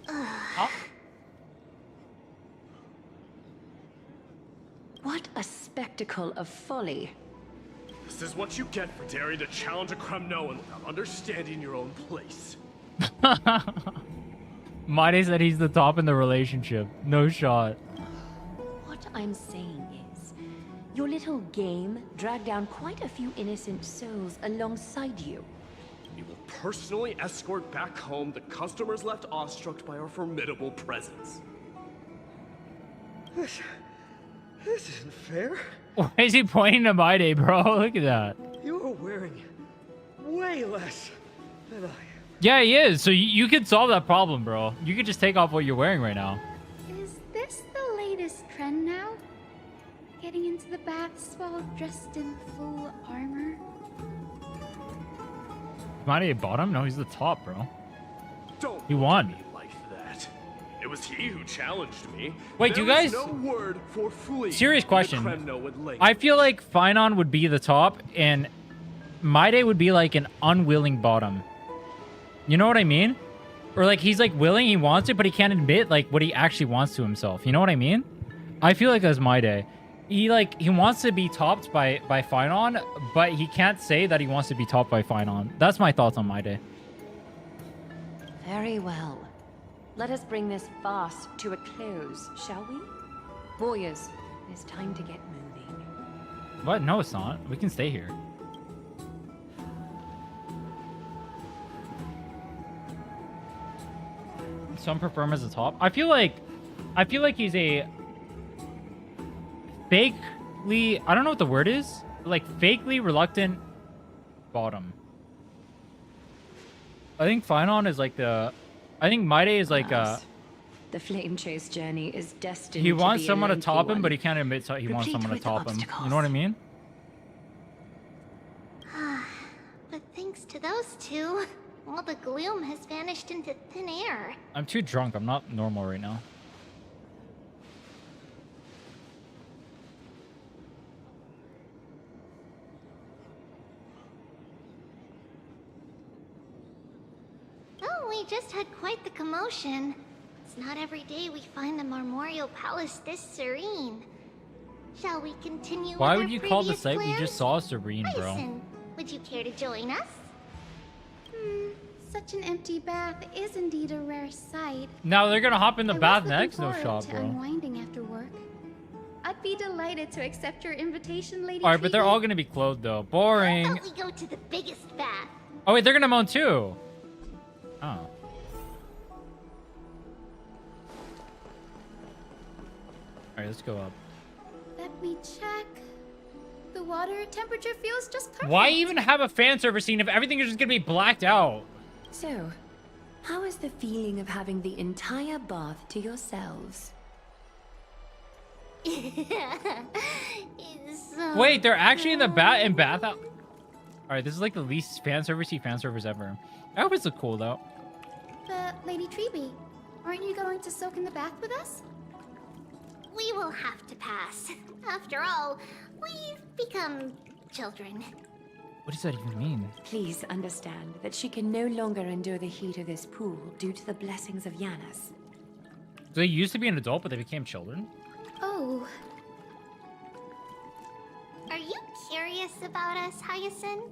Huh? What a spectacle of folly. This is what you get for daring to challenge a Kremnoan without understanding your own place. Mydei said he's the top in the relationship. No shot. What I'm saying is, your little game dragged down quite a few innocent souls alongside you. We will personally escort back home the customers left awestruck by our formidable presence. This isn't fair. Why is he pointing to Mydei, bro? Look at that. You are wearing way less than I am. Yeah, he is. So you could solve that problem, bro. You could just take off what you're wearing right now. Is this the latest trend now? Getting into the baths while dressed in full armor? Mydei bottom? No, he's the top, bro. Don't He won. like that. It was he who challenged me. Wait, do you guys... No word for fleeing. Serious question. Kremno would link. I feel like Phainon would be the top, and Mydei would be like an unwilling bottom. You know what I mean? Or like he's like willing, he wants it, but he can't admit like what he actually wants to himself. You know what I mean? I feel like that's Mydei. He wants to be topped by Phainon, but he can't say that he wants to be topped by Phainon. That's my thoughts on Mydei. Very well. Let us bring this farce to a close, shall we? Warriors, it is time to get moving. What? No, it's not. We can stay here. Some prefer him as the top. I feel like he's a fakely, I don't know what the word is, like fakely reluctant bottom. I think Phainon is like I think Mydei is like The flame chase journey is destined he wants to be someone to a top lengthy him, but he one. can't admit he wants Replete someone to with top him. obstacles. You know what I mean? But thanks to those two, all the gloom has vanished into thin air. I'm too drunk. I'm not normal right now. Oh, we just had quite the commotion. It's not every day we find the Marmoreal Palace this serene. Shall we continue Why with would our you call the previous site we plans? just saw serene, bro? Hyasin, would you care to join us? Such an empty bath is indeed a rare sight. Now they're gonna hop in the I was bath looking next? No forward shot, to bro. unwinding after work. I'd be delighted to accept your invitation, Lady Alright, but they're Triby. all gonna be clothed though. How Boring. about we go to the biggest bath? Oh wait, they're gonna moan too. Oh. Alright, let's go up. Let me check. The water temperature feels just perfect. Why even have a fan service scene if everything is just gonna be blacked out? So, how is the feeling of having the entire bath to yourselves? It's Wait, they're actually in the bath out. Alright, this is like the least fan servicey fan service ever. I hope it's look cool though. But, Lady Triby, aren't you going to soak in the bath with us? We will have to pass. After all, we've become children. What does that even mean? Please understand that she can no longer endure the heat of this pool due to the blessings of Yanis. So they used to be an adult, but they became children? Oh. Are you curious about us, Hyasin?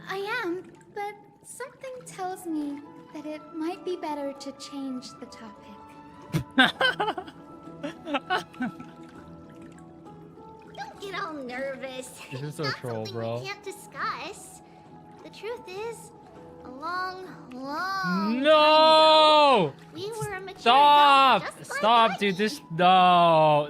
I am, but something tells me that it might be better to change the topic. Don't get all nervous. This is It's so not troll, something bro. we can't discuss. The truth is, a long, long No! time ago, we were a mature Stop! adult just like Stop, dude. This no.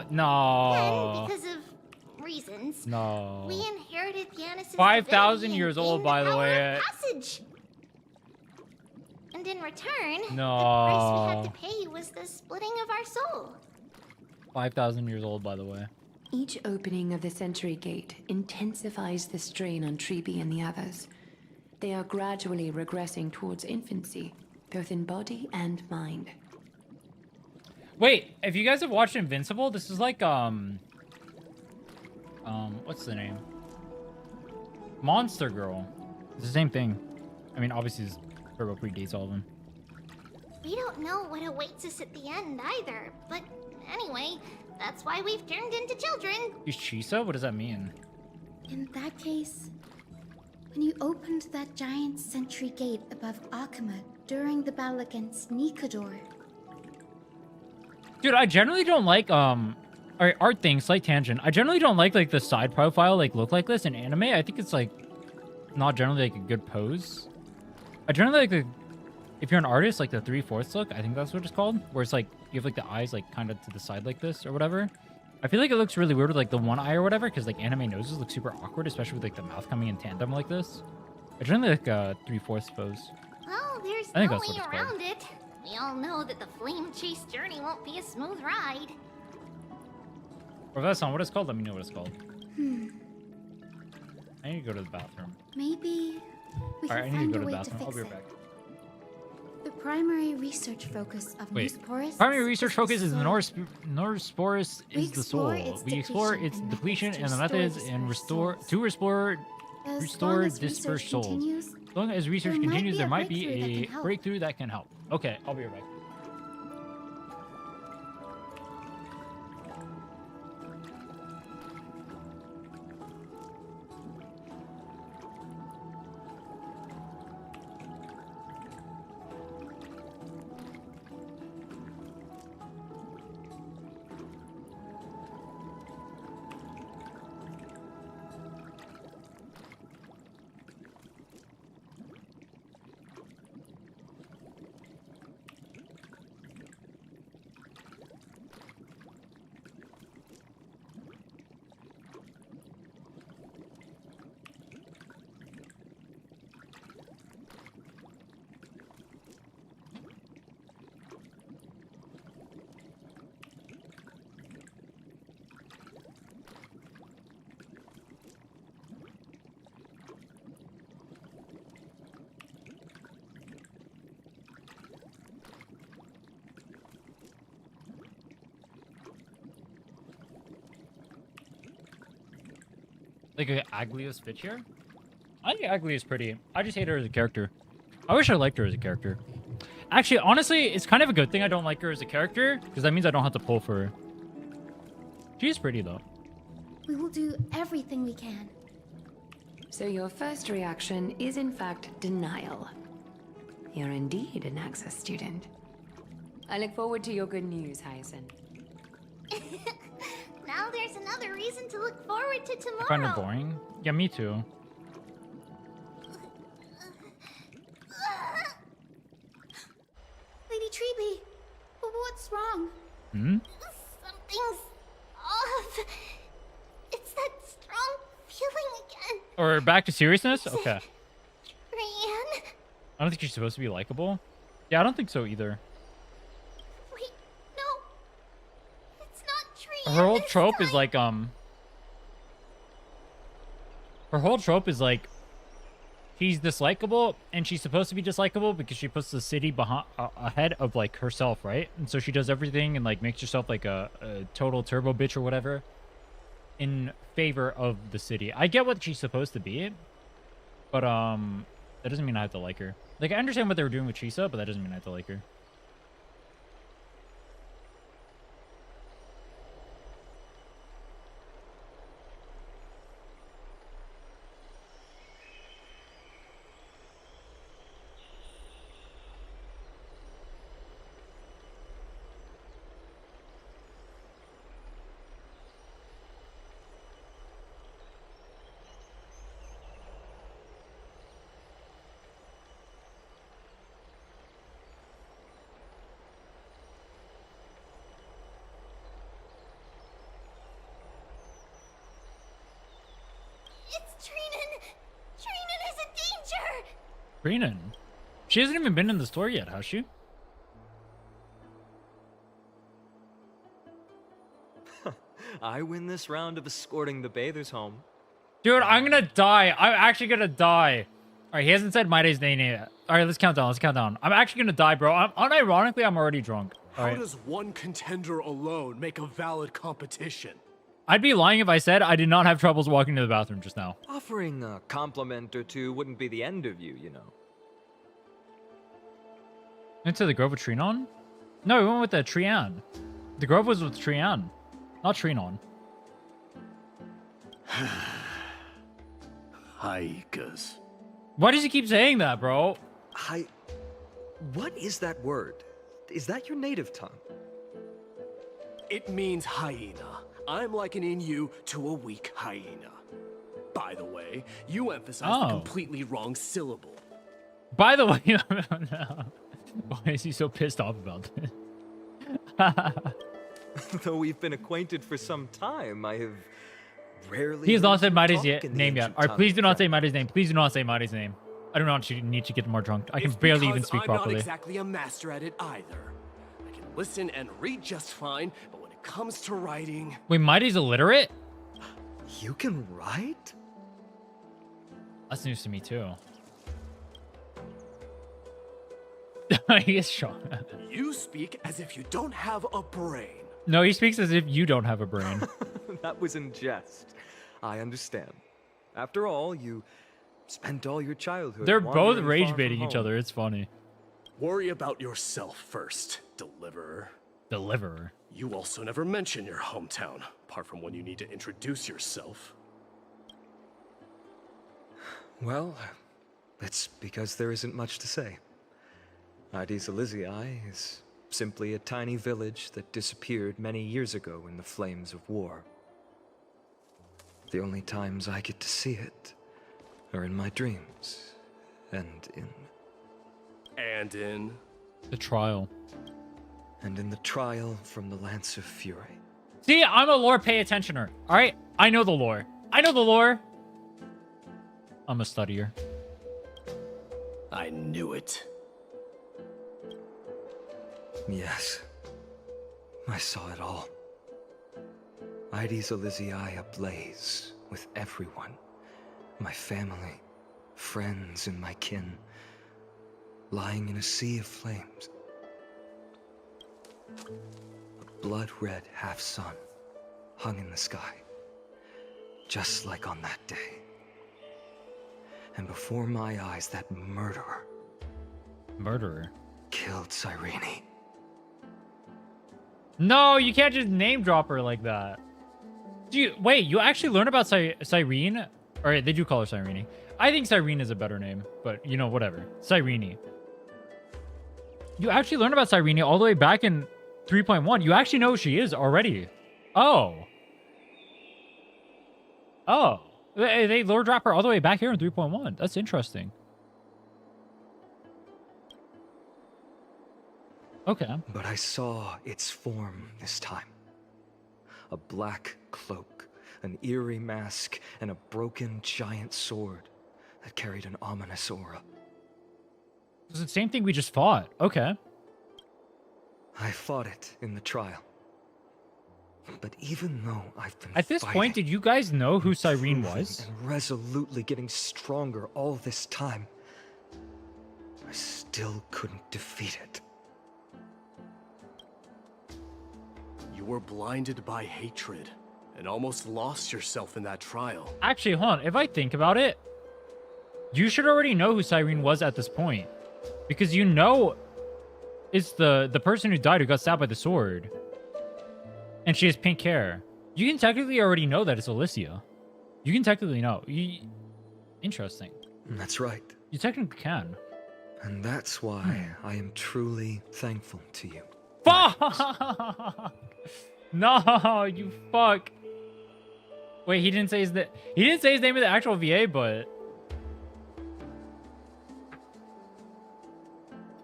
Then, because of reasons, No. we inherited Yanis' 5,000 years old, by the way. passage. And in return, No. the price we had to pay was the splitting of our soul. 5,000 years old, by the way. Each opening of the Sentry Gate intensifies the strain on Triby and the others. They are gradually regressing towards infancy, both in body and mind. Wait, if you guys have watched Invincible, this is like, what's the name? Monster Girl. It's the same thing. I mean, obviously, this Turbo predates all of them. We don't know what awaits us at the end either, but anyway, that's why we've turned into children. Is Chisa? What does that mean? In that case, when you opened that giant sentry gate above Akama during the battle against Nikador, Dude, I generally don't like, alright, art thing, slight tangent. I generally don't like the side profile, look like this in anime. I think it's, not generally, a good pose. I generally like if you're an artist, the 3/4 look, I think that's what it's called. Where it's, you have, the eyes, kind of to the side like this or whatever. I feel like it looks really weird with, the one eye or whatever, because, anime noses look super awkward, especially with, the mouth coming in tandem like this. I generally like a 3/4 pose. Well, there's I think no that's way what it's around it. We all know that the flame chase journey won't be a smooth ride. Or if that's not what it's called, let me know what it's called. I need to go to the bathroom. Maybe we Alright, I can need to find go a to the way to bathroom. I'll fix be it. right back. The primary research focus of Wait. Neusporus Primary research is focus is the soul. Neusporus We is the soul. explore its We explore depletion its and depletion methods and the to methods restore and dispersed restore As restore long as dispersed research souls. continues, As long as research there might continues, be there a might breakthrough that be can a help. breakthrough that can help. Okay, I'll be right back. Like Aglaea's fit here? I think Aglaea's pretty. I just hate her as a character. I wish I liked her as a character. Actually, honestly, it's kind of a good thing I don't like her as a character, because that means I don't have to pull for her. She's pretty, though. We will do everything we can. So your first reaction is in fact denial. You're indeed an Anaxa student. I look forward to your good news, Hyasin. Now there's another reason to look forward to tomorrow. Kind of boring. Yeah, me too. Lady Triby, what's wrong? Hmm? Something's off. It's that strong feeling again. Or back to seriousness? Okay. Rianne? I don't think she's supposed to be likable. Yeah, I don't think so either. Wait, no. It's not Trianne. Her whole trope is like, her whole trope is like, she's dislikable, and she's supposed to be dislikable because she puts the city behind, ahead of like herself, right? And so she does everything and like makes herself like a total turbo bitch or whatever in favor of the city. I get what she's supposed to be, but that doesn't mean I have to like her. Like, I understand what they were doing with Chisa, but that doesn't mean I have to like her. It's Trinnon. Trinnon is in danger. Trinnon? She hasn't even been in the store yet, has she? I win this round of escorting the bathers home. Dude, I'm gonna die. I'm actually gonna die. Alright, he hasn't said Mydei's name yet. Alright, let's count down. Let's count down. I'm actually gonna die, bro. Unironically, I'm already drunk. How does one contender alone make a valid competition? I'd be lying if I said I did not have troubles walking to the bathroom just now. Offering a compliment or two wouldn't be the end of you, you know. Into the Grove of Trinnon? No, we went with the Trian. The Grove was with Trian, not Trinnon. Haikas. Why does he keep saying that, bro? What is that word? Is that your native tongue? It means hyena. I'm likening you to a weak hyena. By the way, you emphasized the completely wrong syllable. By the way, why is he so pissed off about this? Though we've been acquainted for some time, I have rarely. He has not said Mydei's Mydei's name yet. Alright, please do not say Mydei's name. Please do not say Mydei's name. I do not need to get more drunk. I can barely even speak properly. I'm not exactly a master at it either. I can listen and read just fine, but when it comes to writing... Wait, Mydei's illiterate? You can write? That's news to me too. He is shocked. You speak as if you don't have a brain. No, he speaks as if you don't have a brain. That was in jest. I understand. After all, you spent all your childhood. They're both wandering rage far from baiting each home. other. It's funny. Worry about yourself first, Deliverer. Deliverer. You also never mention your hometown, apart from when you need to introduce yourself. Well, it's because there isn't much to say. Mydei's Aglaea is simply a tiny village that disappeared many years ago in the flames of war. The only times I get to see it are in my dreams, and in the trial. And in the trial from the Lance of Fury. See, I'm a lore pay attentioner. All right, I know the lore. I know the lore. I'm a studier. I knew it. Yes, I saw it all. Mydei's Aglaea ablaze with everyone. My family, friends, and my kin. Lying in a sea of flames. A blood-red half-sun hung in the sky. Just like on that day. And before my eyes, that murderer. Murderer? Killed Cyrene. No, you can't just name drop her like that. Wait, you actually learn about Cyrene? Or they do call her Cyrene. I think Cyrene is a better name, but you know, whatever. Cyrene. You actually learn about Cyrene all the way back in 3.1. You actually know who she is already. Oh. Oh. They lore drop her all the way back here in 3.1. That's interesting. Okay. But I saw its form this time. A black cloak, an eerie mask, and a broken giant sword that carried an ominous aura. It's the same thing we just fought. Okay. I fought it in the trial. But even though I've been At this point, did you guys know who Cyrene was? And resolutely getting stronger all this time, I still couldn't defeat it. You were blinded by hatred and almost lost yourself in that trial. Actually, hold on. If I think about it, you should already know who Cyrene was at this point. Because you know it's the person who died who got stabbed by the sword. And she has pink hair. You can technically already know that it's Alicia. You can technically know. Interesting. That's right. You technically can. And that's why I am truly thankful to you. Fuck! No, you fuck. Wait, he didn't say his name in the actual VA, but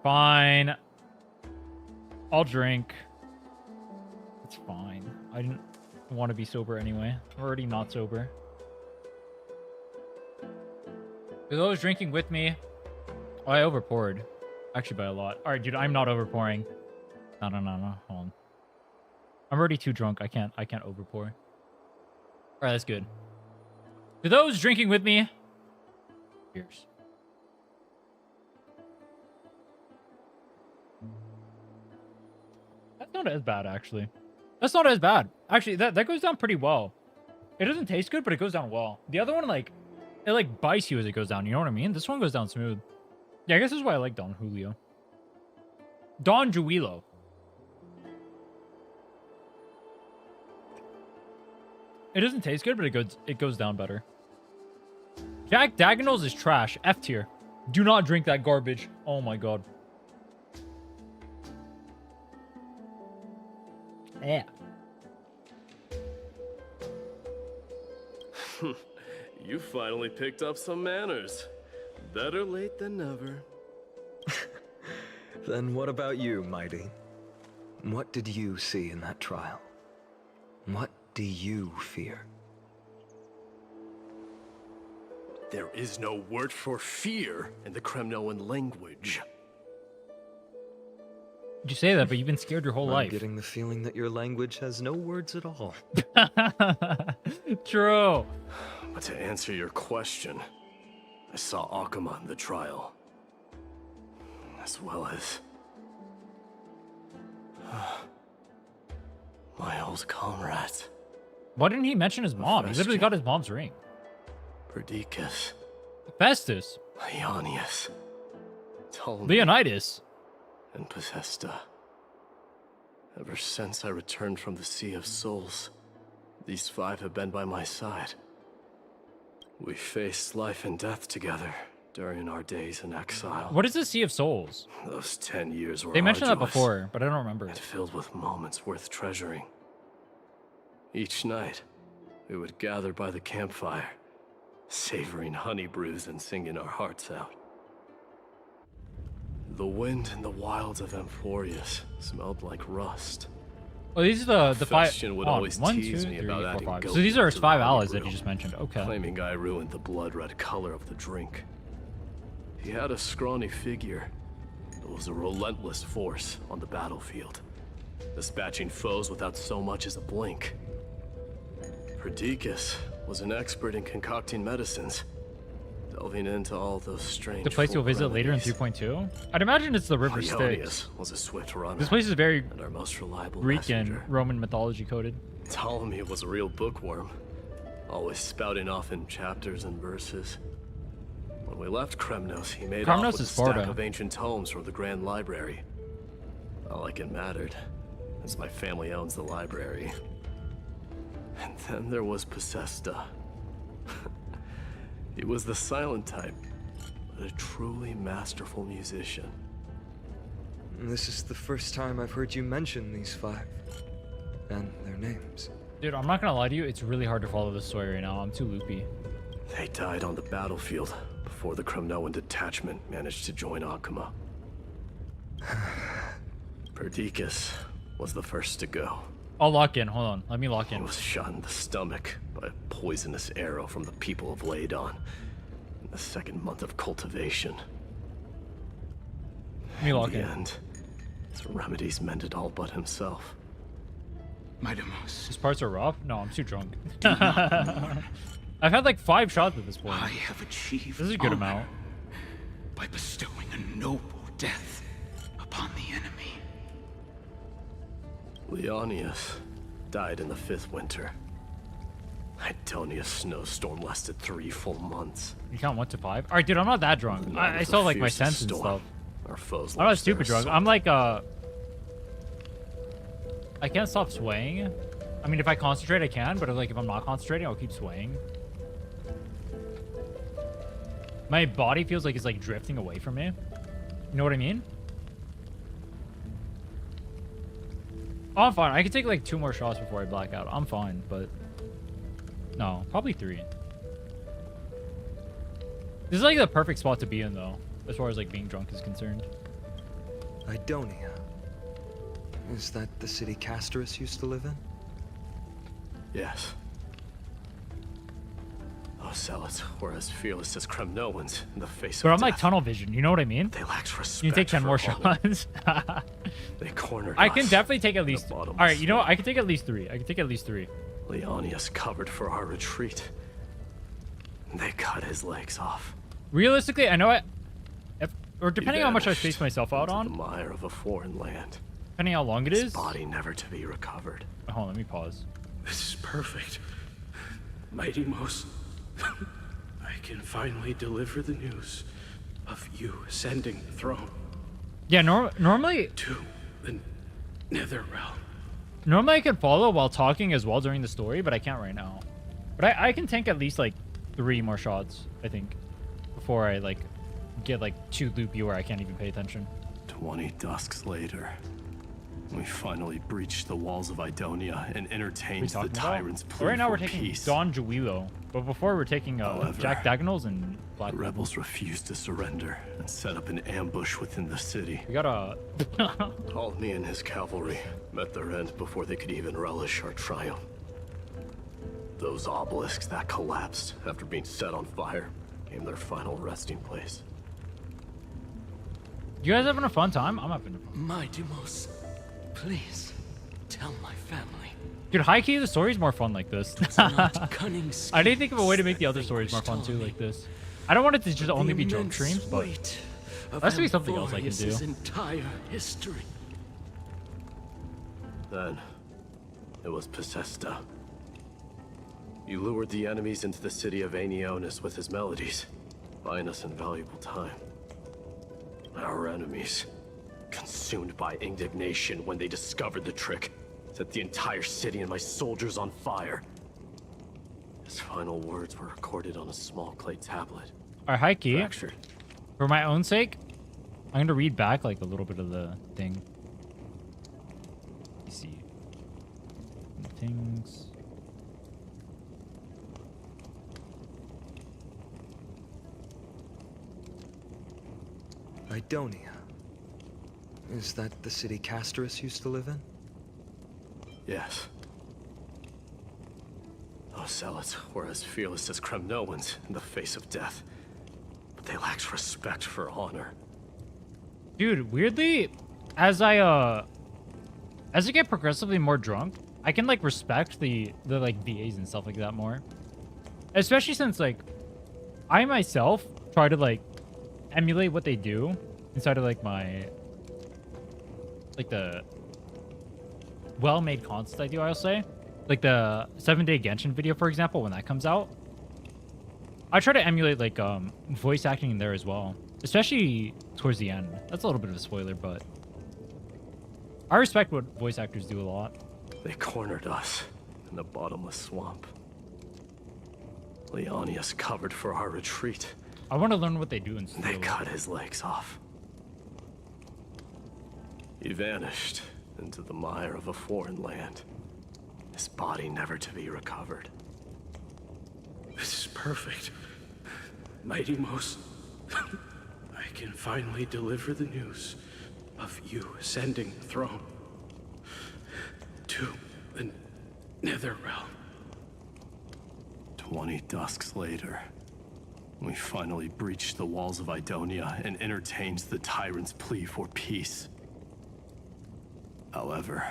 fine. I'll drink. It's fine. I didn't want to be sober anyway. I'm already not sober. For those drinking with me, oh, I overpoured. Actually, by a lot. All right, dude, I'm not overpouring. No. Hold on. I'm already too drunk. I can't overpour. All right, that's good. For those drinking with me, cheers. That's not as bad, actually. That's not as bad. Actually, that goes down pretty well. It doesn't taste good, but it goes down well. The other one, like, it like bites you as it goes down. You know what I mean? This one goes down smooth. Yeah, I guess this is why I like Don Julio. Don Julio. It doesn't taste good, but it goes down better. Jack Dagnalls is trash. F tier. Do not drink that garbage. Oh my god. Yeah. You finally picked up some manners. Better late than never. Then what about you, Mydei? What did you see in that trial? What do you fear? There is no word for fear in the Kremnoan language. You say that, but you've been scared your whole life. I'm getting the feeling that your language has no words at all. True. But to answer your question, I saw Akuma in the trial. As well as... my old comrades. Why didn't he mention his mom? He literally got his mom's ring. Perdiccas. Festus. Ionius. Ptolemy. Leonidas. And Possesta. Ever since I returned from the Sea of Souls, these 5 have been by my side. We faced life and death together during our days in exile. What is the Sea of Souls? Those 10 years were They mentioned that arduous, before, but I don't remember. and filled with moments worth treasuring. Each night, we would gather by the campfire, savoring honey brews and singing our hearts out. The wind in the wilds of Amphoreus smelled like rust. Oh, these are the 5. Festian would Oh, always 1, tease 2, me 3, about 4, adding 5. goat So these are his to the 5 honey allies that brew, you just mentioned. Okay. claiming I ruined the blood-red color of the drink. He had a scrawny figure, but was a relentless force on the battlefield, dispatching foes without so much as a blink. Perdiccas was an expert in concocting medicines, delving into all those strange The place you'll folk visit later in remedies. 3.2? I'd imagine it's the River Ionius Styx. was a swift runner. This place is very and our most reliable Greek and messenger. Roman mythology coded. Ptolemy was a real bookworm, always spouting off in chapters and verses. When we left Kremnos, he made Kremnos off with a is stack Sparta. of ancient tomes from the Grand Library. Not like it mattered, as my family owns the library. And then there was Possesta. He was the silent type, but a truly masterful musician. This is the first time I've heard you mention these 5. And their names. Dude, I'm not gonna lie to you, it's really hard to follow this story right now. I'm too loopy. They died on the battlefield before the Kremnoan detachment managed to join Akuma. Perdiccas was the first to go. I'll lock in. Hold on. Let me lock He in. was shot in the stomach by a poisonous arrow from the people of Laidon in the 2nd month of cultivation. Let me lock in in. the end, his remedies mended all but himself. These parts are rough? No, I'm too drunk. I've had like 5 shots at this point. I have achieved This is a good honor amount. by bestowing a noble death upon the enemy. Leonius died in the 5th winter. Idonia's snowstorm lasted 3 full months. You count 1 to 5? Alright, dude, I'm not that drunk. I still have like my sense and stuff. Our foes I'm not lost their stupid drunk. soul. I'm like, I can't stop swaying. I mean, if I concentrate, I can, but if I'm not concentrating, I'll keep swaying. My body feels like it's like drifting away from me. You know what I mean? Oh, I'm fine. I can take like 2 more shots before I black out. I'm fine, but no, probably 3. This is like the perfect spot to be in, though, as far as like being drunk is concerned. Idonia. Is that the city Kataros used to live in? Yes. Those zealots were as fearless as Kremnoans in the face But of I'm like death. tunnel vision. You know what I mean? They lacked respect. You take 10 for more honor. shots. They cornered I can us definitely take at in a least. All bottomless right, you know what? pit. I can take at least 3. I can take at least 3. Leonius covered for our retreat. They cut his legs off. Realistically, I know it. Or depending on how much I vanished space myself out into on, the mire of a foreign land. depending how long it His is. body never to be recovered. Hold on, let me pause. This is perfect. Mighty Most, I can finally deliver the news of you ascending the throne Yeah, normally to the Netherrealm. I can follow while talking as well during the story, but I can't right now. But I can tank at least like 3 more shots, I think, before I like get like too loopy where I can't even pay attention. 20 dusks later, we finally breached the walls of Idonia and entertained the tyrant's plea Right now we're for taking peace. Don Juilo, but before we're taking However, Jack Dagnalls and Black The rebels refused to surrender and set up an ambush within the city. We got a Ptolemy and his cavalry met their end before they could even relish our triumph. Those obelisks that collapsed after being set on fire became their final resting place. You guys having a fun time? I'm having a fun. Mighty Most, please tell my family. Dude, high key, the story's more fun like this. Not cunning I didn't think of a way to make the other stories more fun too, like this. I don't want it to just only be drunk streams, but that's be something else I can do. Entire history. Then, it was Pacesta. You lured the enemies into the city of Aenionis with his melodies, buying us invaluable time. Our enemies, consumed by indignation when they discovered the trick, set the entire city and my soldiers on fire. His final words were recorded on a small clay tablet. Alright, hi Key. Fractured. For my own sake, I'm gonna read back like a little bit of the thing. Let's see. Things. Idonia. Is that the city Kataros used to live in? Yes. Those zealots were as fearless as Kremnoans in the face of death. But they lacked respect for honor. Dude, weirdly, as I get progressively more drunk, I can like respect the like VAs and stuff like that more. Especially since like I myself try to like emulate what they do inside of like my like the well-made content I do, I'll say. Like the 7-day Genshin video, for example, when that comes out. I try to emulate like voice acting in there as well. Especially towards the end. That's a little bit of a spoiler, but I respect what voice actors do a lot. They cornered us in the bottomless swamp. Leonius covered for our retreat. I want to learn what they do in They cut his legs off. He vanished into the mire of a foreign land. His body never to be recovered. This is perfect. Mighty Most, I can finally deliver the news of you ascending the throne to the Nether Realm. 20 dusks later, we finally breached the walls of Idonia and entertained the tyrant's plea for peace. However,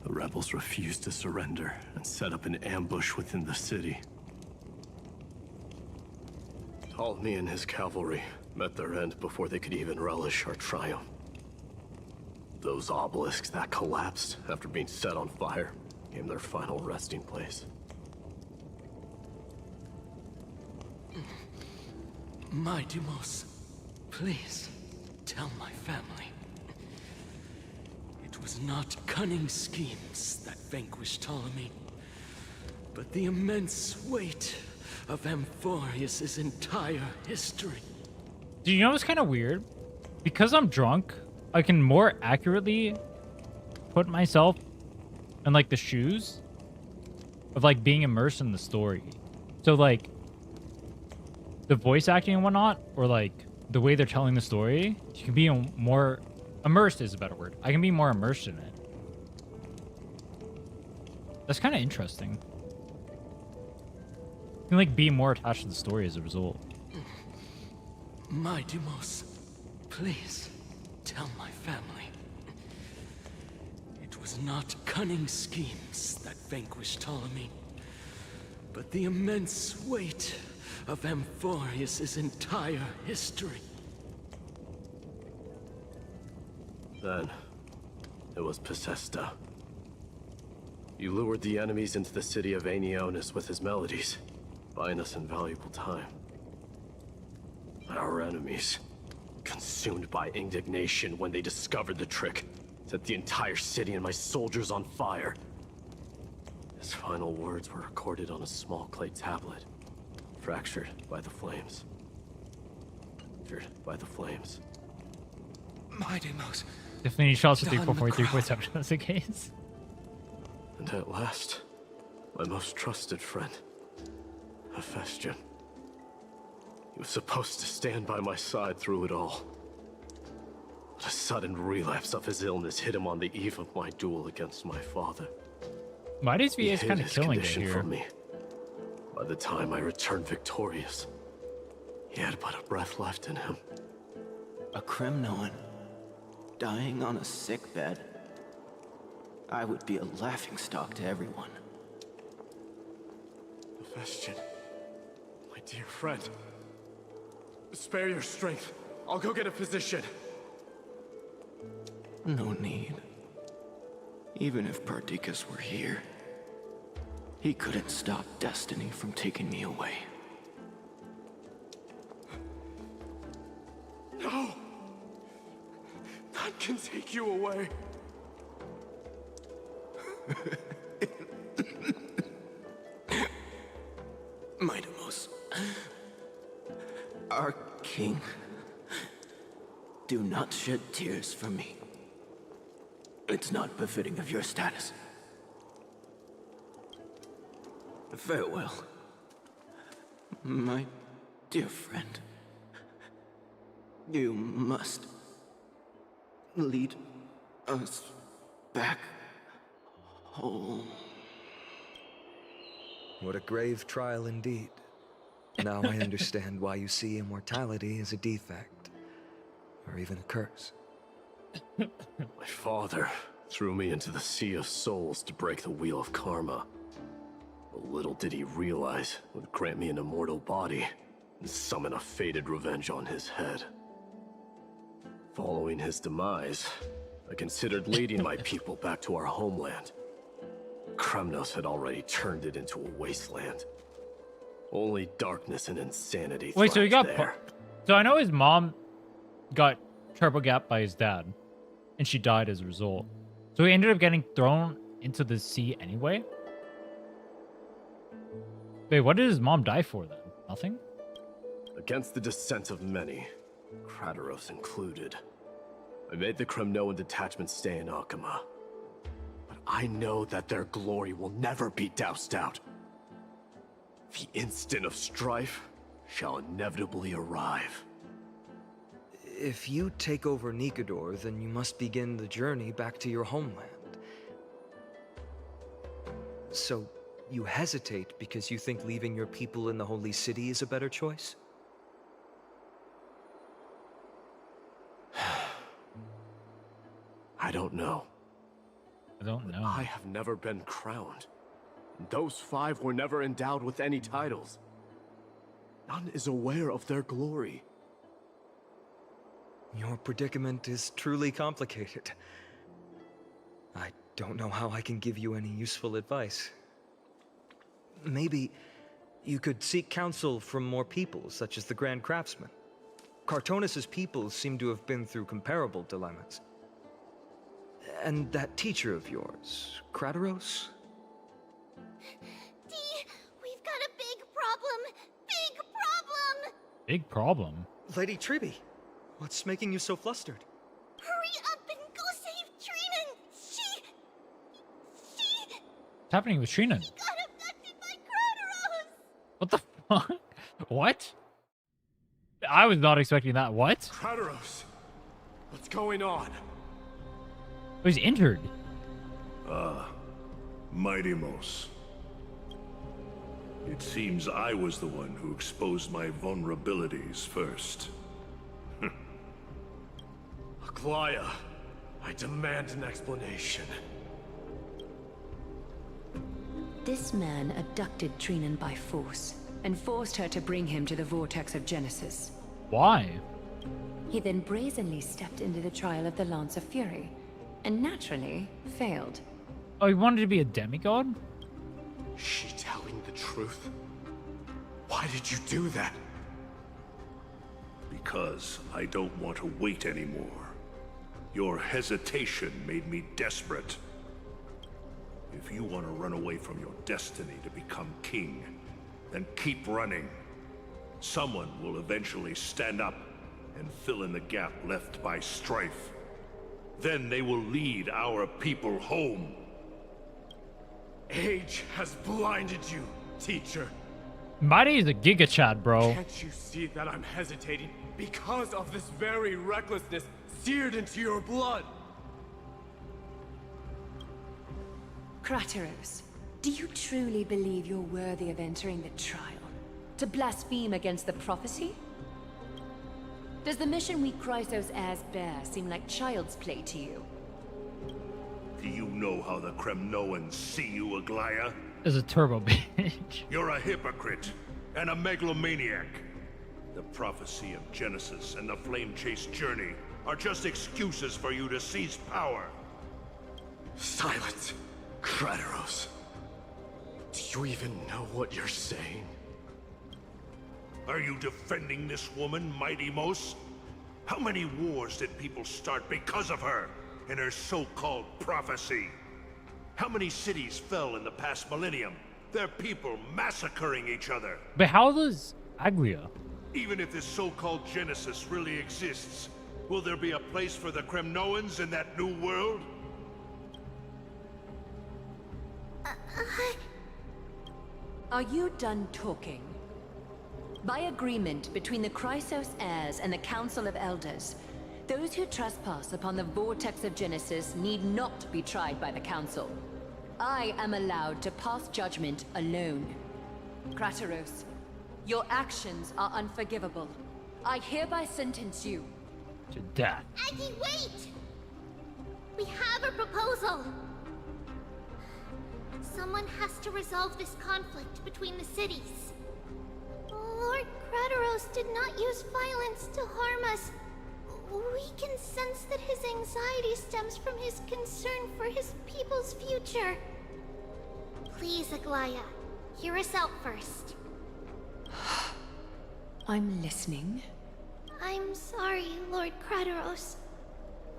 the rebels refused to surrender and set up an ambush within the city. Ptolemy and his cavalry met their end before they could even relish our triumph. Those obelisks that collapsed after being set on fire became their final resting place. My Demos, please tell my family. It was not cunning schemes that vanquished Ptolemy, but the immense weight of Amphoreus' entire history. Do you know what's kind of weird? Because I'm drunk, I can more accurately put myself in like the shoes of like being immersed in the story. So like the voice acting and whatnot, or like the way they're telling the story, you can be more immersed is a better word. I can be more immersed in it. That's kind of interesting. You can like be more attached to the story as a result. My Demos, please tell my family. It was not cunning schemes that vanquished Ptolemy, but the immense weight of Amphoreus' entire history. Then, it was Pacesta. You lured the enemies into the city of Aenionis with his melodies, buying us invaluable time. Our enemies, consumed by indignation when they discovered the trick, set the entire city and my soldiers on fire. His final words were recorded on a small clay tablet, fractured by the flames. Fractured by the flames. My Demos. Definitely shots with 3.4, 3.7 as the case. And at last, my most trusted friend, Hephaestion. He was supposed to stand by my side through it all. But a sudden relapse of his illness hit him on the eve of my duel against my father. Mydei's VA is kind of killing it here. From me. By the time I returned victorious, he had but a breath left in him. A Kremnon dying on a sick bed. I would be a laughingstock to everyone. Hephaestion, my dear friend, Spare your strength. I'll go get a physician. No need. Even if Perdiccas were here, he couldn't stop destiny from taking me away. No! None can take you away. Mydei, our king, do not shed tears for me. It's not befitting of your status. Farewell, my dear friend. You must lead us back home. What a grave trial indeed. Now I understand why you see immortality as a defect, or even a curse. My father threw me into the Sea of Souls to break the wheel of karma. But little did he realize it would grant me an immortal body and summon a fated revenge on his head. Following his demise, I considered leading my people back to our homeland. Kremnos had already turned it into a wasteland. Only darkness and insanity. Wait, so he got there. So I know his mom got turbo-gapped by his dad, and she died as a result. So he ended up getting thrown into the sea anyway? Wait, what did his mom die for then? Nothing? Against the dissent of many, Kataros included, I made the Kremnoan detachment stay in Akama. But I know that their glory will never be doused out. The instant of strife shall inevitably arrive. If you take over Nikador, then you must begin the journey back to your homeland. So, you hesitate because you think leaving your people in the Holy City is a better choice? I don't know. I don't know. I have never been crowned. Those 5 were never endowed with any titles. None is aware of their glory. Your predicament is truly complicated. I don't know how I can give you any useful advice. Maybe you could seek counsel from more people, such as the Grand Craftsman. Cartonis' people seem to have been through comparable dilemmas. And that teacher of yours, Kataros? Dee, we've got a big problem! Big problem! Big problem? Lady Triby, what's making you so flustered? Hurry up and go save Trinnon! She... What's happening with Trinnon? She got abducted by Kataros! What the fuck? What? I was not expecting that. What? Kataros! What's going on? Oh, he's injured. Mydei. It seems I was the one who exposed my vulnerabilities first. Aglaea, I demand an explanation. This man abducted Trinnon by force and forced her to bring him to the vortex of Genesis. Why? He then brazenly stepped into the trial of the Lance of Fury, and naturally failed. Oh, he wanted to be a demigod? Is she telling the truth? Why did you do that? Because I don't want to wait anymore. Your hesitation made me desperate. If you want to run away from your destiny to become king, then keep running. Someone will eventually stand up and fill in the gap left by strife. Then they will lead our people home. Age has blinded you, teacher. Mydei is a Giga Chad, bro. Can't you see that I'm hesitating because of this very recklessness seared into your blood? Kataros, do you truly believe you're worthy of entering the trial? To blaspheme against the prophecy? Does the mission we Chrysos heirs bear seem like child's play to you? Do you know how the Kremnoans see you, Aglaea? As a turbo bitch. You're a hypocrite and a megalomaniac. The prophecy of Genesis and the Flame Chase journey are just excuses for you to seize power. Silence, Kataros. Do you even know what you're saying? Are you defending this woman, Mydei? How many wars did people start because of her and her so-called prophecy? How many cities fell in the past millennium? Their people massacring each other. But how does Aglaea? Even if this so-called Genesis really exists, will there be a place for the Kremnoans in that new world? Are you done talking? By agreement between the Chrysos heirs and the Council of Elders, those who trespass upon the vortex of Genesis need not be tried by the Council. I am allowed to pass judgment alone. Kataros, your actions are unforgivable. I hereby sentence you to death. Aggie, wait! We have a proposal. Someone has to resolve this conflict between the cities. Lord Kataros did not use violence to harm us. We can sense that his anxiety stems from his concern for his people's future. Please, Aglaea, hear us out first. I'm listening. I'm sorry, Lord Kataros.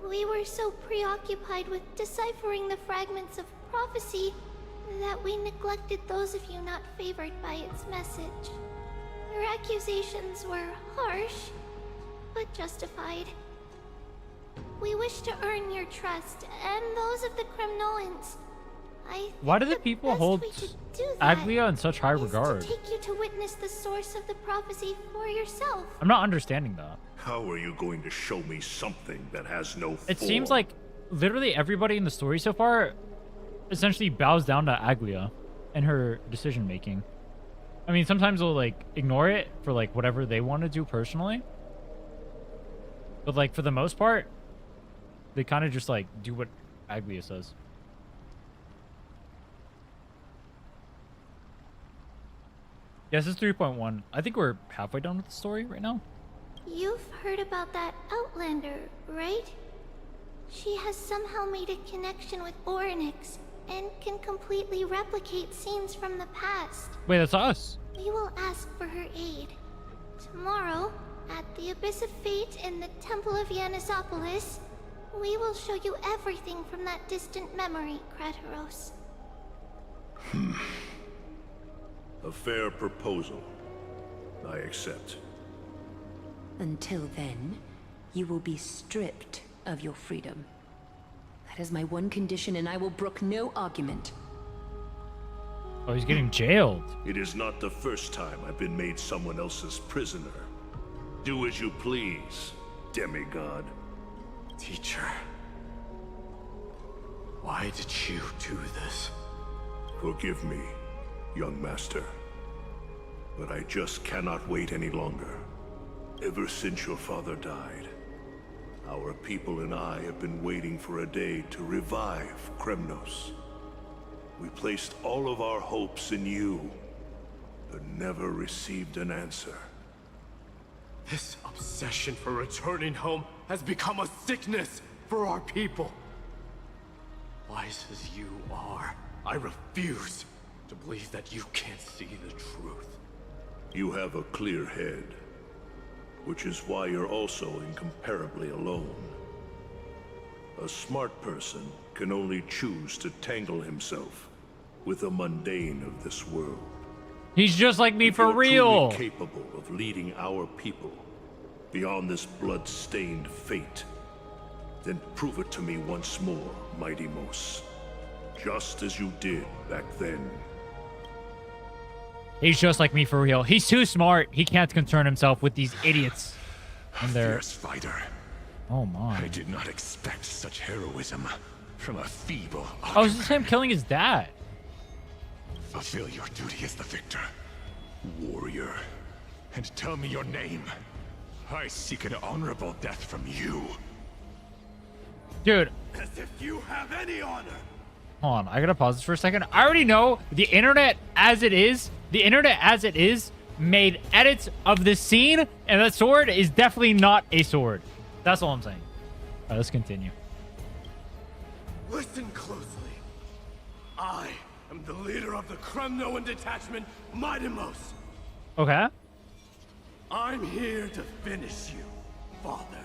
We were so preoccupied with deciphering the fragments of prophecy that we neglected those of you not favored by its message. Your accusations were harsh, but justified. We wish to earn your trust and those of the Kremnoans. Why do the people hold Aglaea in such high regard? Take you to witness the source of the prophecy for yourself. I'm not understanding that. How are you going to show me something that has no form? It seems like literally everybody in the story so far essentially bows down to Aglaea and her decision making. I mean, sometimes they'll like ignore it for like whatever they want to do personally. But like for the most part, they kind of just like do what Aglaea says. Yes, it's 3.1. I think we're halfway done with the story right now. You've heard about that Outlander, right? She has somehow made a connection with Orynyx and can completely replicate scenes from the past. Wait, that's us. We will ask for her aid. Tomorrow, at the Abyss of Fate in the Temple of Yanisopolis, we will show you everything from that distant memory, Kataros. A fair proposal. I accept. Until then, you will be stripped of your freedom. That is my one condition, and I will brook no argument. Oh, he's getting jailed. It is not the first time I've been made someone else's prisoner. Do as you please, demigod. Teacher, why did you do this? Forgive me, young master. But I just cannot wait any longer. Ever since your father died, our people and I have been waiting for a day to revive Kremnos. We placed all of our hopes in you, but never received an answer. This obsession for returning home has become a sickness for our people. Wise as you are, I refuse to believe that you can't see the truth. You have a clear head, which is why you're also incomparably alone. A smart person can only choose to tangle himself with the mundane of this world. He's just like me If for you're real. truly capable of leading our people beyond this blood-stained fate, then prove it to me once more, Mydei. Just as you did back then. He's just like me for real. He's too smart. He can't concern himself with these idiots. And they're... Fierce fighter. Oh my. I did not expect such heroism from a feeble... Oh, is this him killing his dad? Fulfill your duty as the victor, warrior, and tell me your name. I seek an honorable death from you. Dude. As if you have any honor. Hold on, I gotta pause this for a second. I already know the internet as it is made edits of this scene, and that sword is definitely not a sword. That's all I'm saying. All right, let's continue. Listen closely. I am the leader of the Kremnos detachment, Mydei. Okay. I'm here to finish you, Father.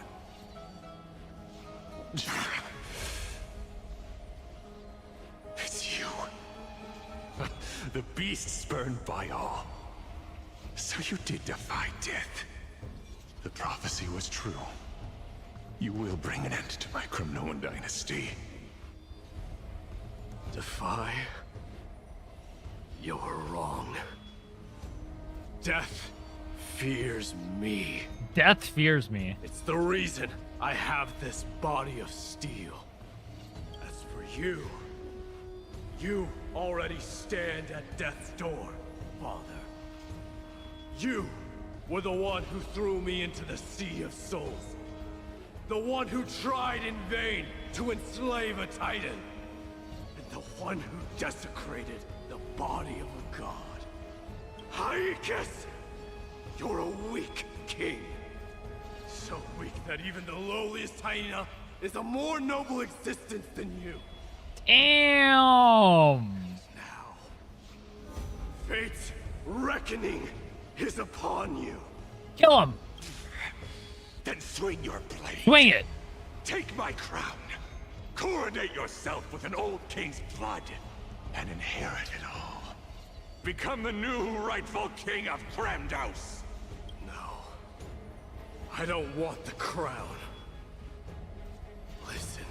It's you. The beast spurned by all. So you did defy death. The prophecy was true. You will bring an end to my Kremnon dynasty. Defy? You're wrong. Death fears me. Death fears me. It's the reason I have this body of steel. As for you, you already stand at death's door, Father. You were the one who threw me into the Sea of Souls. The one who tried in vain to enslave a Titan. And the one who desecrated the body of a god. Hyasin! You're a weak king. So weak that even the lowliest hyena is a more noble existence than you. Damn! Now, fate's reckoning is upon you. Kill him! Then swing your blade. Swing it! Take my crown. Coronate yourself with an old king's blood. And inherit it all. Become the new rightful king of Kremnos. I don't want the crown. Listen,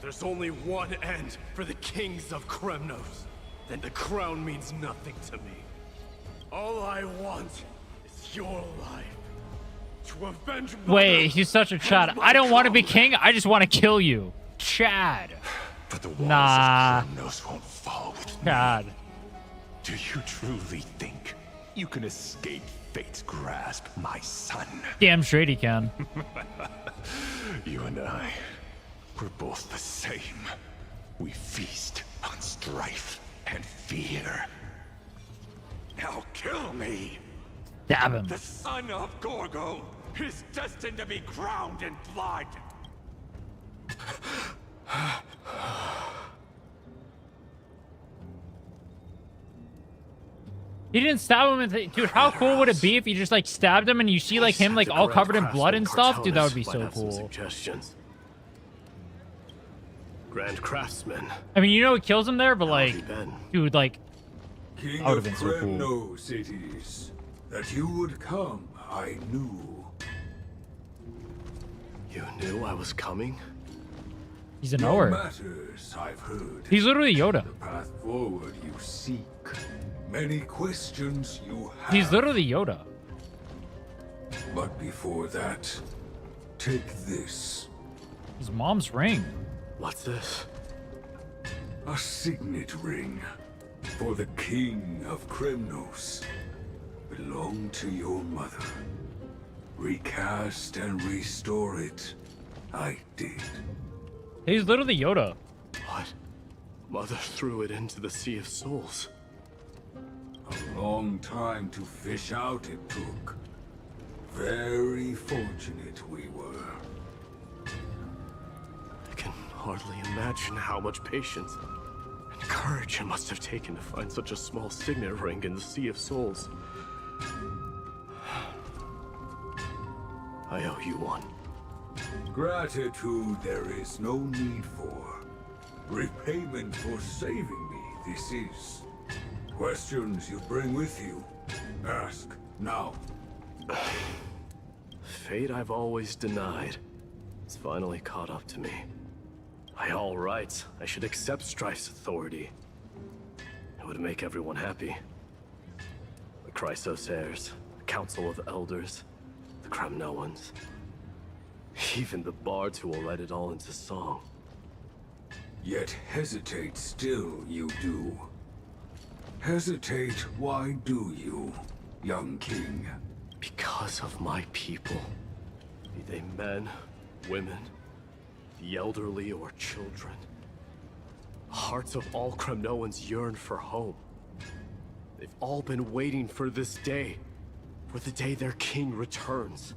there's only one end for the kings of Kremnos. Then the crown means nothing to me. All I want is your life. To avenge my... Wait, he's such a Chad. I don't want to be king, I just want to kill you. Chad. But the walls nah. of Kremnos won't fall with Chad. me. Do you truly think you can escape fate's grasp, my son? Damn straight he can. You and I, we're both the same. We feast on strife and fear. Now kill me! Stab him. The son of Gorgo is destined to be crowned in blood! He didn't stab him. Dude, how cool would it be if you just like stabbed him and you see like him like all covered in blood and stuff? Dude, that would be so cool. Suggestions. Grand Craftsman. I mean, you know it kills him there, but like, dude, like, King that would of have been so cool. Kremnos it is. That you would come, I knew. You knew I was coming? He's a No knower. matters, I've heard. He's literally Yoda. The path forward you seek. Many questions you have. He's literally Yoda. But before that, take this. His mom's ring. What's this? A signet ring for the King of Kremnos. Belonged to your mother. Recast and restore it. I did. He's literally Yoda. What? Mother threw it into the Sea of Souls. A long time to fish out it took. Very fortunate we were. I can hardly imagine how much patience and courage it must have taken to find such a small signet ring in the Sea of Souls. I owe you one. Gratitude there is no need for. Repayment for saving me, this is. Questions you bring with you, ask now. Fate I've always denied. It's finally caught up to me. By all rights, I should accept Strife's authority. It would make everyone happy. The Chrysos heirs, the Council of Elders, the Kremnoans. Even the bards who will write it all into song. Yet hesitate still you do. Hesitate, why do you, young king? Because of my people. Be they men, women, the elderly or children. The hearts of all Kremnoans yearn for home. They've all been waiting for this day. For the day their king returns.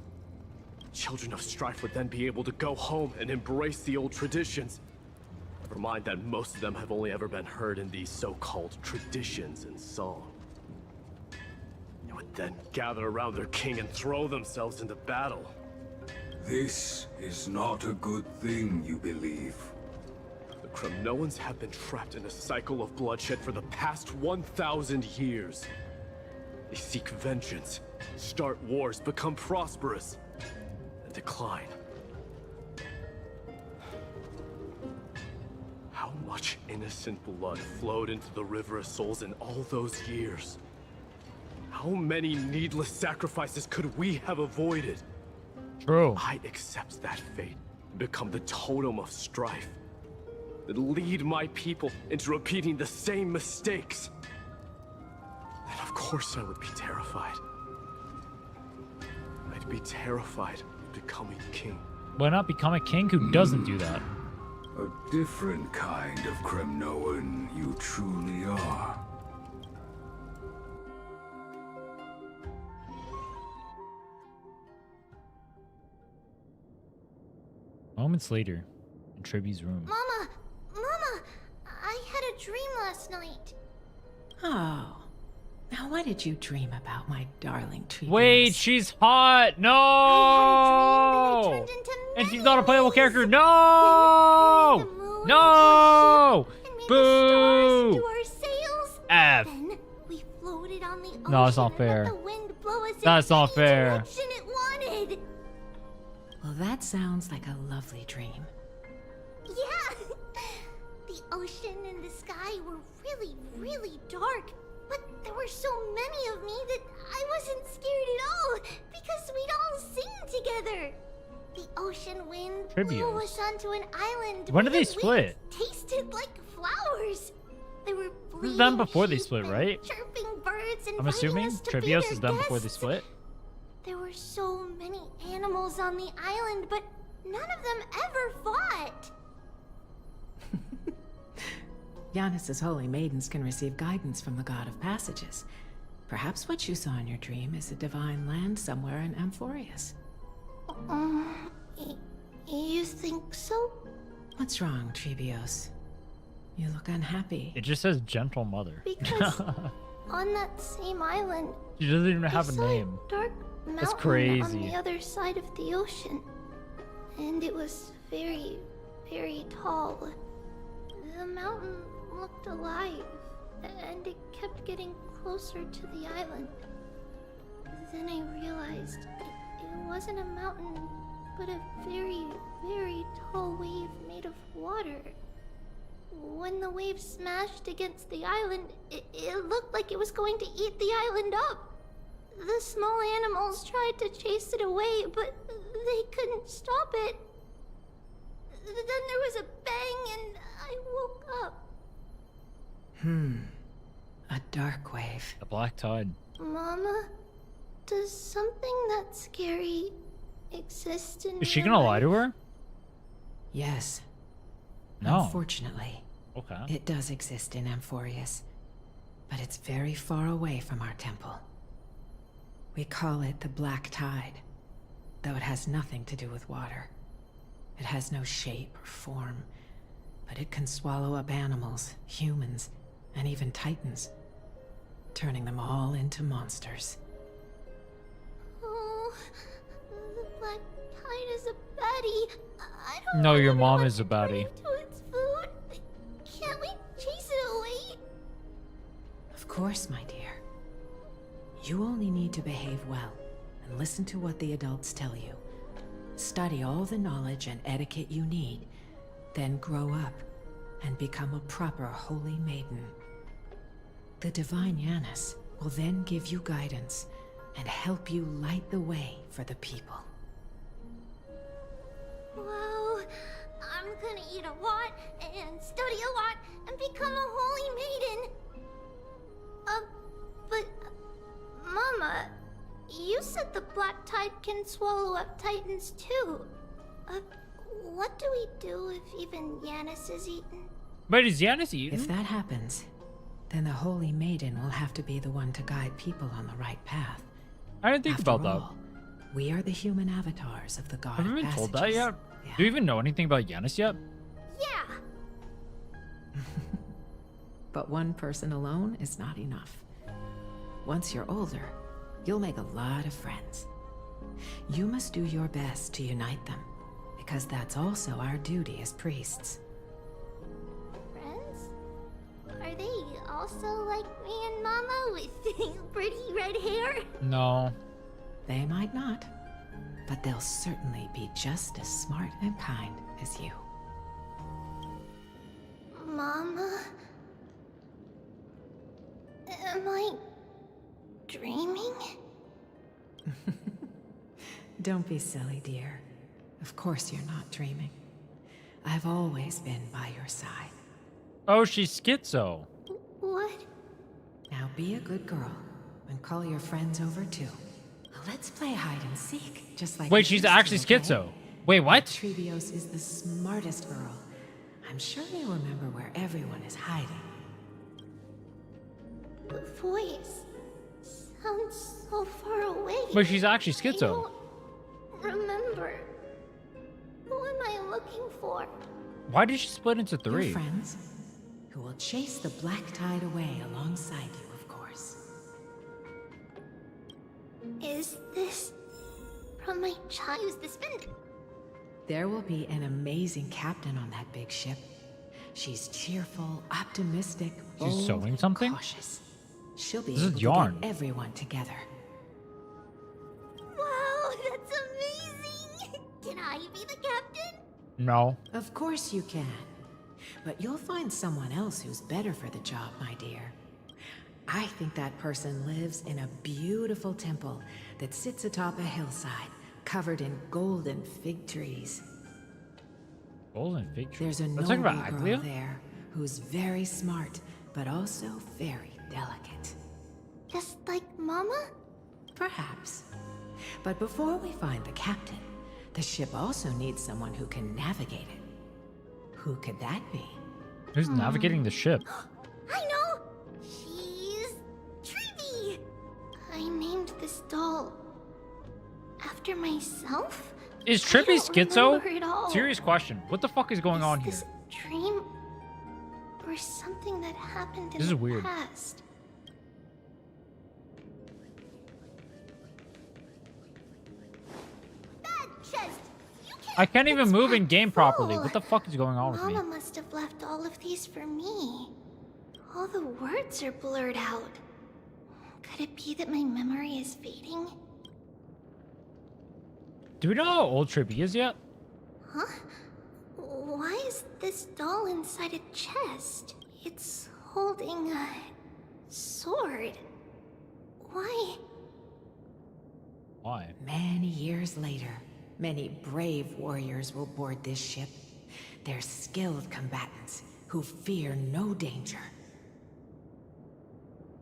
Children of strife would then be able to go home and embrace the old traditions. Never mind that most of them have only ever been heard in these so-called traditions and song. They would then gather around their king and throw themselves into battle. This is not a good thing, you believe. The Kremnoans have been trapped in a cycle of bloodshed for the past 1,000 years. They seek vengeance, start wars, become prosperous, and decline. How much innocent blood flowed into the River of Souls in all those years? How many needless sacrifices could we have avoided? True. I accept that fate and become the totem of strife that lead my people into repeating the same mistakes. Then of course I would be terrified. I'd be terrified of becoming king. Why not become a king who doesn't do that? A different kind of Kremnoan you truly are. Moments later, in Triby's room. Mama! Mama! I had a dream last night. Oh. Now why did you dream about my darling Triby? Wait, she's hot! No! And she's not a playable character. No! No! Boo! F. Then we floated on the ocean No, it's not and fair. let the wind blow us That's in not any fair. direction it wanted. Well, that sounds like a lovely dream. Yeah! The ocean and the sky were really, really dark. But there were so many of me that I wasn't scared at all because we'd all sing together. The ocean wind blew Tribios. us onto an island. When did where they the split? winds tasted like flowers. There were This is done before they split, right? chirping birds and I'm assuming Tribios is done before they split. There were so many animals on the island, but none of them ever fought. Yanis's holy maidens can receive guidance from the god of passages. Perhaps what you saw in your dream is a divine land somewhere in Amphoreus. You think so? What's wrong, Tribios? You look unhappy. It just says gentle mother. Because on that same island, She doesn't even I have a saw name. dark mountain That's on crazy. the other side of the ocean. And it was very, very tall. The mountain looked alive, and it kept getting closer to the island. Then I realized it wasn't a mountain, but a very, very tall wave made of water. When the wave smashed against the island, it looked like it was going to eat the island up. The small animals tried to chase it away, but they couldn't stop it. Then there was a bang and I woke up. A dark wave. A black tide. Mama, does something that scary exist in Is she your gonna lie life? to her? Yes. No. Unfortunately, Okay. it does exist in Amphoreus, but it's very far away from our temple. We call it the Black Tide, though it has nothing to do with water. It has no shape or form, but it can swallow up animals, humans, and even titans, turning them all into monsters. Oh, the black tide is a baddie. I don't No, know your what mom it is a baddie. wants to its food. Can't we chase it away? Of course, my dear. You only need to behave well and listen to what the adults tell you. Study all the knowledge and etiquette you need, then grow up and become a proper holy maiden. The divine Yanis will then give you guidance and help you light the way for the people. Wow, I'm gonna eat a lot and study a lot and become a holy maiden. But Mama, you said the black tide can swallow up titans too. What do we do if even Yanis is eaten? But is Yanis eaten? If that happens, then the Holy Maiden will have to be the one to guide people on the right path. I didn't think After about all, we are the human avatars of the God that. Have of you been told that Passages. yet? Do you even know anything about Yanis yet? Yeah. But one person alone is not enough. Once you're older, you'll make a lot of friends. You must do your best to unite them, because that's also our duty as priests. Friends? Are they also like me and Mama with pretty red hair? No. They might not, but they'll certainly be just as smart and kind as you. Mama? Am I dreaming? Don't be silly, dear. Of course you're not dreaming. I've always been by your side. Oh, she's schizo. What? Now be a good girl and call your friends over too. Let's play hide and seek, just like. Wait, she's actually schizo. Wait, what? Tribios is the smartest girl. I'm sure you remember where everyone is hiding. The voice sounds so far away. But she's actually I schizo. don't remember. Who am I looking for? Why did she split into three? Your friends, who will chase the black tide away alongside you, of course. Is this from my child? Who's this been? There will be an amazing captain on that big ship. She's cheerful, optimistic, bold, She's sewing something? cautious. She'll be This is able yarn. to get everyone together. Wow, that's amazing! Can I be the captain? No. Of course you can. But you'll find someone else who's better for the job, my dear. I think that person lives in a beautiful temple that sits atop a hillside, covered in golden fig trees. Golden fig tree. There's a Let's noble talk about girl Aglaea? there who's very smart, but also very delicate. Just like Mama? Perhaps. But before we find the captain, the ship also needs someone who can navigate it. Who could that be? Who's navigating the ship? I know! She's Triby! I named this doll after myself? Is I Trippy don't schizo? remember it all. Serious question. What the fuck is going on here? Is this a dream? Or something that happened in This is the weird. past? That chest! I can't even move in game properly. full. What the fuck is going on with me? Mama must have left all of these for me. All the words are blurred out. Could it be that my memory is fading? Do we know how old Trippy is yet? Huh? Why is this doll inside a chest? It's holding a sword. Why? Why? Many years later, many brave warriors will board this ship. They're skilled combatants who fear no danger.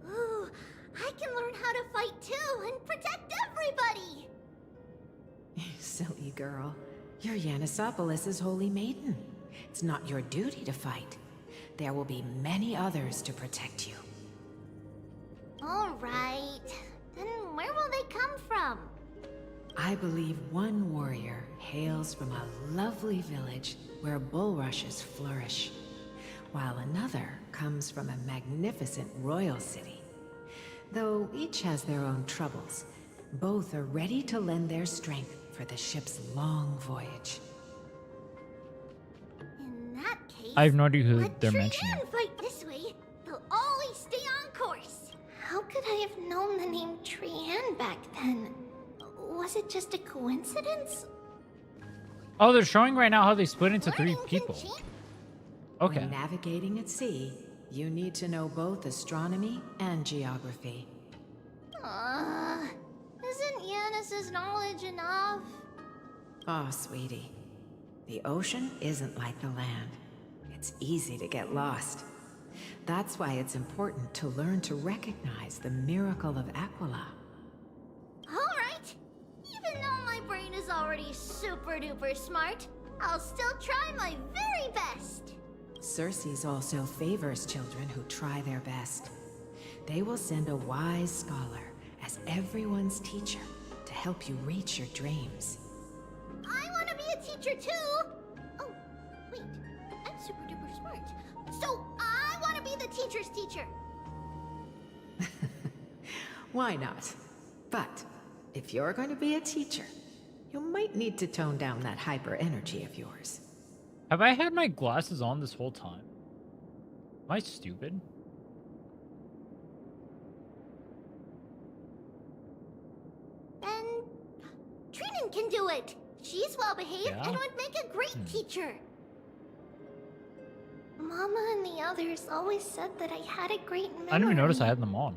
Ooh, I can learn how to fight too and protect everybody! Silly girl. You're Yanisopoulos' holy maiden. It's not your duty to fight. There will be many others to protect you. Alright. Then where will they come from? I believe one warrior hails from a lovely village where bulrushes flourish, while another comes from a magnificent royal city. Though each has their own troubles, both are ready to lend their strength for the ship's long voyage. In that case, I have no idea who let they're Trinnon mentioning. fight this way. They'll always stay on course. How could I have known the name Trinnon back then? Was it just a coincidence? Oh, they're showing right now how they split into three people. Okay. When navigating at sea, you need to know both astronomy and geography. Isn't Yanis's knowledge enough? Oh, sweetie. The ocean isn't like the land. It's easy to get lost. That's why it's important to learn to recognize the miracle of Aquila. Alright. Even though my brain is already super duper smart, I'll still try my very best. Circe's also favors children who try their best. They will send a wise scholar as everyone's teacher to help you reach your dreams. I want to be a teacher too! Oh, wait. I'm super duper smart. So I want to be the teacher's teacher! Why not? But if you're going to be a teacher, you might need to tone down that hyper energy of yours. Have I had my glasses on this whole time? Am I stupid? Then Trinnon can do it. She's well behaved and would make a great teacher. Mama and the others always said that I had a great memory. I didn't even notice I had them on.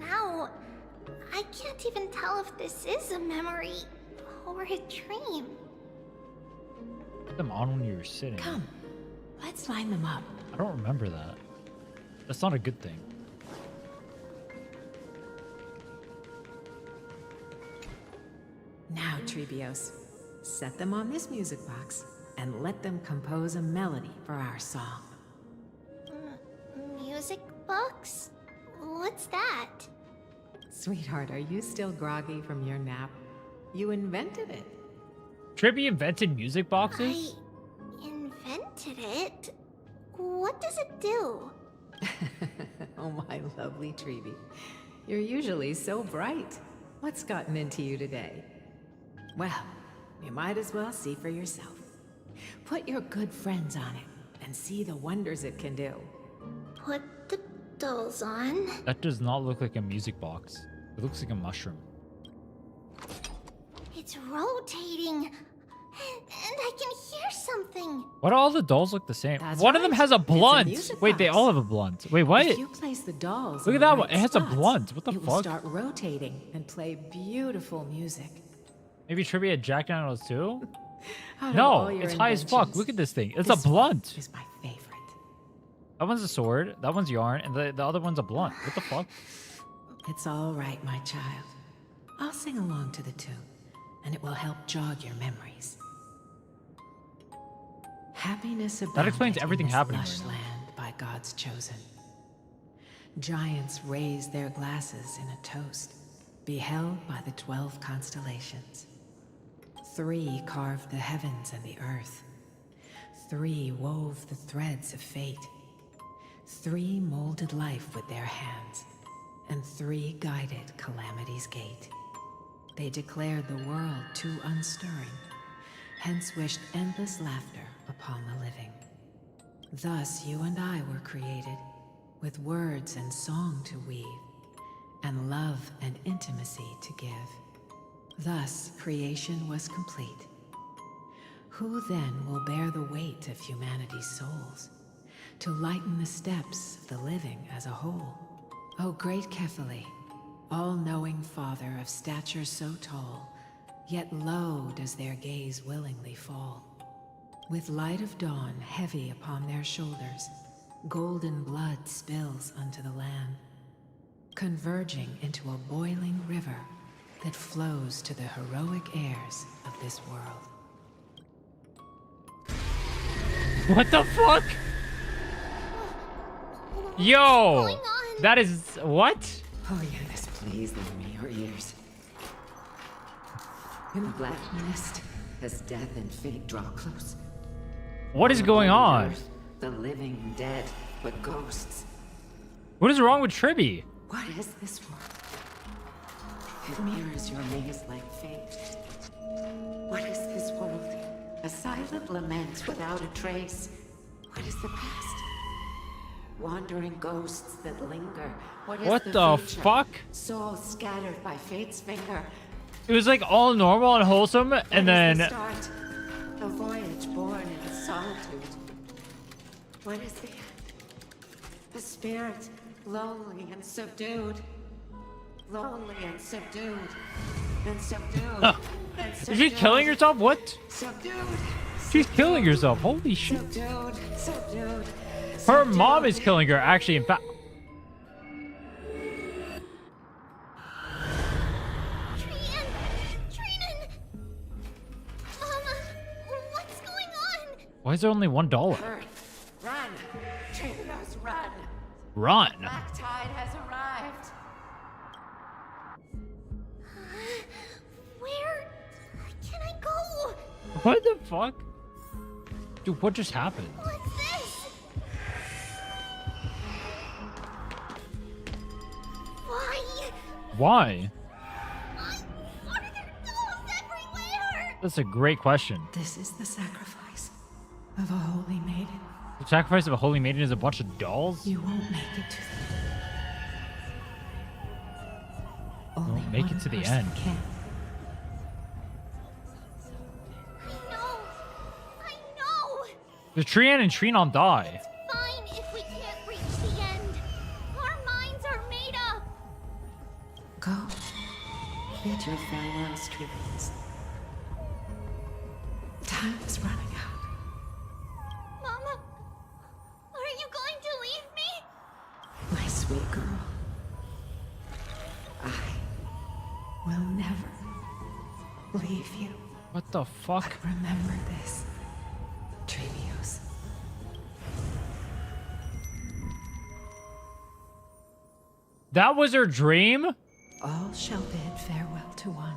Now, I can't even tell if this is a memory or a dream. Put them on when you were sitting. Come, let's line them up. I don't remember that. That's not a good thing. Now, Tribios, set them on this music box and let them compose a melody for our song. Music box? What's that? Sweetheart, are you still groggy from your nap? You invented it. Triby invented music boxes? I invented it? What does it do? Oh, my lovely Triby. You're usually so bright. What's gotten into you today? Well, you might as well see for yourself. Put your good friends on it and see the wonders it can do. Put the dolls on. That does not look like a music box. It looks like a mushroom. It's rotating. And I can hear something. Why do all the dolls look the same? That's One of them right. has a It's a blunt. music Wait, they box. all have a blunt. Wait, what? If you place the dolls Look in at the that one. right It has a spots, blunt. What the it will fuck? start rotating and play beautiful music. Maybe Triby had Jack Daniels too? Out of No, all your it's high as fuck. inventions, Look at this thing. It's this a blunt. one is my favorite. That one's a sword. That one's yarn. And the other one's a blunt. What the fuck? It's all right, my child. I'll sing along to the tune, and it will help jog your memories. Happiness abounded explains everything in this happening lush right now. land by God's chosen. Giants raised their glasses in a toast, beheld by the 12 constellations. 3 carved the heavens and the earth. 3 wove the threads of fate. 3 molded life with their hands, and 3 guided Calamity's gate. They declared the world too unstirring, hence wished endless laughter upon the living. Thus you and I were created, with words and song to weave, and love and intimacy to give. Thus creation was complete. Who then will bear the weight of humanity's souls, to lighten the steps of the living as a whole? O great Kephale, all-knowing Father of stature so tall, yet low does their gaze willingly fall. With light of dawn heavy upon their shoulders, golden blood spills unto the land, converging into a boiling river that flows to the heroic heirs of this world. What the fuck? Yo! That is... What? Oh, yes, please lend me your ears. In the black mist, as death and fate draw close. What is going on? Earth, the living dead, but ghosts. What is wrong with Triby? What is this world? It mirrors your maze-like fate. What is this world? A silent lament without a trace. What is the past? Wandering ghosts that linger. What is What the the future? fuck? Souls scattered by fate's finger. It was like all normal and wholesome, and What is then... the start? A voyage born in solitude. What is the end? A spirit, lonely and subdued. Lonely and subdued. And subdued. And Is she killing herself? What? Subdued. She's killing herself. Holy shit. Subdued. Subdued. Her mom is killing her, actually, in fact. Trinnon! Mama, what's going on? Why is there only $1? Run! Kataros, run! Run! Black tide has arrived. Where can I go? What the fuck? Dude, what just happened? What's this? Why? Why? Are there dolls everywhere? That's a great question. This is the sacrifice of a holy maiden. The sacrifice of a holy maiden is a bunch of dolls? You won't make it to the You won't make it to the end. Can. I know. The Trinnon and Trinnon die. Fine if we can't reach the end. Our minds are made up. Go. Bid your farewells, Tribbles. Time is running out. Mama, are you going to leave me? My sweet girl. I will never leave you. What the fuck? But remember this, Trevios. That was her dream? All shall bid farewell to one.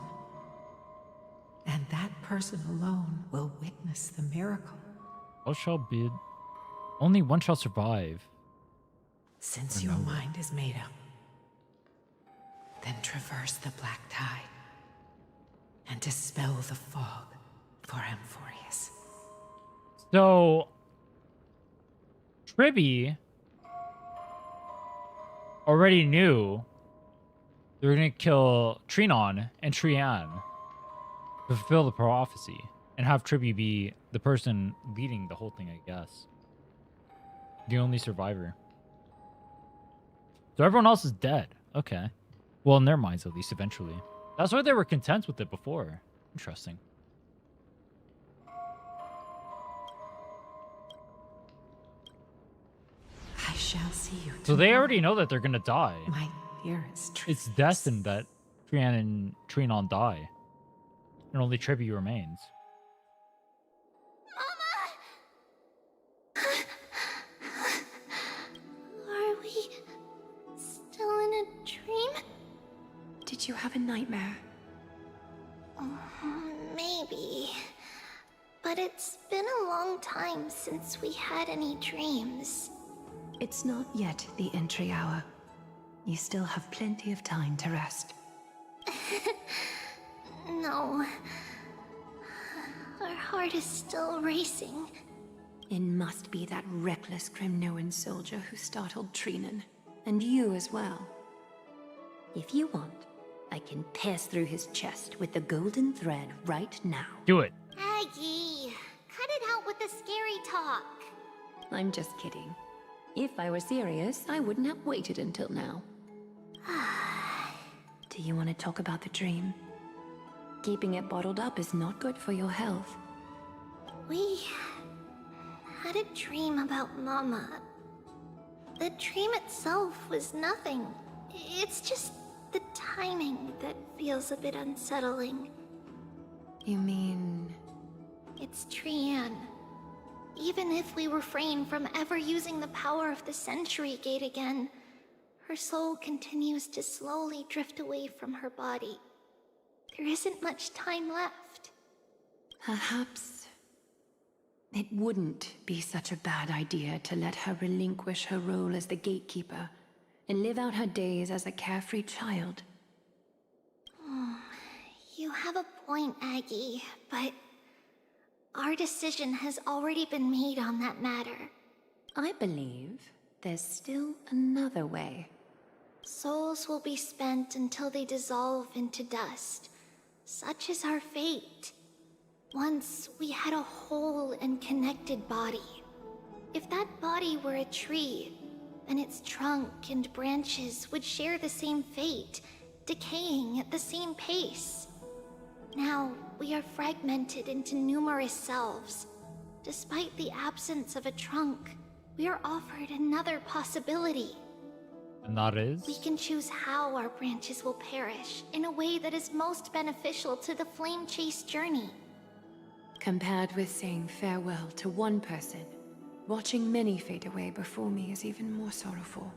And that person alone will witness the miracle. All shall bid. Only one shall survive. Since your mind is made up, then traverse the black tide and dispel the fog for Amphoreus. So, Triby already knew they were going to kill Trinnon and Trian to fulfill the prophecy and have Triby be the person leading the whole thing, I guess. The only survivor. So everyone else is dead. Okay. Well, in their minds, at least, eventually. That's why they were content with it before. Interesting. I shall see you. So they already know that they're gonna die. My dearest. It's destined that Trian and Trinnon die. And only Triby remains. Are we still in a dream? Did you have a nightmare? Maybe. But it's been a long time since we had any dreams. It's not yet the entry hour. You still have plenty of time to rest. No. Our heart is still racing. It must be that reckless Kremnoan soldier who startled Trinnon. And you as well. If you want, I can pass through his chest with the golden thread right now. Do it. Aggie, cut it out with the scary talk. I'm just kidding. If I were serious, I wouldn't have waited until now. Do you want to talk about the dream? Keeping it bottled up is not good for your health. We had a dream about Mama. The dream itself was nothing. It's just the timing that feels a bit unsettling. You mean... It's Trian. Even if we refrain from ever using the power of the Century Gate again, her soul continues to slowly drift away from her body. There isn't much time left. Perhaps it wouldn't be such a bad idea to let her relinquish her role as the gatekeeper and live out her days as a carefree child. You have a point, Aggie, but our decision has already been made on that matter. I believe there's still another way. Souls will be spent until they dissolve into dust. Such is our fate. Once we had a whole and connected body. If that body were a tree, then its trunk and branches would share the same fate, decaying at the same pace. Now, we are fragmented into numerous selves. Despite the absence of a trunk, we are offered another possibility. And that is? We can choose how our branches will perish in a way that is most beneficial to the Flame Chase journey. Compared with saying farewell to one person, watching many fade away before me is even more sorrowful.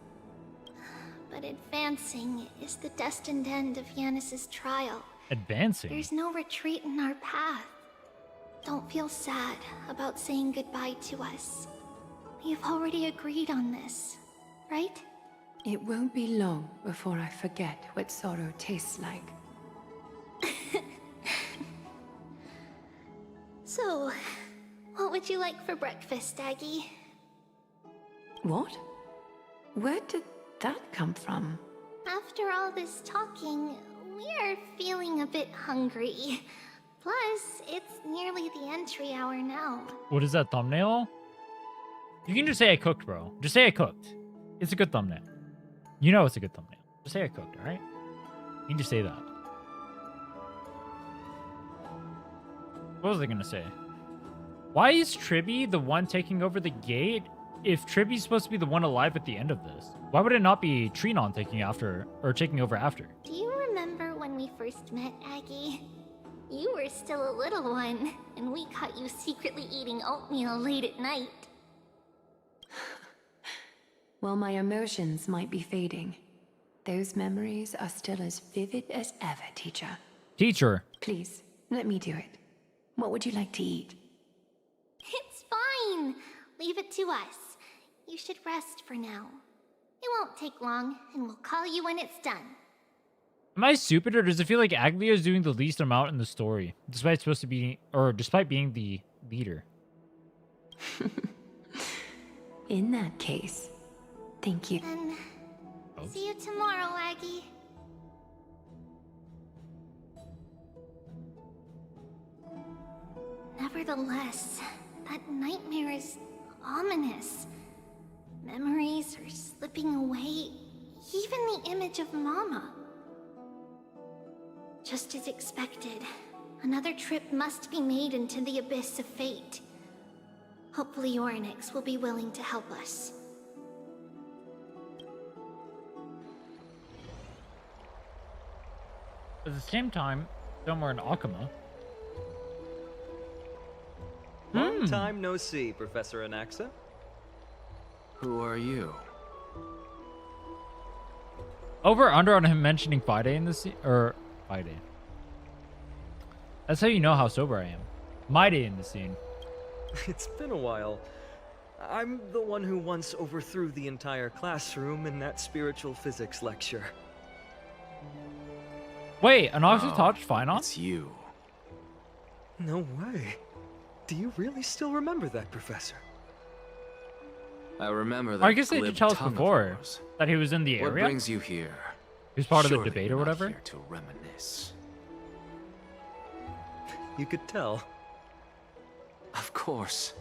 But advancing is the destined end of Yanis's trial. Advancing? There's no retreat in our path. Don't feel sad about saying goodbye to us. We've already agreed on this, right? It won't be long before I forget what sorrow tastes like. So, what would you like for breakfast, Aggie? What? Where did that come from? After all this talking, we are feeling a bit hungry. Plus, it's nearly the entry hour now. What is that thumbnail? You can just say I cooked, bro. Just say I cooked. It's a good thumbnail. You know it's a good thumbnail. Just say I cooked, alright? You can just say that. What was I gonna say? Why is Triby the one taking over the gate if Triby's supposed to be the one alive at the end of this? Why would it not be Trinnon taking over after? Do you remember when we first met, Aggie? You were still a little one, and we caught you secretly eating oatmeal late at night. While my emotions might be fading, those memories are still as vivid as ever, teacher. Teacher. Please, let me do it. What would you like to eat? It's fine. Leave it to us. You should rest for now. It won't take long, and we'll call you when it's done. Am I stupid, or does it feel like Aglaea is doing the least amount in the story, despite being the leader? In that case, thank you. Then, see you tomorrow, Aggie. Nevertheless, that nightmare is ominous. Memories are slipping away, even the image of Mama. Just as expected, another trip must be made into the abyss of fate. Hopefully Orynyx will be willing to help us. At the same time, somewhere in Akama. Long time no see, Professor Anaxa. Who are you? Over or under on him mentioning Mydei in the scene, or Mydei. That's how you know how sober I am. Mydei in the scene. It's been a while. I'm the one who once overthrew the entire classroom in that spiritual physics lecture. Wait, Anaxa taught Phainon? It's you. No way. Do you really still remember that, Professor? I remember that. I guess they did tell us before that he was in the area. What brings you here? He was part of the Surely debate you're or not whatever. Here to reminisce. You could tell. Of course.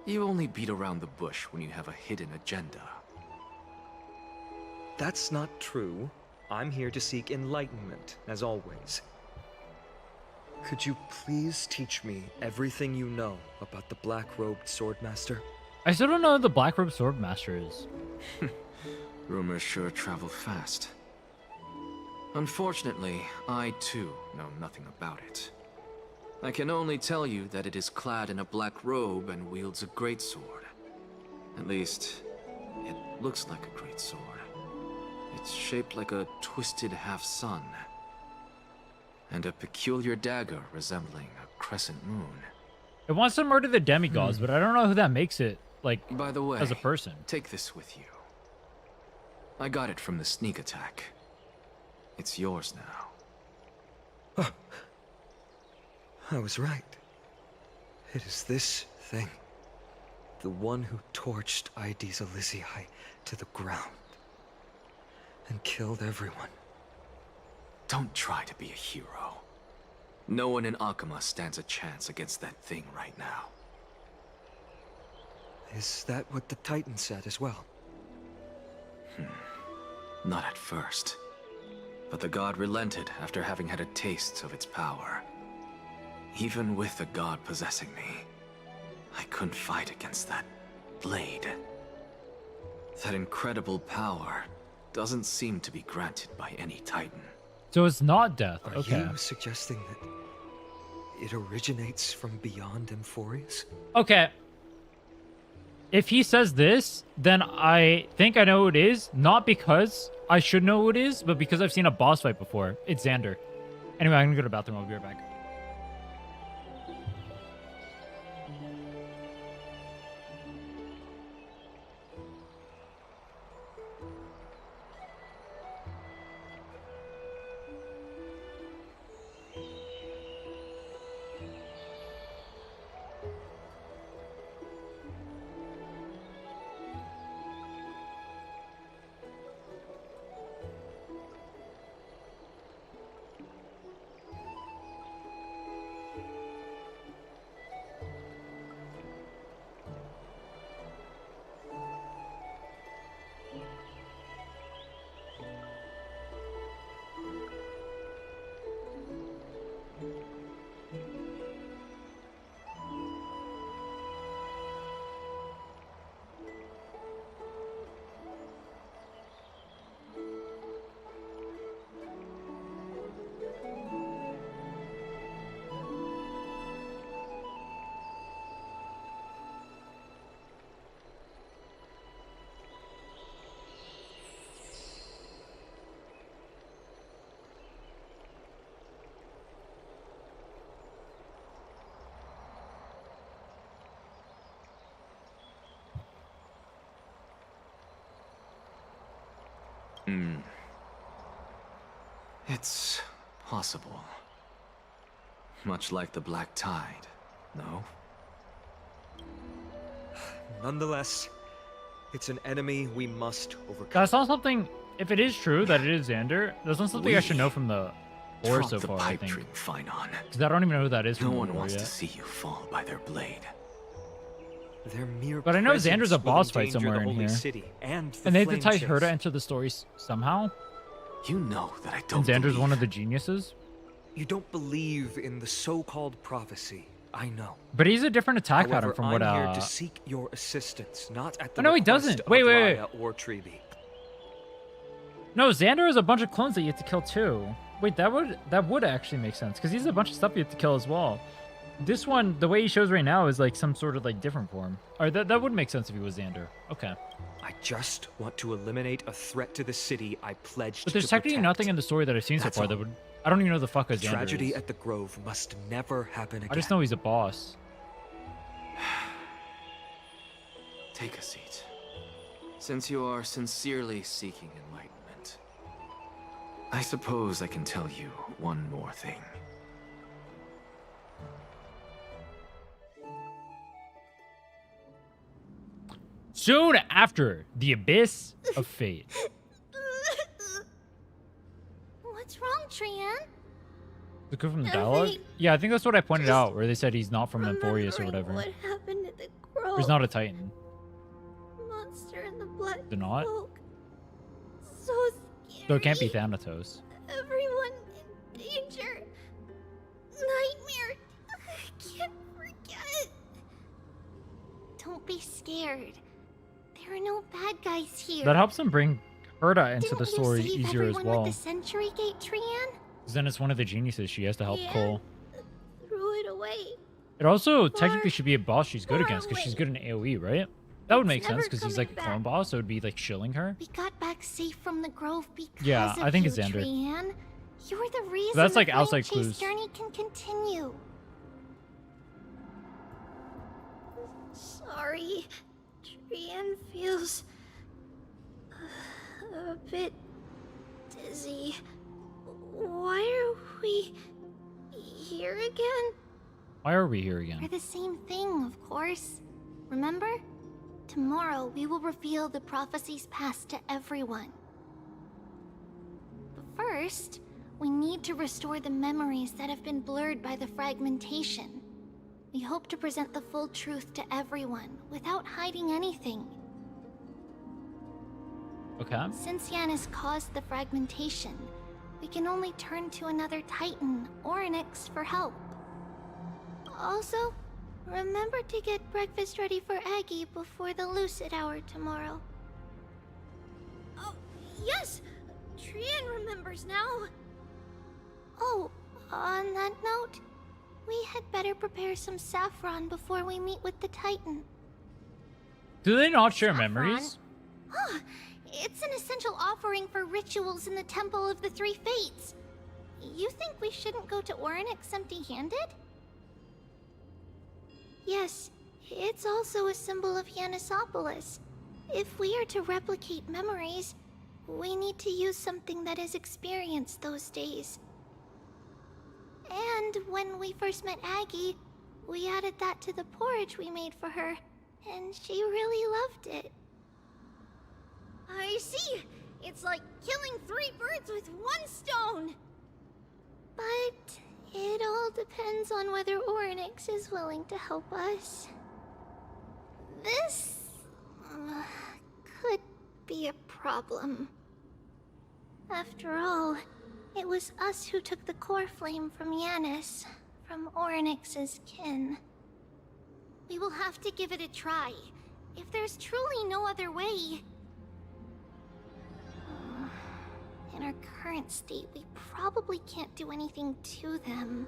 You only beat around the bush when you have a hidden agenda. That's not true. I'm here to seek enlightenment, as always. Could you please teach me everything you know about the Black-Robed Swordmaster? I still don't know who the Black-Robed Swordmaster is. Rumors sure travel fast. Unfortunately, I too know nothing about it. I can only tell you that it is clad in a black robe and wields a greatsword. At least, it looks like a greatsword. It's shaped like a twisted half-sun, and a peculiar dagger resembling a crescent moon. It wants to murder the demigods, but I don't know who that makes it, like, By the way, as a person. Take this with you. I got it from the sneak attack. It's yours now. I was right. It is this thing. The one who torched Aedes Elysiae to the ground. And killed everyone. Don't try to be a hero. No one in Akama stands a chance against that thing right now. Is that what the Titan said as well? Not at first. But the god relented after having had a taste of its power. Even with the god possessing me, I couldn't fight against that blade. That incredible power doesn't seem to be granted by any Titan. So it's not death. Are Okay. you suggesting that it originates from beyond Amphoreus? Okay. If he says this, then I think I know who it is. Not because I should know who it is, but because I've seen a boss fight before. It's Xander. Anyway, I'm gonna go to the bathroom. I'll be right back. It's possible. Much like the Black Tide, no? Nonetheless, it's an enemy we must overcome. That's not something. If it is true that it is Xander, that's not something I should know from the lore so far. I think. Phainon. Because I don't even know who that is. No one wants to see you fall by their blade. Their mere but I know Xander's a boss will fight somewhere the in Holy here. City and they have to flame tie chase. Herta into the story somehow. You know that I don't. And Xander's one of the geniuses. You don't believe in the so-called prophecy. I know. But he's a different attack However, pattern from I'm what. here to seek your assistance, not at the no, he request doesn't. of Wait. Aglaea or Triby. No, Xander has a bunch of clones that you have to kill too. Wait, that would actually make sense because he's a bunch of stuff you have to kill as well. This one, the way he shows right now, is like some sort of like different form. All right, that would make sense if he was Xander. Okay. I just want to eliminate a threat to the city I pledged But there's to technically protect. nothing in the story that I've seen That's so far all. that would. I don't even know the fuck a Xander Tragedy is. at the Grove must never happen again. I just know he's a boss. Take a seat. Since you are sincerely seeking enlightenment, I suppose I can tell you one more thing. Soon after the Abyss of Fate. What's wrong, Trinnon? The coup from the dialogue? Yeah, I think that's what I pointed out, where they said he's not from Amphoreus or whatever. What happened at the Or Grove? he's not a Titan. Monster in the black They're not? cloak. So scary. So it can't be Thanatos. Everyone in danger. Nightmare. I can't forget. Don't be scared. There are no bad guys here. That helps him bring Herta into Didn't the story you save easier as everyone well. with the Sentry Gate, Trinnon? Because then it's one of the geniuses she has to help Cole. Threw it away. It also technically should be a boss she's good against because she's away. good in AoE, right? That would make It's sense never because he's like a coming clone back. boss, so it would be like shilling her. We got back safe from the Grove because Yeah, of I think you, it's Xander. Trinnon. You're the reason that's like the outside Flame clues. Chase journey can continue. Sorry, Trinnon feels a bit dizzy. Why are we here again? Why are we here For again? the same thing, of course. Remember? Tomorrow we will reveal the prophecies past to everyone. But first, we need to restore the memories that have been blurred by the fragmentation. We hope to present the full truth to everyone without hiding anything. Okay. Since Yanis caused the fragmentation, we can only turn to another Titan or Nyx for help. Also, remember to get breakfast ready for Aggie before the lucid hour tomorrow. Oh, yes! Trinnon remembers now! Oh, on that note, We had better prepare some saffron before we meet with the Titan. Do they not share Saffron? memories? It's an essential offering for rituals in the Temple of the Three Fates. You think we shouldn't go to Orynyx empty-handed? Yes, it's also a symbol of Yanisopolis. If we are to replicate memories, we need to use something that has experienced those days. And when we first met Aggie, we added that to the porridge we made for her, and she really loved it. I see! It's like killing 3 birds with 1 stone! But it all depends on whether Orynyx is willing to help us. This could be a problem. After all, it was us who took the core flame from Yanis, from Orynyx's kin. We will have to give it a try. If there's truly no other way... In our current state, we probably can't do anything to them.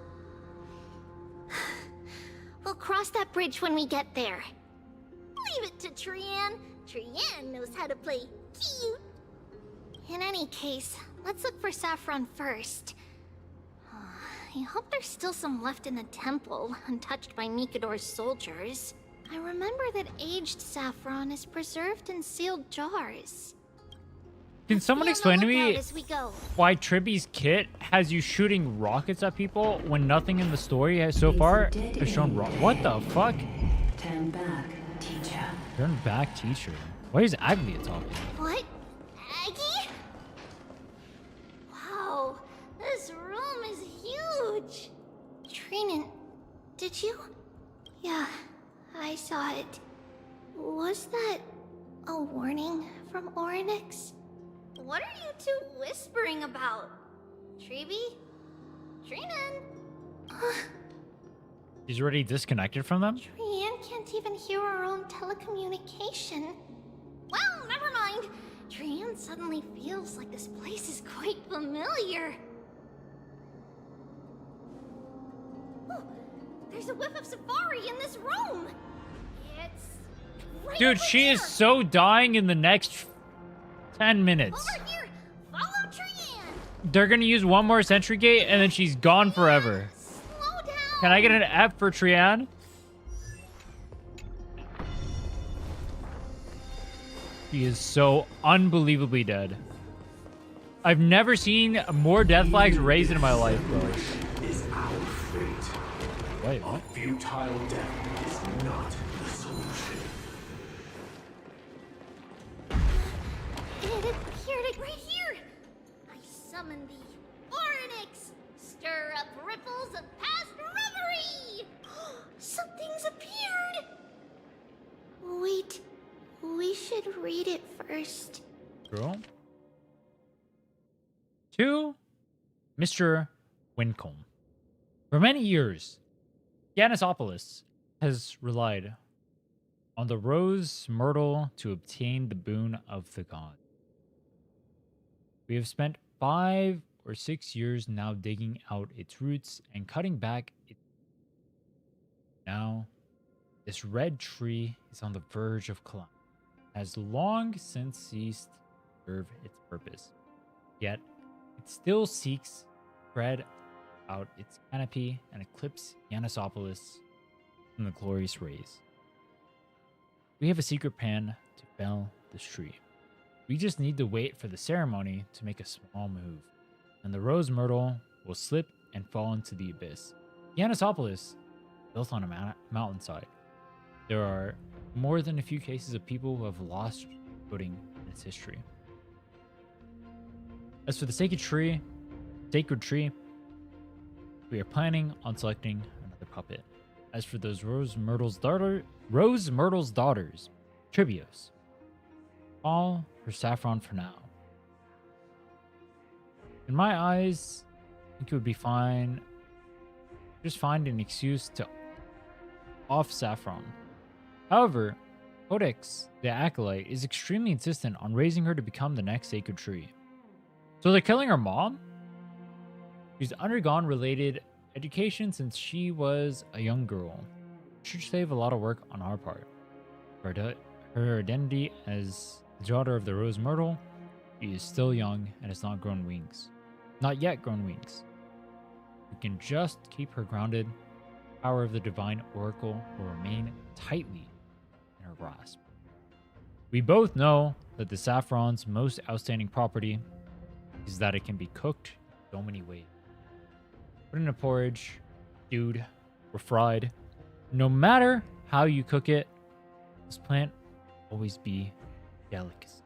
We'll cross that bridge when we get there. Leave it to Trian. Trian knows how to play cute. In any case, let's look for saffron first. I hope there's still some left in the temple, untouched by Nikador's soldiers. I remember that aged saffron is preserved in sealed jars. Can someone explain to me as we go. why Triby's kit has you shooting rockets at people when nothing in the story has so far has shown what the fuck? Turn back, teacher. Turn back, teacher. Why is Aglaea talking? What? Aggie? Wow, this room is huge. Trinnon, did you? Yeah, I saw it. Was that a warning from Orynyx? What are you two whispering about? Triby? Trinnon? He's already disconnected from them? Trian can't even hear our own telecommunication. Well, never mind. Trian suddenly feels like this place is quite familiar. Oh, there's a whiff of safari in this room. It's right Dude, over she there. is so dying in the next 10 minutes. Over here. Follow Trian. They're gonna use one more sentry gate and then she's gone forever. Slow down. Can I get an F for Trian? She is so unbelievably dead. I've never seen more death flags raised in my life, bro. Is our fate. Wait, what? A futile death is not the solution. It appeared right here. I summon thee, Orynyx. Stir up ripples of past reverie. Something's appeared. Wait, we should read it first. Girl. To Mr. Wincombe. For many years, Yanisopolis has relied on the rose myrtle to obtain the boon of the gods. We have spent 5 or 6 years now digging out its roots and cutting back its... Now, this red tree is on the verge of collapse. It has long since ceased to serve its purpose. Yet, it still seeks to spread out its canopy and eclipse Yanisopolis from the glorious rays. We have a secret plan to fell this tree. We just need to wait for the ceremony to make a small move, and the rose myrtle will slip and fall into the abyss. Yanisopolis, built on a mountainside. There are more than a few cases of people who have lost footing in its history. As for the sacred tree, we are planning on selecting another puppet. As for those Rose Myrtle's daughters, Tribios, all for Saffron for now. In my eyes, I think it would be fine. Just find an excuse to off Saffron. However, Codex the Acolyte is extremely insistent on raising her to become the next sacred tree. So they're killing her mom? She's undergone related education since she was a young girl. Should save a lot of work on our part. Her identity as the daughter of the Rose Myrtle, she is still young and has not grown wings. Not yet grown wings. We can just keep her grounded. The power of the Divine Oracle will remain tightly in her grasp. We both know that the saffron's most outstanding property is that it can be cooked so many ways. Put in a porridge, stewed, or fried. No matter how you cook it, this plant will always be delicacy.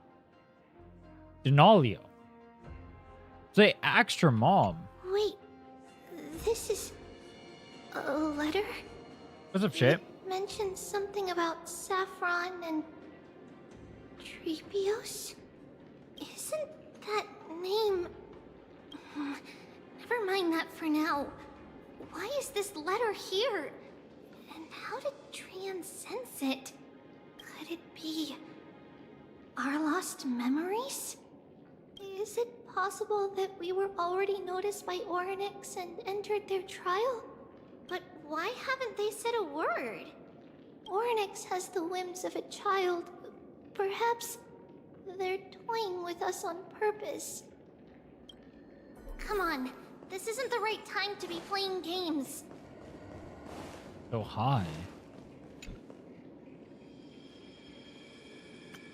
Denalio. Say extra mom. Wait, this is a letter? What's up, Shape? It mentions something about saffron and Trebios? Isn't that name... Never mind that for now. Why is this letter here? And how did Trinnon sense it? Could it be our lost memories? Is it possible that we were already noticed by Orynyx and entered their trial? But why haven't they said a word? Orynyx has the whims of a child. Perhaps they're toying with us on purpose. Come on, this isn't the right time to be playing games. So high.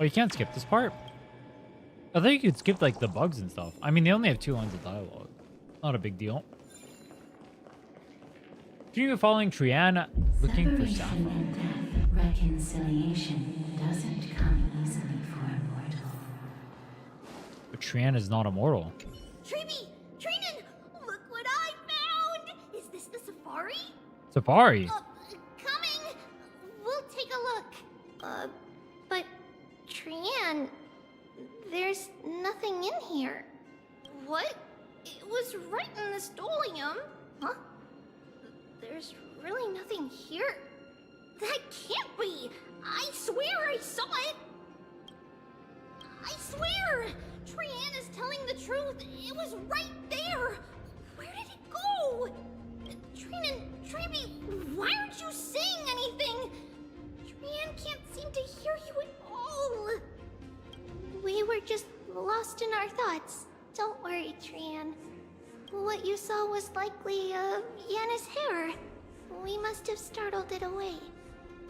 Oh, you can't skip this part? I think you could skip like the bugs and stuff. I mean, they only have 2 lines of dialogue. Not a big deal. Continue following Trinnon, looking for saffron. Reconciliation doesn't come easily for a mortal. But Trinnon is not immortal. Triby! Trinnon! Look what I found! Is this the safari? Safari? Coming! We'll take a look. But Trinnon, there's nothing in here. What? It was right in the stolium. Huh? There's really nothing here. That can't be! I swear I saw it! I swear! Trinnon is telling the truth. It was right there! Where did it go? Trinnon, Triby, why aren't you saying anything? Trinnon can't seem to hear you at all. We were just lost in our thoughts. Don't worry, Trinnon. What you saw was likely, Yanna's hair. We must have startled it away.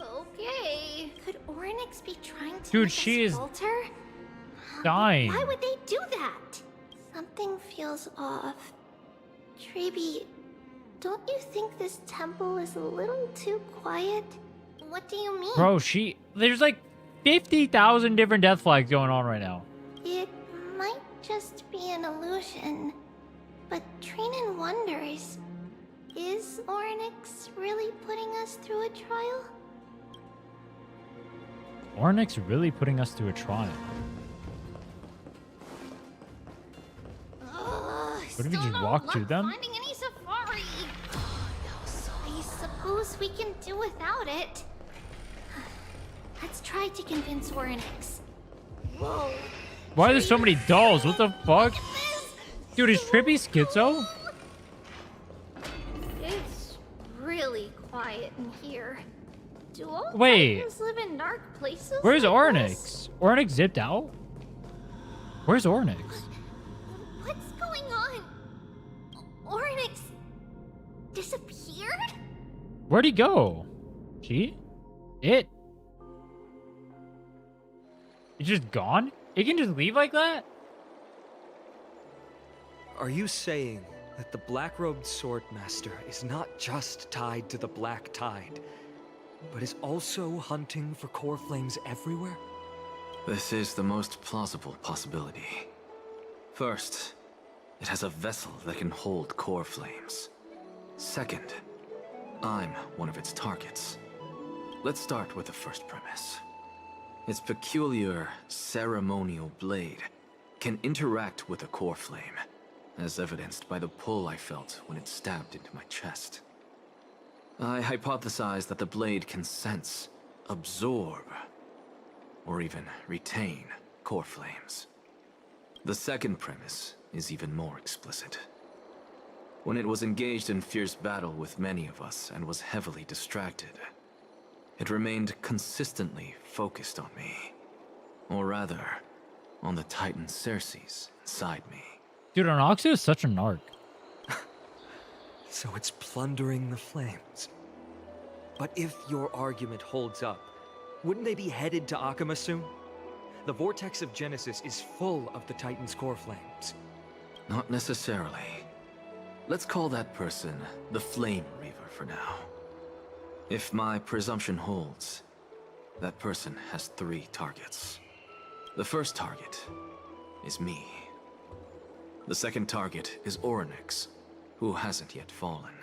Okay. Could Orynyx be trying to Dude, make she us is falter? dying. Why would they do that? Something feels off. Triby, don't you think this temple is a little too quiet? What do you mean? Bro, there's like 50,000 different death flags going on right now. It might just be an illusion. But Trinnon wonders, is Orynyx really putting us through a trial? Orynyx really putting us through a trial. What if we just walk to them? Finding any safari. I suppose we can do without it. Let's try to convince Orynyx. Whoa. Why are there so many dolls? What the fuck? Dude, is Trippy schizo? It's really quiet in here. Do all Wait. Titans live in dark places? Where's like Orynyx? this? Orynyx zipped out? Where's Orynyx? What's going on? Orynyx disappeared? Where'd he go? It's just gone? It can just leave like that? Are you saying that the black-robed swordmaster is not just tied to the Black Tide, but is also hunting for core flames everywhere? This is the most plausible possibility. First, it has a vessel that can hold core flames. Second, I'm one of its targets. Let's start with the first premise. Its peculiar ceremonial blade can interact with a core flame, as evidenced by the pull I felt when it stabbed into my chest. I hypothesize that the blade can sense, absorb, or even retain core flames. The second premise is even more explicit. when it was engaged in fierce battle with many of us and was heavily distracted. It remained consistently focused on me. Or rather, on the Titan Cersei's inside me. Dude, Anaxa is such a narc. So it's plundering the flames. But if your argument holds up, wouldn't they be headed to Akama soon? The vortex of Genesis is full of the Titan's core flames. Not necessarily. Let's call that person the Flame Reaver for now. If my presumption holds, that person has 3 targets. The first target is me. The second target is Orynyx, who hasn't yet fallen.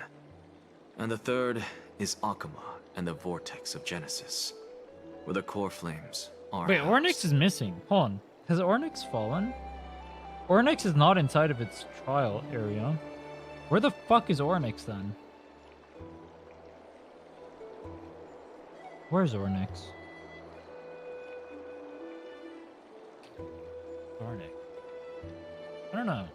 And the third is Akama and the Vortex of Genesis, where the core flames are Wait, housed. Orynyx is missing. Hold on. Has Orynyx fallen? Orynyx is not inside of its trial area. Where the fuck is Orynyx then? Where's Orynyx? Orynyx. I don't know.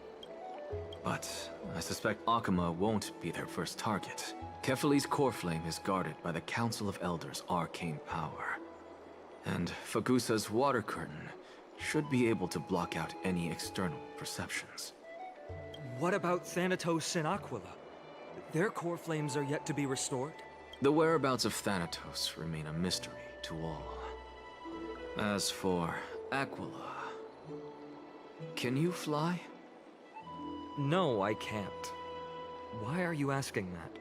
But I suspect Akama won't be their first target. Kefali's core flame is guarded by the Council of Elders' arcane power. And Fagusa's water curtain should be able to block out any external perceptions. What about Thanatos and Aquila? Their core flames are yet to be restored? The whereabouts of Thanatos remain a mystery to all. As for Aquila, can you fly? No, I can't. Why are you asking that?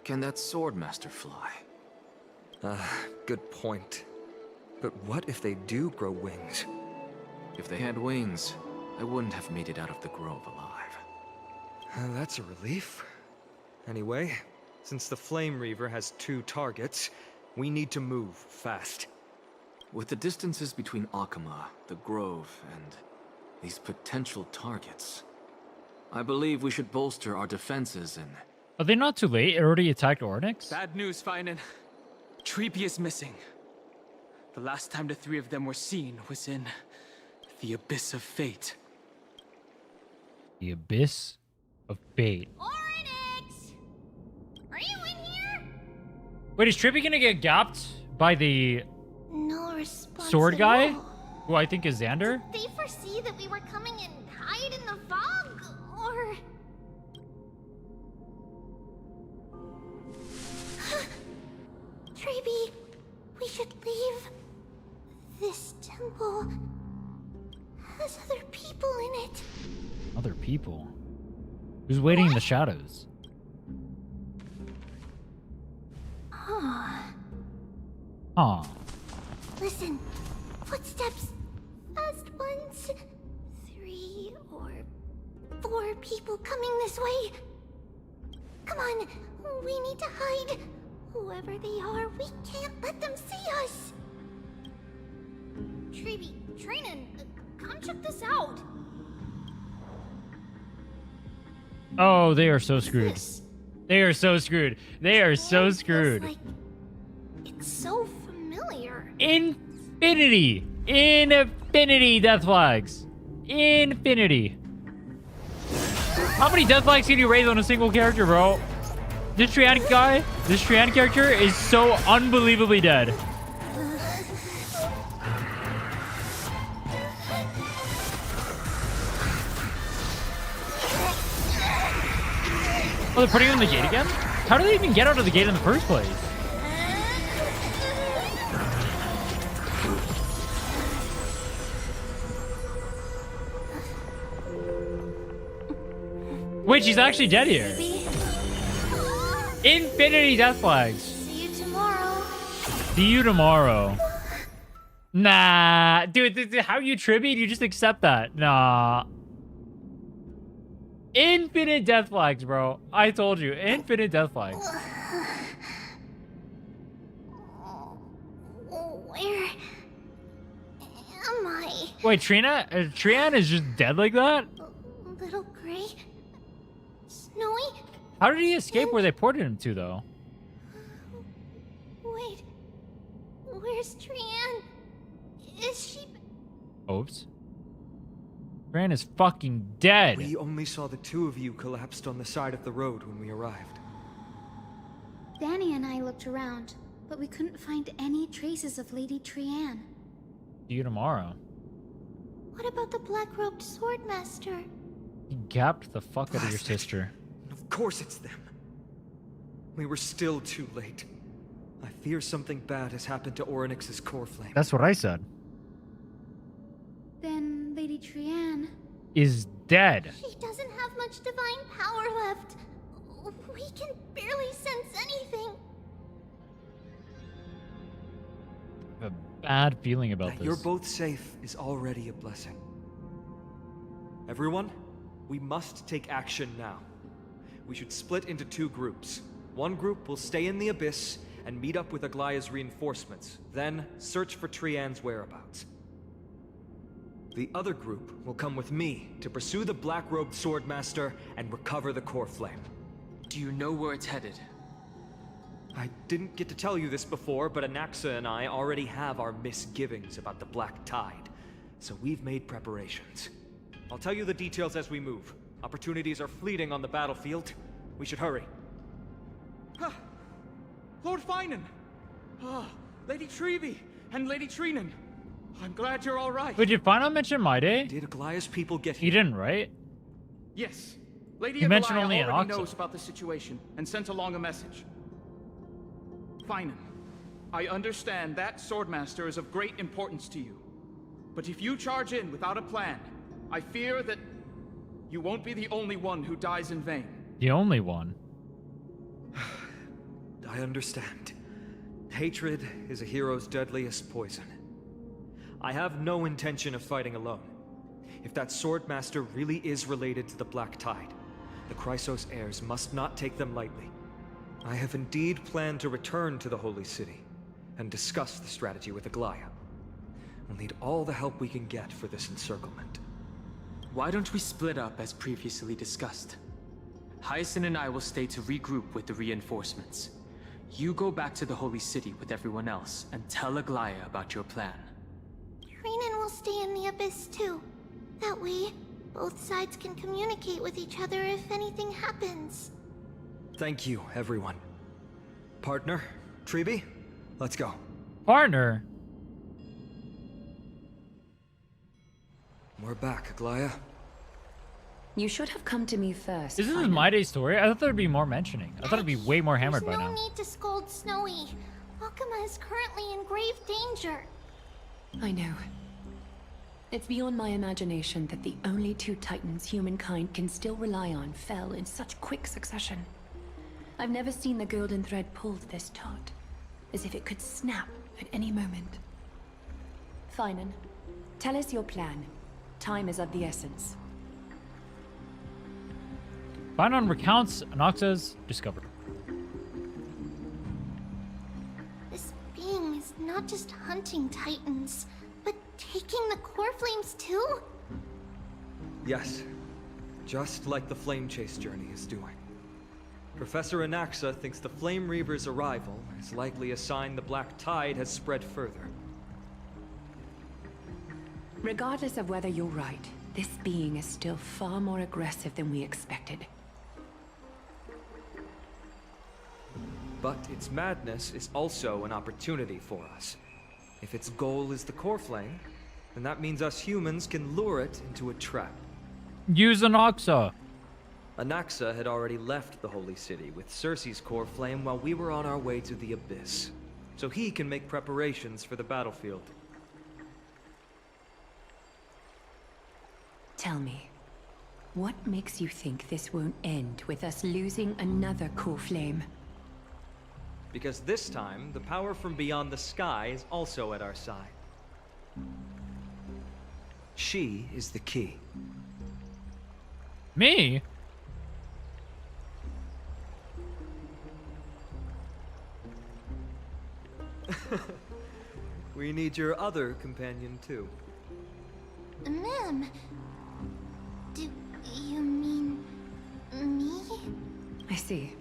Can that Swordmaster fly? Good point. But what if they do grow wings? If they had wings, I wouldn't have made it out of the grove alive. That's a relief. Anyway, since the Flame Reaver has 2 targets, we need to move fast. With the distances between Akama, the grove, and these potential targets, I believe we should bolster our defenses and... Are they not too late? It already attacked Orynyx? Bad news, Phainon. Triby is missing. The last time the 3 of them were seen was in the Abyss of Fate. The Abyss of Fate. Orynyx! Are you in here? Wait, is Trippy gonna get gapped by the No response sword at guy? all. Who I think is Xander? Did they foresee that we were coming and hide in the fog? Or... Triby, we should leave. This temple has other people in it. Other people? Who's waiting in the shadows? Huh. Listen, footsteps. Fast ones. 3 or 4 people coming this way. Come on, we need to hide. Whoever they are, we can't let them see us. Triby, Trinnon, come check this out. Oh, they are so screwed. They are so screwed. They are so screwed. It's so familiar. Infinity! Infinity death flags! Infinity! How many death flags can you raise on a single character, bro? This Trian guy, this Trian character is so unbelievably dead. Oh, they're putting him in the gate again? How do they even get out of the gate in the first place? Wait, she's actually dead here. Infinity death flags. See you tomorrow. See you tomorrow. Nah, dude, how you Triby? You just accept that? Nah. Infinite death flags, bro. I told you, infinite death flags. Where am I? Wait, Trian is just dead like that? Little gray? Snowy? How did he escape where they ported him to, though? Wait. Where's Trian? Is she... Oops. Bran is fucking dead. We only saw the two of you collapsed on the side of the road when we arrived. Danny and I looked around, but we couldn't find any traces of Lady Trianne. See you tomorrow. What about the black-robed swordmaster? He gapped the fuck out of your sister. Of course it's them. We were still too late. I fear something bad has happened to Orynyx's core flame. That's what I said. Then Lady Trianne is dead. She doesn't have much divine power left. We can barely sense anything. I have a bad feeling about That this. you're both safe is already a blessing. Everyone, we must take action now. We should split into two groups. One group will stay in the Abyss and meet up with Aglaea's reinforcements, then search for Trianne's whereabouts. The other group will come with me to pursue the black-robed swordmaster and recover the core flame. Do you know where it's headed? I didn't get to tell you this before, but Anaxa and I already have our misgivings about the Black Tide, so we've made preparations. I'll tell you the details as we move. Opportunities are fleeting on the battlefield. We should hurry. Lord Phainon! Lady Triby and Lady Trinnon. I'm glad you're all right. Wait, did Phainon mention Mydei? Did Aglaea's people get here? He didn't, right? Yes. Lady He mentioned Aglaea only already Anaxa. knows about the situation and sent along a message. Phainon, I understand that Swordmaster is of great importance to you. But if you charge in without a plan, I fear that you won't be the only one who dies in vain. The only one. I understand. Hatred is a hero's deadliest poison. I have no intention of fighting alone. If that Swordmaster really is related to the Black Tide, the Chrysos heirs must not take them lightly. I have indeed planned to return to the Holy City and discuss the strategy with Aglaea. We'll need all the help we can get for this encirclement. Why don't we split up as previously discussed? Hyasin and I will stay to regroup with the reinforcements. You go back to the Holy City with everyone else and tell Aglaea about your plan. Trinnon will stay in the Abyss too. That way, both sides can communicate with each other if anything happens. Thank you, everyone. Partner, Triby, let's go. Partner? We're back, Aglaea. You should have come to me first. Isn't this Mydei's story? I thought there'd be more mentioning. I thought it'd be way more hammered by There's now. no need to scold Snowy. Alchema is currently in grave danger. I know. It's beyond my imagination that the only two titans humankind can still rely on fell in such quick succession. I've never seen the golden thread pulled this taut, as if it could snap at any moment. Phainon, tell us your plan. Time is of the essence. Phainon recounts Anaxa's discovery. This being is not just hunting titans, but taking the core flames too? Yes, just like the Flame Chase journey is doing. Professor Anaxa thinks the Flame Reaver's arrival is likely a sign the Black Tide has spread further. Regardless of whether you're right, this being is still far more aggressive than we expected. But its madness is also an opportunity for us. If its goal is the core flame, then that means us humans can lure it into a trap. Use Anaxa. Anaxa had already left the Holy City with Cersei's core flame while we were on our way to the Abyss, so he can make preparations for the battlefield. Tell me, what makes you think this won't end with us losing another core flame? Because this time, the power from beyond the sky is also at our side. She is the key. Me? We need your other companion, too. Ma'am, do you mean me? I see.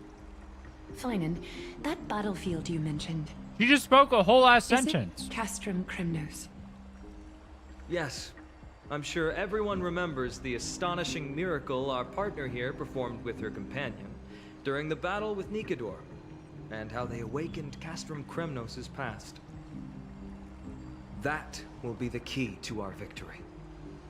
Phainon, that battlefield you mentioned. You just spoke a whole ass Is sentence. it Castrum Kremnos? Yes. I'm sure everyone remembers the astonishing miracle our partner here performed with her companion during the battle with Nikador, and how they awakened Castrum Kremnos' past. That will be the key to our victory.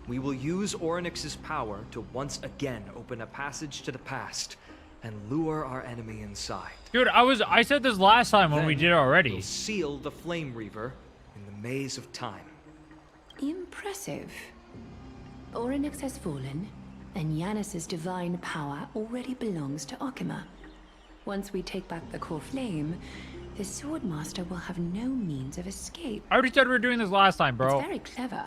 We will use Orynyx's power to once again open a passage to the past and lure our enemy inside. Dude, I said this last time when we did it already. We'll seal the Flame Reaver in the maze of time. Impressive. Orynyx has fallen, and Yanis's divine power already belongs to Akima. Once we take back the core flame, the Swordmaster will have no means of escape. I already said we were doing this last time, bro. It's very clever,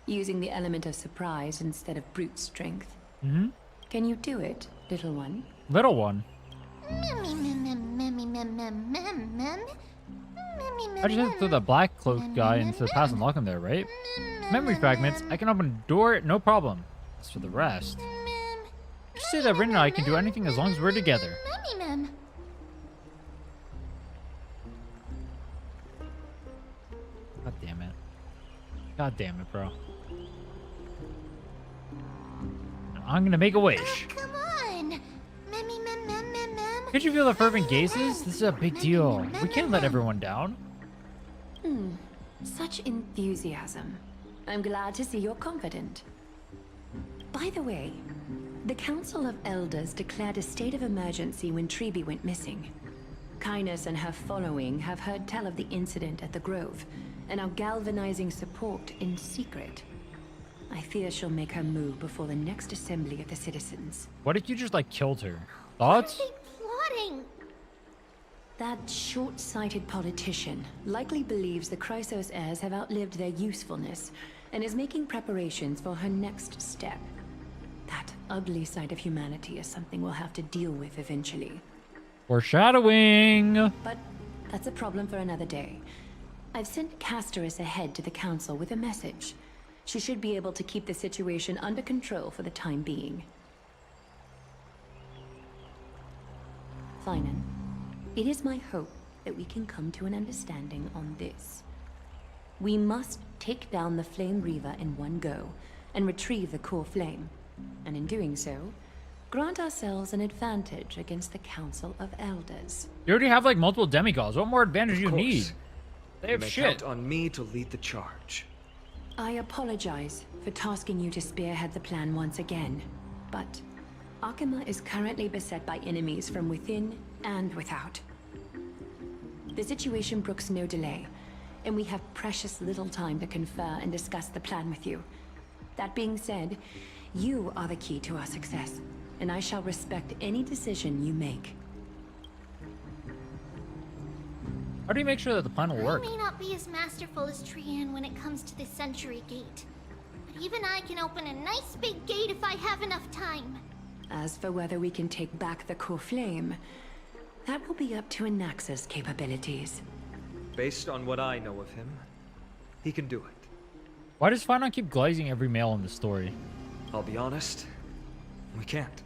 using the element of surprise instead of brute strength. Mm-hmm. Can you do it, little one? Little one? I just had to throw the black cloak guy into the past and lock him there, right? Memory fragments. I can open a door, no problem. As for the rest, just say that Rin and I can do anything as long as we're together. God damn it. God damn it, bro. I'm gonna make a wish. Come on! Could you feel the fervent gazes? This is a big deal. We can't let everyone down. Such enthusiasm. I'm glad to see you're confident. By the way, the Council of Elders declared a state of emergency when Triby went missing. Kainos and her following have heard tell of the incident at the Grove, and are galvanizing support in secret. I fear she'll make her move before the next assembly of the citizens. What if you just, like, killed her? Thoughts? What are they plotting? That short-sighted politician likely believes the Chrysos heirs have outlived their usefulness, and is making preparations for her next step. That ugly side of humanity is something we'll have to deal with eventually. Foreshadowing! But that's a problem for another day. I've sent Castoris ahead to the council with a message. She should be able to keep the situation under control for the time being. Phainon, it is my hope that we can come to an understanding on this. We must take down the Flame Reaver in one go, and retrieve the core flame. And in doing so, grant ourselves an advantage against the Council of Elders. You already have, like, multiple demigods. What more advantage do you need? They have shit. Count on me to lead the charge. I apologize for tasking you to spearhead the plan once again, but Akima is currently beset by enemies from within and without. The situation brooks no delay, and we have precious little time to confer and discuss the plan with you. That being said, you are the key to our success, and I shall respect any decision you make. How do you make sure that the plan will work? I may not be as masterful as Trinnon when it comes to the Century Gate, but even I can open a nice big gate if I have enough time. As for whether we can take back the core flame, that will be up to Anaxa's capabilities. Based on what I know of him, he can do it. Why does Phainon keep glazing every male in the story? I'll be honest, we can't.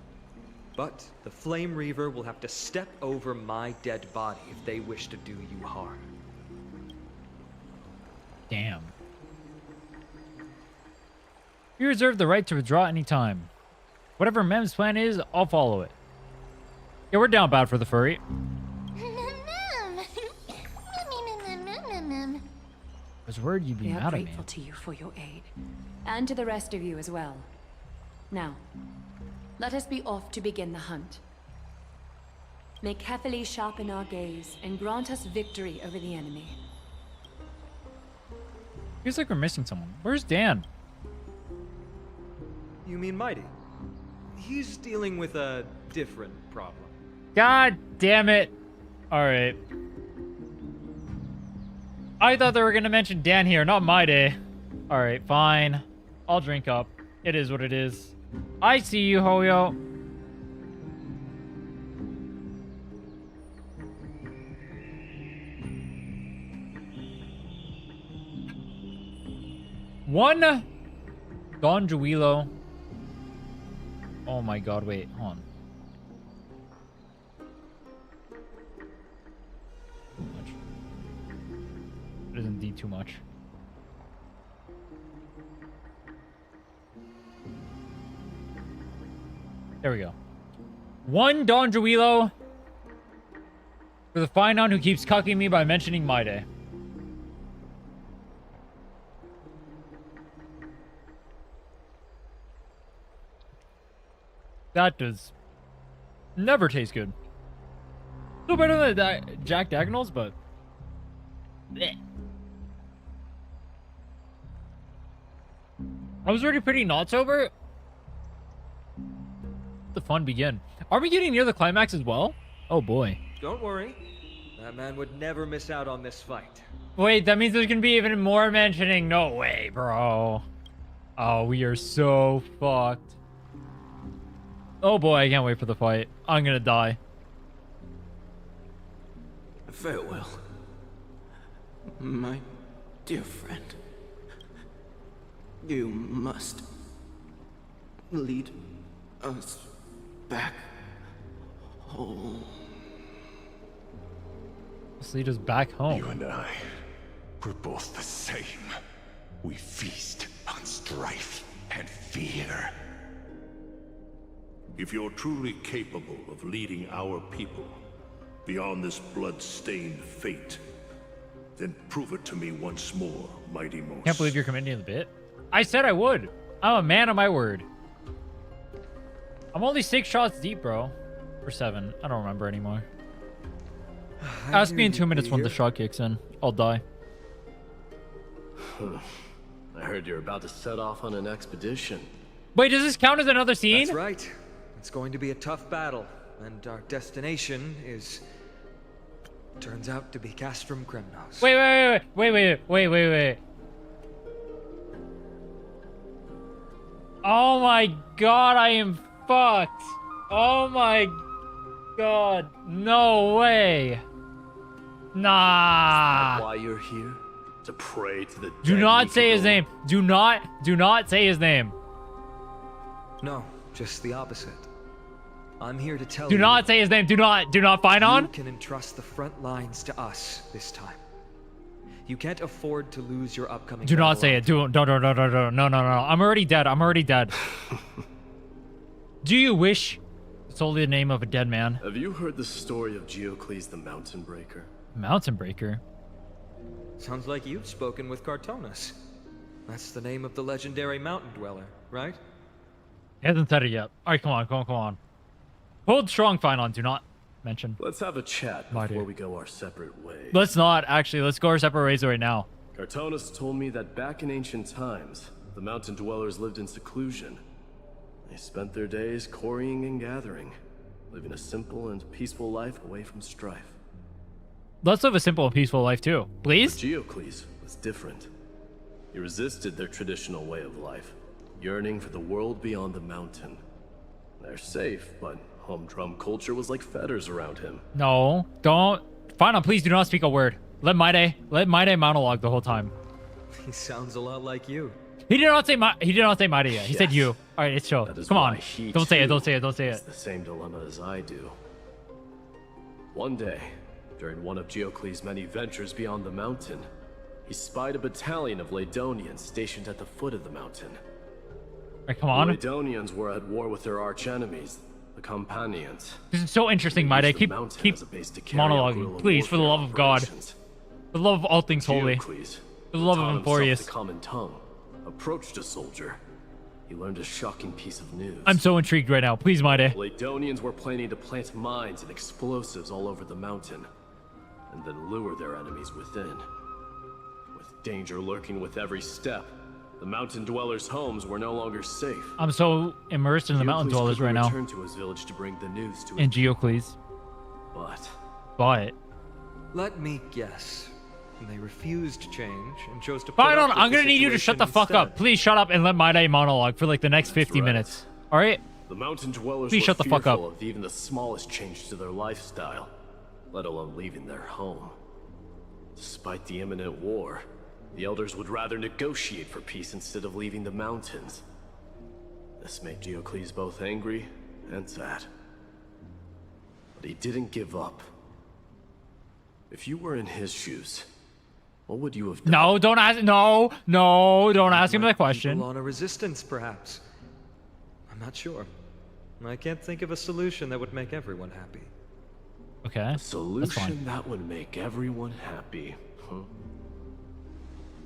But the Flame Reaver will have to step over my dead body if they wish to do you harm. Damn. You reserve the right to withdraw anytime. Whatever Mem's plan is, I'll follow it. Yeah, we're down bad for the furry. I was worried you'd be We are mad at me. grateful to you for your aid, and to the rest of you as well. Now, let us be off to begin the hunt. May carefully sharpen our gaze and grant us victory over the enemy. Feels like we're missing someone. Where's Dan? You mean Mydei? He's dealing with a different problem. God damn it. Alright. I thought they were going to mention Dan here, not Mydei. Alright, fine. I'll drink up. It is what it is. I see you, Hoyo. One Don Juilo. Oh my god, wait, hold on. Too much. It is indeed too much. There we go. 1 Don Juilo for the Phainon who keeps cucking me by mentioning Mydei. That does never taste good. Still better than Jack Dagnall's, but bleh. I was already pretty not sober. Let the fun begin. Are we getting near the climax as well? Oh boy. Don't worry. That man would never miss out on this fight. Wait, that means there's gonna be even more mentioning. No way, bro. Oh, we are so fucked. Oh boy, I can't wait for the fight. I'm gonna die. Farewell, my dear friend. You must lead us back home. Let's lead us back home. You and I, we're both the same. We feast on strife and fear. If you're truly capable of leading our people beyond this blood-stained fate, then prove it to me once more, Mighty Most. Can't believe you're committing to the bit. I said I would. I'm a man of my word. I'm only 6 shots deep, bro. Or 7. I don't remember anymore. Ask me in 2 minutes when the shot kicks in. I'll die. I heard you're about to set off on an expedition. Wait, does this count as another scene? That's right. It's going to be a tough battle, and our destination is... turns out to be Castrum Kremnos. Wait. Oh my god, I am fucked. Oh my god. No way. Nah. Is that why you're here? To pray to the dead Do not say his Nikador? name. Do not say his name. No, just the opposite. I'm here to tell Do you... not say his name. Do not Phainon. You can entrust the front lines to us this time. You can't afford to lose your upcoming... Do not battle say it. No. I'm already dead. Do you wish? It's only the name of a dead man. Have you heard the story of Geocles the Mountain Breaker? Mountain Breaker? Sounds like you've spoken with Cartonis. That's the name of the legendary mountain dweller, right? He hasn't said it yet. Alright, come on. Hold strong, Phainon. Do not mention. Let's have a chat before we go our separate ways. Let's not, actually. Let's go our separate ways right now. Cartonis told me that back in ancient times, the mountain dwellers lived in seclusion. They spent their days quarrying and gathering, living a simple and peaceful life away from strife. Let's live a simple and peaceful life too, please. But Geocles was different. He resisted their traditional way of life, yearning for the world beyond the mountain. They're safe, but humdrum culture was like fetters around him. No, don't. Phainon, please do not speak a word. Let Mydei monologue the whole time. He sounds a lot like you. He did not say Mydei yet. He said you. All right, it's chill. Come on. Don't say it. It's the same dilemma as I do. One day, during one of Geocles' many ventures beyond the mountain, he spied a battalion of Laedonians stationed at the foot of the mountain. All right, come on. The Laedonians were at war with their arch-enemies, the Companions. This is so interesting, Mydei. Keep monologuing, please, for the love of God. For the love of all things holy. For the love of Amphoreus. The common tongue approached a soldier. He learned a shocking piece of news. I'm so intrigued right now. Please, Mydei. Laedonians were planning to plant mines and explosives all over the mountain, and then lure their enemies within. With danger lurking with every step, the mountain dwellers' homes were no longer safe. I'm so immersed in the mountain dwellers right now. Returned to his village to bring the news to in Geocles. But let me guess. They refused to change and chose to. Phainon, I'm gonna need you to shut the fuck up. Please shut up and let Mydei monologue for like the next 50 minutes. All right? The mountain dwellers Please were shut the fuck up. fearful of even the smallest change to their lifestyle, let alone leaving their home. Despite the imminent war, the elders would rather negotiate for peace instead of leaving the mountains. This made Geocles both angry and sad. But he didn't give up. If you were in his shoes, what would you have done? No, don't ask. No, don't ask him that question. On a resistance, perhaps. I'm not sure. I can't think of a solution that would make everyone happy. Okay. A That's solution fine. that would make everyone happy. Huh?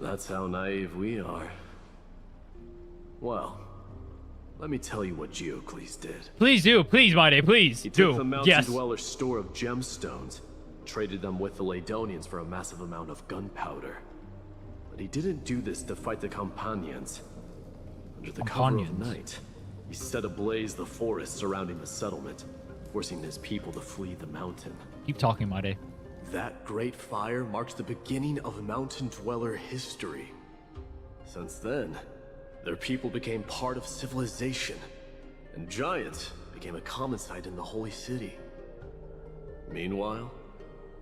That's how naive we are. Well, let me tell you what Geocles did. Please do. Please, Mydei. Please He do. took the mountain Yes. dweller's store of gemstones, traded them with the Ladonians for a massive amount of gunpowder. But he didn't do this to fight the Companions. Under the cover of night, he set ablaze the forest surrounding the settlement, forcing his people to flee the mountain. Keep talking, Mydei. That great fire marks the beginning of mountain dweller history. Since then, their people became part of civilization, and giants became a common sight in the holy city. Meanwhile,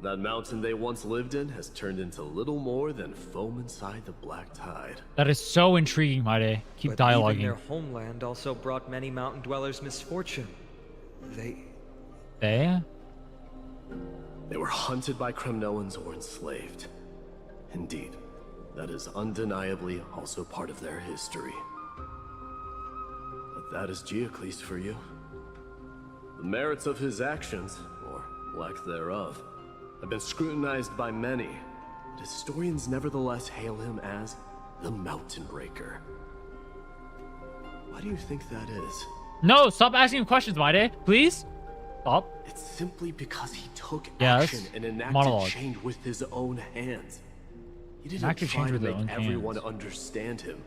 that mountain they once lived in has turned into little more than foam inside the black tide. That is so intriguing, Mydei. Keep But even dialoguing. their homeland also brought many mountain dwellers misfortune. They? They were hunted by Kremnoans or enslaved. Indeed, that is undeniably also part of their history. But that is Geocles for you. The merits of his actions, or lack thereof, have been scrutinized by many, but historians nevertheless hail him as the Mountain Breaker. Why do you think that is? No, stop asking questions, Mydei. Please? Stop. It's simply because he took Yes. action and enacted Monologue. change with his own hands. He didn't Enacted try change to with his make own everyone hands. understand him.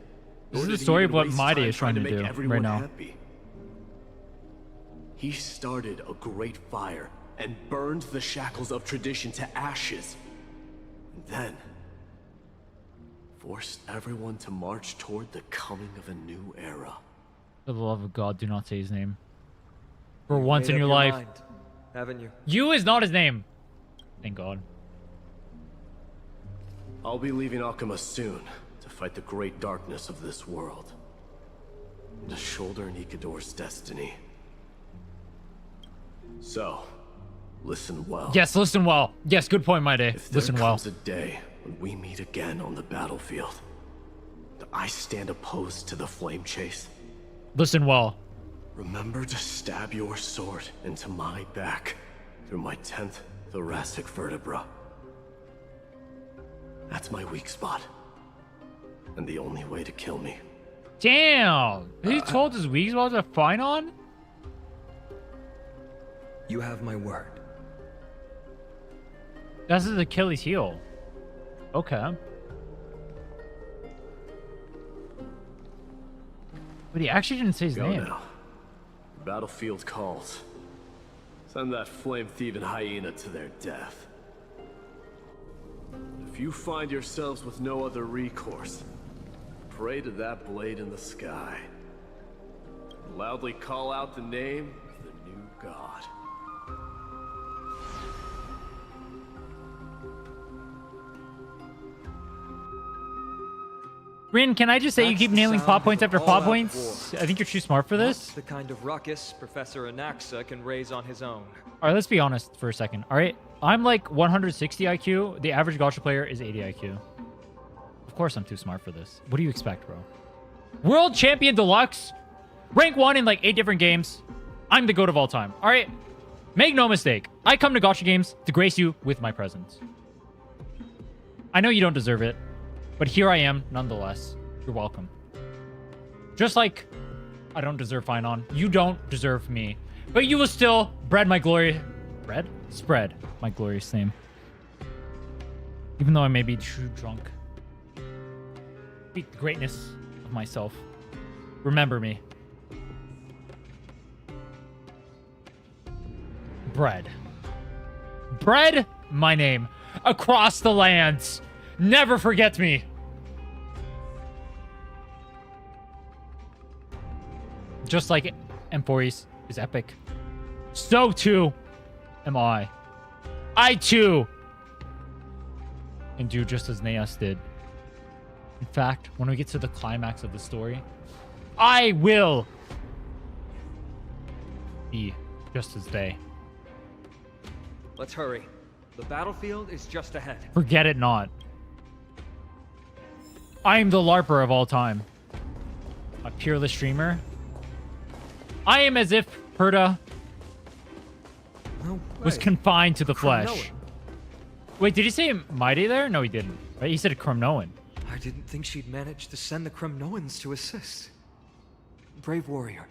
This nor is the did he story even of what waste Mydei time is trying to make do everyone right now. happy. He started a great fire and burned the shackles of tradition to ashes. And then forced everyone to march toward the coming of a new era. For the love of God, do not say his name. For You've once made in up your life. mind, haven't you? You is not his name. Thank God. I'll be leaving Akama soon to fight the great darkness of this world. To shoulder Nikador's destiny. So, listen well. Yes, listen well. Yes, good point, Mydei. If there Listen well. comes a day when we meet again on the battlefield, do I stand opposed to the flame chase? Listen well. Remember to stab your sword into my back through my 10th thoracic vertebra. That's my weak spot. And the only way to kill me. Damn. He told his weak spot to Phainon? You have my word. That's his Achilles heel. Okay. But he actually didn't say his Go name. now. The battlefield calls. Send that flame-thieving hyena to their death. If you find yourselves with no other recourse, pray to that blade in the sky. And loudly call out the name of the new god. Rin, can I just say you That's keep the nailing sound plot of points after all plot out points? war. I think you're too smart for this. Not the kind of ruckus Professor Anaxa can raise on his own. All right, let's be honest for a second. All right, I'm like 160 IQ. The average gacha player is 80 IQ. Of course, I'm too smart for this. What do you expect, bro? World Champion Deluxe, rank 1 in like 8 different games. I'm the GOAT of all time. All right, make no mistake. I come to gacha games to grace you with my presence. I know you don't deserve it, but here I am nonetheless. You're welcome. Just like I don't deserve Phainon, you don't deserve me. But you will still spread my glorious name. Even though I may be too drunk. Beat the greatness of myself. Remember me. Bread. Bread, my name. Across the lands. Never forget me. Just like Amphoreus is epic, so too am I. I too can do just as Neas did. In fact, when we get to the climax of the story, I will be just as they. Let's hurry. The battlefield is just ahead. Forget it not. I am the LARPer of all time. A peerless streamer. I am as if Herta No was way. confined to the flesh. Kremnoan. Wait, did he say Mydei there? No, he didn't. Right? He said Kremnoan. I didn't think she'd manage to send the Kremnoans to assist. Brave warrior,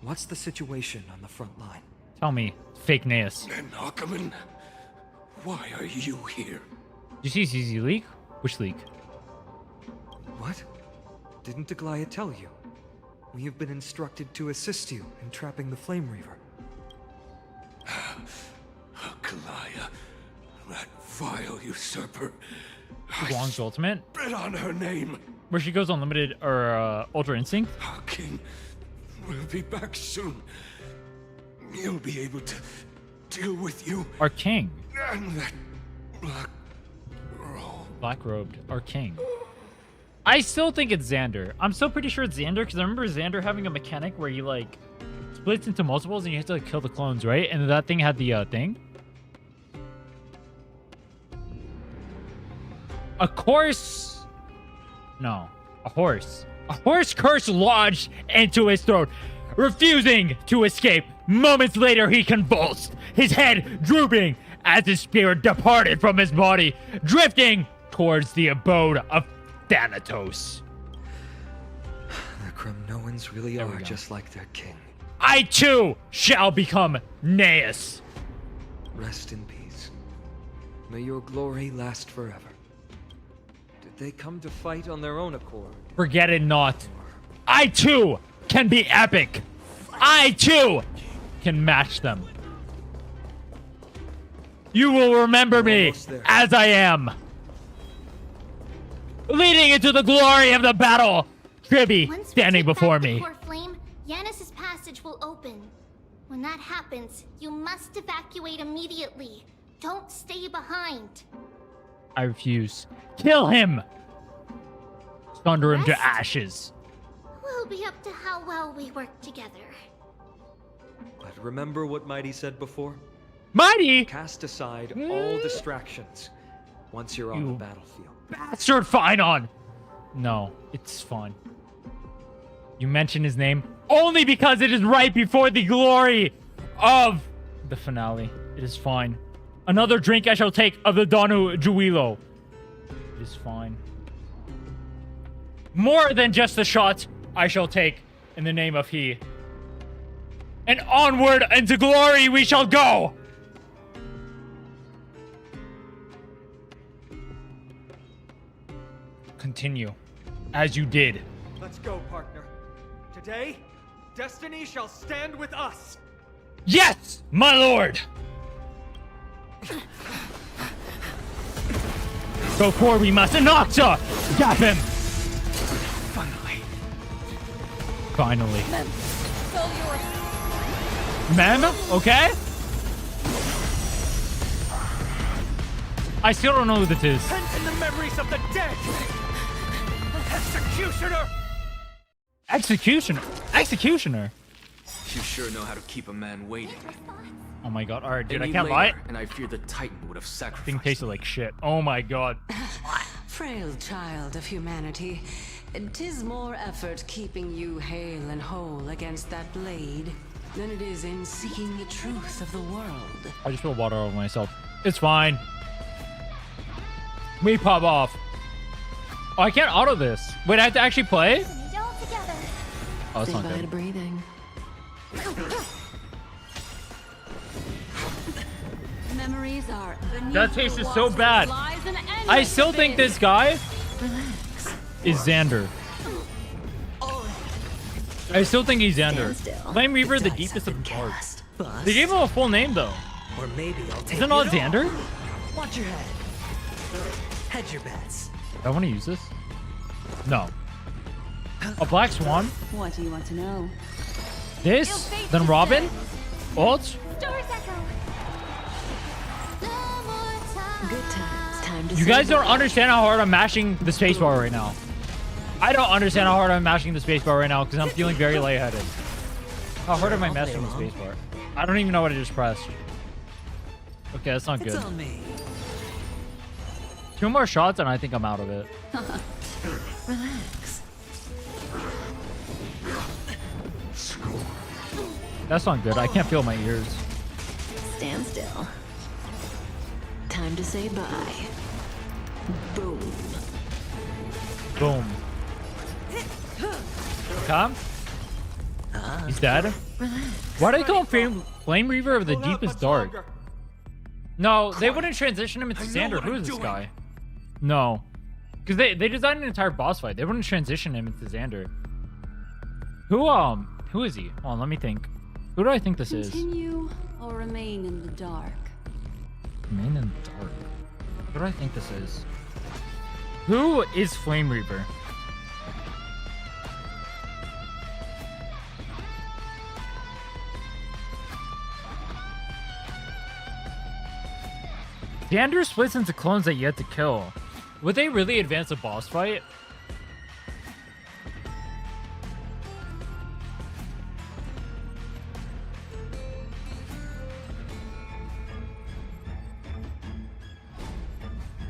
what's the situation on the front line? Tell me, fake Naeus. Nakaman, why are you here? Did you see CZ leak? Which leak? What? Didn't Aglaea tell you? We have been instructed to assist you in trapping the Flame Reaver. Aglaea, that vile usurper. Wong's ultimate? Spit on her name. Where she goes unlimited or Ultra Instinct? Our king will be back soon. He'll be able to deal with you. Our king. And that black robe. Black robed. Our king. I still think it's Xander. I'm still pretty sure it's Xander because I remember Xander having a mechanic where he like splits into multiples and you have to like kill the clones, right? And that thing had the thing. A course. No. A horse. A horse curse lodged into his throat, refusing to escape. Moments later, he convulsed, his head drooping as his spirit departed from his body, drifting towards the abode of Thanatos. The Kremnoans really are just like their king. I too shall become Naeus. Rest in peace. May your glory last forever. Did they come to fight on their own accord? Forget it not. I too can be epic. I too can match them. You will remember me as I am. Leading into the glory of the battle. Triby standing before me. Core flame, Yanis's passage will open. When that happens, you must evacuate immediately. Don't stay behind. I refuse. Kill him. Thunder him to ashes. We'll be up to how well we work together. But remember what Mydei said before? Mydei! Cast aside all distractions once you're on the battlefield. Bastard Phainon! No, it's fine. You mention his name only because it is right before the glory of the finale. It is fine. Another drink I shall take of the Donu Juilo. It is fine. More than just a shot I shall take in the name of he. And onward into glory we shall go! Continue, as you did. Let's go, partner. Today, destiny shall stand with us. Yes, my lord! Go forward we must. Anaxa! Gap him! Finally. Mem? Okay? I still don't know who this is. In the memories of the dead! Executioner! Executioner? Executioner? You sure know how to keep a man waiting. Oh my god. Alright, dude, I Any can't later, lie. And I fear the Titan would have sacrificed. Thing tasted like shit. Oh my god. Frail child of humanity, 'tis more effort keeping you hale and whole against that blade than it is in seeking the truth of the world. I just spilled water over myself. It's fine. We pop off. Oh, I can't auto this. Wait, I have to actually play? Oh, it's not good. Breathing. Memories are That tasted so bad. I still think this guy is Xander. I still think he's Xander. Flame Reaver, the deepest of hearts. They gave him a full name though. Or maybe I'll take Is it not it Xander? all. Watch your head. Hedge your bets. Do I want to use this? No. A Black Swan? What do you want to know? This? Then Robin? Ult? Good times. Time to You guys don't understand how hard I'm mashing the spacebar right now. I don't understand how hard I'm mashing the spacebar right now because I'm feeling very lightheaded. How hard am I mashing the spacebar? I don't even know what I just pressed. Okay, that's not good. It's on me. 2 more shots and I think I'm out of it. Relax. That's not good. I can't feel my ears. Stand still. Time to say bye. Boom. Boom. Come. He's dead. Why do they call him Flame Reaver of the Deepest Dark? No, they wouldn't transition him into Xander. Who is this guy? No. Because they designed an entire boss fight. They wouldn't transition him into Xander. Who is he? Hold on, let me think. Who do I think this is? Continue or remain in the dark? Remain in the dark. Who do I think this is? Who is Flame Reaver? Xander splits into clones that you have to kill. Would they really advance a boss fight?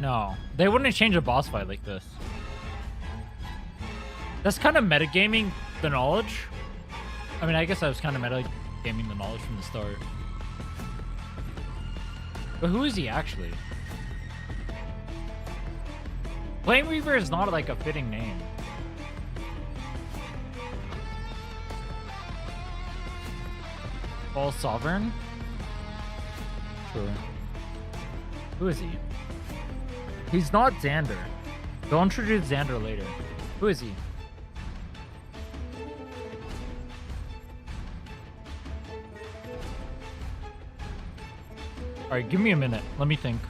No, they wouldn't change a boss fight like this. That's kind of metagaming the knowledge. I mean, I guess I was kind of metagaming the knowledge from the start. But who is he actually? Flame Reaver is not like a fitting name. False Sovereign? Sure. Who is he? He's not Xander. They'll introduce Xander later. Who is he? Alright, give me a minute. Let me think.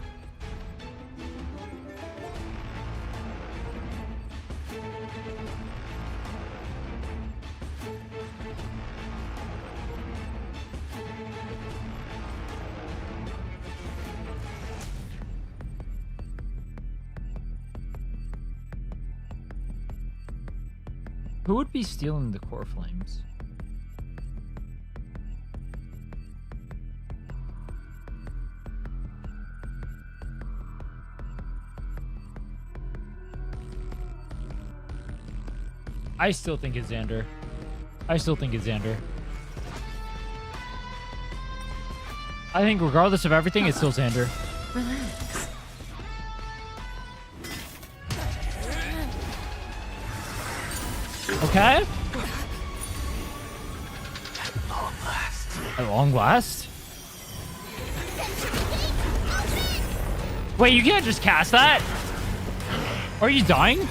Who would be stealing the core flames? I still think it's Xander. I think regardless of everything, it's still Xander. Relax. Okay. At long last? Wait, you can't just cast that? Are you dying?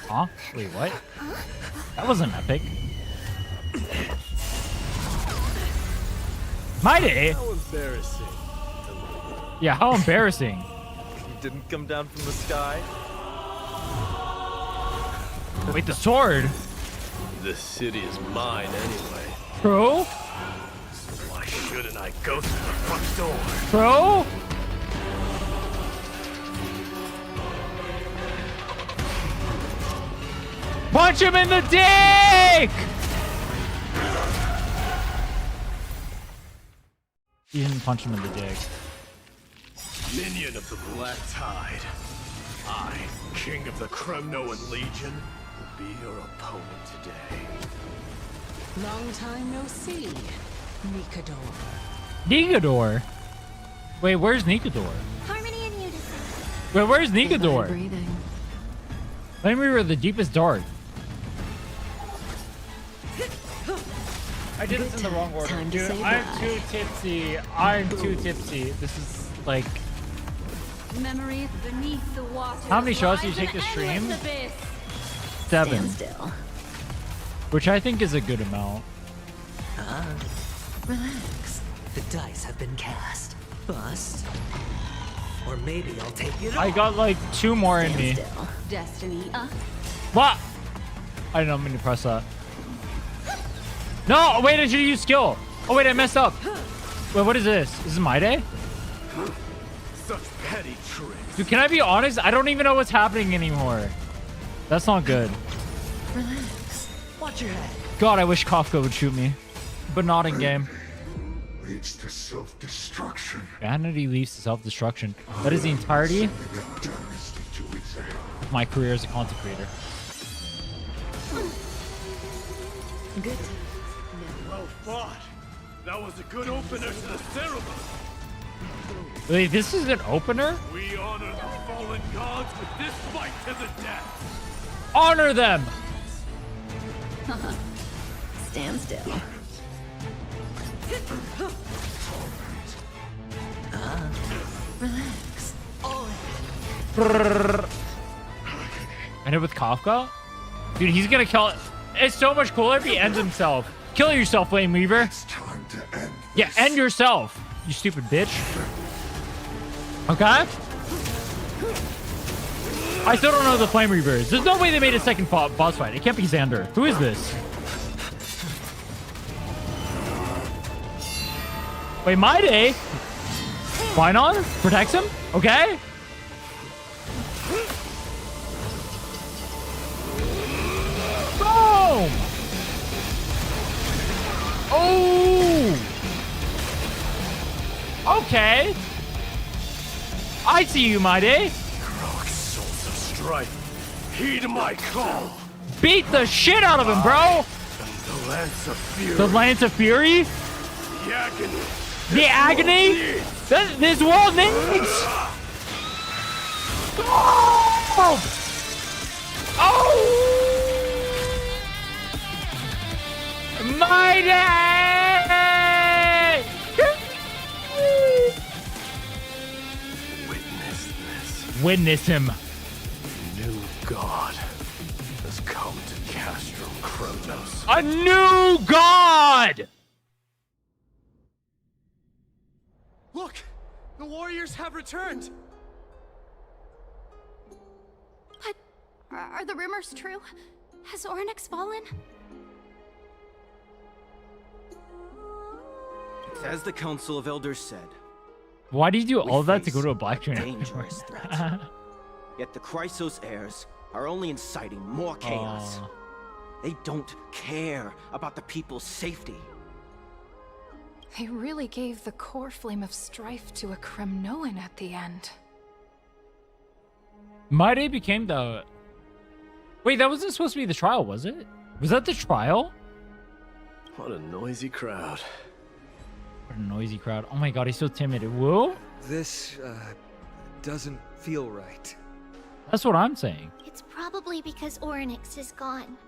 Huh? Wait, what? That wasn't epic. Mydei! How embarrassing. Yeah, how embarrassing. You didn't come down from the sky? Wait, the sword? This city is mine anyway. Bro? So why shouldn't I go through the front door? Bro? Punch him in the dick! You didn't punch him in the dick. Minion of the Black Tide. I, King of the Kremnos Legion, will be your opponent today. Long time no see, Nikador. Nikador? Wait, where's Nikador? Harmony and unison. Wait, where's Nikador? Breathing. Flame Reaver of the Deepest Dark. I did this in the wrong order. Time to Dude, say I'm bye. too tipsy. I'm too tipsy. This is like... Memories beneath the water. How many shots do you take to stream? 7. Stand still. Which I think is a good amount. Relax. The dice have been cast. Bust. Or maybe I'll take it I off. got like 2 more in me. Still. Destiny. What? I didn't know I'm gonna press that. No! Wait, I should use skill. Oh wait, I messed up. Wait, what is this? This is Mydei? Such petty tricks. Dude, can I be honest? I don't even know what's happening anymore. That's not good. Relax. Watch your head. God, I wish Kafka would shoot me. But not in game. Leads to self-destruction. Vanity leads to self-destruction. That is the entirety of my career as a content creator. Good. Well fought. That was a good opener to the ceremony. Wait, this is an opener? We honor the fallen gods with this fight to the death. Honor them! Stand still. Relax. And it with Kafka? Dude, he's gonna kill it. It's so much cooler if he ends himself. Kill yourself, Flame Reaver. It's time to end. Yeah, end yourself, you stupid bitch. Okay? I still don't know who the Flame Reaver is. There's no way they made a second boss fight. It can't be Xander. Who is this? Wait, Mydei? Phainon? Protects him? Okay. Boom! Oh! Okay. I see you, Mydei. Heroic souls of strife, heed my call. Beat the shit out of him, bro. The Lance of Fury. The Lance of Fury? The agony. The agony? This world needs. Oh! Oh! Mydei! Witness this. Witness him. New god has come to Castro Kremnos. A new god! Look! The warriors have returned! But are the rumors true? Has Oryx fallen? It's as the Council of Elders said. Why did you do all that to go to a black train? Dangerous threat. Yet the Chrysos heirs are only inciting more chaos. They don't care about the people's safety. They really gave the core flame of strife to a Kremnoan at the end. Mydei became the... Wait, that wasn't supposed to be the trial, was it? Was that the trial? What a noisy crowd. What a noisy crowd. Oh my god, he's so timid. Whoa? This, doesn't feel right. That's what I'm saying. It's probably because Oryx is gone.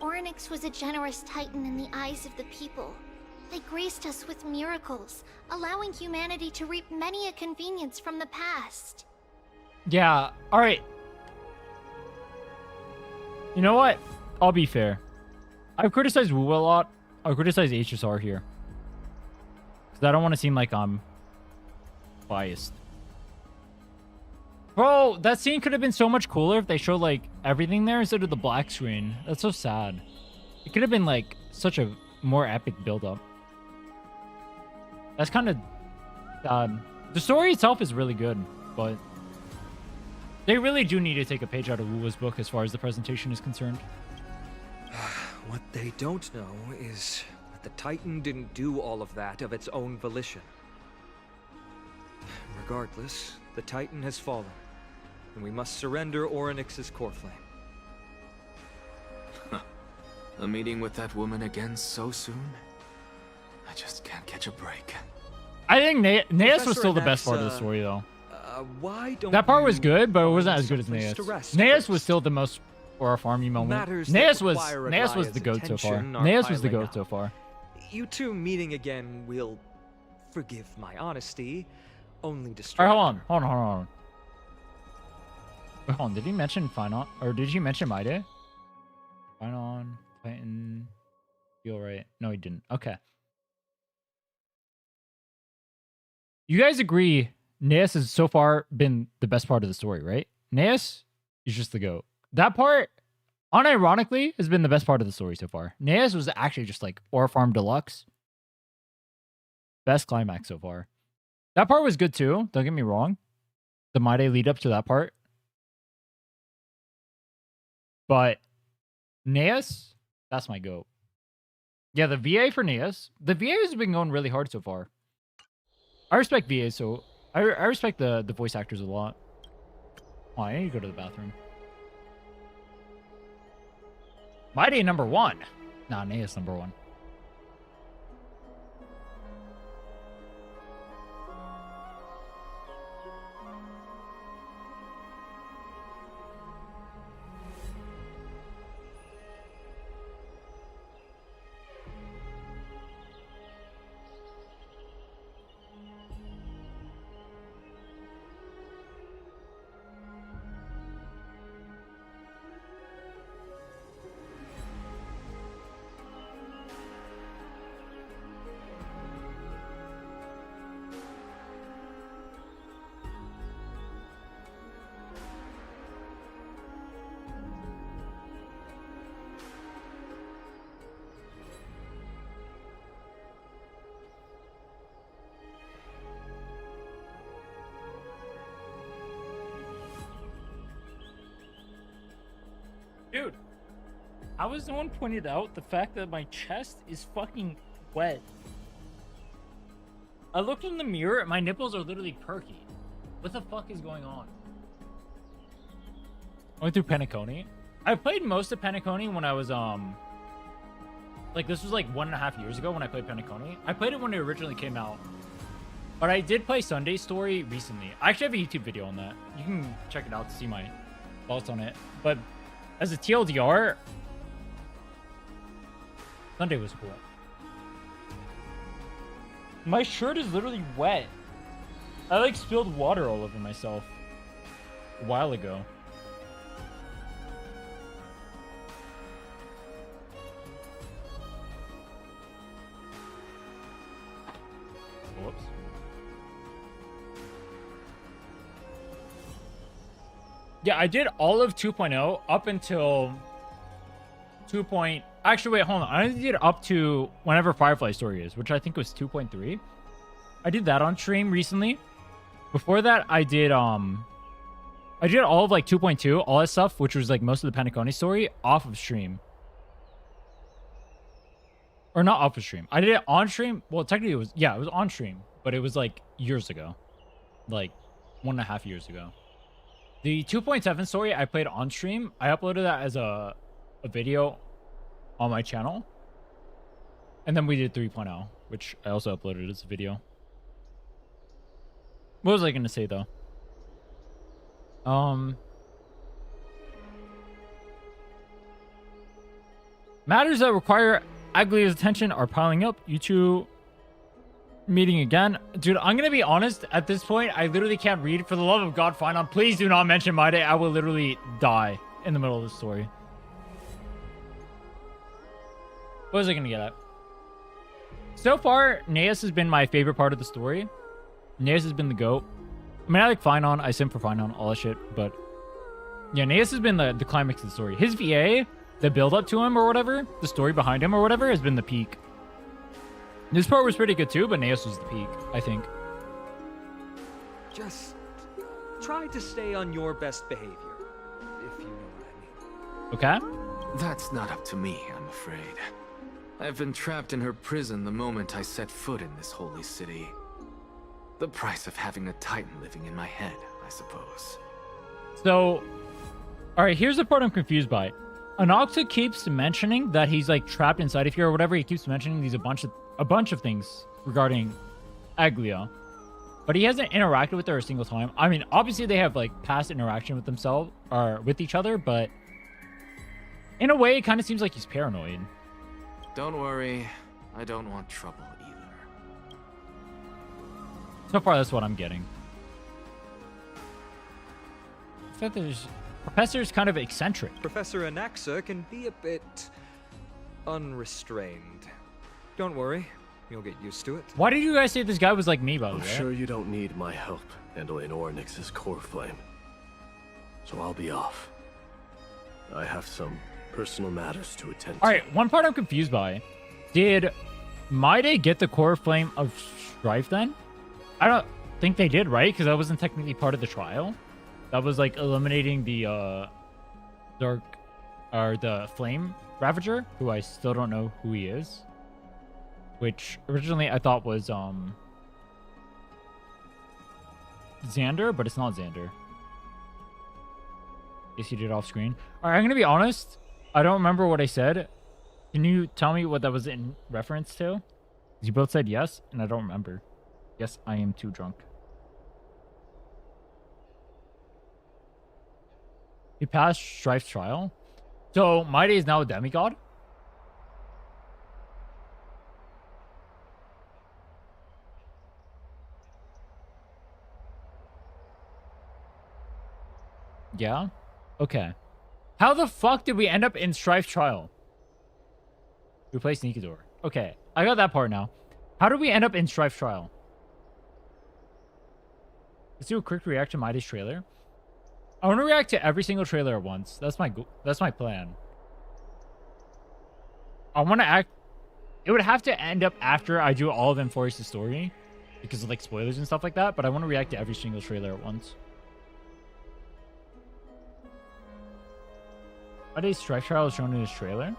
Oryx was a generous titan in the eyes of the people. They graced us with miracles, allowing humanity to reap many a convenience from the past. Yeah, alright. You know what? I'll be fair. I've criticized Wu a lot. I'll criticize HSR here. Because I don't want to seem like I'm biased. Bro, that scene could have been so much cooler if they showed, like, everything there instead of the black screen. That's so sad. It could have been, like, such a more epic build-up. That's kind of sad. The story itself is really good, but they really do need to take a page out of Wu's book as far as the presentation is concerned. What they don't know is that the Titan didn't do all of that of its own volition. Regardless, the Titan has fallen, and we must surrender Oryx's core flame. A meeting with that woman again so soon? I just can't catch a break. I think Naeus was still the best part of the story, though. Why don't that part was good, but it wasn't as good as Naeus. Naeus was still the most for a farmy moment. Naeus was the goat so far. Naeus was the goat so far. You two meeting again will, forgive my honesty, only distract. Alright, hold on. Wait, hold on. Did he mention Phainon? Or did he mention Mydei? Phainon, Titan, feel right? No, he didn't. Okay. You guys agree Naeus has so far been the best part of the story, right? Naeus is just the GOAT. That part, unironically, has been the best part of the story so far. Naeus was actually just like Ore Farm Deluxe. Best climax so far. That part was good too, don't get me wrong. The Mydei lead up to that part. But Naeus, that's my GOAT. Yeah, the VA for Naeus. The VA has been going really hard so far. I respect VA, so I respect the voice actors a lot. Oh, I need to go to the bathroom. Mydei #1. Nah, Nea's number 1. Dude, how has no one pointed out the fact that my chest is fucking wet? I looked in the mirror and my nipples are literally perky. What the fuck is going on? I went through Penacony. I played most of Penacony when I was, like, this was like 1.5 years ago when I played Penacony. I played it when it originally came out. But I did play Sunday Story recently. I actually have a YouTube video on that. You can check it out to see my thoughts on it. But as a TLDR, Sunday was cool. My shirt is literally wet. I like spilled water all over myself a while ago. Whoops. Yeah, I did all of 2.0 up until 2. Actually, wait, hold on. I did up to whenever Firefly Story is, which I think was 2.3. I did that on stream recently. Before that, I did all of like 2.2, all that stuff, which was like most of the Penacony story, off of stream. Or not off of stream. I did it on stream. Well, technically it was, yeah, it was on stream, but it was like years ago. Like 1.5 years ago. The 2.7 story I played on stream, I uploaded that as a video on my channel. And then we did 3.0, which I also uploaded as a video. What was I going to say, though? Matters that require Aglaea's attention are piling up. You two meeting again. Dude, I'm going to be honest. At this point, I literally can't read. For the love of God, Phainon, please do not mention Mydei. I will literally die in the middle of the story. What was I going to get at? So far, Neas has been my favorite part of the story. Neas has been the GOAT. I mean, I like Phainon. I simp for Phainon, all that shit. But yeah, Neas has been the climax of the story. His VA, the build up to him or whatever, the story behind him or whatever, has been the peak. This part was pretty good too, but Neas was the peak, I think. Just try to stay on your best behavior, if you know what I mean. Okay? That's not up to me, I'm afraid. I've been trapped in her prison the moment I set foot in this holy city. The price of having a Titan living in my head, I suppose. So, alright, here's the part I'm confused by. Anaxa keeps mentioning that he's like trapped inside of here or whatever. He keeps mentioning these a bunch of things regarding Aglaea, but he hasn't interacted with her a single time. I mean, obviously they have like past interaction with themselves or with each other, but in a way, it kind of seems like he's paranoid. Don't worry, I don't want trouble either. So far, that's what I'm getting. Professor's kind of eccentric. Professor Anaxa can be a bit unrestrained. Don't worry, you'll get used to it. Why did you guys say this guy was like me, by the way? I'm sure you don't need my help handling Ornyx's core flame. So I'll be off. I have some personal matters to attend to. Alright, one part I'm confused by. Did Mydei get the core flame of Strife then? I don't think they did, right? Because that wasn't technically part of the trial. That was like eliminating the the flame ravager, who I still don't know who he is. Which originally I thought was Xander, but it's not Xander. Guess he did off screen. Alright, I'm gonna be honest. I don't remember what I said Can you tell me what that was in reference to? You both said yes, and I don't remember. Yes, I am too drunk. He passed Strife's trial. So Mydei is now a demigod? Yeah? Okay. How the fuck did we end up in Strife's trial? Replace Nikador. Okay, I got that part now. How did we end up in Strife's trial? Let's do a quick react to Mydei's trailer. I want to react to every single trailer at once. That's my plan. I want to act. It would have to end up after I do all of Amphoreus' story because of like spoilers and stuff like that. But I want to react to every single trailer at once. Mydei's Strife trial is shown in his trailer.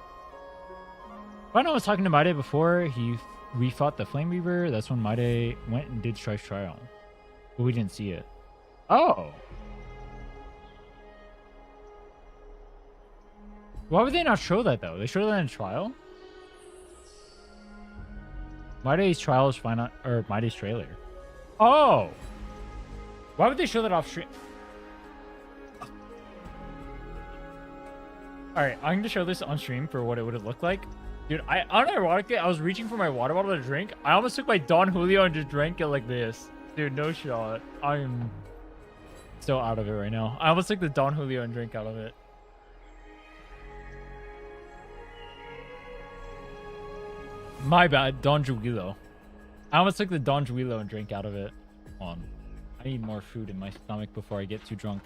Phainon was talking to Mydei before he refought the Flame Reaver. That's when Mydei went and did Strife's trial. But we didn't see it. Oh. Why would they not show that though? They show that in trial? Mydei's trial is Phainon, or Mydei's trailer. Oh. Why would they show that off stream? Alright, I'm going to show this on stream for what it would have looked like. Dude, unironically, I was reaching for my water bottle to drink. I almost took my Don Julio and just drank it like this. Dude, no shot. I'm so out of it right now. I almost took the Don Julio and drank out of it. My bad, Don Julio. I almost took the Don Julio and drank out of it. Hold on. I need more food in my stomach before I get too drunk.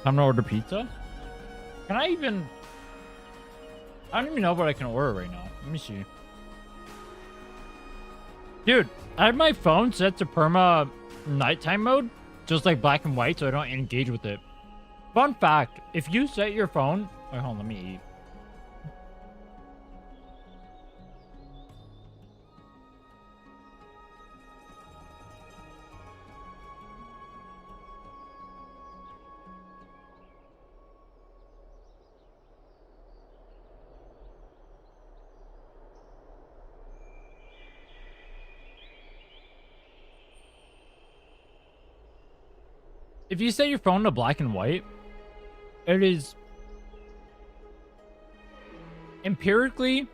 Time to order pizza? Can I even... I don't even know what I can order right now. Let me see. Dude, I have my phone set to perma nighttime mode. Just like black and white so I don't engage with it. Fun fact, if you set your phone... Wait, hold on, let me eat. If you set your phone to black and white, it is empirically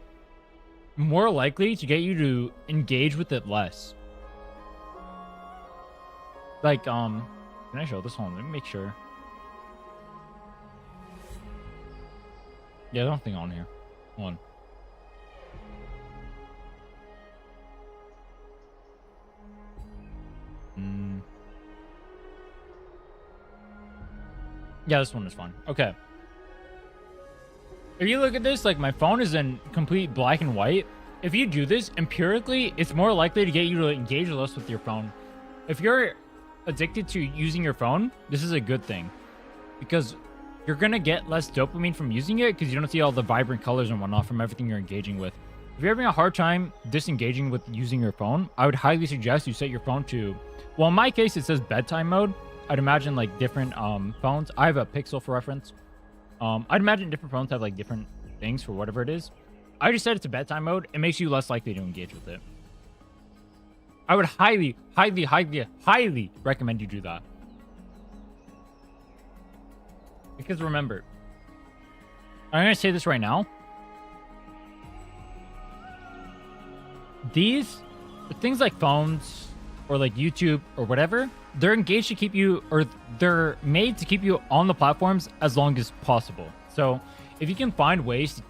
more likely to get you to engage with it less. Like, can I show this one? Let me make sure. Yeah, there's nothing on here. Hold on. Yeah, this one is fun. Okay. If you look at this, like my phone is in complete black and white. If you do this empirically, it's more likely to get you to engage less with your phone. If you're addicted to using your phone, this is a good thing because you're going to get less dopamine from using it because you don't see all the vibrant colors and whatnot from everything you're engaging with. If you're having a hard time disengaging with using your phone, I would highly suggest you set your phone to, well, in my case, it says bedtime mode. I'd imagine like different phones. I have a Pixel for reference. I'd imagine different phones have like different things for whatever it is. I just set it to bedtime mode. It makes you less likely to engage with it. I would highly, highly, highly, highly recommend you do that. Because remember, I'm going to say this right now. These things like phones or like YouTube or whatever, they're engaged to keep you, or they're made to keep you on the platforms as long as possible. So if you can find ways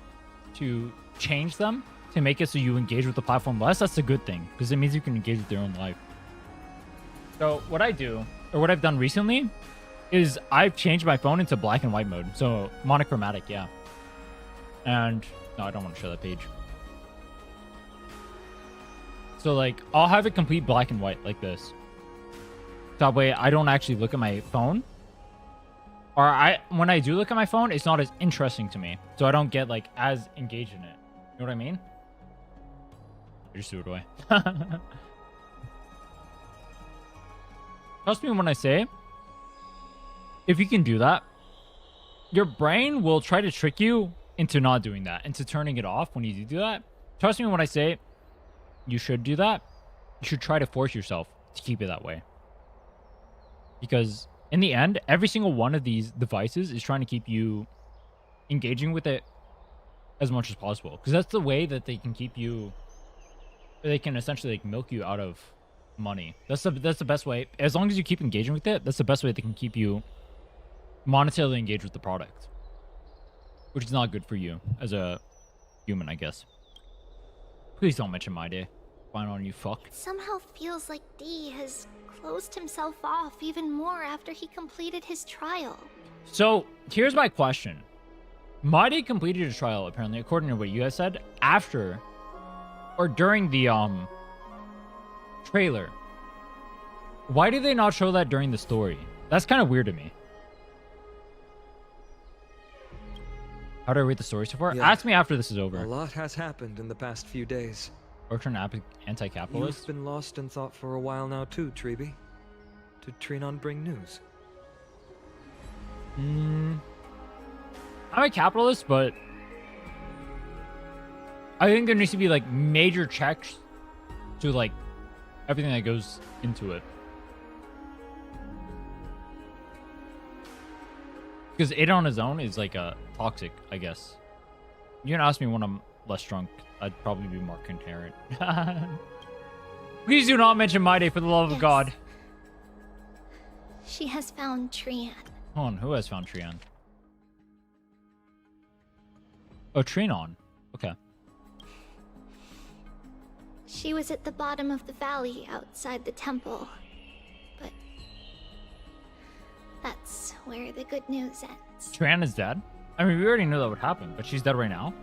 to change them to make it so you engage with the platform less, that's a good thing because it means you can engage with your own life. So what I do or what I've done recently, is I've changed my phone into black and white mode. So monochromatic, yeah. And no, I don't want to show that page. So like, I'll have it complete black and white like this. That way I don't actually look at my phone. Or when I do look at my phone, it's not as interesting to me. So I don't get like as engaged in it. You know what I mean? I just threw it away. Trust me when I say, if you can do that, your brain will try to trick you into not doing that, into turning it off when you do that. Trust me when I say you should do that. You should try to force yourself to keep it that way. Because in the end, every single one of these devices is trying to keep you engaging with it as much as possible. Because that's the way that they can keep you, they can essentially like milk you out of money. That's the best way. As long as you keep engaging with it, that's the best way they can keep you monetarily engaged with the product. Which is not good for you as a human, I guess. Please don't mention Mydei. Phainon, you fuck. It somehow feels like D has closed himself off even more after he completed his trial. So, here's my question. Mydei completed his trial, apparently, according to what you guys said, after or during the trailer. Why did they not show that during the story? That's kind of weird to me. How do I rate the story so far? Yeah. Ask me after this is over. A lot has happened in the past few days. Orchard anti-capitalist? You've been lost in thought for a while now too, Triby. Did Trinnon bring news? I'm a capitalist, but I think there needs to be like major checks to like everything that goes into it. Because it on his own is like a toxic, I guess. You can ask me when I'm less drunk. I'd probably be more coherent. Please do not mention Mydei for the love of God. She has found Trian. Hold on, who has found Trian? Oh, Trinnon. Okay. She was at the bottom of the valley outside the temple. But that's where the good news ends. Trian is dead? I mean, we already knew that would happen, but she's dead right now?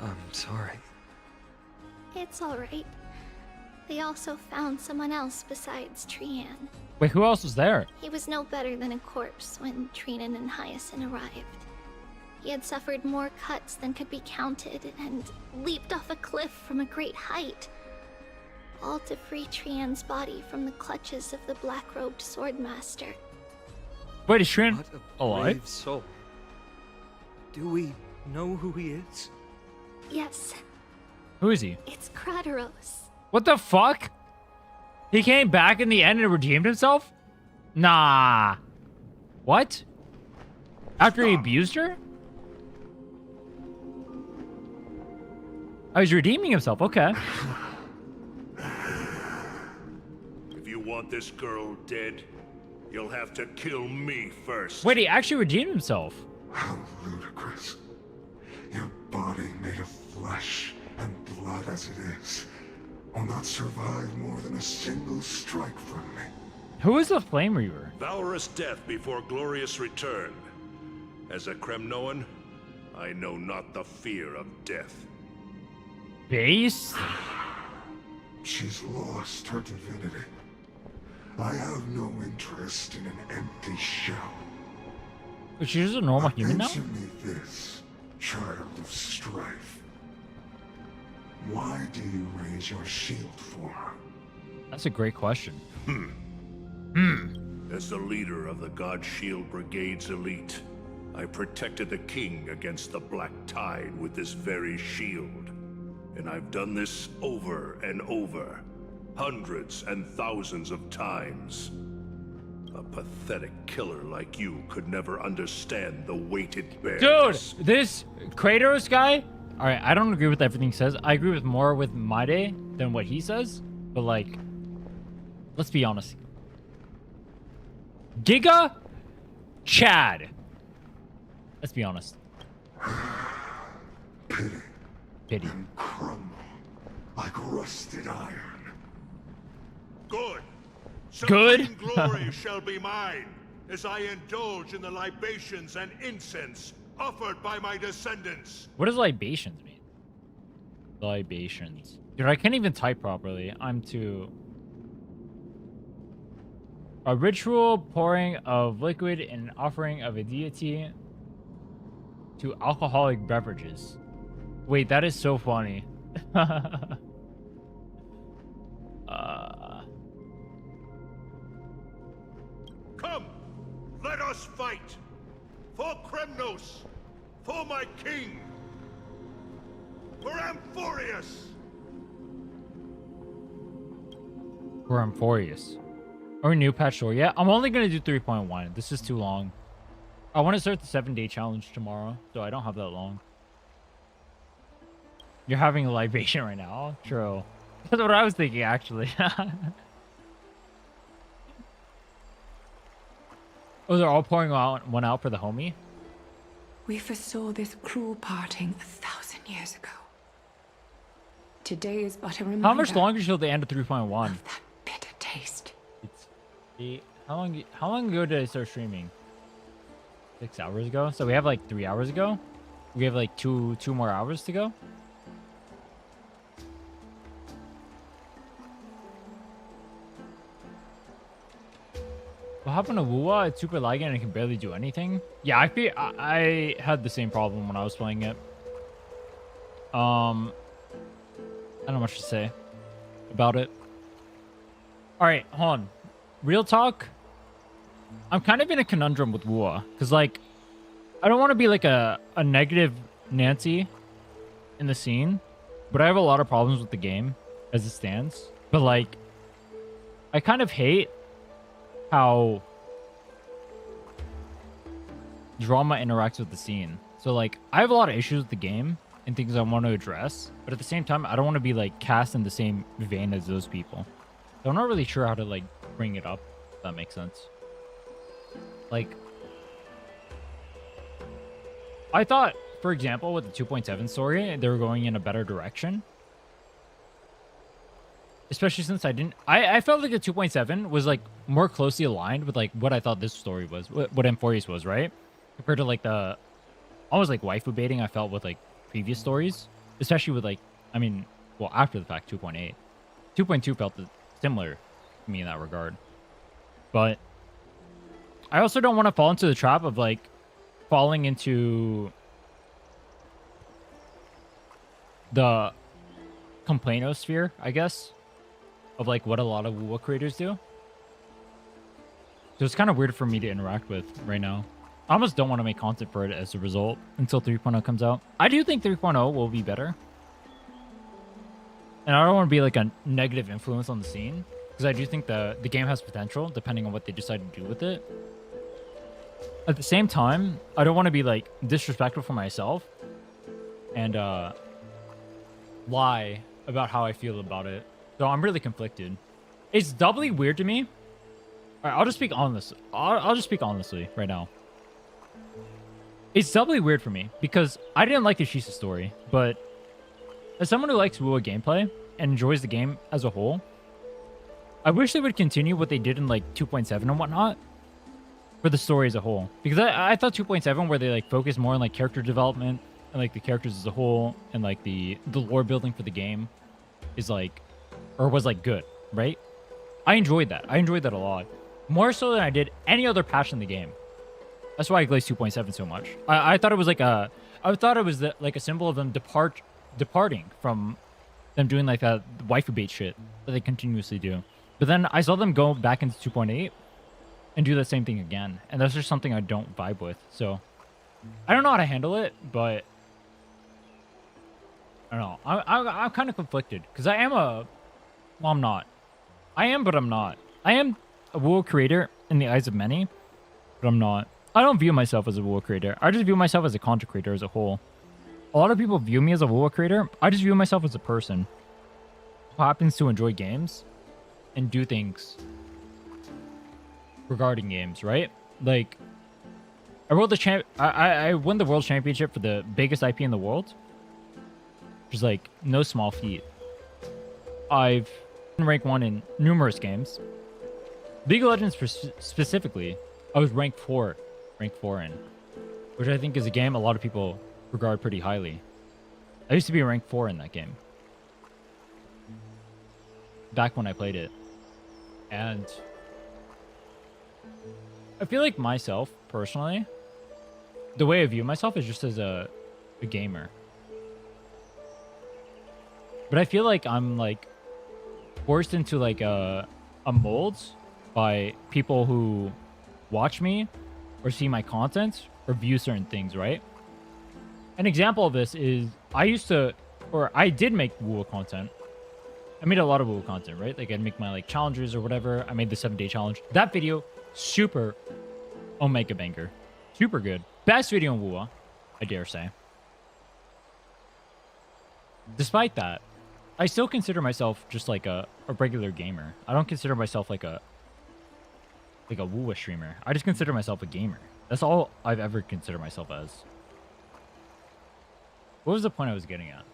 I'm sorry. It's alright. They also found someone else besides Trian. Wait, who else was there? He was no better than a corpse when Trinnon and Hyasin arrived. He had suffered more cuts than could be counted and leaped off a cliff from a great height. All to free Trian's body from the clutches of the black-robed swordmaster. Wait, is Trian What a alive? brave soul. Do we know who he is? Yes, Who is he? it's Kataros. What the fuck? He came back in the end and redeemed himself? Nah. What? After he abused her? Oh, he's redeeming himself. Okay. If you want this girl dead, you'll have to kill me first. Wait, he actually redeemed himself. How ludicrous. Your body made of flesh and blood as it is will not survive more than a single strike from me. Who is the Flame Reaver? Valorous death before glorious return. As a Kremnoan, I know not the fear of death. Base? She's lost her divinity. I have no interest in an empty shell. But she's just a normal human now? Answer me this, child of strife. Why do you raise your shield for her? That's a great question. As the leader of the God Shield Brigade's elite, I protected the king against the Black Tide with this very shield. And I've done this over and over, hundreds and thousands of times. A pathetic killer like you could never understand the weight it bears. Dude, this Kratos guy, alright, I don't agree with everything he says. I agree with more with Mydei than what he says. But like, let's be honest. Giga Chad. Let's be honest. Pity. And crumble like rusted iron. Good. Good? Supreme glory shall be mine, as I indulge in the libations and incense offered by my descendants. What does libations mean? Libations. Dude, I can't even type properly. I'm too... A ritual pouring of liquid and offering of a deity to alcoholic beverages. Wait, that is so funny. Come, let us fight. For Kremnos, for my king, for Amphoreus. For Amphoreus. Or new patch story. Yeah, I'm only going to do 3.1. This is too long. I want to start the 7-day challenge tomorrow, so I don't have that long. You're having a libation right now? True. That's what I was thinking, actually. Oh, they're all pouring one out for the homie? We foresaw this cruel parting 1,000 years ago. Today is but a reminder. How much longer till the end of 3.1? That bitter taste. How long ago did I start streaming? 6 hours ago? So we have like 3 hours ago? We have like two more hours to go? What happened to Wuwa? It's super laggy and I can barely do anything. Yeah, I had the same problem when I was playing it. I don't know much to say about it. Alright, hold on. Real talk. I'm kind of in a conundrum with Wuwa. Because, like, I don't want to be like a negative Nancy in the scene. But I have a lot of problems with the game as it stands. But, like, I kind of hate how drama interacts with the scene. So, like, I have a lot of issues with the game and things I want to address. But at the same time, I don't want to be, like, cast in the same vein as those people. So I'm not really sure how to, like, bring it up, if that makes sense. Like, I thought, for example, with the 2.7 story, they were going in a better direction. Especially since I felt like the 2.7 was, like, more closely aligned with, like, what I thought this story was, what Amphoreus was, right? Compared to, like, the almost, like, waifu baiting I felt with, like, previous stories. Especially with, like, I mean, well, after the fact, 2.8. 2.2 felt similar to me in that regard. But I also don't want to fall into the trap of, like, falling into the complainosphere, I guess, of, like, what a lot of Wuwa creators do. So it's kind of weird for me to interact with right now. I almost don't want to make content for it as a result until 3.0 comes out. I do think 3.0 will be better. And I don't want to be, like, a negative influence on the scene. Because I do think the game has potential, depending on what they decide to do with it. At the same time, I don't want to be, like, disrespectful for myself. And, lie about how I feel about it. So I'm really conflicted. It's doubly weird to me. Alright, I'll just speak honestly. I'll just speak honestly right now. It's doubly weird for me. Because I didn't like the Shisa story. But as someone who likes Wuwa gameplay and enjoys the game as a whole, I wish they would continue what they did in, like, 2.7 and whatnot for the story as a whole. Because I thought 2.7, where they, like, focused more on, like, character development and, like, the characters as a whole and, like, the lore building for the game is, like, or was, like, good, right? I enjoyed that. I enjoyed that a lot. More so than I did any other patch in the game. That's why I glazed 2.7 so much. I thought it was, like, I thought it was, like, a symbol of them departing from them doing, like, that waifu bait shit that they continuously do. But then I saw them go back into 2.8 and do the same thing again. And that's just something I don't vibe with. So I don't know how to handle it, but I don't know. I'm kind of conflicted because I am well, I'm not. I am, but I'm not. I am a Wuwa creator in the eyes of many, but I'm not. I don't view myself as a Wuwa creator. I just view myself as a content creator as a whole. A lot of people view me as a Wuwa creator. I just view myself as a person who happens to enjoy games and do things regarding games, right? Like, I won the world championship for the biggest IP in the world, which is, like, no small feat. I've rank 1 in numerous games. League of Legends specifically, I was rank 4 in, which I think is a game a lot of people regard pretty highly. I used to be rank 4 in that game back when I played it. And I feel like myself, personally, the way I view myself is just as a gamer. But I feel like I'm like forced into like a mold by people who watch me or see my content or view certain things, right? An example of this is I did make WoW content. I made a lot of WoW content, right? Like I'd make my like challenges or whatever. I made the 7-day challenge. That video, super omega banger. Super good. Best video in WoW, I dare say. Despite that, I still consider myself just like a regular gamer. I don't consider myself like a WoW streamer. I just consider myself a gamer. That's all I've ever considered myself as. What was the point I was getting at?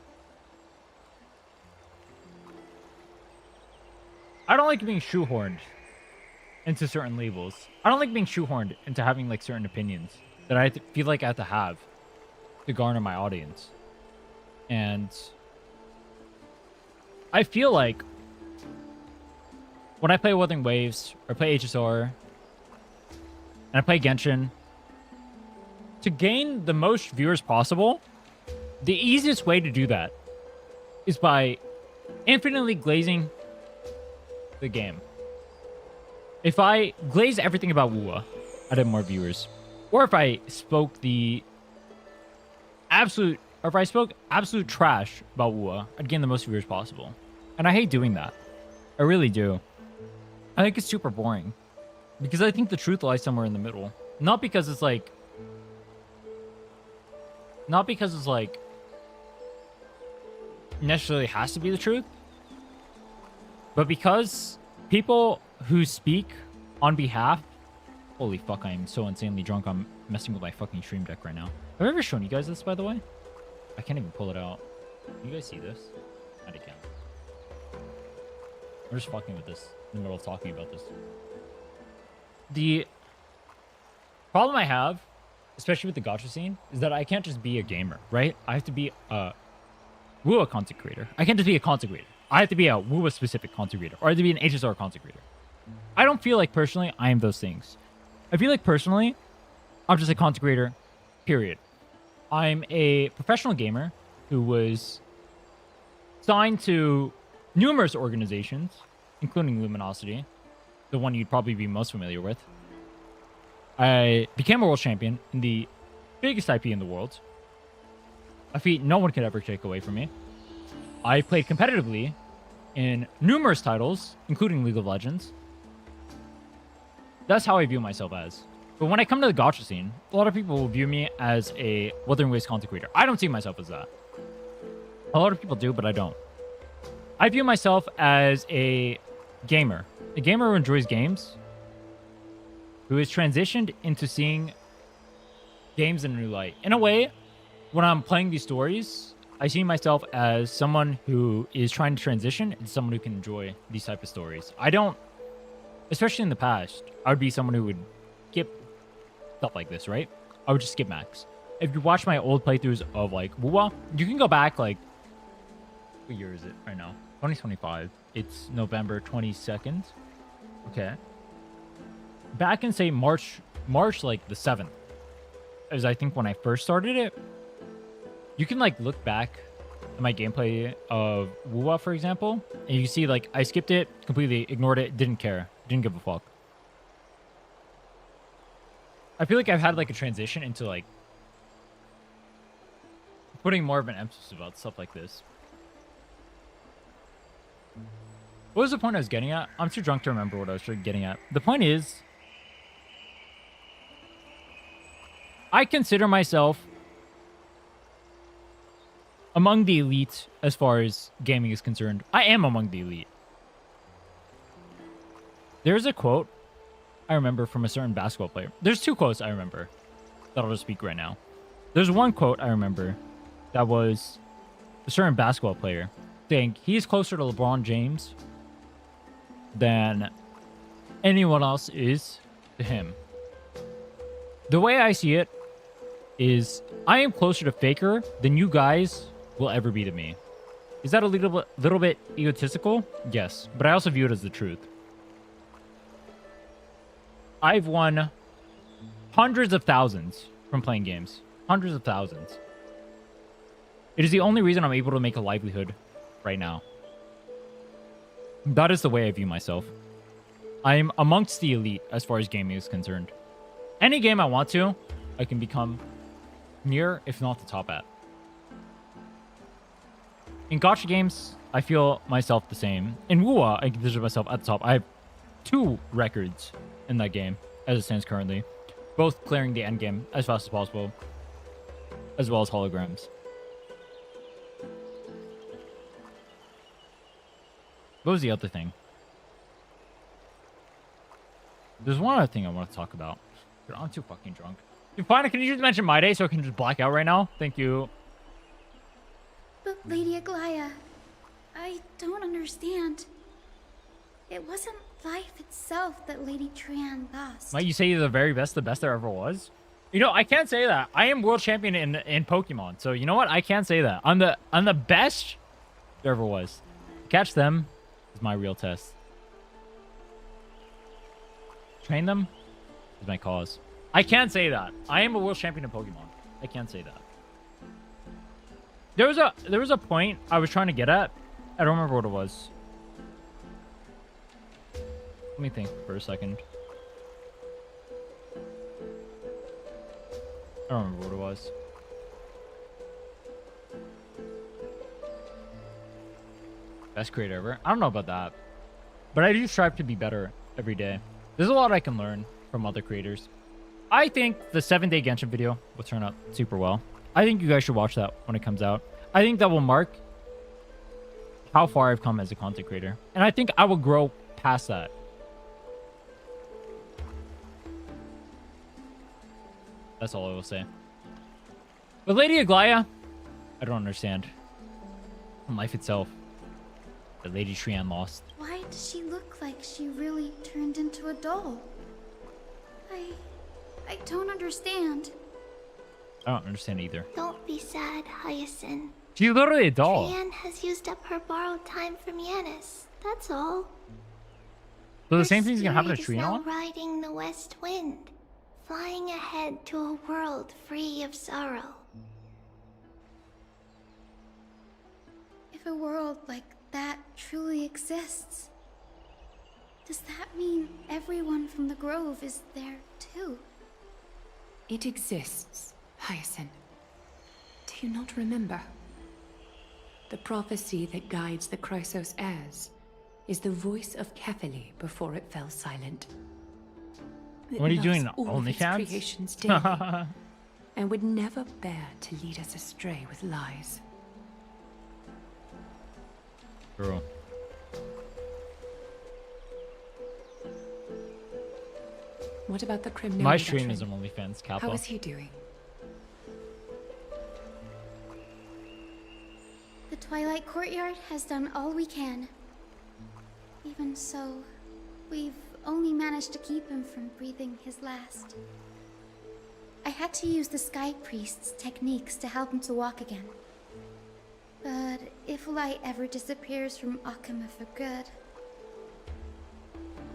I don't like being shoehorned into certain labels. I don't like being shoehorned into having like certain opinions that I feel like I have to garner my audience. And I feel like when I play Wuthering Waves or play HSR and I play Genshin, to gain the most viewers possible, the easiest way to do that is by infinitely glazing the game. If I glaze everything about WoW, I'd have more viewers. Or if I spoke absolute trash about WoW, I'd gain the most viewers possible. And I hate doing that. I really do. I think it's super boring. Because I think the truth lies somewhere in the middle. Not because it's like necessarily has to be the truth, but because people who speak on behalf... Holy fuck, I am so insanely drunk. I'm messing with my fucking stream deck right now. Have I ever shown you guys this, by the way? I can't even pull it out. Can you guys see this? I can't. I'm just fucking with this in the middle of talking about this. The problem I have, especially with the gacha scene, is that I can't just be a gamer, right? I have to be a WoW content creator. I can't just be a content creator. I have to be a WoW specific content creator, or I have to be an HSR content creator. I don't feel like personally I am those things. I feel like personally I'm just a content creator, period. I'm a professional gamer who was signed to numerous organizations, including Luminosity, the one you'd probably be most familiar with. I became a world champion in the biggest IP in the world, a feat no one could ever take away from me. I played competitively in numerous titles, including League of Legends. That's how I view myself as. But when I come to the gacha scene, a lot of people will view me as a Wuthering Waves content creator. I don't see myself as that. A lot of people do, but I don't. I view myself as a gamer who enjoys games, who has transitioned into seeing games in a new light. In a way, when I'm playing these stories, I see myself as someone who is trying to transition into someone who can enjoy these type of stories. I don't, especially in the past, I would be someone who would skip stuff like this, right? I would just skip max. If you watch my old playthroughs of like WoW, you can go back like, what year is it right now? 2025. It's November 22nd. Okay. Back in say March like the 7th, as I think when I first started it, you can like look back at my gameplay of WoW, for example, and you see like I skipped it, completely ignored it, didn't care, didn't give a fuck. I feel like I've had like a transition into like putting more of an emphasis about stuff like this. What was the point I was getting at? I'm too drunk to remember what I was getting at. The point is, I consider myself among the elite as far as gaming is concerned. I am among the elite. There's a quote I remember from a certain basketball player. There's two quotes I remember that I'll just speak right now. There's one quote I remember that was a certain basketball player saying he's closer to LeBron James than anyone else is to him. The way I see it is I am closer to Faker than you guys will ever be to me. Is that a little bit egotistical? Yes, but I also view it as the truth. I've won hundreds of thousands from playing games. Hundreds of thousands. It is the only reason I'm able to make a livelihood right now. That is the way I view myself. I am amongst the elite as far as gaming is concerned. Any game I want to, I can become near, if not the top at. In gacha games, I feel myself the same. In WoA, I consider myself at the top. I have 2 records in that game, as it stands currently. Both clearing the end game as fast as possible, as well as holograms. What was the other thing? There's one other thing I want to talk about. But I'm too fucking drunk. Phainon, can you just mention Mydei so I can just black out right now? Thank you. But Lady Aglaea, I don't understand. It wasn't life itself that Lady Trinnon lost. Might you say you're the very best, the best there ever was? You know, I can't say that. I am world champion in Pokemon, so you know what? I can't say that. I'm the best there ever was. Catch them is my real test. Train them is my cause. I can't say that. I am a world champion in Pokemon. I can't say that. There was a point I was trying to get at. I don't remember what it was. Let me think for a second. I don't remember what it was. Best creator ever? I don't know about that. But I do strive to be better every day. There's a lot I can learn from other creators. I think the 7-day Genshin video will turn out super well. I think you guys should watch that when it comes out. I think that will mark how far I've come as a content creator. And I think I will grow past that. That's all I will say. But Lady Aglaea, I don't understand. Life itself. The Lady Trinnon lost. Why does she look like she really turned into a doll? I don't understand. I don't understand either. Don't be sad, Hyasin. She's literally a doll. Trian has used up her borrowed time from Yanis. That's all. So the same thing's gonna happen to Spirit is now Trinnon? riding the west wind, flying ahead to a world free of sorrow. If a world like that truly exists, does that mean everyone from the Grove is there too? It exists, Hyasin. Do you not remember? The prophecy that guides the Chrysos heirs is the voice of Kefili before it fell silent. It What are you loves doing, all of its OnlyFans? creations daily, and would never bear to lead us astray with lies. Girl. What about the Kremnos? My stream is on OnlyFans, Kappa. How is he doing? The Twilight Courtyard has done all we can. Even so, we've only managed to keep him from breathing his last. I had to use the Sky Priest's techniques to help him to walk again. But if light ever disappears from Akama for good...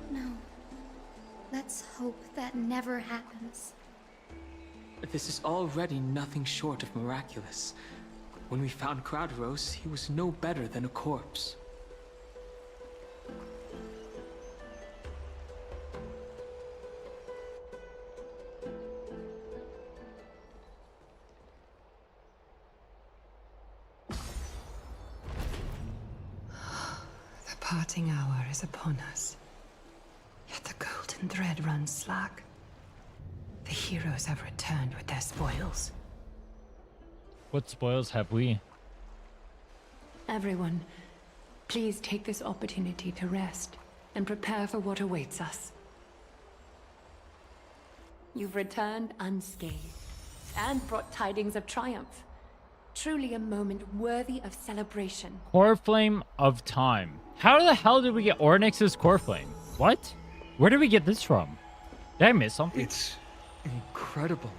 No. Let's hope that never happens. This is already nothing short of miraculous. When we found Kataros, he was no better than a corpse. The parting hour is upon us. Yet the golden thread runs slack. The heroes have returned with their spoils. What spoils have we? Everyone, please take this opportunity to rest and prepare for what awaits us. You've returned unscathed and brought tidings of triumph. Truly a moment worthy of celebration. Core Flame of Time. How the hell did we get Ornyx's Core Flame? What? Where did we get this from? Did I miss something? It's incredible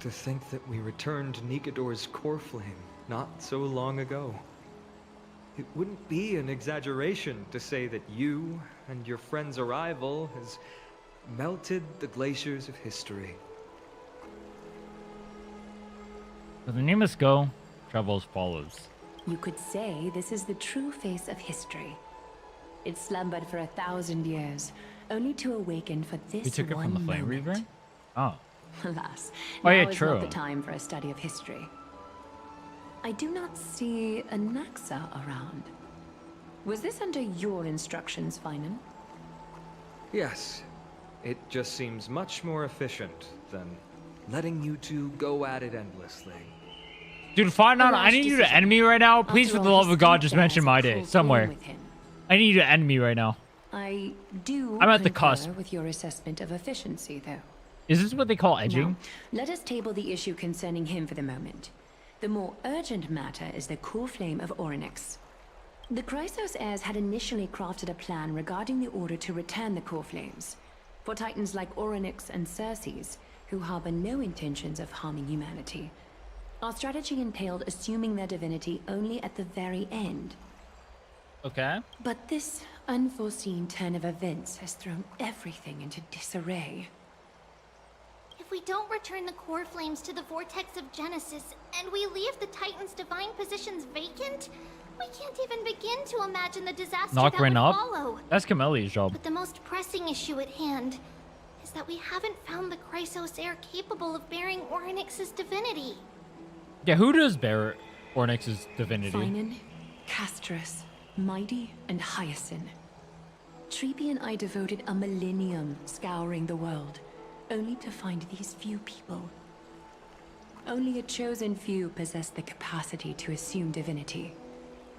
to think that we returned Nikador's Core Flame not so long ago. It wouldn't be an exaggeration to say that you and your friend's arrival has melted the glaciers of history. Where the name must go, travel as follows. You could say this is the true face of history. It slumbered for 1,000 years, only to awaken for this We took it from the Flame Reaver? Oh. Alas, Oh, now yeah, is true. not the time for a study of history. I do not see Anaxa around. Was this under your instructions, Phainon? Yes. It just seems much more efficient than letting you two go at it endlessly. Dude, Phainon, I need you to end me right now. Please, for the love of God, just mention Mydei somewhere. I need you to end me right now. I do I'm at the concur cusp. with your assessment of efficiency, though. Is this what they call edging? Now, let us table the issue concerning him for the moment. The more urgent matter is the core flame of Ornyx. The Chrysos heirs had initially crafted a plan regarding the order to return the core flames. For titans like Ornyx and Circes, who harbor no intentions of harming humanity, our strategy entailed assuming their divinity only at the very end. Okay. But this unforeseen turn of events has thrown everything into disarray. If we don't return the core flames to the vortex of Genesis, and we leave the Titan's divine positions vacant, we can't even begin to imagine the disaster Knock that Ren would up? follow. That's Camille's job. But the most pressing issue at hand is that we haven't found the Chrysos heir capable of bearing Ornyx's divinity. Yeah, who does bear Ornyx's divinity? Phainon, Kataros, Mydei, and Hyasin. Triby and I devoted a millennium scouring the world, only to find these few people. Only a chosen few possess the capacity to assume divinity,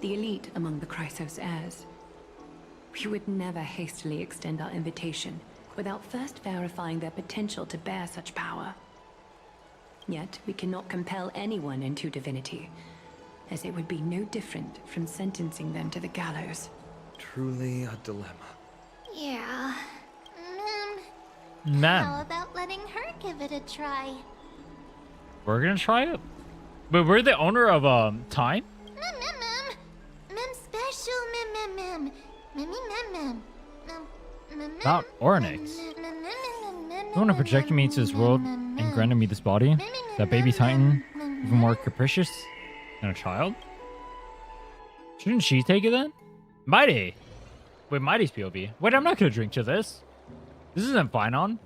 the elite among the Chrysos heirs. We would never hastily extend our invitation without first verifying their potential to bear such power. Yet, we cannot compel anyone into divinity, as it would be no different from sentencing them to the gallows. Truly a dilemma. Yeah. Man. How about letting her give it a try? We're gonna try it? But we're the owner of time? Mem special mem. Not Ornyx. You wanna project me into this world and granted me this body? That baby Titan even more capricious than a child? Shouldn't she take it then? Mydei! Wait, Mydei's POV. Wait, I'm not gonna drink to this. This isn't Phainon.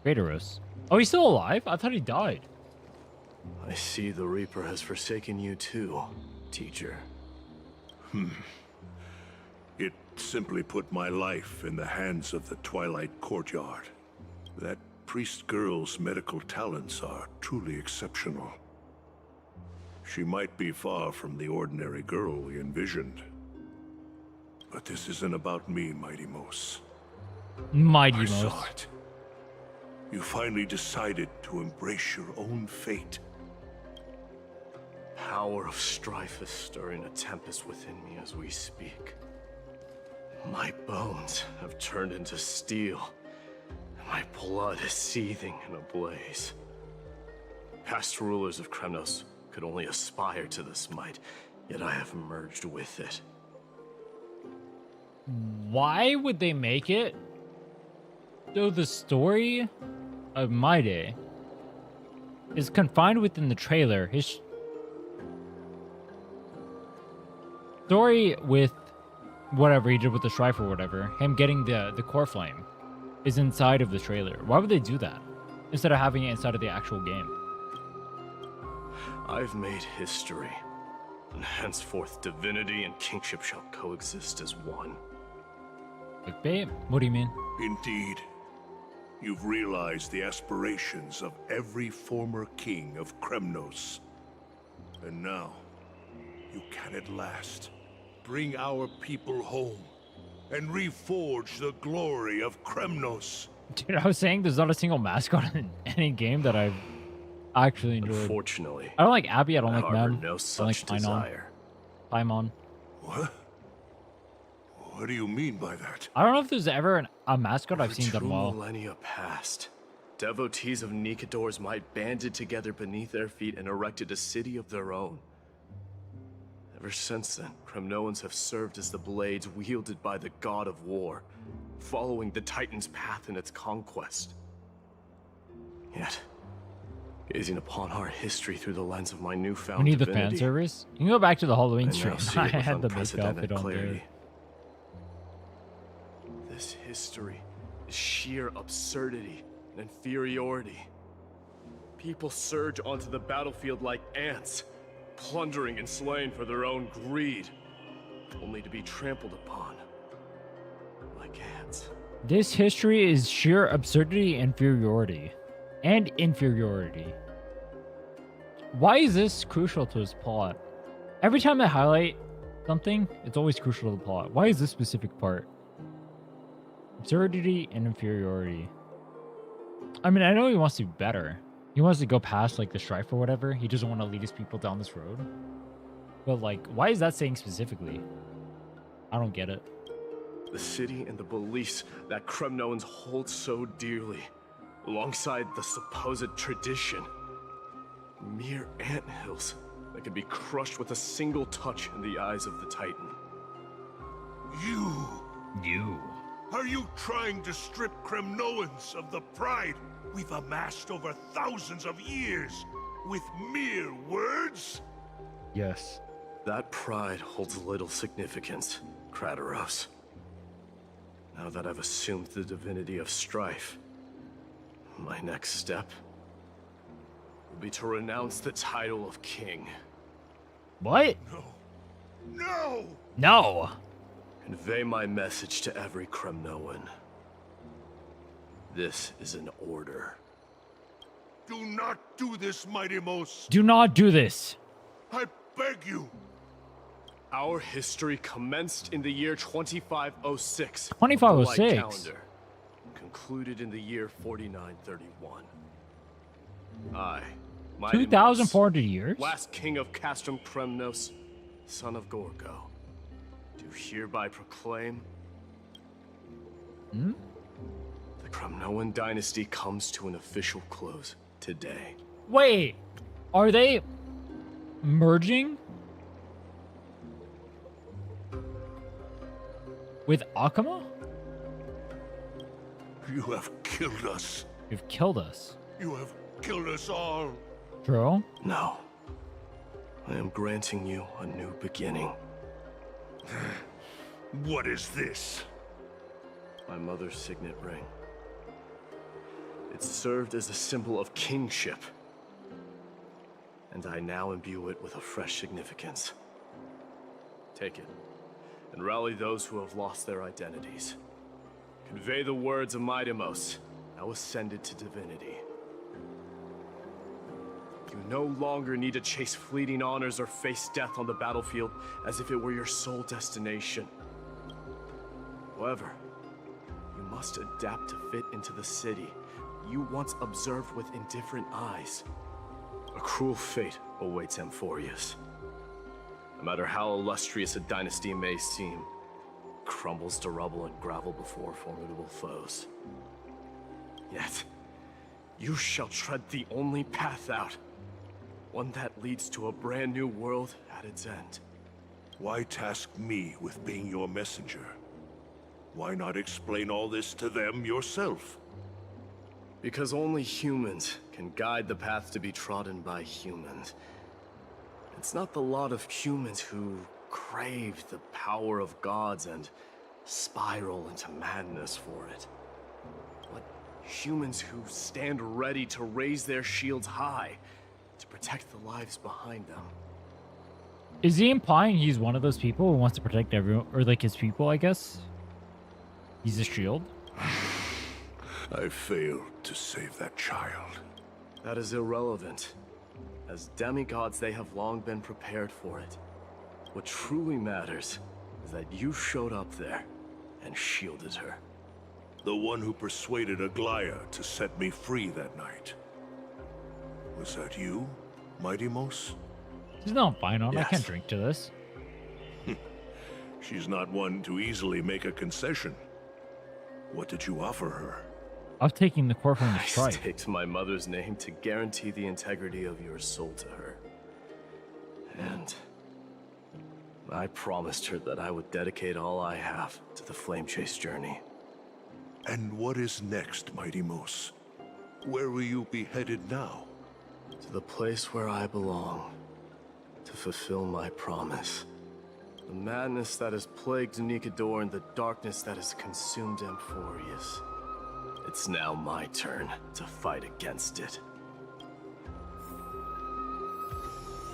Kataros. Oh, he's still alive? I thought he died. I see the Reaper has forsaken you too, teacher. It simply put my life in the hands of the Twilight Courtyard. That priest girl's medical talents are truly exceptional. She might be far from the ordinary girl we envisioned. But this isn't about me, Mighty Mos. Mighty I Mos. saw it. You finally decided to embrace your own fate. Power of strife is stirring a tempest within me as we speak. My bones have turned into steel, and my blood is seething in a blaze. Past rulers of Kremnos could only aspire to this might, yet I have merged with it. Why would they make it? So the story of Mydei is confined within the trailer. His story with whatever he did with the Strife or whatever, him getting the core flame, is inside of the trailer. Why would they do that instead of having it inside of the actual game? I've made history, and henceforth divinity and kingship shall coexist as one. Like, babe, what do you mean? Indeed. You've realized the aspirations of every former king of Kremnos. And now, you can at last bring our people home and reforge the glory of Kremnos. Dude, I was saying there's not a single mascot in any game that I've I actually enjoyed. Unfortunately, I don't like Abby. I don't I like harbor Mem. no I don't such like Phainon. desire. Phainon. What? What do you mean by that? I don't know if there's ever a mascot I've For seen done 2 well. millennia past, devotees of Nikador's might banded together beneath their feet and erected a city of their own. Ever since then, Kremnoans have served as the blades wielded by the god of war, following the Titan's path in its conquest. Yet, gazing upon our history through the lens of my newfound We need the divinity, fan service. You can go back to the Halloween I stream. now see I it with had the makeup unprecedented it on there. clarity. This history is sheer absurdity and inferiority. People surge onto the battlefield like ants, plundering and slaying for their own greed, only to be trampled upon like ants. This history is sheer absurdity and inferiority. And inferiority. Why is this crucial to his plot? Every time I highlight something, it's always crucial to the plot. Why is this specific part? Absurdity and inferiority. I mean, I know he wants to be better. He wants to go past, like, the strife or whatever. He doesn't want to lead his people down this road. But, like, why is that saying specifically? I don't get it. The city and the beliefs that Kremnoans hold so dearly, alongside the supposed tradition. Mere anthills that could be crushed with a single touch in the eyes of the Titan. You! Are you trying to strip Kremnoans of the pride we've amassed over thousands of years with mere words? Yes. That pride holds little significance, Kataros. Now that I've assumed the divinity of strife, my next step will be to renounce the title of king. What? No! No! Convey my message to every Kremnoan. This is an order. Do not do this, Mydei. Do not do this. I beg you. Our history commenced in the year 2506. 2506? The light calendar, concluded in the year 4931. I, Mydei, 2,400 years? last king of Castrum Kremnos, son of Gorgo, do hereby proclaim the Kremnoan dynasty comes to an official close today. Wait, are they merging with Akama? You have killed us. You've killed us. You have killed us all. True? No. I am granting you a new beginning. What is this? My mother's signet ring. It served as a symbol of kingship, and I now imbue it with a fresh significance. Take it, and rally those who have lost their identities. Convey the words of Mydei, now ascended to divinity. You no longer need to chase fleeting honors or face death on the battlefield as if it were your sole destination. However, you must adapt to fit into the city you once observed with indifferent eyes. A cruel fate awaits Amphoreus. No matter how illustrious a dynasty may seem, it crumbles to rubble and gravel before formidable foes. Yet, you shall tread the only path out, one that leads to a brand new world at its end. Why task me with being your messenger? Why not explain all this to them yourself? Because only humans can guide the path to be trodden by humans. It's not the lot of humans who crave the power of gods and spiral into madness for it, but humans who stand ready to raise their shields high to protect the lives behind them. Is he implying he's one of those people who wants to protect everyone, or like his people, I guess? He's a shield? I failed to save that child. That is irrelevant. As demigods, they have long been prepared for it. What truly matters is that you showed up there and shielded her. The one who persuaded Aglaea to set me free that night. Was that you, Mydei? She's not Phainon. I Yes. can't drink to this. She's not one to easily make a concession. What did you offer her? I'm taking the core from the I strike. staked my mother's name to guarantee the integrity of your soul to her. And I promised her that I would dedicate all I have to the Flame Chase journey. And what is next, Mydei? Where will you be headed now? To the place where I belong. To fulfill my promise. The madness that has plagued Nikador and the darkness that has consumed Amphoreus. It's now my turn to fight against it.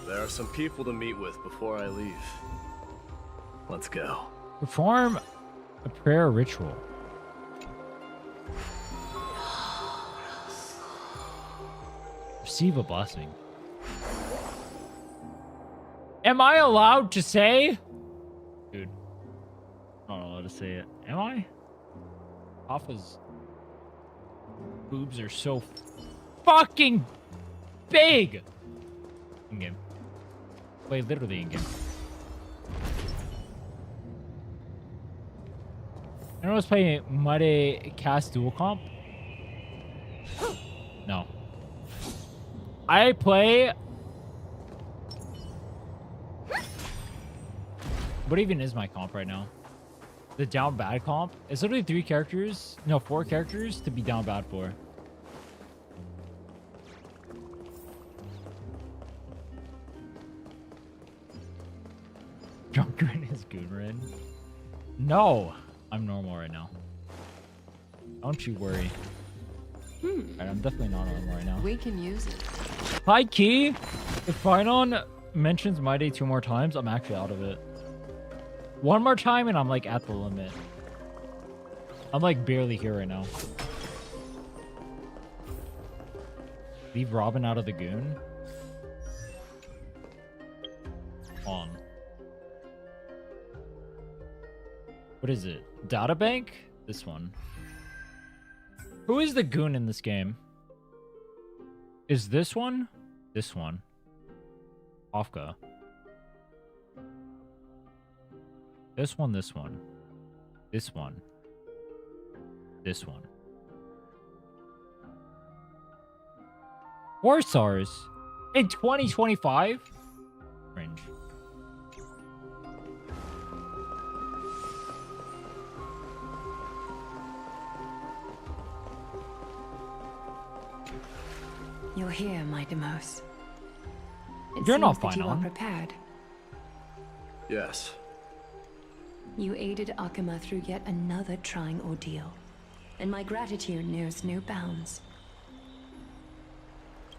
There are some people to meet with before I leave. Let's go. Perform a prayer ritual. Receive a blessing. Am I allowed to say? Dude. I'm not allowed to say it. Am I? Alpha's boobs are so fucking big! In-game. Wait, literally in-game. Anyone was playing Mydei cast dual comp? No. I play... What even is my comp right now? The down bad comp? It's literally 3 characters. No, 4 characters to be down bad for. Drunkrin is Goonrin. No! I'm normal right now. Don't you worry. Right, I'm definitely not normal right now. We can use it. High key, if Phainon mentions Mydei 2 more times, I'm actually out of it. 1 more time and I'm like at the limit. I'm like barely here right now. Leave Robin out of the goon. On. What is it? Databank? This one. Who is the goon in this game? Is this one? This one. Ofka. This one, this one. This one. This one. 4 stars in 2025? Cringe. You're here, Mydei. You're not that you are Phainon. prepared. Yes. You aided Akama through yet another trying ordeal, and my gratitude knows no bounds.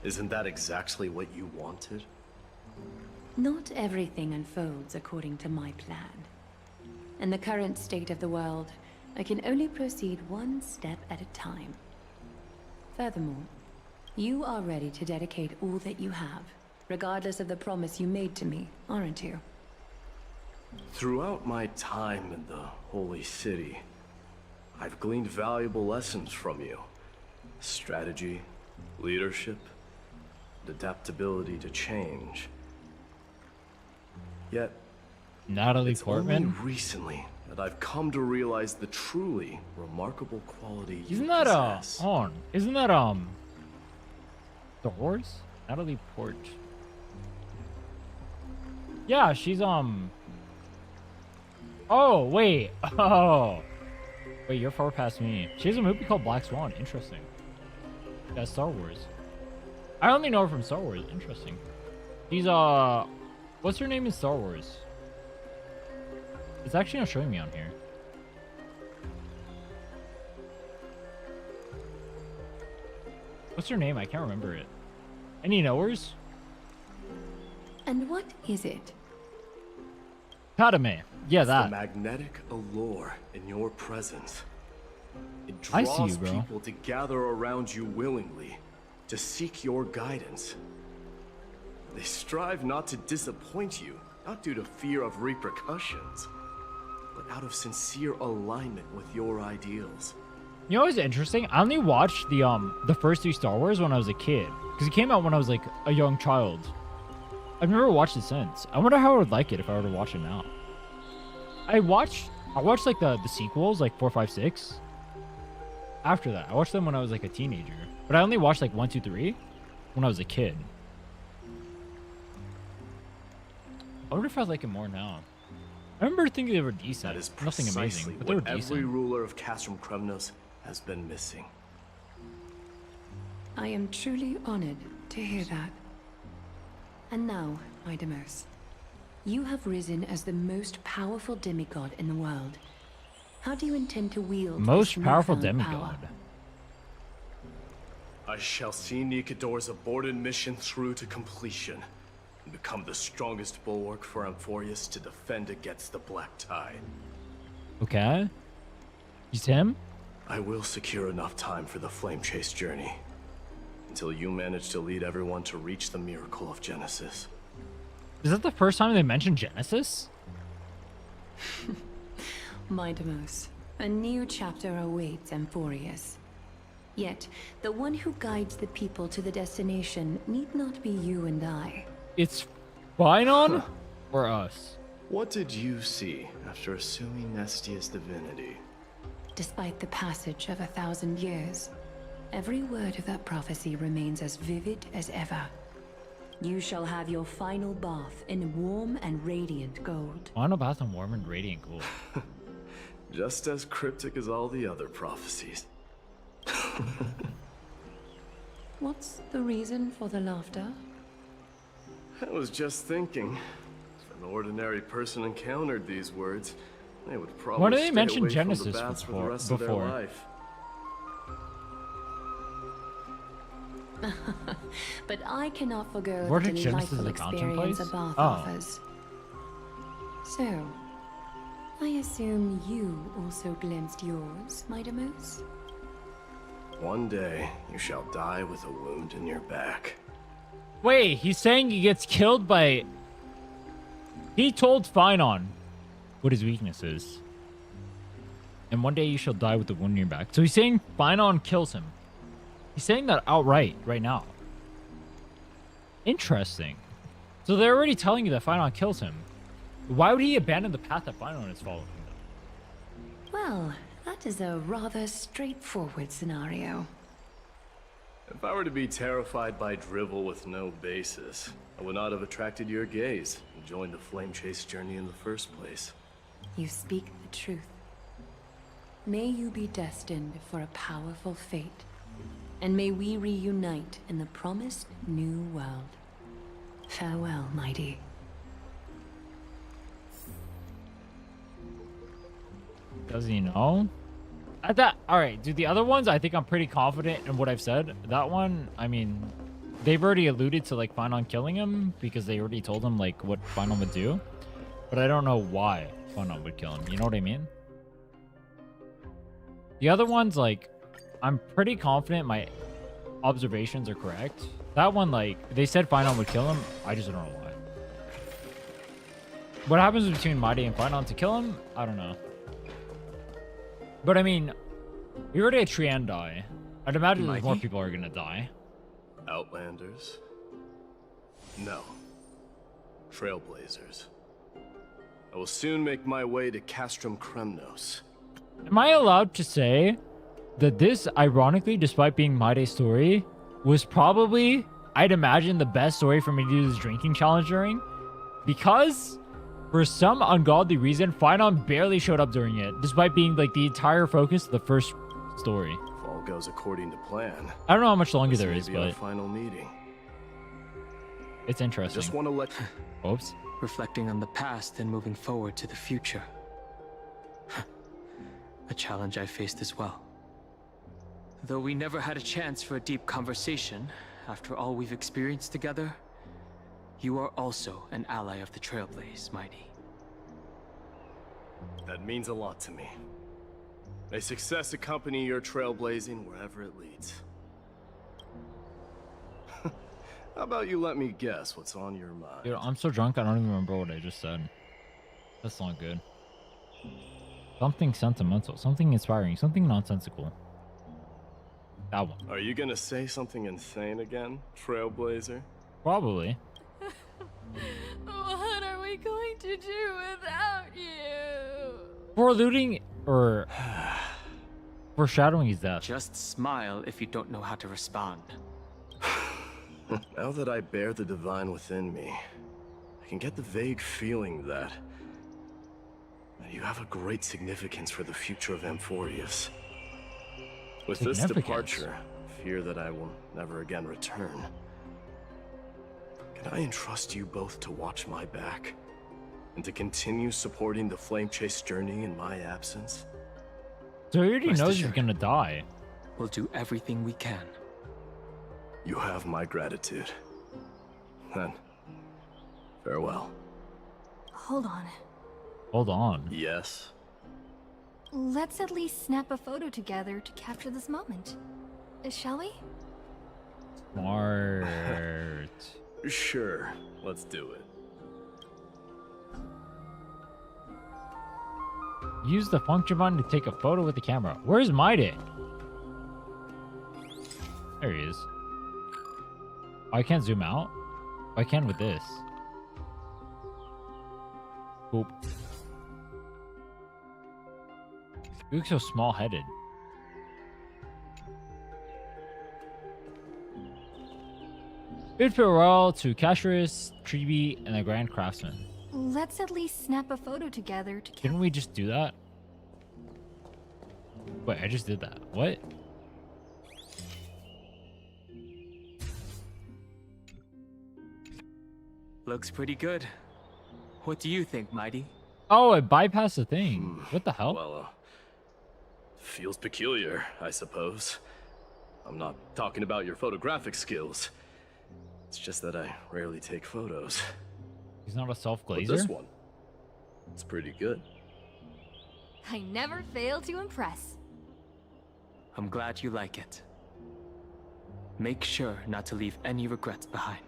Isn't that exactly what you wanted? Not everything unfolds according to my plan. In the current state of the world, I can only proceed one step at a time. Furthermore, you are ready to dedicate all that you have, regardless of the promise you made to me, aren't you? Throughout my time in the Holy City, I've gleaned valuable lessons from you. Strategy, leadership, and adaptability to change. Yet, Natalie it's Portman? only recently that I've come to realize the truly remarkable quality you Isn't that possess. hold on. Isn't that Star Wars? Natalie Port. Yeah, she's Oh, wait. Oh. Wait, you're far past me. She has a movie called Black Swan. Interesting. Yeah, Star Wars. I only know her from Star Wars. Interesting. She's what's her name in Star Wars? It's actually not showing me on here. What's her name? I can't remember it. Any knowers? And what is it? Padme. Yeah, It's that. the magnetic allure in your presence. It I draws see you, bro. people to gather around you willingly, to seek your guidance. They strive not to disappoint you, not due to fear of repercussions, but out of sincere alignment with your ideals. You know what's interesting? I only watched the first 3 Star Wars when I was a kid. Because it came out when I was like a young child. I've never watched it since. I wonder how I would like it if I were to watch it now. I watched like the sequels, like 4, 5, 6. After that, I watched them when I was like a teenager. But I only watched like 1, 2, 3 when I was a kid. I wonder if I like it more now. I remember thinking they were decent. That is Nothing amazing, but they were decent. Every ruler of Castrum Kremnos has been missing. I am truly honored to hear that. And now, Mydei, you have risen as the most powerful demigod in the world. How do you intend to wield Most this powerful newfound demigod? power? I shall see Nikador's aborted mission through to completion and become the strongest bulwark for Amphoreus to defend against the Black Tide. Okay. He's him? I will secure enough time for the flame chase journey until you manage to lead everyone to reach the miracle of Genesis. Is that the first time they mentioned Genesis? Mydei, a new chapter awaits Amphoreus. Yet, the one who guides the people to the destination need not be you and I. It's Phainon or us? What did you see after assuming Nestia's divinity? Despite the passage of 1,000 years, every word of that prophecy remains as vivid as ever. You shall have your final bath in warm and radiant gold. Final bath in warm and radiant gold. Just as cryptic as all the other prophecies. What's the reason for the laughter? I was just thinking, if an ordinary person encountered these words, they would probably Why do they stay mention away from Genesis the baths for the rest before? of their life. But I cannot forgo Where the did Genesis delightful the fountain experience place? a bath Oh. offers. So, I assume you also glimpsed yours, Mydei? One day, you shall die with a wound in your back. Wait, he's saying he gets killed by... He told Phainon what his weakness is. And one day you shall die with a wound in your back. So he's saying Phainon kills him. He's saying that outright right now. Interesting. So they're already telling you that Phainon kills him. Why would he abandon the path that Phainon is following? Well, that is a rather straightforward scenario. If I were to be terrified by drivel with no basis, I would not have attracted your gaze and joined the flame chase journey in the first place. You speak the truth. May you be destined for a powerful fate. And may we reunite in the promised new world. Farewell, Mydei. Does he know? Alright, dude, the other ones, I think I'm pretty confident in what I've said. That one, I mean, they've already alluded to, like, Phainon killing him because they already told him, like, what Phainon would do. But I don't know why Phainon would kill him. You know what I mean? The other ones, like, I'm pretty confident my observations are correct. That one, like, they said Phainon would kill him. I just don't know why. What happens between Mydei and Phainon to kill him? I don't know. But I mean, we already had Trinnon die. I'd imagine there's more people are gonna die. Outlanders? No. Trailblazers. I will soon make my way to Castrum Kremnos. Am I allowed to say that this, ironically, despite being Mydei's story, was probably, I'd imagine, the best story for me to do this drinking challenge during? Because, for some ungodly reason, Phainon barely showed up during it, despite being, like, the entire focus of the first story. If all goes according to plan. I don't know how much longer this there may is, be our but final meeting. it's interesting. Just want to let... Oops. Reflecting on the past and moving forward to the future. A challenge I faced as well. Though we never had a chance for a deep conversation, after all we've experienced together, you are also an ally of the Trailblaze, Mydei. That means a lot to me. May success accompany your trailblazing wherever it leads. How about you let me guess what's on your mind? Dude, I'm so drunk I don't even remember what I just said. That's not good. Something sentimental, something inspiring, something nonsensical. That one. Are you gonna say something insane again, Trailblazer? Probably. What are we going to do without you? For looting or foreshadowing his death. Just smile if you don't know how to respond. Now that I bear the divine within me, I can get the vague feeling that you have a great significance for the future of Amphoreus. With this departure, fear that I will never again return. Can I entrust you both to watch my back? And to continue supporting the Flame Chase journey in my absence? So he already knows you're gonna die. We'll do everything we can. You have my gratitude. Then, farewell. Hold on. Hold on. Yes? Let's at least snap a photo together to capture this moment. Shall we? Smart. Sure, let's do it. Use the function button to take a photo with the camera. Where's Mydei? There he is. Oh, I can't zoom out? Oh, I can with this. Oop. You look so small-headed. Bid farewell to Kataros, Triby, and the Grand Craftsman. Let's at least snap a photo together to Didn't we just do that? Wait, I just did that. What? Looks pretty good. What do you think, Mydei? Oh, it bypassed the thing. What the hell? Well, feels peculiar, I suppose. I'm not talking about your photographic skills. It's just that I rarely take photos. He's not a self-glazer? But this one, it's pretty good. I never fail to impress. I'm glad you like it. Make sure not to leave any regrets behind.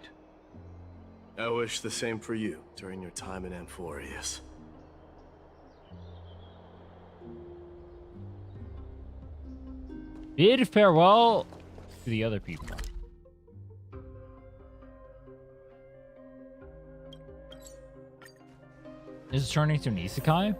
I wish the same for you during your time in Amphoreus. Bid farewell to the other people. Is it turning to an isekai?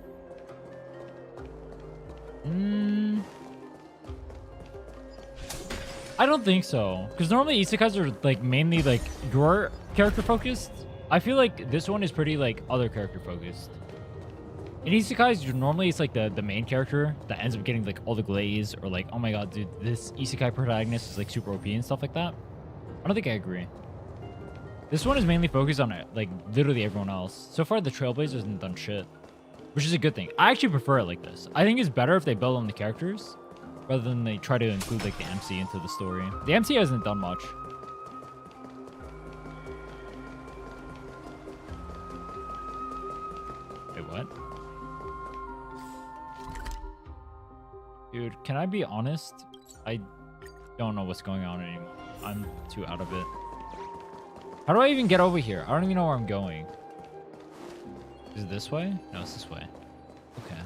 I don't think so. Because normally isekais are like mainly like your character focused. I feel like this one is pretty like other character focused. In isekais, normally it's like the main character that ends up getting like all the glaze, or like, oh my god, dude, this isekai protagonist is like super OP and stuff like that. I don't think I agree. This one is mainly focused on like literally everyone else. So far, the Trailblazers hasn't done shit, which is a good thing. I actually prefer it like this. I think it's better if they build on the characters rather than they try to include like the MC into the story. The MC hasn't done much. Wait, what? Dude, can I be honest? I don't know what's going on anymore. I'm too out of it. How do I even get over here? I don't even know where I'm going. Is it this way? No, it's this way. Okay.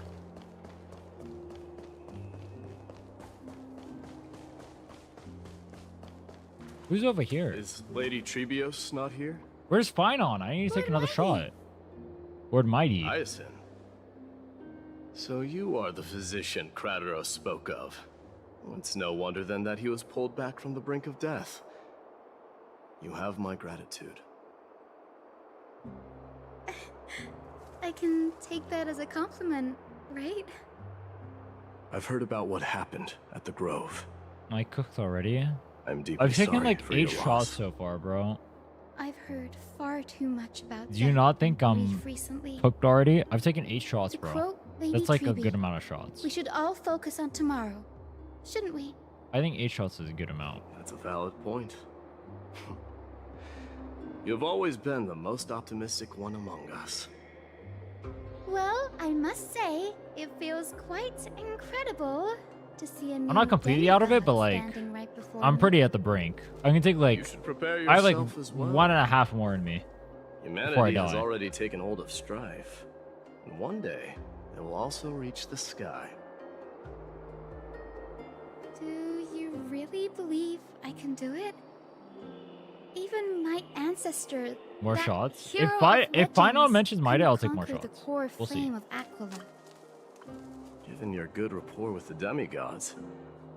Who's over here? Is Lady Trebios not here? Where's Phainon? I need to take another shot. Lord Mydei. Hyasin. So you are the physician Kataros spoke of. It's no wonder then that he was pulled back from the brink of death. You have my gratitude. I can take that as a compliment, right? I've heard about what happened at the Grove. I cooked already. I'm deeply I've taken sorry like for 8 your shots loss. so far, bro. I've heard far too much about Do you not think I'm grief recently. cooked already? I've taken 8 shots, To bro. quote Lady That's like a Triby, good amount of shots. We should all focus on tomorrow, shouldn't we? I think 8 shots is a good amount. That's a valid point. You've always been the most optimistic one among us. Well, I must say, it feels quite incredible to see a I'm not completely out of it, but like, I'm pretty at the brink. I can take like, prepare I have like yourself as well. 1.5 more in me before I Humanity has die. already taken hold of strife. And one day, it will also reach the sky. Do you really believe I can do it? Even my ancestor, More that shots. hero If of Phainon legends, mentions Mydei, I'll take more conquered shots. the core We'll see. flame of Aglaea. Given your good rapport with the demigods,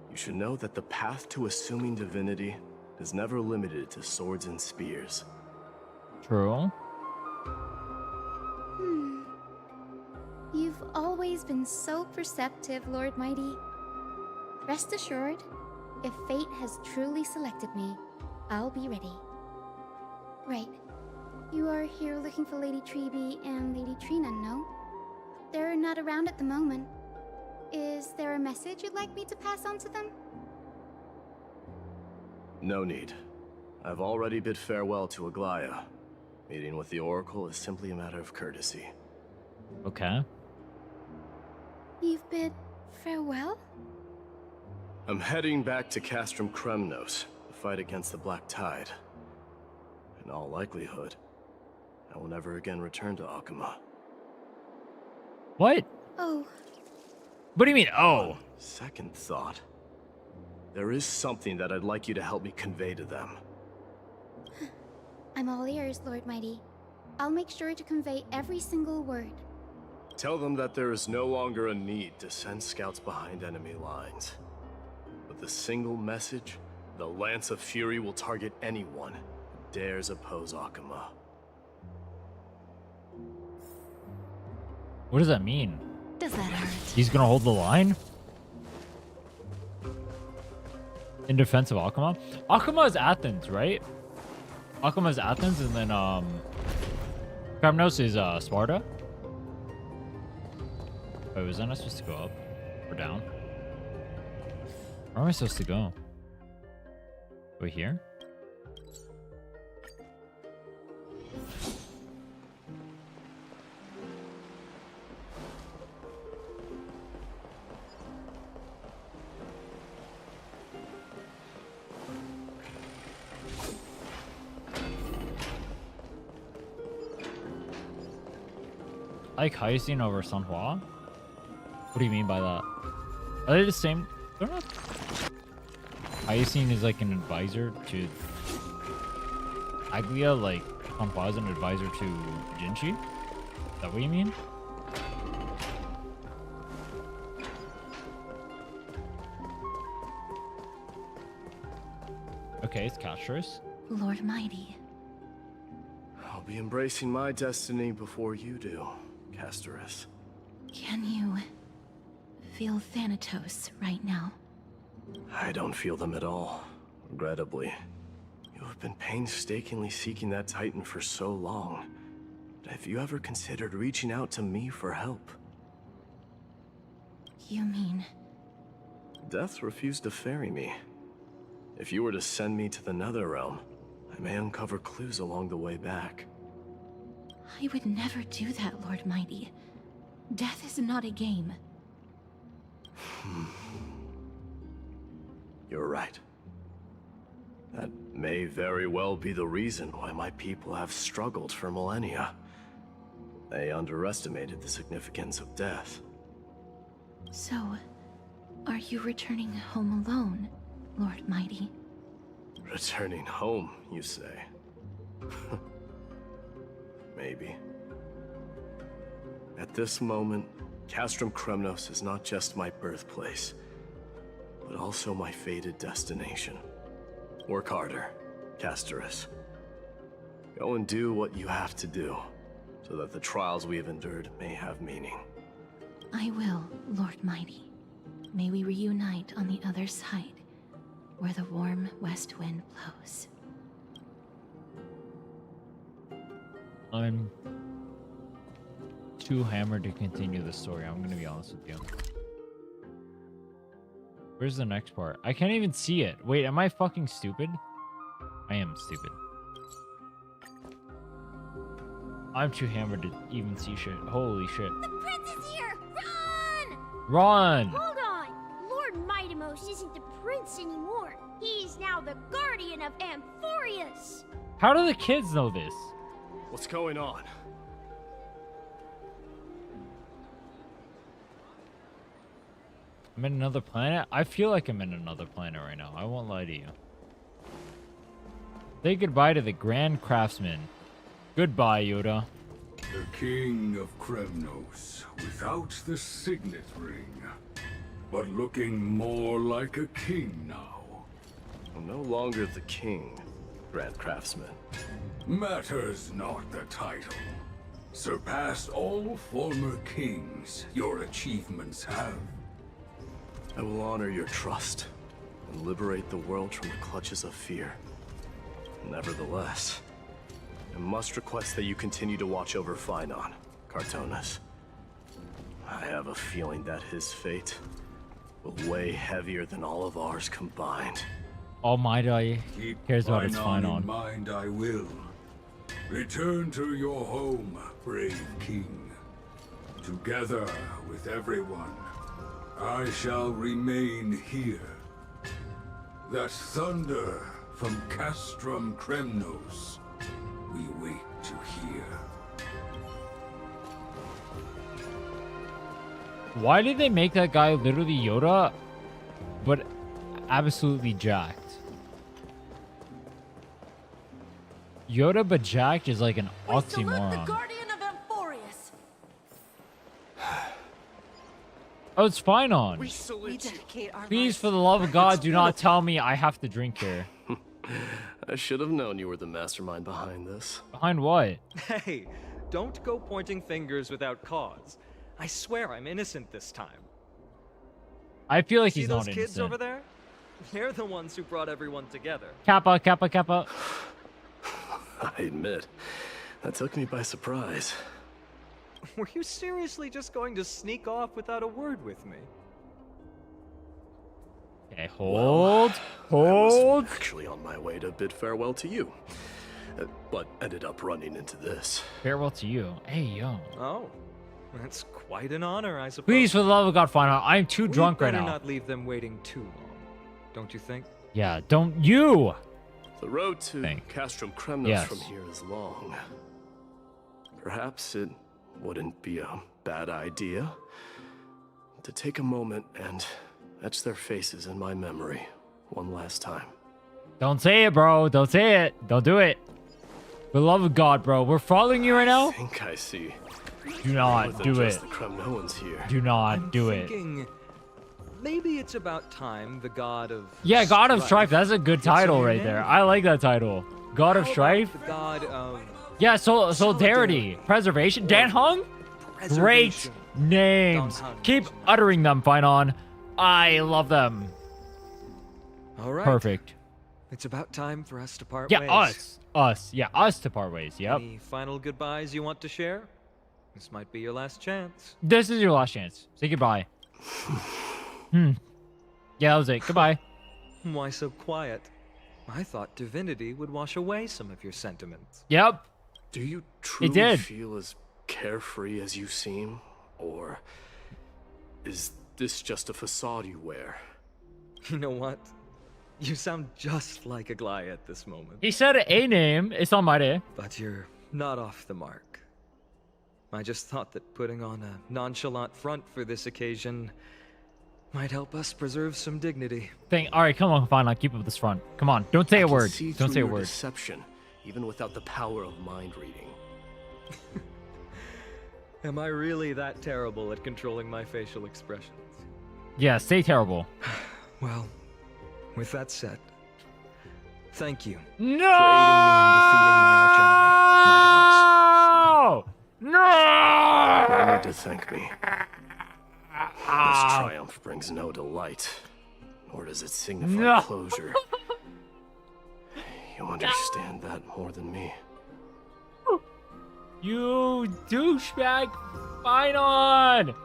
you should know that the path to assuming divinity is never limited to swords and spears. True. You've always been so perceptive, Lord Mighty. Rest assured, if fate has truly selected me, I'll be ready. Right. You are here looking for Lady Triby and Lady Trinnon, no? They're not around at the moment. Is there a message you'd like me to pass on to them? No need. I've already bid farewell to Aglaea. Meeting with the Oracle is simply a matter of courtesy. Okay. You've bid farewell? I'm heading back to Castrum Kremnos to fight against the Black Tide. In all likelihood, I will never again return to Akama. What? Oh. What do you mean, oh? Second thought. There is something that I'd like you to help me convey to them. I'm all ears, Lord Mighty. I'll make sure to convey every single word. Tell them that there is no longer a need to send scouts behind enemy lines. With a single message, the Lance of Fury will target anyone who dares oppose Akama. What does that mean? Does that hurt? He's gonna hold the line? In defense of Akama? Akama is Athens, right? Akama is Athens, and then Kremnos is Sparta. Wait, was I not supposed to go up or down? Where am I supposed to go? Wait, here? I like Hyasin over Sunhua? What do you mean by that? Are they the same? They're not. Hyasin is like an advisor to Aglaea, like Sunhua is an advisor to Jinchi? Is that what you mean? Okay, it's Kataros. Lord Mighty. I'll be embracing my destiny before you do, Kataros. Can you feel Thanatos right now? I don't feel them at all, regrettably. You have been painstakingly seeking that Titan for so long. Have you ever considered reaching out to me for help? You mean... Death refused to ferry me. If you were to send me to the Netherrealm, I may uncover clues along the way back. I would never do that, Lord Mighty. Death is not a game. You're right. That may very well be the reason why my people have struggled for millennia. They underestimated the significance of death. So, are you returning home alone, Lord Mighty? Returning home, you say? Maybe. At this moment, Castrum Kremnos is not just my birthplace, but also my fated destination. Work harder, Kataros. Go and do what you have to do, so that the trials we have endured may have meaning. I will, Lord Mighty. May we reunite on the other side, where the warm west wind blows. I'm too hammered to continue the story. I'm gonna be honest with you. Where's the next part? I can't even see it. Wait, am I fucking stupid? I am stupid. I'm too hammered to even see shit. Holy shit. The prince is here! Run! Run! Hold on! Lord Mydei isn't the prince anymore. He's now the guardian of Amphoreus! How do the kids know this? What's going on? I'm in another planet? I feel like I'm in another planet right now. I won't lie to you. Say goodbye to the Grand Craftsman. Goodbye, Yoda. The King of Kremnos, without the signet ring, but looking more like a king now. No longer the king, Grand Craftsman. Matters not the title. Surpassed all former kings your achievements have. I will honor your trust and liberate the world from the clutches of fear. Nevertheless, I must request that you continue to watch over Phainon, Cartonis. I have a feeling that his fate will weigh heavier than all of ours combined. All Mydei cares about his Phainon in Phainon. mind I will. Return to your home, brave king. Together with everyone, I shall remain here. That thunder from Castrum Kremnos, we wait to hear. Why did they make that guy literally Yoda, but absolutely jacked? Yoda but jacked is like an oxymoron. Guardian of Amphoreus. Oh, it's Phainon. We dedicate our Please, for the love of God, do not tell me I have to drink here. I should have known you were the mastermind behind this. Behind what? Hey, don't go pointing fingers without cause. I swear I'm innocent this time. I feel like See he's those not kids innocent. over there? They're the ones who brought everyone together. Kappa, Kappa, Kappa. I admit, that took me by surprise. Were you seriously just going to sneak off without a word with me? Okay, hold. I was actually on my way to bid farewell to you, but ended up running into this. Farewell to you. Hey, yo. Oh, that's quite an honor, I suppose. Please, for the love of God, Phainon. I'm too drunk right better now. not leave them waiting too long, don't you think? Yeah, don't you. The road to Castrum Kremnos Yes. from here is long. Perhaps it wouldn't be a bad idea to take a moment and etch their faces in my memory one last time. Don't say it, bro. Don't say it. Don't do it. For the love of God, bro. We're following you right now. I think I see. Do not More than do just it. The Kremnoans here. Do not do it. Maybe it's about time the god of Yeah, God of Strife. That's a good title right there. I like that title. God of Strife. The god of Yeah, solidarity, preservation. Dan Heng. Great names. Keep uttering them, Phainon. I love them. All right. Perfect. It's about time for us to part Yeah, ways. us. Yeah, us to part ways. Yep. Any final goodbyes you want to share? This might be your last chance. This is your last chance. Say goodbye. Yeah, that was it. Goodbye. Why so quiet? I thought divinity would wash away some of your sentiments. Yep. Do you truly did. feel as carefree as you seem? Or is this just a facade you wear? You know what? You sound just like Aglaea at this moment. He said a name. It's on Mydei. But you're not off the mark. I just thought that putting on a nonchalant front for this occasion might help us preserve some dignity. All right, come on, Phainon. Keep up this front. Come on. Don't say a word. See Don't through say a your word. Deception, even without the power of mind reading. Am I really that terrible at controlling my facial expressions? Yeah, stay terrible. Well, with that said, thank you No! for aiding me in defeating my archenemy, Mydei. No need to thank me. This triumph brings no delight, nor does it signify closure. You understand that more than me. You douchebag, Phainon!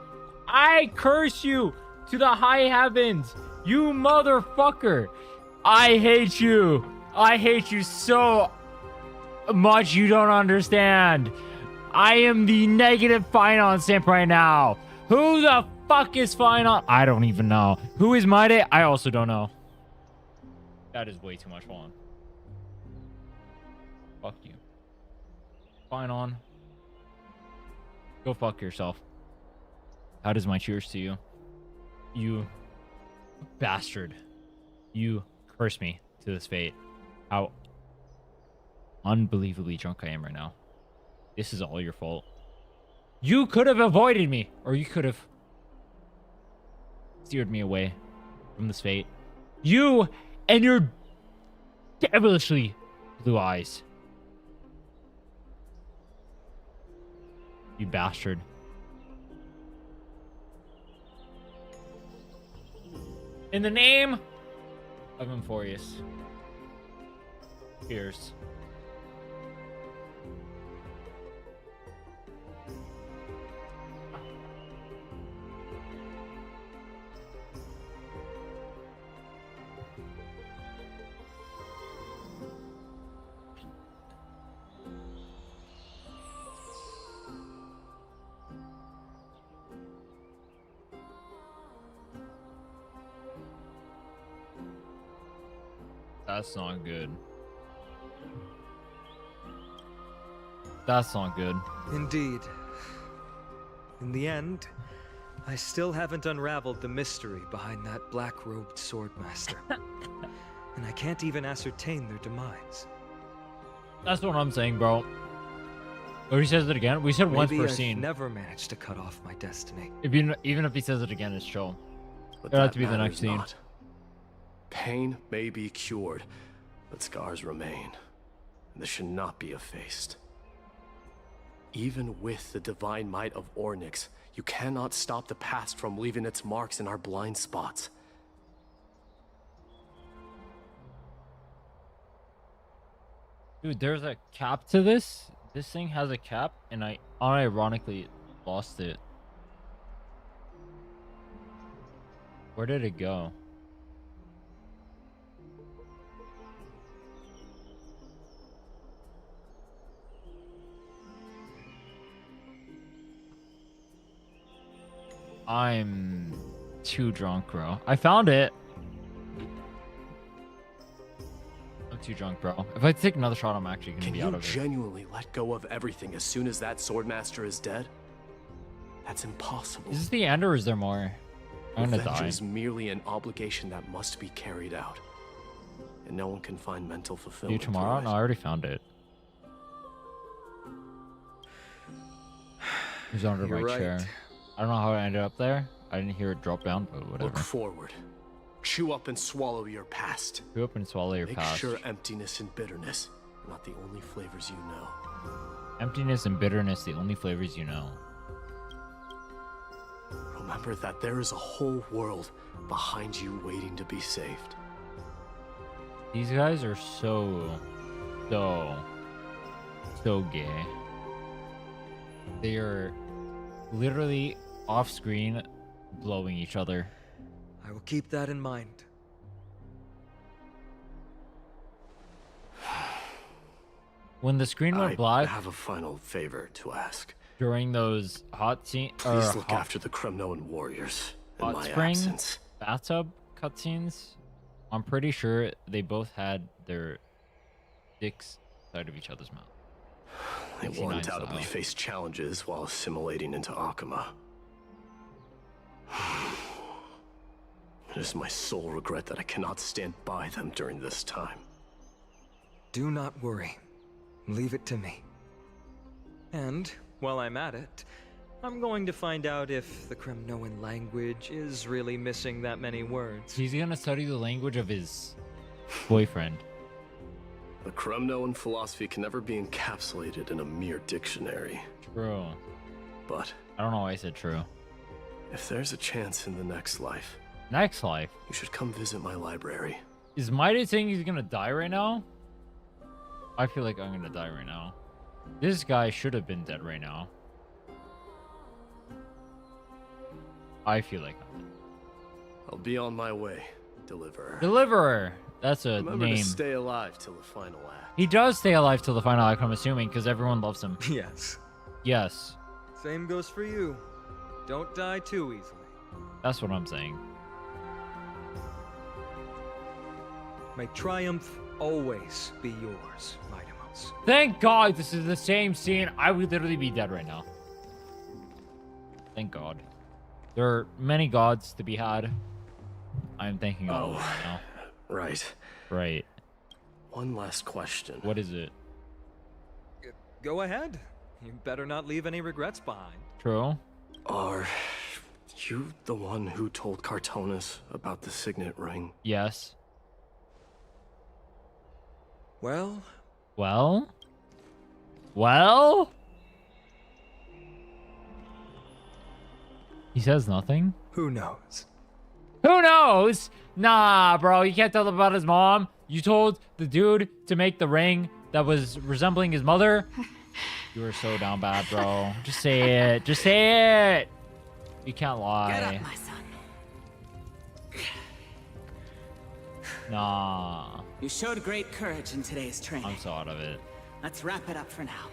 I curse you to the high heavens, you motherfucker! I hate you. I hate you so much you don't understand. I am the negative Phainon simp right now. Who the fuck is Phainon? I don't even know. Who is Mydei? I also don't know. That is way too much fun. Fuck you. Phainon. Go fuck yourself. How does my cheers to you? You bastard. You curse me to this fate. How unbelievably drunk I am right now. This is all your fault. You could have avoided me, or you could have steered me away from this fate. You and your devilishly blue eyes. You bastard. In the name of Amphoreus. Cheers. That's not good. That's not good. Indeed. In the end, I still haven't unraveled the mystery behind that black-robed swordmaster. And I can't even ascertain their demise. That's what I'm saying, bro. Oh, he says it again? We said once per scene. I've never managed to cut off my destiny. Even if he says it again, it's chill. But It'll have that to be the next matters scene. not. Pain may be cured, but scars remain. This should not be effaced. Even with the divine might of Ornyx, you cannot stop the past from leaving its marks in our blind spots. Dude, there's a cap to this. This thing has a cap, and I unironically lost it. Where did it go? I'm too drunk, bro. I found it. I'm too drunk, bro. If I take another shot, I'm actually gonna be out of it. Can you genuinely let go of everything as soon as that swordmaster is dead? That's impossible. Is this the end, or is there more? I'm gonna Revenge die. is merely an obligation that must be carried out, and no one can find mental fulfillment. Do tomorrow? through No, it. I already found it. It's under my You're right. chair. I don't know how I ended up there. I didn't hear it drop down, but whatever. Look forward. Chew up and swallow your past. Chew up and swallow your Make past. sure emptiness and bitterness are not the only flavors you know. Emptiness and bitterness, the only flavors you know. Remember that there is a whole world behind you waiting to be saved. These guys are so gay. They are literally off screen blowing each other. I will keep that in mind. When the screen went I black have a final favor to ask. during those hot scene Please look after the Kremnon warriors in hot my spring absence. bathtub cutscenes, I'm pretty sure they both had their dicks inside of each other's mouth. They will 69 undoubtedly style. face challenges while assimilating into Akama. It is my sole regret that I cannot stand by them during this time. Do not worry. Leave it to me. And, while I'm at it, I'm going to find out if the Kremnoan language is really missing that many words. He's gonna study the language of his boyfriend. The Kremnoan philosophy can never be encapsulated in a mere dictionary. True. But I don't know why I said true. if there's a chance in the next life, Next life. you should come visit my library. Is Mydei saying he's gonna die right now? I feel like I'm gonna die right now. This guy should have been dead right now. I feel like I'm dead. I'll be on my way, Deliverer. Deliverer. That's a Remember name. to stay alive till the final act. He does stay alive till the final act, I'm assuming, because everyone loves him. Yes. Yes. Same goes for you. Don't die too easily. That's what I'm saying. May triumph always be yours, Mydemos. Thank God this is the same scene. I would literally be dead right now. Thank God. There are many gods to be had. I'm thinking of it right now. Right. Right. One last question. What is it? Go ahead. You better not leave any regrets behind. True. Are you the one who told Cartonis about the signet ring? Yes. Well? Well? Well? He says nothing? Who knows? Who knows? Nah, bro, you can't tell about his mom. You told the dude to make the ring that was resembling his mother. You were so down bad, bro. Just say it. Just say it. You can't lie. Get up, my son. Nah. You showed great courage in today's training. I'm so out of it. Let's wrap it up for now.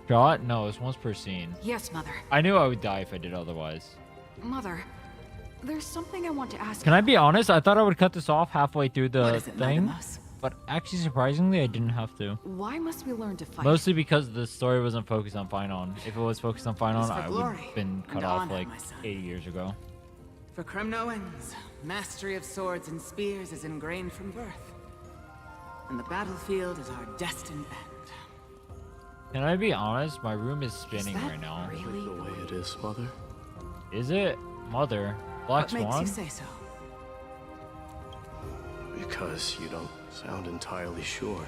Shot? No, it's once per scene. Yes, Mother. I knew I would die if I did otherwise. Mother, there's something I want to ask. Can I be honest? I thought I would cut this off halfway through the thing. Mydei? But actually, surprisingly, I didn't have to. Why must we learn to fight? Mostly because the story wasn't focused on Phainon. If it was focused on Phainon, I would glory have been cut and off honor, like my son. 80 years ago. For Kremnoans, mastery of swords and spears is ingrained from birth. And the battlefield is our destined end. Can I be honest? My room is spinning that right now. Really the way it is, Mother? Is it? Mother? Black What makes Swan? you say so? Because you don't sound entirely sure.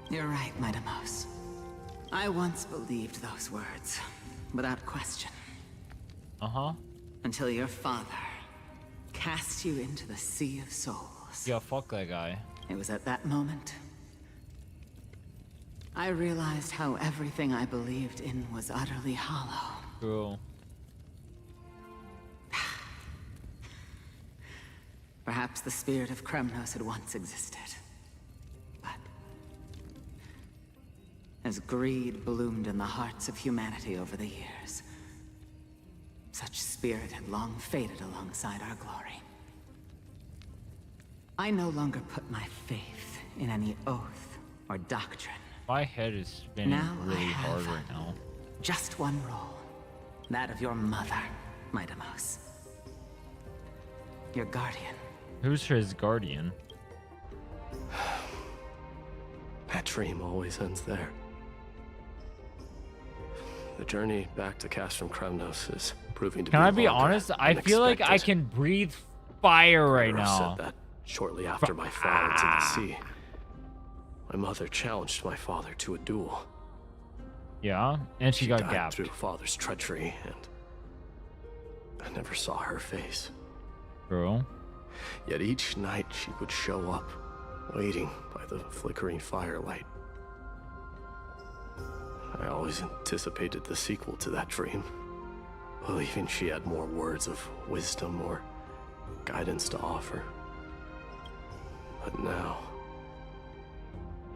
You're right, Mydei. I once believed those words, without question. Uh-huh. Until your father cast you into the Sea of Souls. Yeah, fuck that guy. It was at that moment I realized how everything I believed in was utterly hollow. True. Perhaps the spirit of Kremnos had once existed. But as greed bloomed in the hearts of humanity over the years, such spirit had long faded alongside our glory. I no longer put my faith in any oath or doctrine. My head is spinning Now I really have hard right now. just one role. That of your mother, Mydei. Your guardian. Who's his guardian? That dream always ends there. The journey back to Castrum Kremnos is proving to be Can I be longer honest? than I feel like I expected. can breathe fire right Kataros now. said that shortly after my fall into the sea. My mother challenged my father to a duel. Yeah, and she got died gapped. through father's treachery, and I never saw her face. True. Yet each night she would show up, waiting by the flickering firelight. I always anticipated the sequel to that dream, believing she had more words of wisdom or guidance to offer. But now,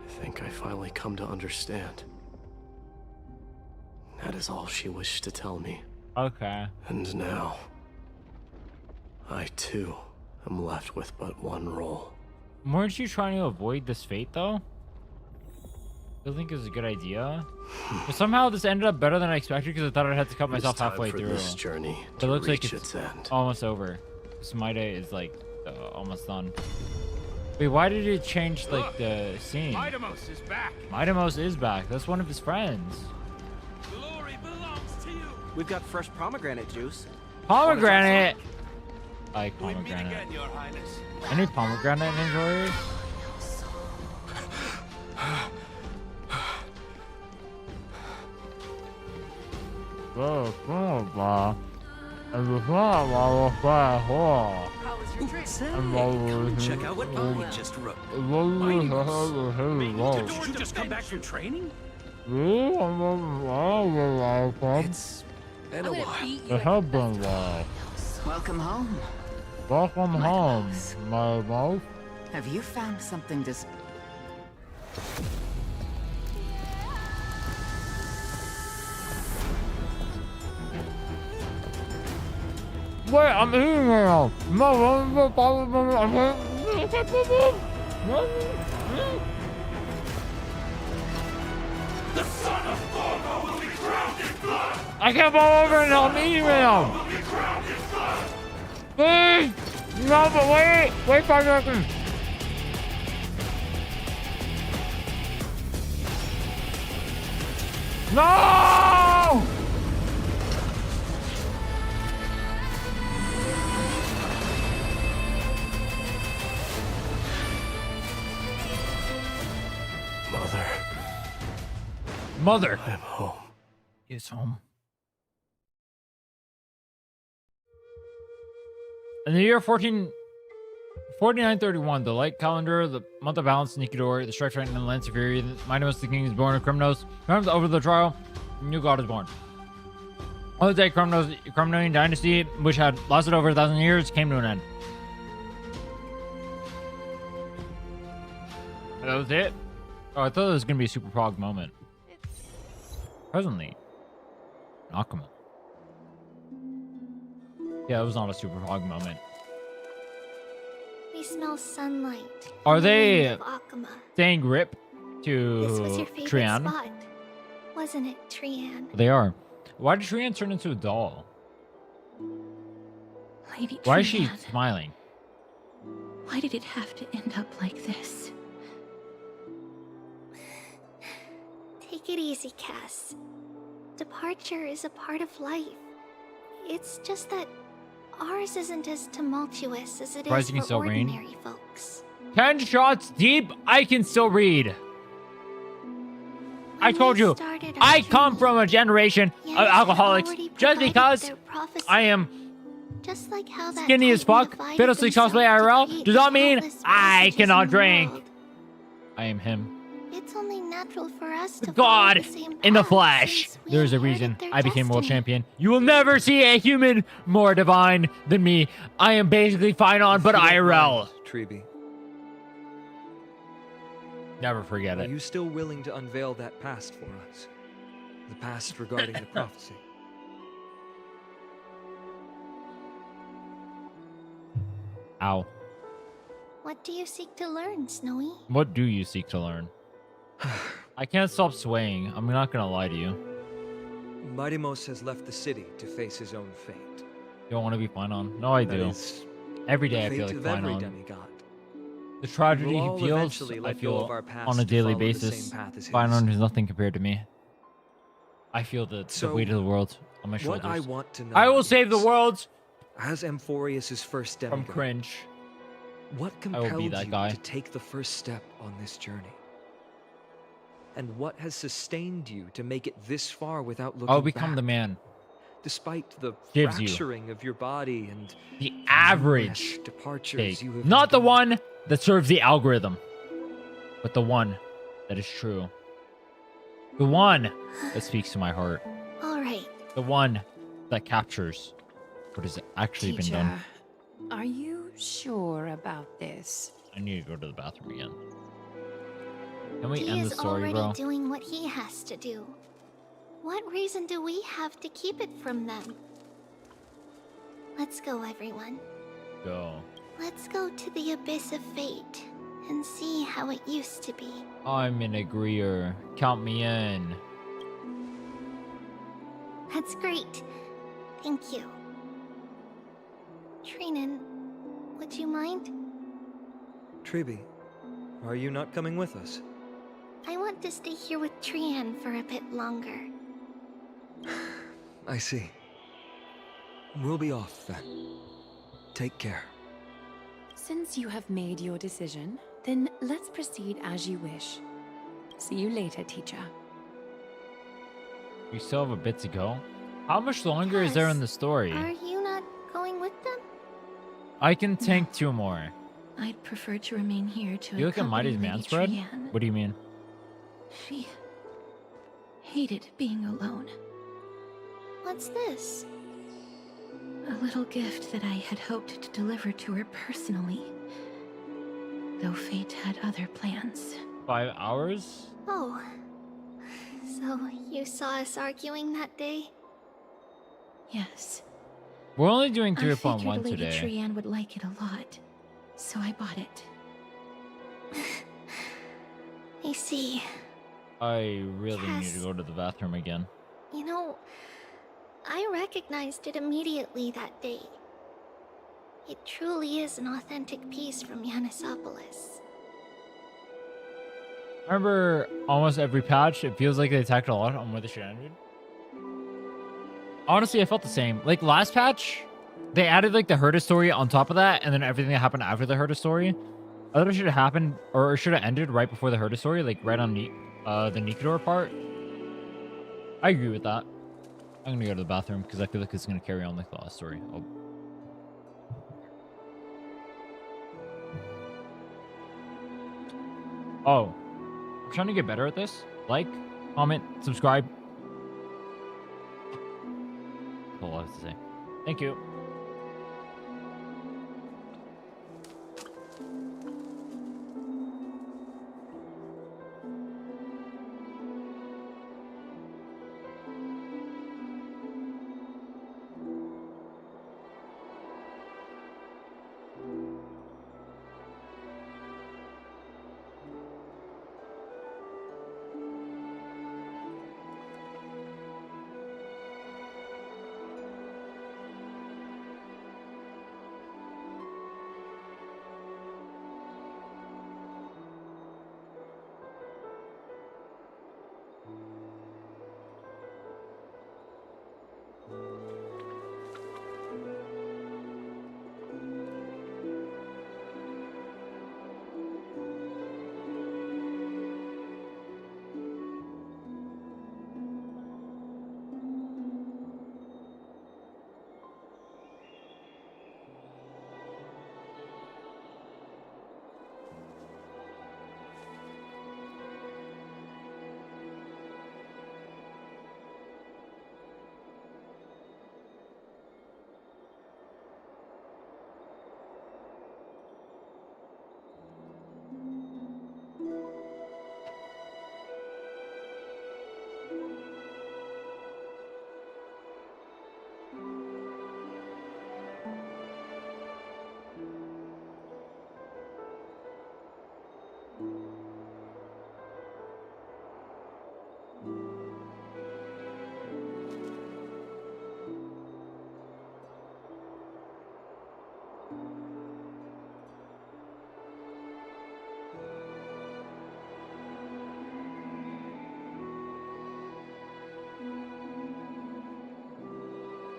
I think I finally come to understand. That is all she wished to tell me. Okay. And now, I too am left with but one role. Weren't you trying to avoid this fate, though? I think it was a good idea. But somehow this ended up better than I expected because I thought I had to cut myself halfway through. This journey It looks like reach it's end. almost over. This Mydei is like almost done. Wait, why did it change like the scene? Mydei is back. Mydei is back. That's one of his friends. Glory belongs to you. We've got fresh pomegranate juice. Pomegranate. I like We meet pomegranate. again, Your Highness. Any pomegranate enjoyers? Check out what Ollie just wrote. Did you just come back from training? It's been a while. It has been a while. Welcome home. Welcome home, my love. Have you found something to... Wait, I'm eating now. The son of Thormo will be drowned in blood. I can't fall over and I'm eating now. Will be drowned in blood. Please. No, but wait! Wait 5 seconds! No! Mother. I'm home. He is home. In the year 4931, the light calendar, the month of balance, Nikador, the strike and the lance of fury, Mydei the king is born of Kremnos. Comes over the trial, a new god is born. On the day Kremnosian dynasty, which had lasted over 1,000 years, came to an end. That was it? Oh, I thought it was going to be a super prog moment. Presently, Nakama. Yeah, it was not a super prog moment. We smell sunlight. Are in the they land of Akama. saying rip This was your to favorite Trian? spot, wasn't it, Trian? They are. Why did Trian turn into a doll? Lady Why is she Trian, smiling? why did it have to end up like this? Take it easy, Cass. Departure is a part of life. It's just that ours isn't as tumultuous as it Surprised is you can for still read? ordinary folks. 10 shots deep, I can still read. I told you, I come from a generation of alcoholics just because I am Just like how that skinny as Titan fuck, divided fiddlesticks themselves cosplay to IRL, create does not mean countless I passages cannot in the drink. world. I am him. It's only natural for us to God follow the same in the path flesh. since we There's a inherited reason their I became world destiny. champion. You will never see a human more divine than me. I am basically Phainon, but IRL. Triby, Never forget are it. you still willing to unveil that past for us? The past regarding the prophecy? Ow. What do you seek to learn, Snowy? What do you seek to learn? I can't stop swaying. I'm not gonna lie to you. Mydei has left the city to face his own fate. You don't want to be Phainon? No, I That do. is Every the day I feel fate like of every Phainon. demigod. The tragedy We'll he all feels, eventually I let go feel of our past on a to daily follow the basis. same path as his. Phainon is nothing compared to me. I feel the So, weight of the world on my shoulders. What I want to know I will save the is, world as Amphoreus' first from demigod, cringe. what I compelled will be that you guy. to take the first step on this journey? And what has sustained you to make it this far without looking I'll become back? the man. Despite the Gives you fracturing of your body and the average numerous departures take. you have Not the endured. one that serves the algorithm, but the one that is true. The one that speaks to my heart. All right. The one that captures what has actually been done. Teacher, are you sure about this? I need to go to the bathroom again. Can we He end the is story, already bro? doing what he has to do. What reason do we have to keep it from them? Let's go, everyone. Go. Let's go to the abyss of fate and see how it used to be. I'm an agreeer. Count me in. That's great. Thank you. Trinnon, would you mind? Triby, are you not coming with us? I want to stay here with Trian for a bit longer. I see. We'll be off then. Take care. Since you have made your decision, then let's proceed as you wish. See you later, teacher. We still have a bit to go. How much longer is there in the story? Are you not going with them? I can tank 2 more. I'd prefer to remain here to You look at accompany Mydei's man Lady spread? Trian. What do you mean? She hated being alone. What's this? A little gift that I had hoped to deliver to her personally. Though fate had other plans. 5 hours? Oh. So you saw us arguing that day? Yes. We're only doing I figured 3.1 Lady today. Trian would like it a lot, so I bought it. I see. I really need Yes. to go to the bathroom again. You know, I recognized it immediately that day. It truly is an authentic piece from Yanisopolis. I remember almost every patch, it feels like they attacked a lot on where the shit ended. Honestly, I felt the same. Like last patch, they added like the Herta story on top of that, and then everything that happened after the Herta story. I thought it should have happened, or it should have ended right before the Herta story, like right on the Nikador part. I agree with that. I'm gonna go to the bathroom because I feel like it's gonna carry on like the last story. Oh, I'm trying to get better at this. Like, comment, subscribe. That's all I have to say. Thank you.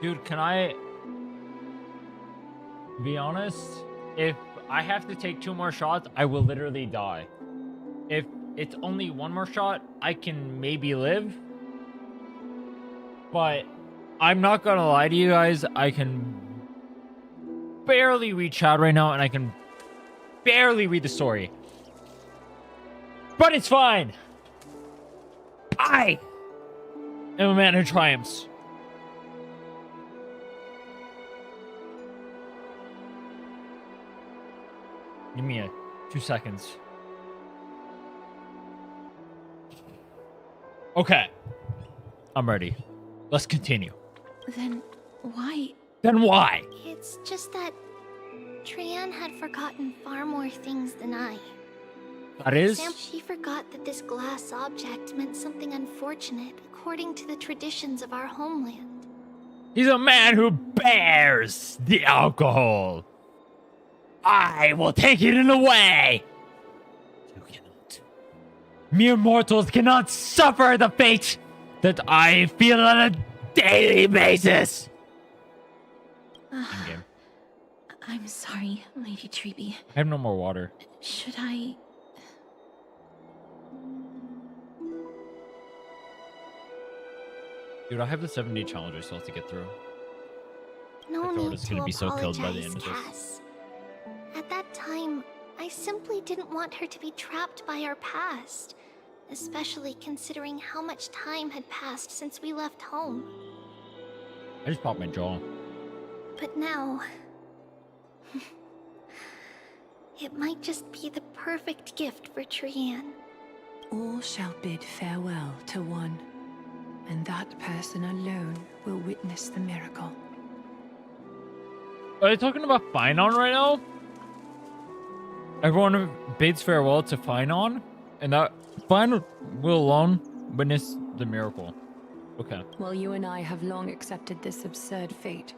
Dude, can I be honest? If I have to take 2 more shots, I will literally die. If it's only 1 more shot, I can maybe live. But I'm not gonna lie to you guys, I can barely read chat right now, and I can barely read the story. But it's fine. I am a man who triumphs. Give me 2 seconds. Okay. I'm ready. Let's continue. Then why? Then why? It's just that Trinnon had forgotten far more things than I. That is? She forgot that this glass object meant something unfortunate according to the traditions of our homeland. He's a man who bears the alcohol. I will take it in away. You cannot. Mere mortals cannot suffer the fate that I feel on a daily basis. I'm sorry, Lady Triby. I have no more water. Should I... Dude, I have the 7-day challenge I still have to get through. No I thought need it's to gonna be so killed by the end of this. Cass. At that time, I simply didn't want her to be trapped by our past, especially considering how much time had passed since we left home. I just popped my jaw. But now... it might just be the perfect gift for Trinnon. All shall bid farewell to one, and that person alone will witness the miracle. Are they talking about Phainon right now? Everyone bids farewell to Phainon, and that Phainon will alone witness the miracle. Okay. Well, you and I have long accepted this absurd fate.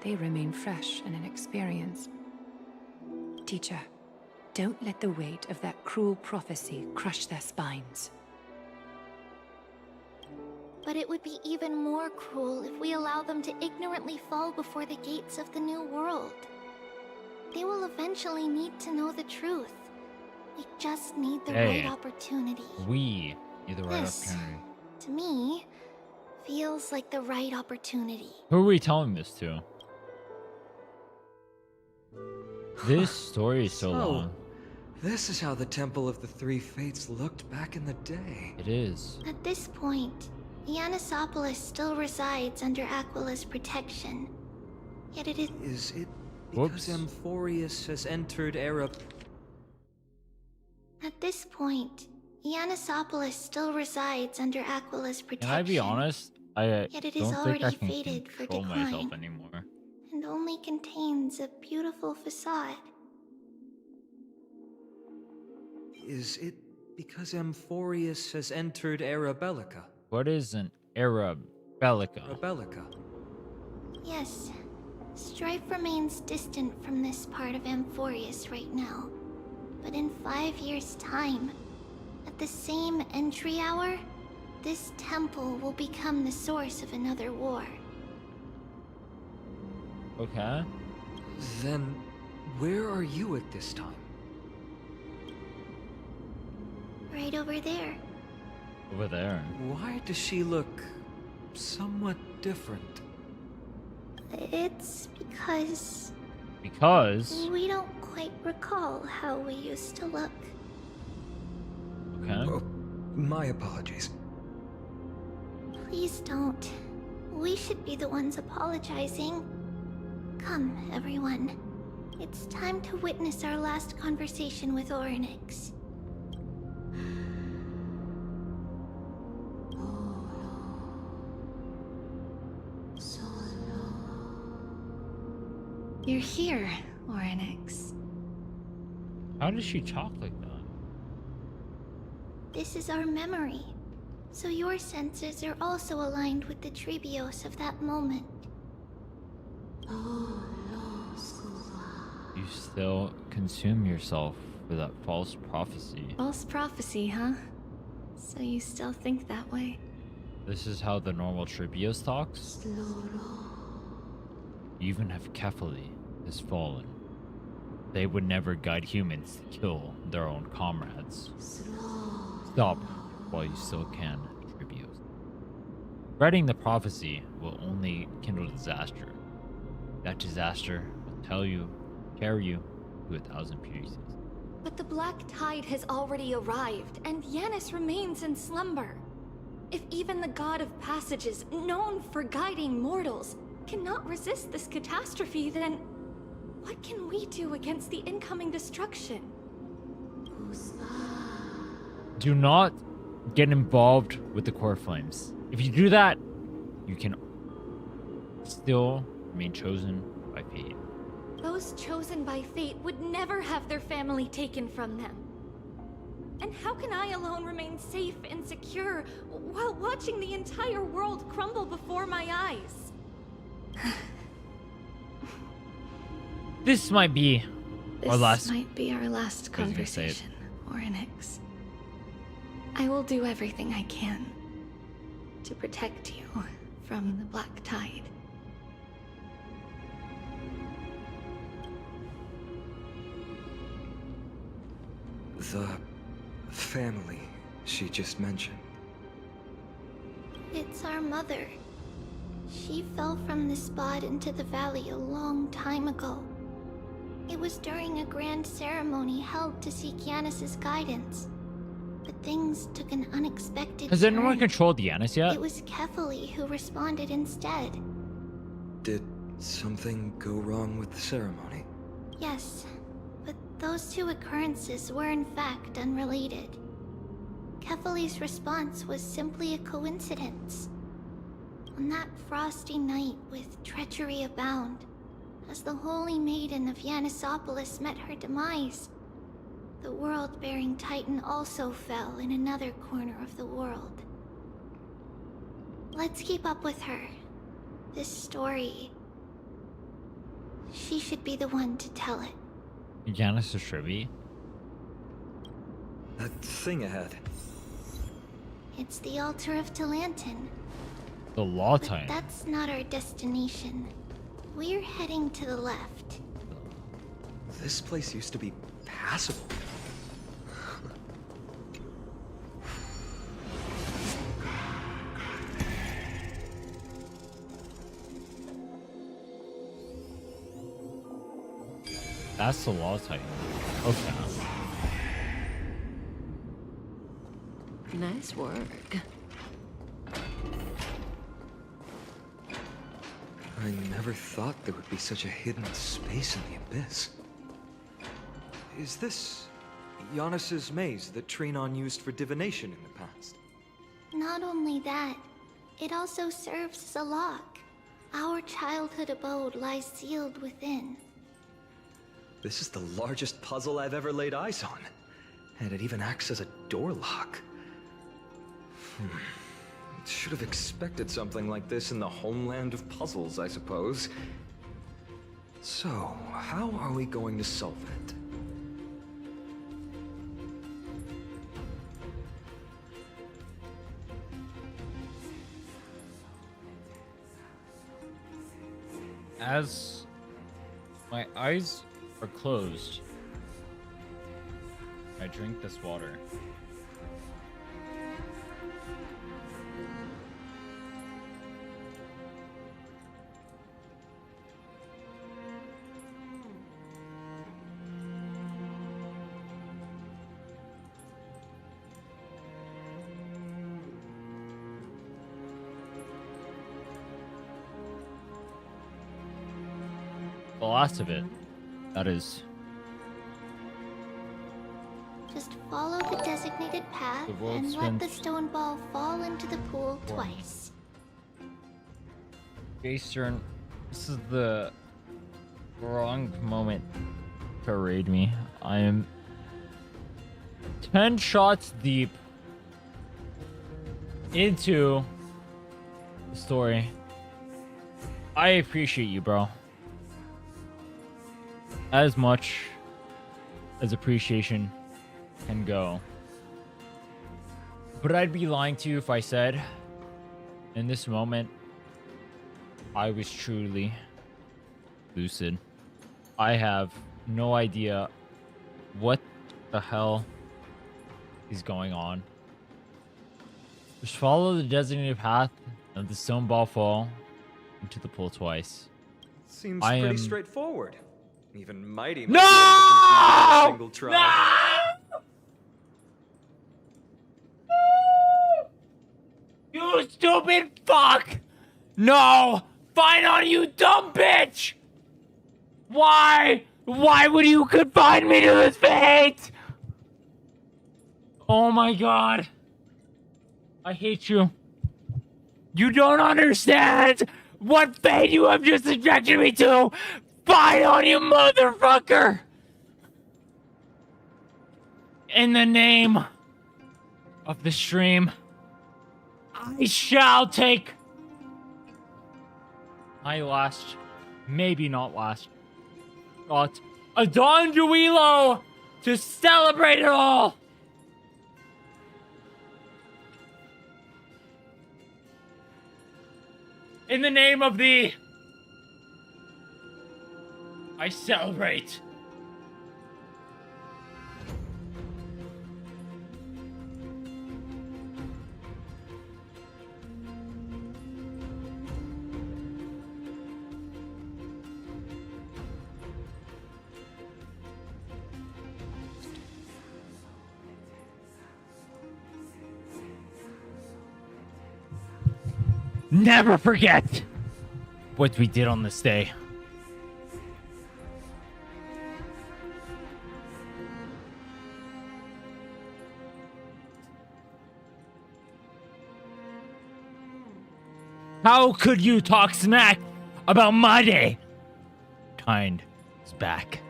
they remain fresh and inexperienced. Teacher, don't let the weight of that cruel prophecy crush their spines. But it would be even more cruel if we allow them to ignorantly fall before the gates of the new world. They will eventually need to know the truth. We just need the right opportunity. We need the right This, opportunity. to me, feels like the right opportunity. Who are we telling this to? This story is so long. This is how the Temple of the Three Fates looked back in the day. It is. At this point, Anaxa still resides under Aquila's protection. Yet it is... Is it because Amphoreus has entered Arab? At this point, Anaxa still resides under Aquila's protection. Can I be honest? I Yet it is don't think I already can fated for control decline, myself anymore. and only contains a beautiful facade. Is it because Amphoreus has entered Arabellica? What is an Arabellica? Arabellica. Yes, strife remains distant from this part of Amphoreus right now. But in 5 years' time, at the same entry hour, this temple will become the source of another war. Okay. Then, where are you at this time? Right over there. Over there. Why does she look somewhat different? It's because... Because? we don't quite recall how we used to look. Okay. Oh, my apologies. Please don't. We should be the ones apologizing. Come, everyone. It's time to witness our last conversation with Orynyx. You're here, Orynyx. How does she talk like that? This is our memory, so your senses are also aligned with the Tribios of that moment. You still consume yourself for that false prophecy. False prophecy, huh? So you still think that way? This is how the normal Tribios talks? Even if Kefali has fallen, they would never guide humans to kill their own comrades. Stop while you still can, Tribios. Writing the prophecy will only kindle disaster. That disaster will carry you to 1,000 pieces. But the Black Tide has already arrived, and Yanis remains in slumber. If even the God of Passages, known for guiding mortals, cannot resist this catastrophe, then what can we do against the incoming destruction? Do not get involved with the core flames. If you do that, you can still remain chosen by fate. Those chosen by fate would never have their family taken from them. And how can I alone remain safe and secure while watching the entire world crumble before my eyes? This might be our last. This might be our last conversation, Orynyx. I will do everything I can to protect you from the Black Tide. The family she just mentioned. It's our mother. She fell from the spot into the valley a long time ago. It was during a grand ceremony held to seek Yanis's guidance. But things took an unexpected Has turn. anyone controlled Yanis yet? It was Kefali who responded instead. Did something go wrong with the ceremony? Yes, but those two occurrences were in fact unrelated. Kefali's response was simply a coincidence. On that frosty night with treachery abound, as the Holy Maiden of Yanisopolis met her demise, the world-bearing Titan also fell in another corner of the world. Let's keep up with her. This story She should be the one to tell it. Yanis or Triby? That thing ahead. It's the altar of Talantin. The Law But Titan. that's not our destination. We're heading to the left. This place used to be passable. That's the Law Titan. Okay. Nice work. I never thought there would be such a hidden space in the Abyss. Is this Giannis's maze that Trinnon used for divination in the past? Not only that, it also serves as a lock. Our childhood abode lies sealed within. This is the largest puzzle I've ever laid eyes on. And it even acts as a door lock. Should have expected something like this in the homeland of puzzles, I suppose. So, how are we going to solve it? As my eyes are closed, I drink this water. The last of it, that is. Just follow the designated path The world and let the spins. stone ball fall into the pool twice. Jason, this is the wrong moment to raid me. I am 10 shots deep into the story. I appreciate you, bro. As much as appreciation can go. But I'd be lying to you if I said, in this moment, I was truly lucid. I have no idea what the hell is going on. Just follow the designated path of the stone ball fall into the pool twice. Seems I pretty am- straightforward. Even Mydei No! might be able to complete it in a single try. You stupid fuck! No! Phainon, you dumb bitch! Why? Why would you confine me to this fate? Oh my god. I hate you. You don't understand what fate you have just subjected me to! Phainon, you motherfucker! In the name of the stream, I shall take my last, maybe not last, shot, a Don Duilo to celebrate it all. In the name of the, I celebrate. Never forget what we did on this day. How could you talk smack about Mydei? Kind is back.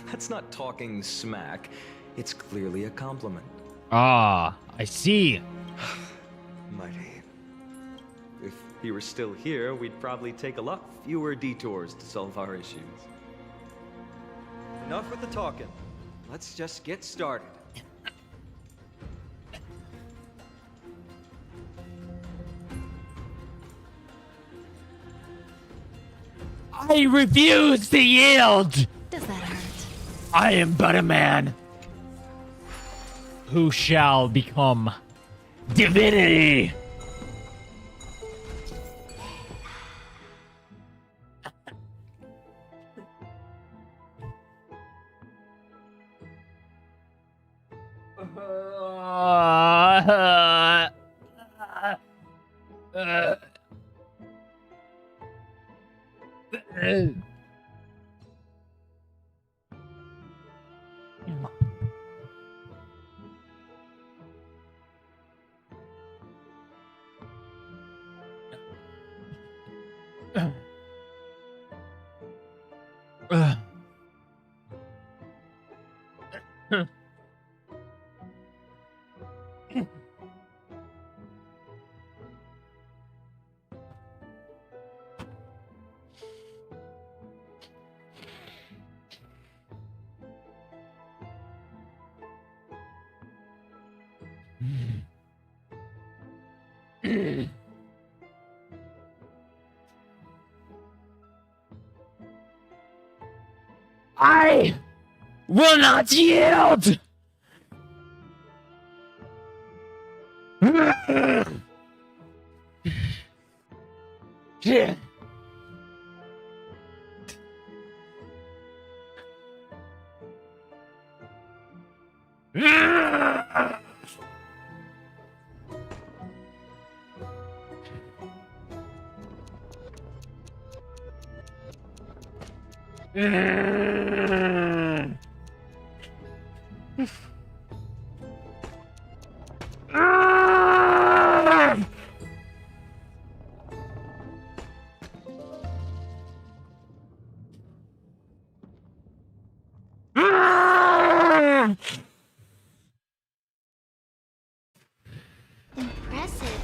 That's not talking smack. It's clearly a compliment. Ah, I see. Mydei, if he were still here, we'd probably take a lot fewer detours to solve our issues. Enough with the talking. Let's just get started. I refuse to yield! Does that hurt? I am but a man who shall become divinity. I will not yield! Impressive.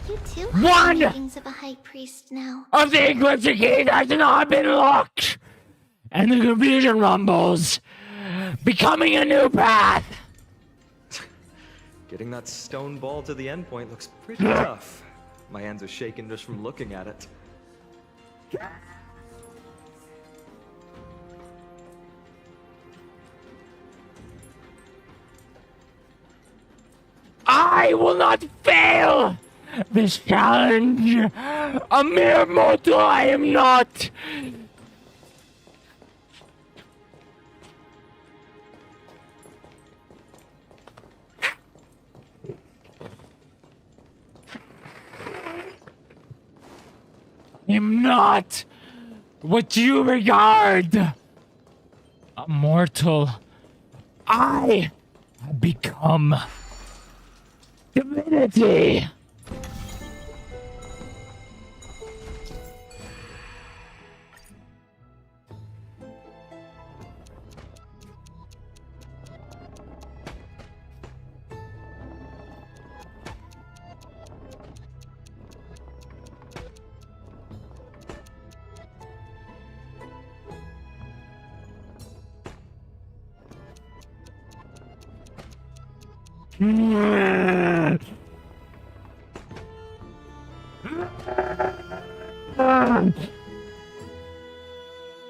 You too One have the makings of a high priest now. of the Eclipse Keys has not been locked, and the confusion rumbles, becoming a new path. Getting that stone ball to the endpoint looks pretty tough. My hands are shaking just from looking at it. I will not fail this challenge. A mere mortal I am not. I am not what you regard a mortal. I have become divinity.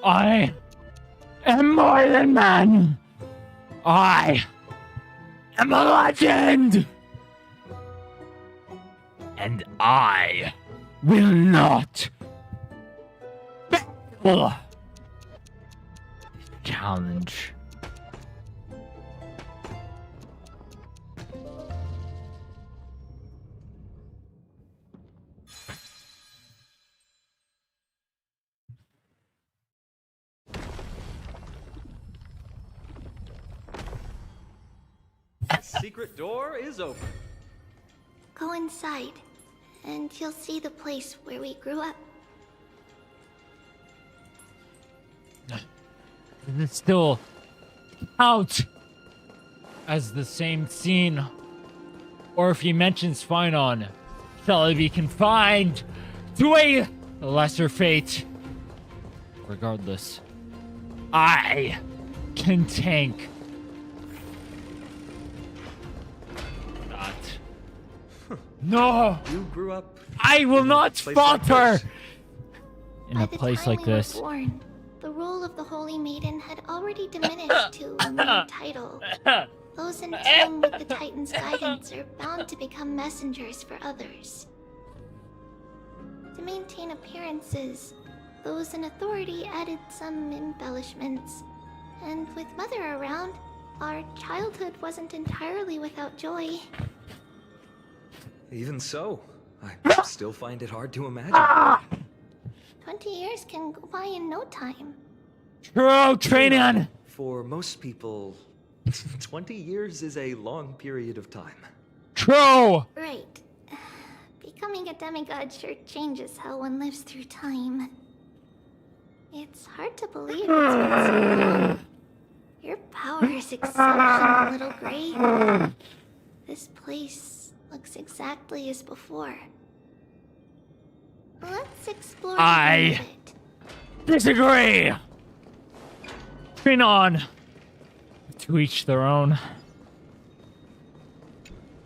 I am more than man. I am a legend. And I will not fail this challenge. The secret door is open. Go inside, and you'll see the place where we grew up. Does it still count as the same scene? Or if he mentions Phainon, shall it be confined to a lesser fate. Regardless, I can tank. Not. No! You grew up. I will not falter! In By a the place time like we were this. born, the role of the Holy Maiden had already diminished to a mere title. Those in tune with the Titan's guidance are bound to become messengers for others. To maintain appearances, those in authority added some embellishments. And with Mother around, our childhood wasn't entirely without joy. Even so, I still find it hard to imagine. 20 years can go by in no time. True, Trinnon! For most people, 20 years is a long period of time. True! Right. Becoming a demigod sure changes how one lives through time. It's hard to believe it's been so long. Your power is exceptional, little Gray. This place looks exactly as before. Let's explore a bit. Disagree! Phainon! To each their own.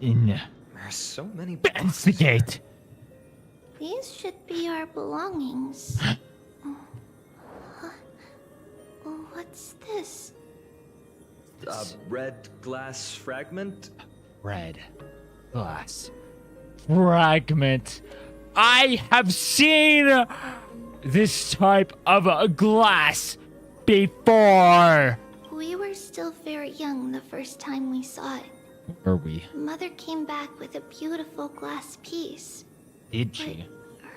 There's so many. Investigate! These should be our belongings. What's this? A red glass fragment? Red glass fragment. I have seen this type of a glass before. We were still very young the first time we saw it. Were we? Mother came back with a beautiful glass piece. Did she?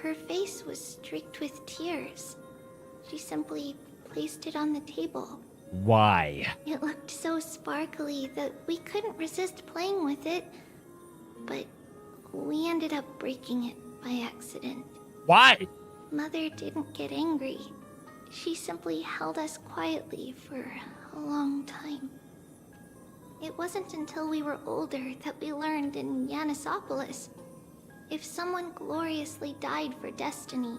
Her face was streaked with tears. She simply placed it on the table. Why? It looked so sparkly that we couldn't resist playing with it, but we ended up breaking it by accident. Why? Mother didn't get angry. She simply held us quietly for a long time. It wasn't until we were older that we learned in Yanissopolis, if someone gloriously died for destiny,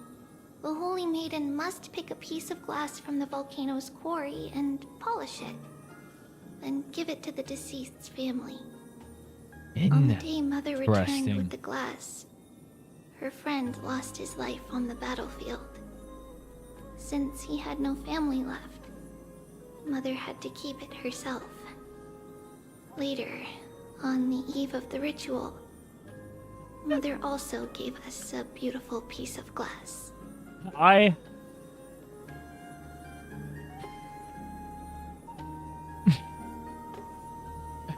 the Holy Maiden must pick a piece of glass from the volcano's quarry and polish it, then give it to the deceased's family. On the day Mother returned with the glass, her friend lost his life on the battlefield. Since he had no family left, Mother had to keep it herself. Later, on the eve of the ritual, Mother also gave us a beautiful piece of glass.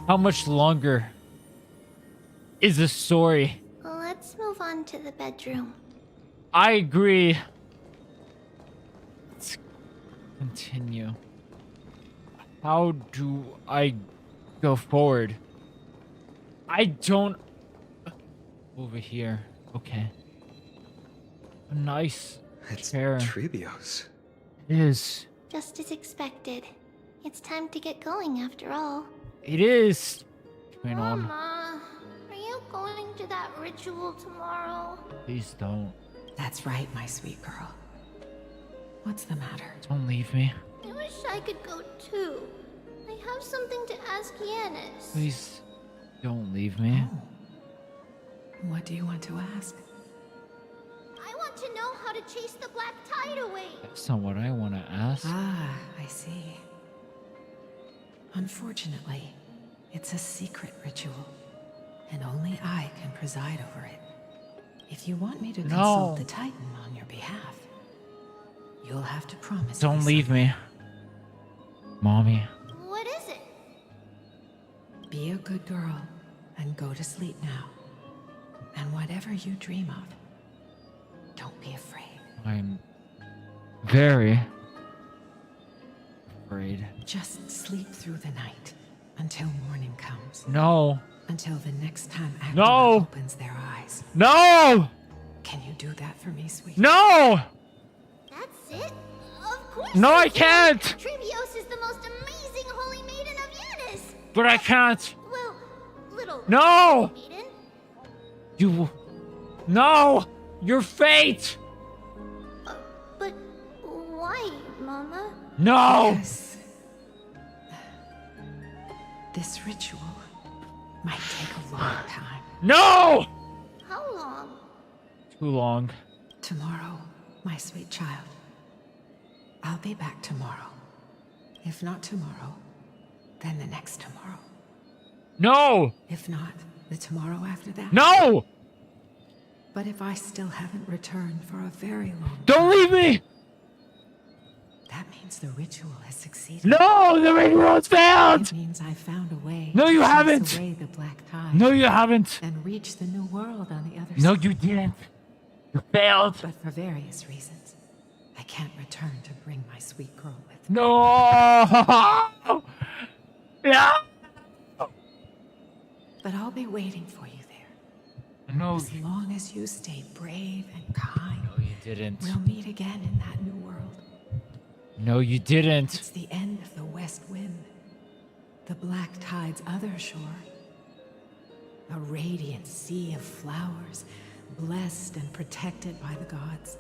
How much longer is this story? Let's move on to the bedroom. I agree. Let's continue. How do I go forward? I don't... Over here. Okay. A nice chair. Tribios. It is. Just as expected. It's time to get going after all. It is. Phainon. Mama, are you going to that ritual tomorrow? Please don't. That's right, my sweet girl. What's the matter? Don't leave me. I wish I could go too. I have something to ask Yanis. Please don't leave me. Oh. What do you want to ask? I want to know how to chase the black tide away. That's not what I want to ask. Ah, I see. Unfortunately, it's a secret ritual, and only I can preside over it. If you want me to consult the Titan on your behalf, you'll have to promise. Don't leave me. Mommy. What is it? Be a good girl and go to sleep now. And whatever you dream of, don't be afraid. I'm very afraid. Just sleep through the night until morning comes. No. Until the next time No. Aglaea opens their eyes. No! Can you do that for me, sweet? No! That's it? Of course. No, I can't! Tribios is the most amazing Holy Maiden of Yanis. But I can't! Well, little No! Maiden. You... No! your fate! But why, Mama? No! Because this ritual might take a long time. No! How long? Too long. Tomorrow, my sweet child. I'll be back tomorrow. If not tomorrow, then the next tomorrow. No! If not, the tomorrow after that. No! But if I still haven't returned for a very long time... Don't leave me! That means the ritual has succeeded. No! The ritual has failed! It means I found a way No, you to chase haven't! away the black tide. No, you haven't! And reach the new world on the other No, side. you didn't. You failed. But for various reasons, I can't return to bring my sweet girl with me. No! No! But I'll be waiting for you there. No. As long as you stay brave and kind. No, you didn't. We'll meet again in that new world. No, you didn't. It's the end of the West Wind. The black tide's other shore. A radiant sea of flowers, blessed and protected by the gods.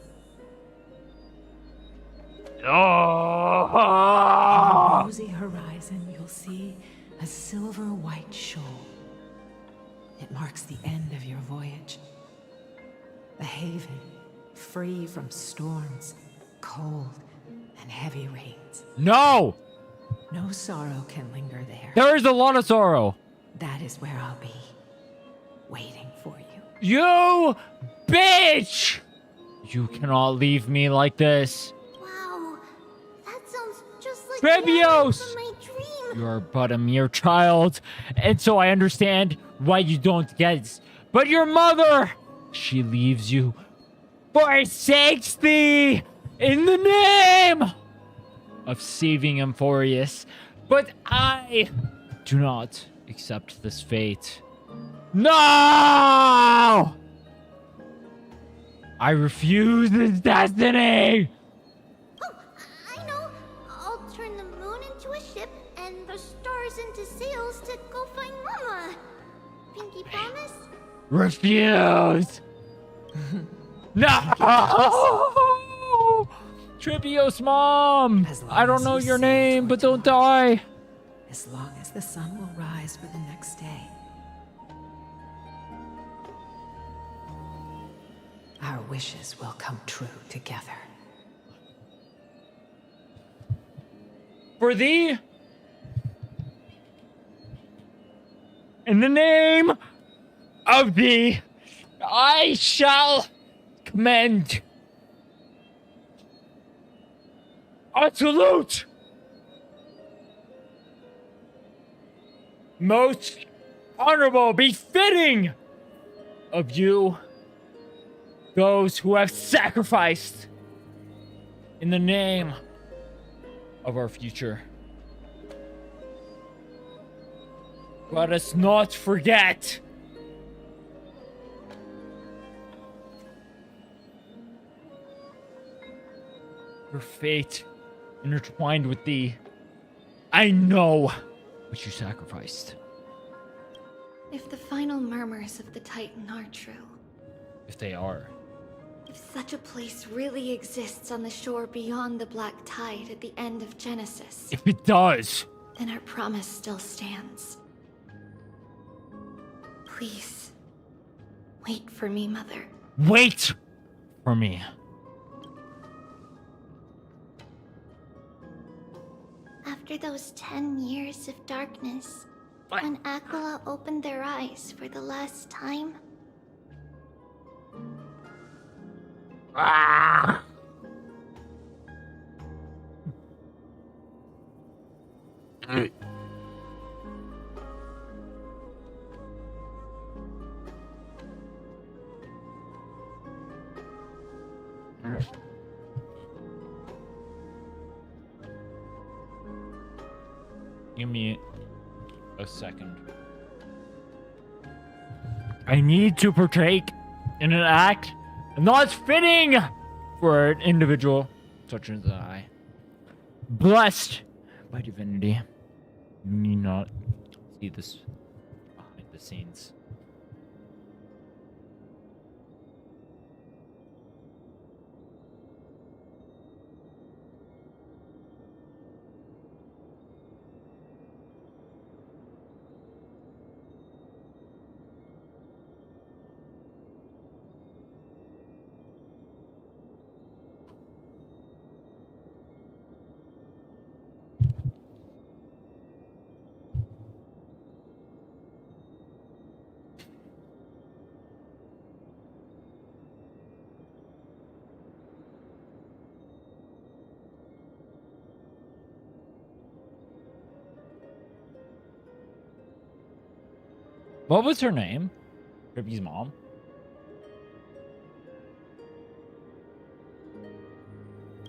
Oh! On the rosy horizon, you'll see a silver-white shoal. It marks the end of your voyage. A haven, free from storms, cold, and heavy rains. No! No sorrow can linger there. There is a lot of sorrow. That is where I'll be, waiting for you. You bitch! You cannot leave me like this. Wow, that sounds just like Kremnos! from my dream. You're but a mere child, and so I understand why you don't get it. But your mother, she leaves you, forsakes thee in the name of saving Amphoreus. But I do not accept this fate. No! I refuse this destiny! Oh, I know. I'll turn the moon into a ship and the stars into sails to go find Mama. Pinky promise? Refuse! No! Tribios mom! I don't know your name, but don't die! As long as the sun will rise for the next day. Our wishes will come true together. For thee, in the name of thee, I shall commend a salute, most honorable, befitting of you, those who have sacrificed in the name of our future. Let us not forget your fate intertwined with thee. I know what you sacrificed. If the final murmurs of the Titan are true, If they are. if such a place really exists on the shore beyond the Black Tide at the end of Genesis, If it does. then our promise still stands. Please, wait for me, Mother. Wait for me. After those 10 years of darkness, when Aglaea opened their eyes for the last time, Ah! Give me a second. I need to partake in an act not fitting for an individual such as I. Blessed by divinity. You need not see this behind the scenes. What was her name? Triby's mom.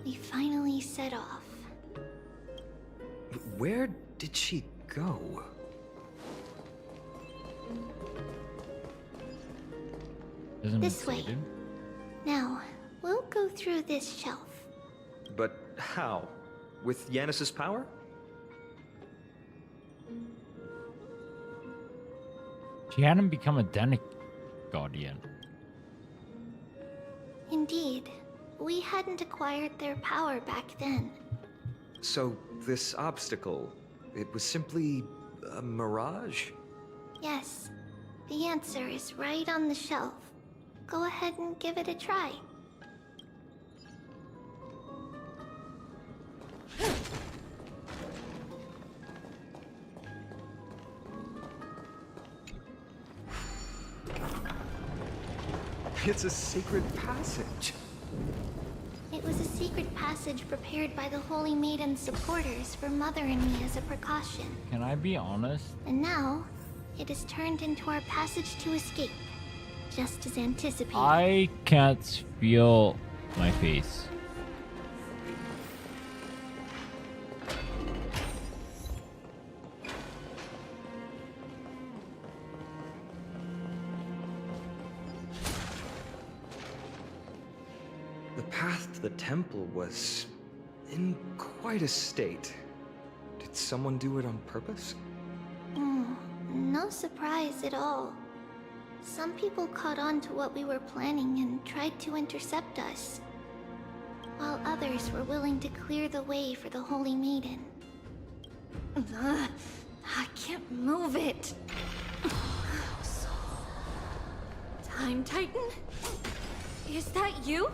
We finally set off. Where did she go? This way. Now, we'll go through this shelf. But how? With Yanis's power? She hadn't become a Den Guardian. Indeed. We hadn't acquired their power back then. So, this obstacle, it was simply a mirage? Yes. The answer is right on the shelf. Go ahead and give it a try. It's a secret passage. It was a secret passage prepared by the Holy Maiden's supporters for Mother and me as a precaution. Can I be honest? And now, it is turned into our passage to escape, just as anticipated. I can't feel my face. The path to the temple was in quite a state. Did someone do it on purpose? No surprise at all. Some people caught on to what we were planning and tried to intercept us, while others were willing to clear the way for the Holy Maiden. I can't move it. Time Titan? Is that you?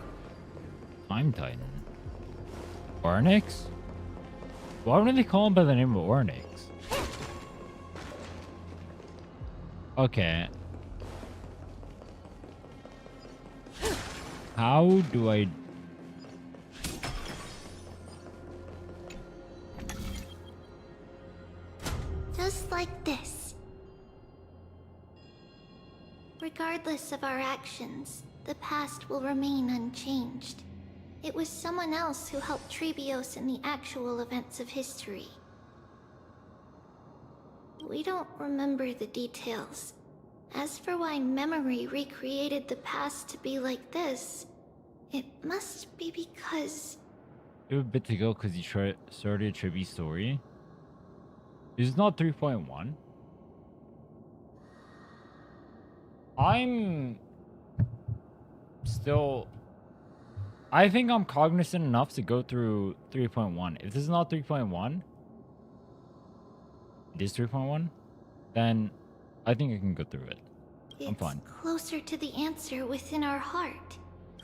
Time Titan. Ornyx? Why wouldn't they call him by the name of Ornyx? Okay. How do I... Just like this. Regardless of our actions, the past will remain unchanged. It was someone else who helped Trebios in the actual events of history. We don't remember the details. As for why memory recreated the past to be like this, it must be because... You have a bit to go because you started Triby's story. Is it not 3.1? I'm still... I think I'm cognizant enough to go through 3.1. If this is not 3.1, it is 3.1, then I think I can go through it. I'm fine. It's closer to the answer within our heart.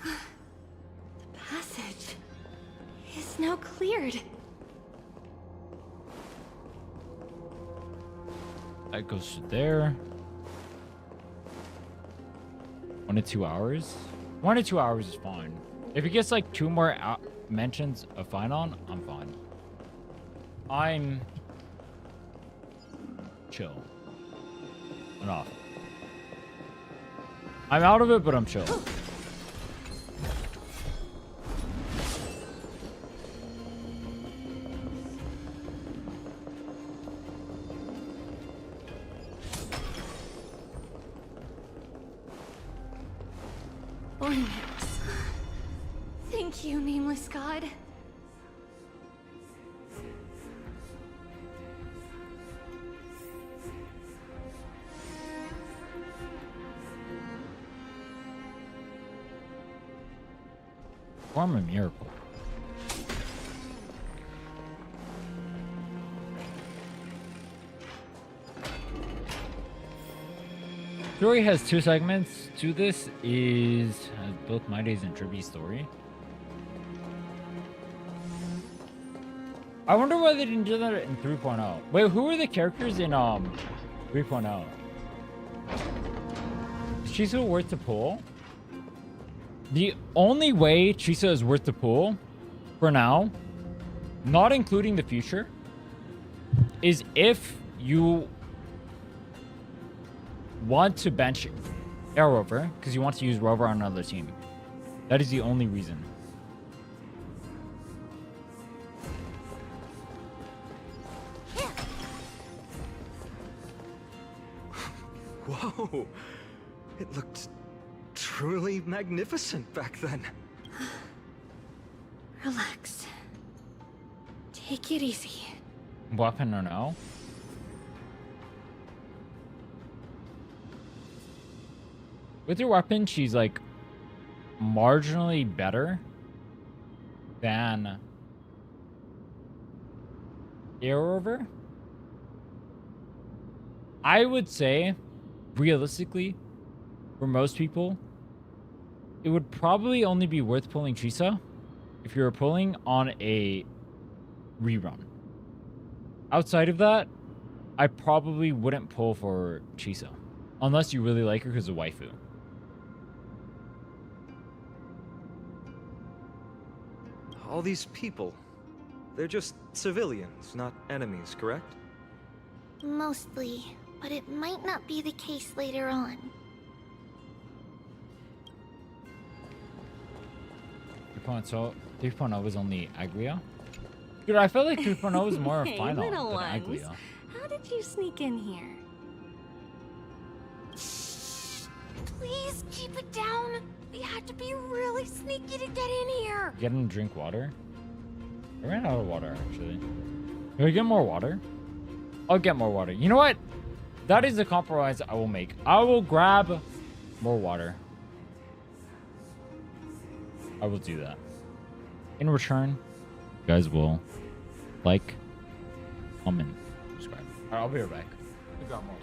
The passage is now cleared. That goes to there. 1 to 2 hours? 1 to 2 hours is fine. If it gets like 2 more mentions of Phainon, I'm fine. I'm chill. Enough. I'm out of it, but I'm chill. Ornyx. Thank you, nameless god. Perform a miracle. Story has 2 segments. To this is both Mydei's and Triby's story. I wonder why they didn't do that in 3.0. Wait, who were the characters in 3.0? Is Chiso worth the pull? The only way Chiso is worth the pull, for now, not including the future, is if you want to bench Air Rover because you want to use Rover on another team. That is the only reason. Whoa! It looked truly magnificent back then. Relax. Take it easy. Weapon or no? With her weapon, she's like marginally better than Air Rover. I would say, realistically, for most people, it would probably only be worth pulling Chisa if you're pulling on a rerun. Outside of that, I probably wouldn't pull for Chisa unless you really like her because of waifu. All these people, they're just civilians, not enemies, correct? Mostly, but it might not be the case later on. 3.0 was only Aglaea? Dude, I felt like 3.0 was more Hey, Phainon little than ones. Aglaea. How did you sneak in here? Please keep it down. We had to be really sneaky to get in here. Get him to drink water? I ran out of water, actually. Can we get more water? I'll get more water. You know what? That is the compromise I will make. I will grab more water. I will do that. In return, you guys will like, comment, subscribe. All right, I'll be right back. I got more water.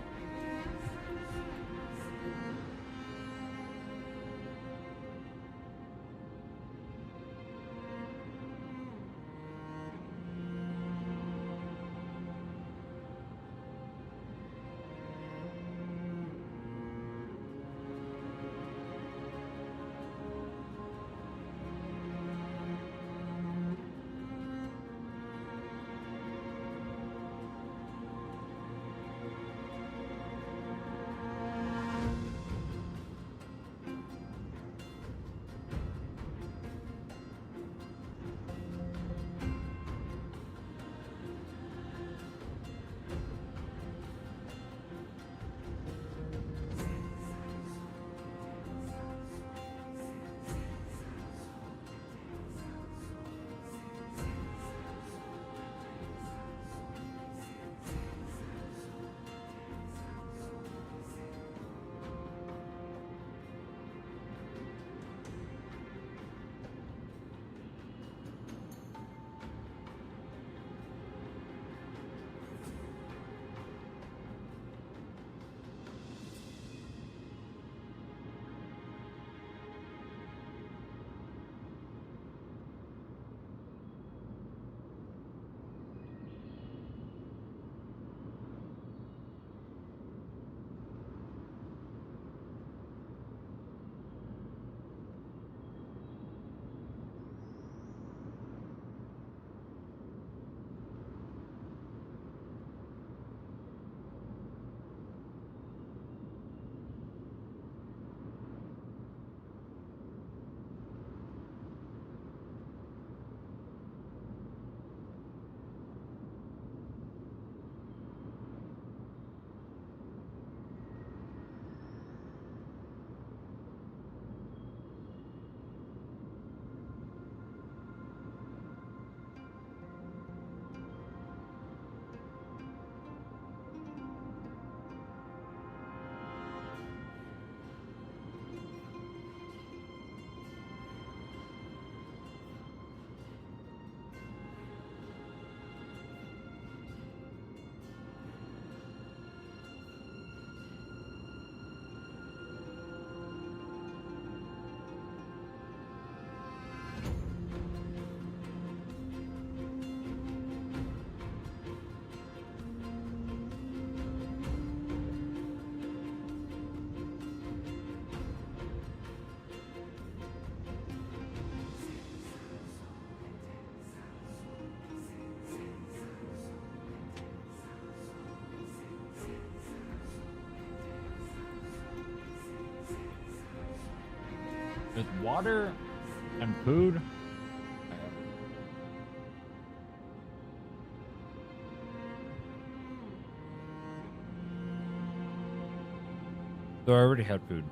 With water and food. So I already had food.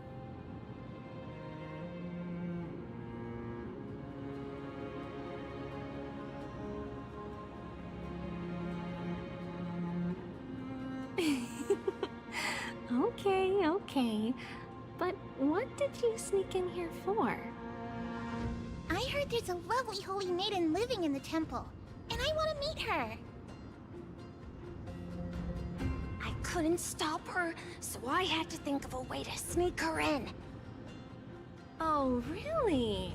Okay. But what did you sneak in here for? I heard there's a lovely holy maiden living in the temple, and I want to meet her. I couldn't stop her, so I had to think of a way to sneak her in. Oh, really?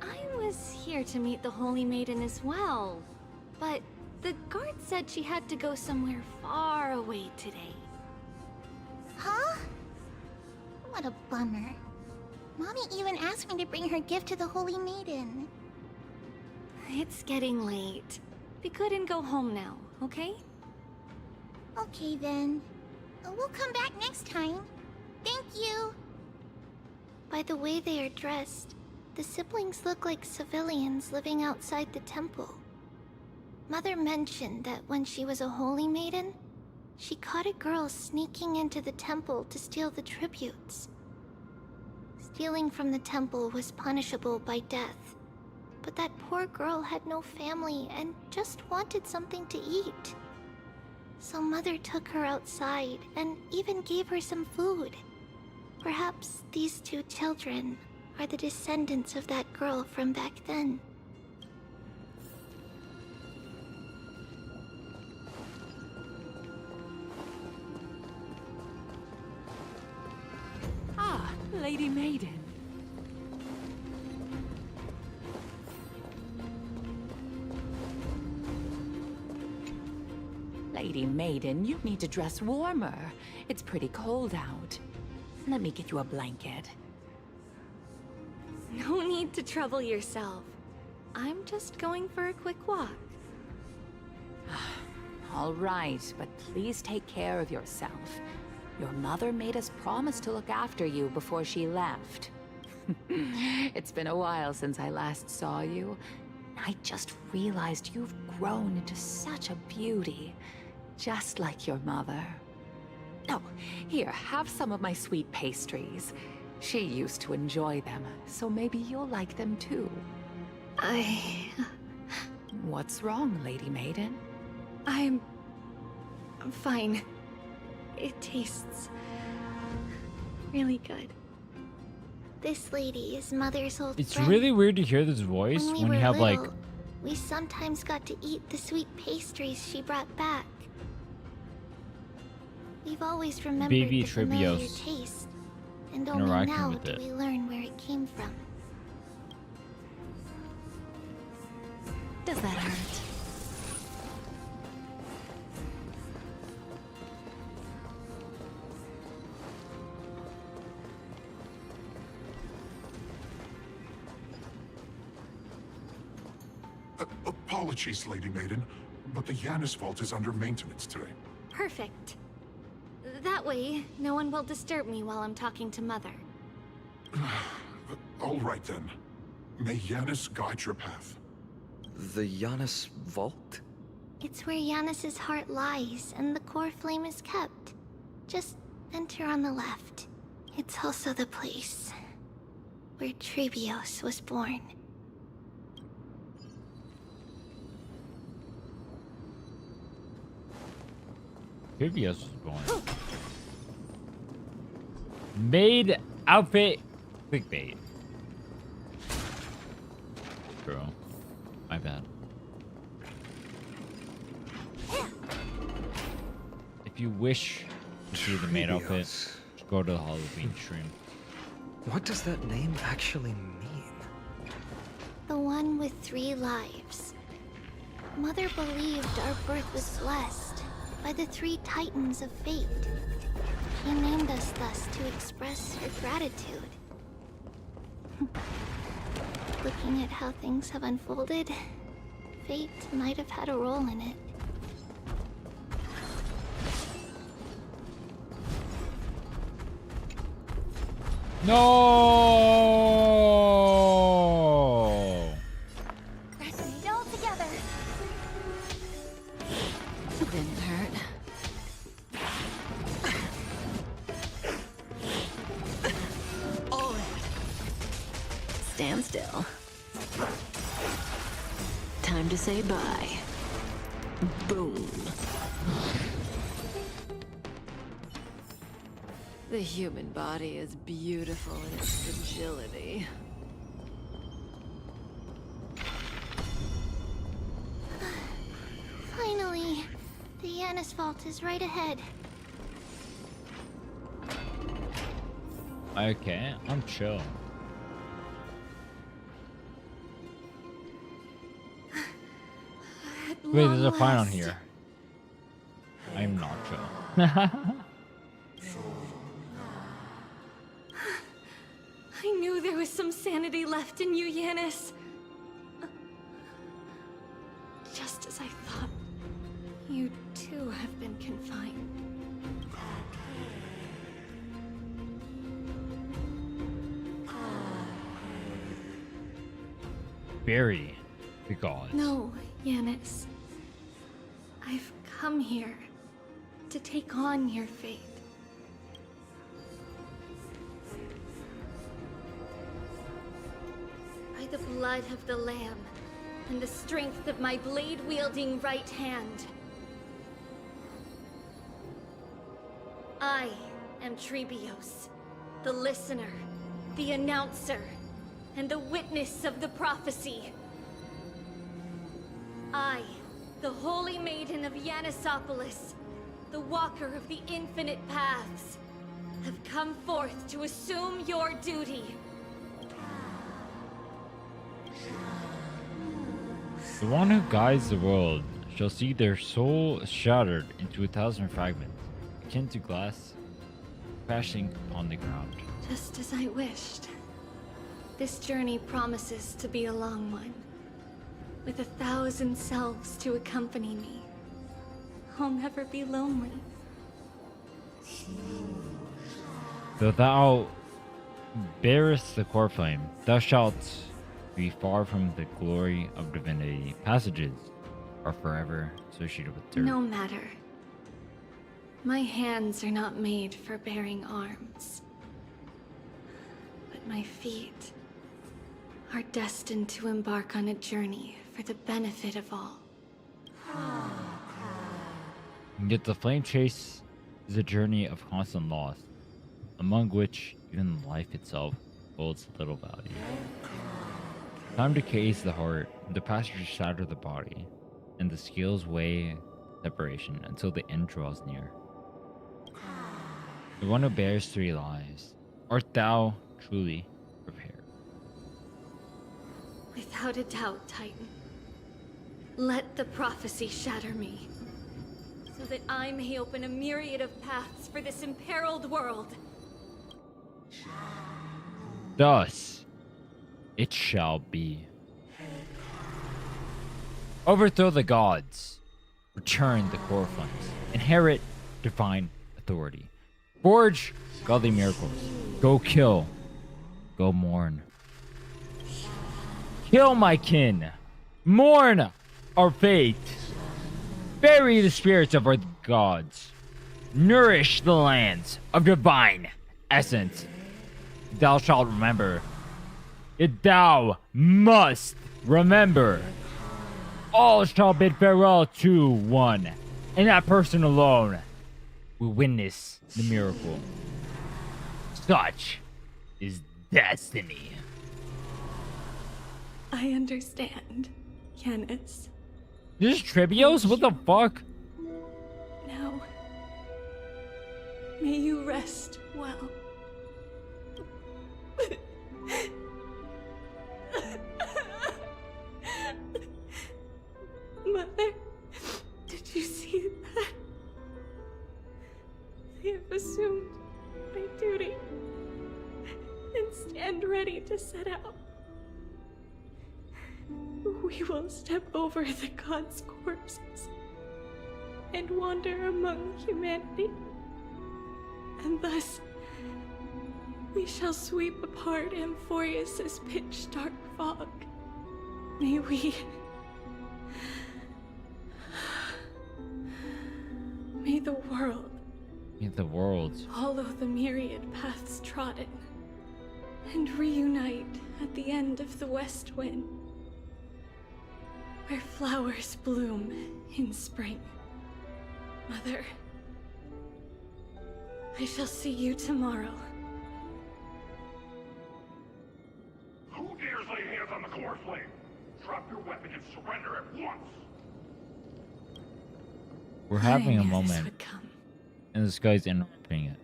I was here to meet the holy maiden as well, but the guard said she had to go somewhere far away today. Huh? What a bummer. Mommy even asked me to bring her gift to the holy maiden. It's getting late. We couldn't go home now, okay? Okay then. We'll come back next time. Thank you. By the way they are dressed, the siblings look like civilians living outside the temple. Mother mentioned that when she was a holy maiden, she caught a girl sneaking into the temple to steal the tributes. Stealing from the temple was punishable by death, but that poor girl had no family and just wanted something to eat. So Mother took her outside and even gave her some food. Perhaps these two children are the descendants of that girl from back then. Ah, Lady Maiden. Lady Maiden, you need to dress warmer. It's pretty cold out. Let me get you a blanket. No need to trouble yourself. I'm just going for a quick walk. All right, but please take care of yourself. Your mother made us promise to look after you before she left. It's been a while since I last saw you. I just realized you've grown into such a beauty, just like your mother. Oh, here, have some of my sweet pastries. She used to enjoy them, so maybe you'll like them too. What's wrong, Lady Maiden? I'm fine. It tastes really good. This lady is Mother's old It's friend. really weird to hear this voice When we when were you have like little, we sometimes got to eat the sweet pastries she brought back. We've always remembered Baby the familiar Tribios taste, and only interacting now with do it. we learn where it came from. Does that hurt? Apologies, Lady Maiden, but the Yanis vault is under maintenance today. Perfect. That way, no one will disturb me while I'm talking to Mother. All right then. May Yanis guide your path. The Yanis vault? It's where Yanis's heart lies, and the core flame is kept. Just enter on the left. It's also the place where Tribios was born. Tribios was born. Made outfit clickbait. Bro, my bad. If you wish to see the maid outfit, just go to the Halloween stream. What does that name actually mean? The one with 3 lives. Mother believed our birth was blessed by the 3 titans of fate. She named us thus to express her gratitude. Looking at how things have unfolded, fate might have had a role in it. No! Let's eat all together. Didn't hurt. Stand still. Time to say bye. Boom. The human body is beautiful in its fragility. Finally, the Vault is right ahead. Okay, I'm chill. Wait, there's a Phainon here. I'm not chill. I knew there was some sanity left in you, Yanis. Just as I thought, you too have been confined. Bury the gods. No, Yanis. I've come here to take on your fate. By the blood of the Lamb and the strength of my blade-wielding right hand, I am Tribios, the listener, the announcer, and the witness of the prophecy. I, the Holy Maiden of Yanisopolis, the Walker of the Infinite Paths, have come forth to assume your duty. The one who guides the world shall see their soul shattered into 1,000 fragments, akin to glass crashing upon the ground. Just as I wished. This journey promises to be a long one, with 1,000 selves to accompany me. I'll never be lonely. Though thou bearest the core flame, thou shalt be far from the glory of divinity. Passages are forever associated with dirt. No matter. My hands are not made for bearing arms. But my feet are destined to embark on a journey for the benefit of all. And yet the flame chase is a journey of constant loss, among which even life itself holds little value. Time decays the heart, the passengers shatter the body, and the scales weigh separation until the end draws near. The one who bears 3 lives, art thou truly prepared? Without a doubt, Titan. Let the prophecy shatter me, so that I may open a myriad of paths for this imperiled world. Thus, it shall be. Overthrow the gods. Return the core flames. Inherit divine authority. Forge godly miracles. Go kill. Go mourn. Kill my kin. Mourn our fate. Bury the spirits of our gods. Nourish the lands of divine essence. Thou shalt remember. Yet thou must remember. All shall bid farewell to one, and that person alone will witness the miracle. Such is destiny. I understand, Yanis. This is Tribios? What the fuck? Now, may you rest well. Mother, did you see that? I have assumed my duty and stand ready to set out. We will step over the gods' corpses and wander among humanity, and thus we shall sweep apart Amphoreus' pitch-dark fog. May we... May the world... May the world... follow the myriad paths trodden, and reunite at the end of the west wind, where flowers bloom in spring. Mother, I shall see you tomorrow. Who dares lay hands on the core flame? Drop your weapon and surrender at once! We're having a moment, and this guy's interrupting it.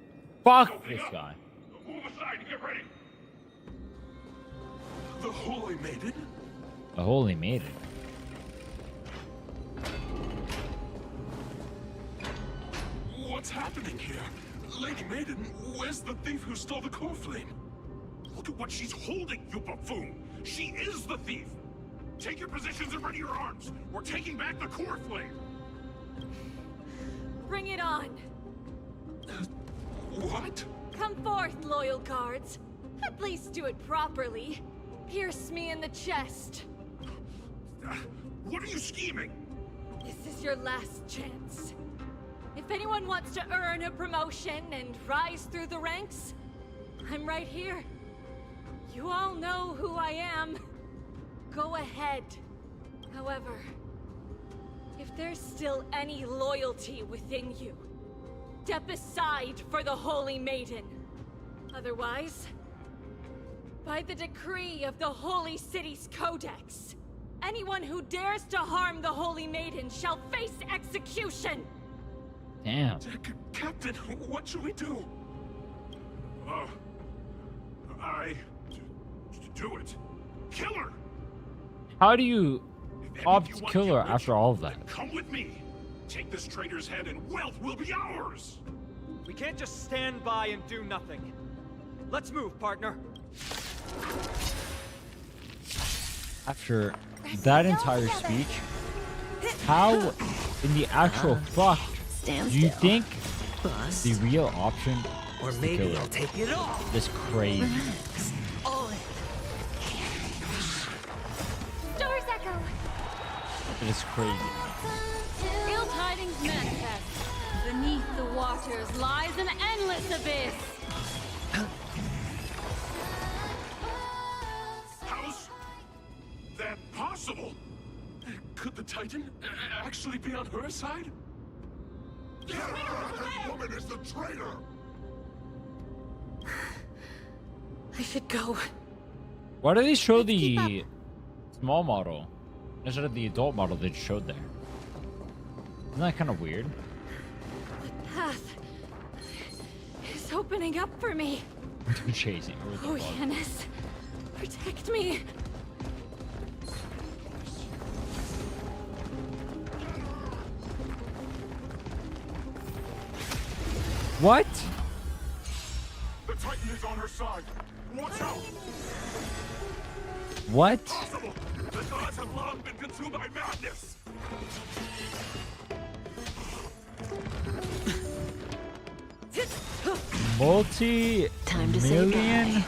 Fuck this guy. Move aside and get ready! The Holy Maiden? The Holy Maiden. What's happening here? Lady Maiden, where's the thief who stole the core flame? Look at what she's holding, you buffoon! She is the thief! Take your positions and ready your arms! We're taking back the core flame! Bring it on! What? Come forth, loyal guards. At least do it properly. Pierce me in the chest. What are you scheming? This is your last chance. If anyone wants to earn a promotion and rise through the ranks, I'm right here. You all know who I am. Go ahead. However, if there's still any loyalty within you, step aside for the Holy Maiden. Otherwise, by the decree of the Holy City's Codex, anyone who dares to harm the Holy Maiden shall face execution! Damn. Captain, what should we do? Do it. Kill her! How do you opt to kill her after all of that? Come with me! Take this traitor's head and wealth will be ours! We can't just stand by and do nothing. Let's move, partner. After that entire speech, how in the actual fuck do you think the real option or is maybe to kill her? I'll take it off. This crazy. Doors echo. It is crazy. Ill tidings manifest. Beneath the waters lies an endless abyss. How's that possible? Could the Titan actually be on her side? That woman is the traitor! I should go. Why do they show the small model instead of the adult model they showed there? Isn't that kind of weird? The path is opening up for me. They're chasing her with the Oh, bug. Yanis, protect me. What? The Titan is on her side! Watch out! What? Possible! The gods have long been consumed by madness! Multi-million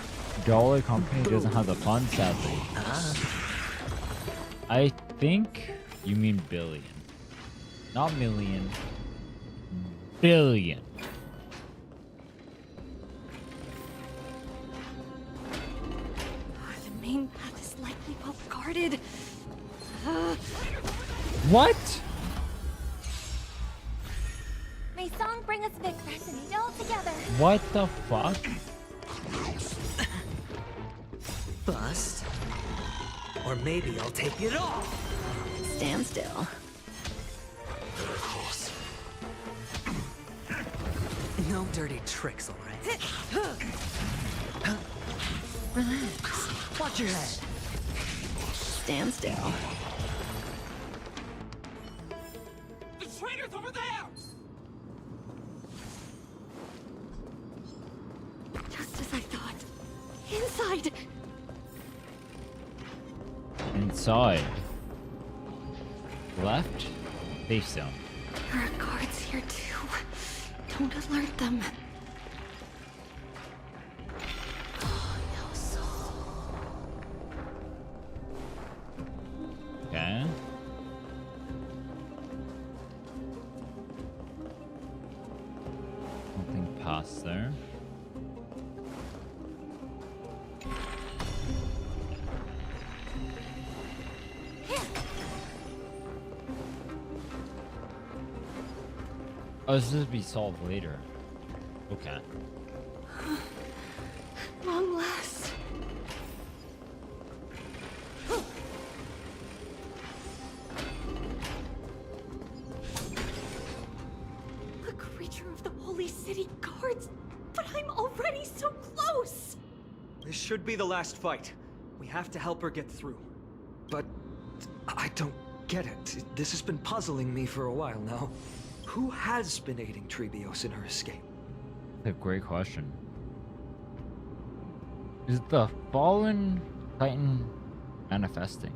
dollar company doesn't have the funds, sadly. I think you mean billion. Not million. Billion. The main path is likely well guarded. What? May song bring us victory and eat all together. What the fuck? Bust. Or maybe I'll take it off. Stand still. No dirty tricks, all right? Relax. Watch your head. Stand still. The traitor's over there! Just as I thought. Inside. Inside. Left. Face down. There are guards here too. Don't alert them. chaos there. Oh, this will be solved later. Okay. Long last. A creature of the Holy City guards, but I'm already so close. This should be the last fight. We have to help her get through. But I don't get it. This has been puzzling me for a while now. Who has been aiding Trebios in her escape? That's a great question. Is the fallen Titan manifesting?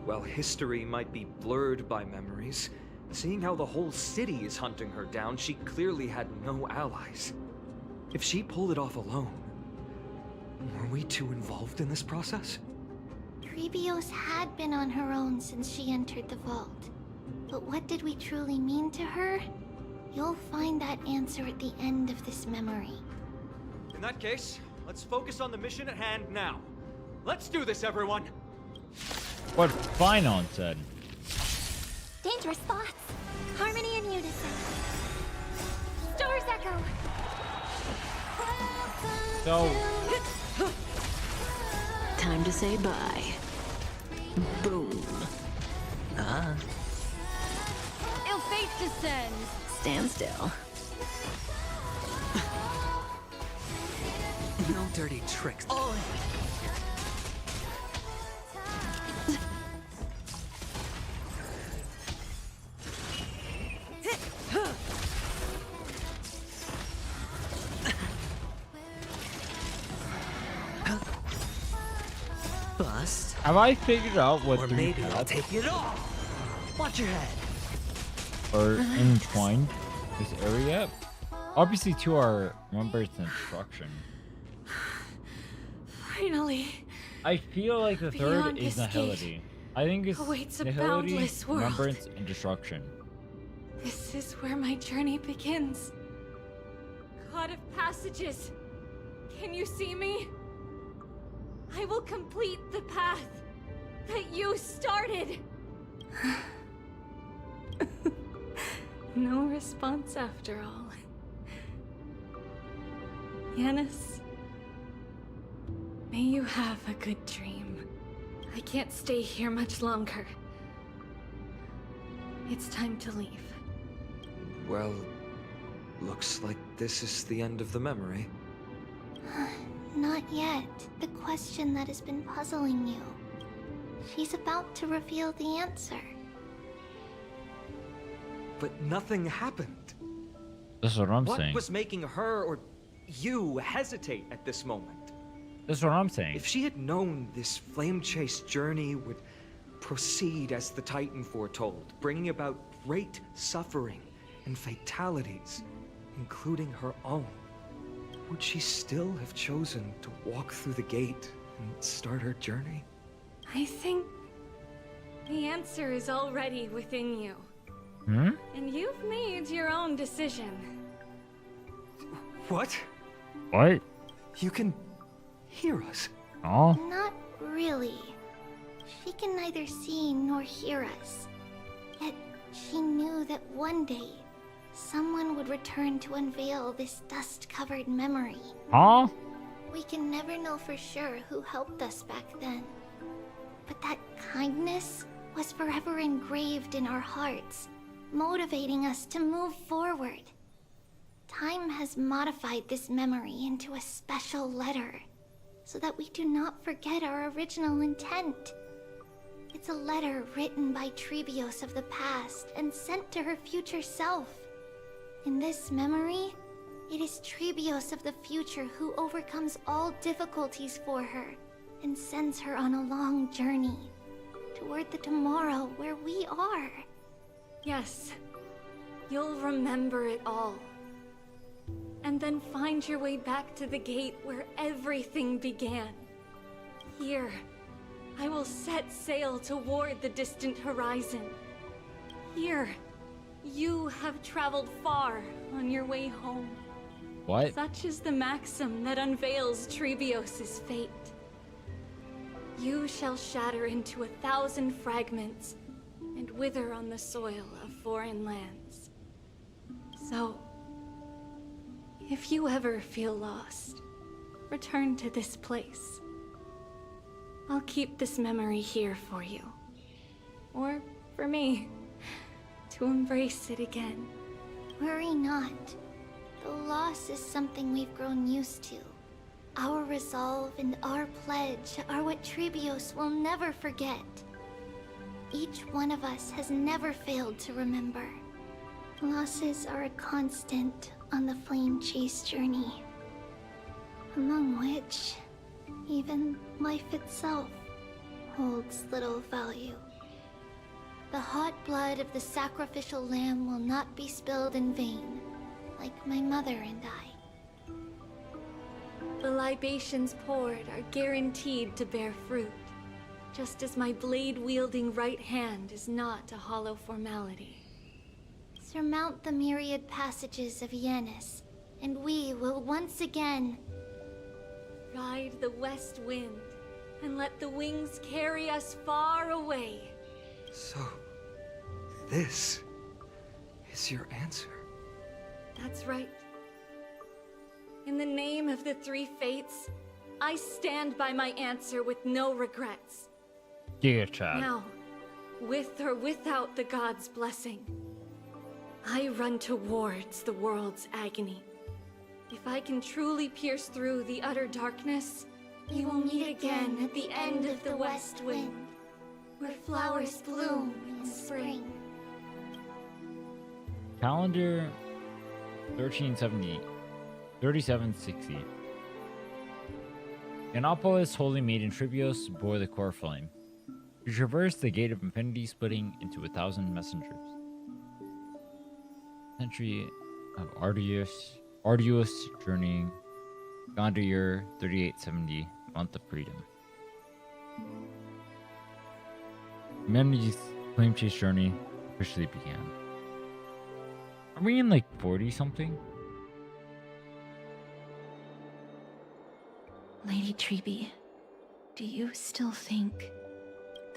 While history might be blurred by memories, seeing how the whole city is hunting her down, she clearly had no allies. If she pulled it off alone, were we too involved in this process? Trebios had been on her own since she entered the vault. But what did we truly mean to her? You'll find that answer at the end of this memory. In that case, let's focus on the mission at hand now. Let's do this, everyone! What Phainon said. Dangerous thoughts. Harmony and unison. Stars echo. So... Time to say bye. Boom. Ah. Ill fate descends. Stand still. No dirty tricks. Oh. Bust. Have I figured out what Or three maybe I'll paths take it all. Watch your head. are entwined this area? Obviously, two are remembrance and destruction. Finally. I feel like the third Beyond is this gate nihility. I think it's awaits a nihility, boundless world. remembrance, and destruction. This is where my journey begins. God of passages, can you see me? I will complete the path that you started. No response after all. Yanis, may you have a good dream. I can't stay here much longer. It's time to leave. Well, looks like this is the end of the memory. Not yet. The question that has been puzzling you. She's about to reveal the answer. But nothing happened. That's what I'm What saying. was making her or you hesitate at this moment? That's what I'm saying. If she had known this flame chase journey would proceed as the Titan foretold, bringing about great suffering and fatalities, including her own, would she still have chosen to walk through the gate and start her journey? I think the answer is already within you. Hmm? And you've made your own decision. What? What? You can hear us. Oh? Not really. She can neither see nor hear us. Yet she knew that one day, someone would return to unveil this dust-covered memory. Huh? We can never know for sure who helped us back then. But that kindness was forever engraved in our hearts, motivating us to move forward. Time has modified this memory into a special letter, so that we do not forget our original intent. It's a letter written by Trebios of the past and sent to her future self. In this memory, it is Trebios of the future who overcomes all difficulties for her and sends her on a long journey toward the tomorrow where we are. Yes, you'll remember it all. And then find your way back to the gate where everything began. Here, I will set sail toward the distant horizon. Here, You have traveled far on your way home. What? Such is the maxim that unveils Trebios' fate. You shall shatter into 1,000 fragments and wither on the soil of foreign lands. So, if you ever feel lost, return to this place. I'll keep this memory here for you. Or for me, to embrace it again. Worry not. The loss is something we've grown used to. Our resolve and our pledge are what Trebios will never forget. Each one of us has never failed to remember. Losses are a constant on the flame chase journey. Among which, even life itself holds little value. The hot blood of the sacrificial lamb will not be spilled in vain, like my mother and I. The libations poured are guaranteed to bear fruit, just as my blade-wielding right hand is not a hollow formality. Surmount the myriad passages of Yanis, and we will once again ride the west wind, and let the wings carry us far away. So, this is your answer? That's right. In the name of the three fates, I stand by my answer with no regrets. Dear Chad. Now, with or without the god's blessing, I run towards the world's agony. If I can truly pierce through the utter darkness, we will meet again at the end of the west wind, where flowers bloom in spring. Calendar 3760. Anapolis' holy maiden Trebios bore the core flame. She traversed the gate of infinity, splitting into 1,000 messengers. Century of arduous journeying. Calendar year 3870, month of freedom. Humanity's flame chase journey officially began. Are we in like 40 something? Lady Triby, do you still think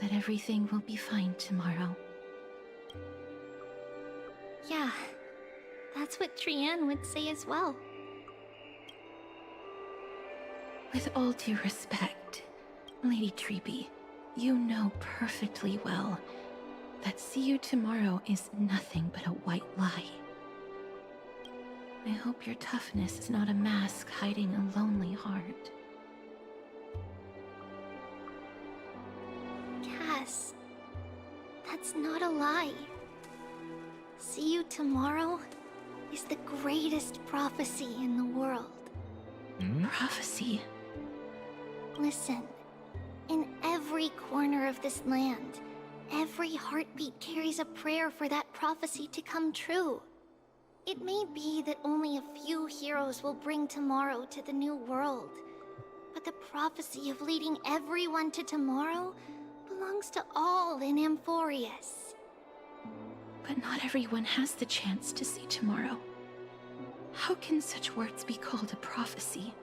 that everything will be fine tomorrow? Yeah, that's what Trinnon would say as well. With all due respect, Lady Triby, you know perfectly well that see you tomorrow is nothing but a white lie. I hope your toughness is not a mask hiding a lonely heart. Cass, that's not a lie. See you tomorrow is the greatest prophecy in the world. Prophecy? Listen, in every corner of this land, every heartbeat carries a prayer for that prophecy to come true. It may be that only a few heroes will bring tomorrow to the new world, but the prophecy of leading everyone to tomorrow belongs to all in Amphoreus. But not everyone has the chance to see tomorrow. How can such words be called a prophecy?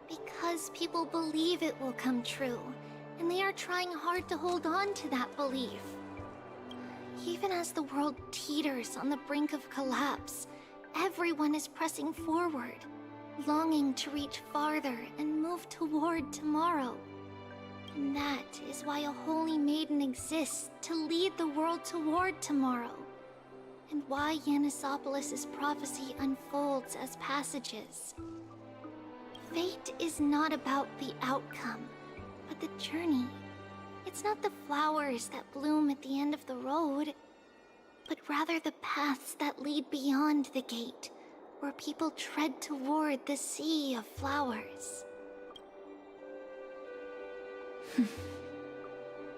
Because people believe it will come true, and they are trying hard to hold on to that belief. Even as the world teeters on the brink of collapse, everyone is pressing forward, longing to reach farther and move toward tomorrow. And that is why a holy maiden exists to lead the world toward tomorrow, and why Yanisopolis' prophecy unfolds as passages. Fate is not about the outcome, but the journey. It's not the flowers that bloom at the end of the road, but rather the paths that lead beyond the gate, where people tread toward the sea of flowers.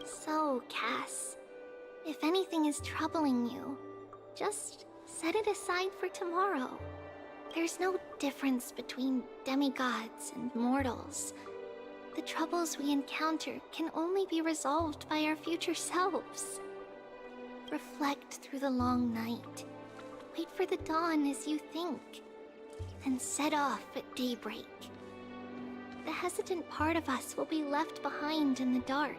So, Cass, if anything is troubling you, just set it aside for tomorrow. There's no difference between demigods and mortals. The troubles we encounter can only be resolved by our future selves. Reflect through the long night. Wait for the dawn as you think. Then set off at daybreak. The hesitant part of us will be left behind in the dark,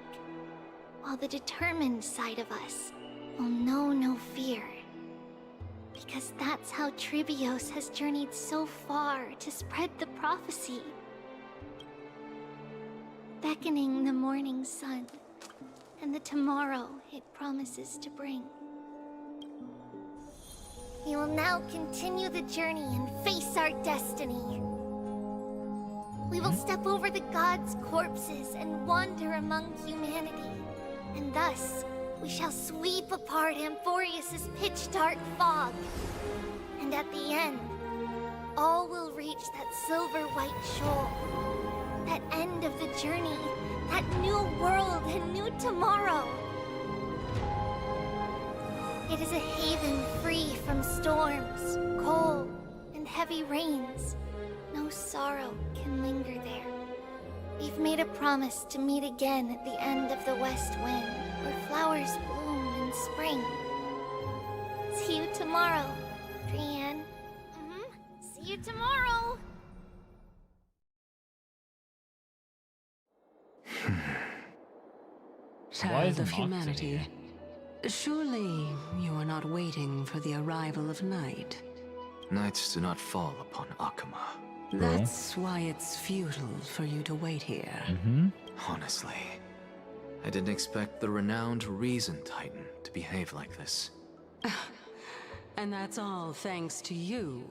while the determined side of us will know no fear. Because that's how Tribios has journeyed so far to spread the prophecy. Beckoning the morning sun, and the tomorrow it promises to bring. We will now continue the journey and face our destiny. We will step over the gods' corpses and wander among humanity. And thus, we shall sweep apart Amphoreus' pitch-dark fog. And at the end, all will reach that silver-white shoal. That end of the journey, that new world and new tomorrow. It is a haven free from storms, cold, and heavy rains. No sorrow can linger there. We've made a promise to meet again at the end of the west wind, where flowers bloom in spring. See you tomorrow, Brienne. See you tomorrow! Child of humanity, surely you are not waiting for the arrival of night. Nights do not fall upon Akama. That's why it's futile for you to wait here. Honestly, I didn't expect the renowned Reason Titan to behave like this. And that's all thanks to you.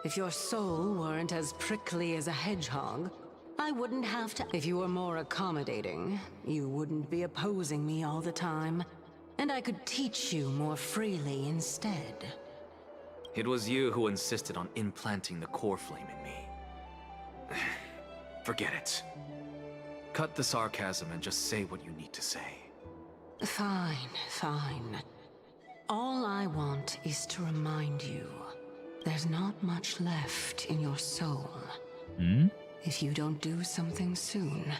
If your soul weren't as prickly as a hedgehog, I wouldn't have to. If you were more accommodating, you wouldn't be opposing me all the time. And I could teach you more freely instead. It was you who insisted on implanting the core flame in me. Forget it. Cut the sarcasm and just say what you need to say. Fine, fine. All I want is to remind you, there's not much left in your soul. If you don't do something soon,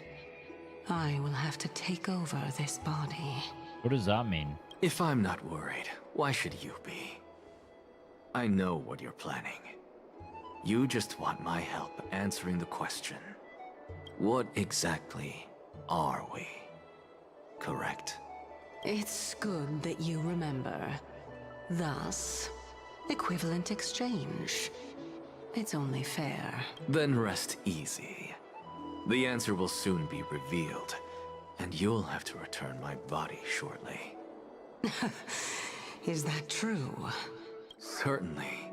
I will have to take over this body. What does that mean? If I'm not worried, why should you be? I know what you're planning. You just want my help answering the question. What exactly are we? Correct? It's good that you remember. Thus, equivalent exchange. It's only fair. Then rest easy. The answer will soon be revealed, and you'll have to return my body shortly. Is that true? Certainly.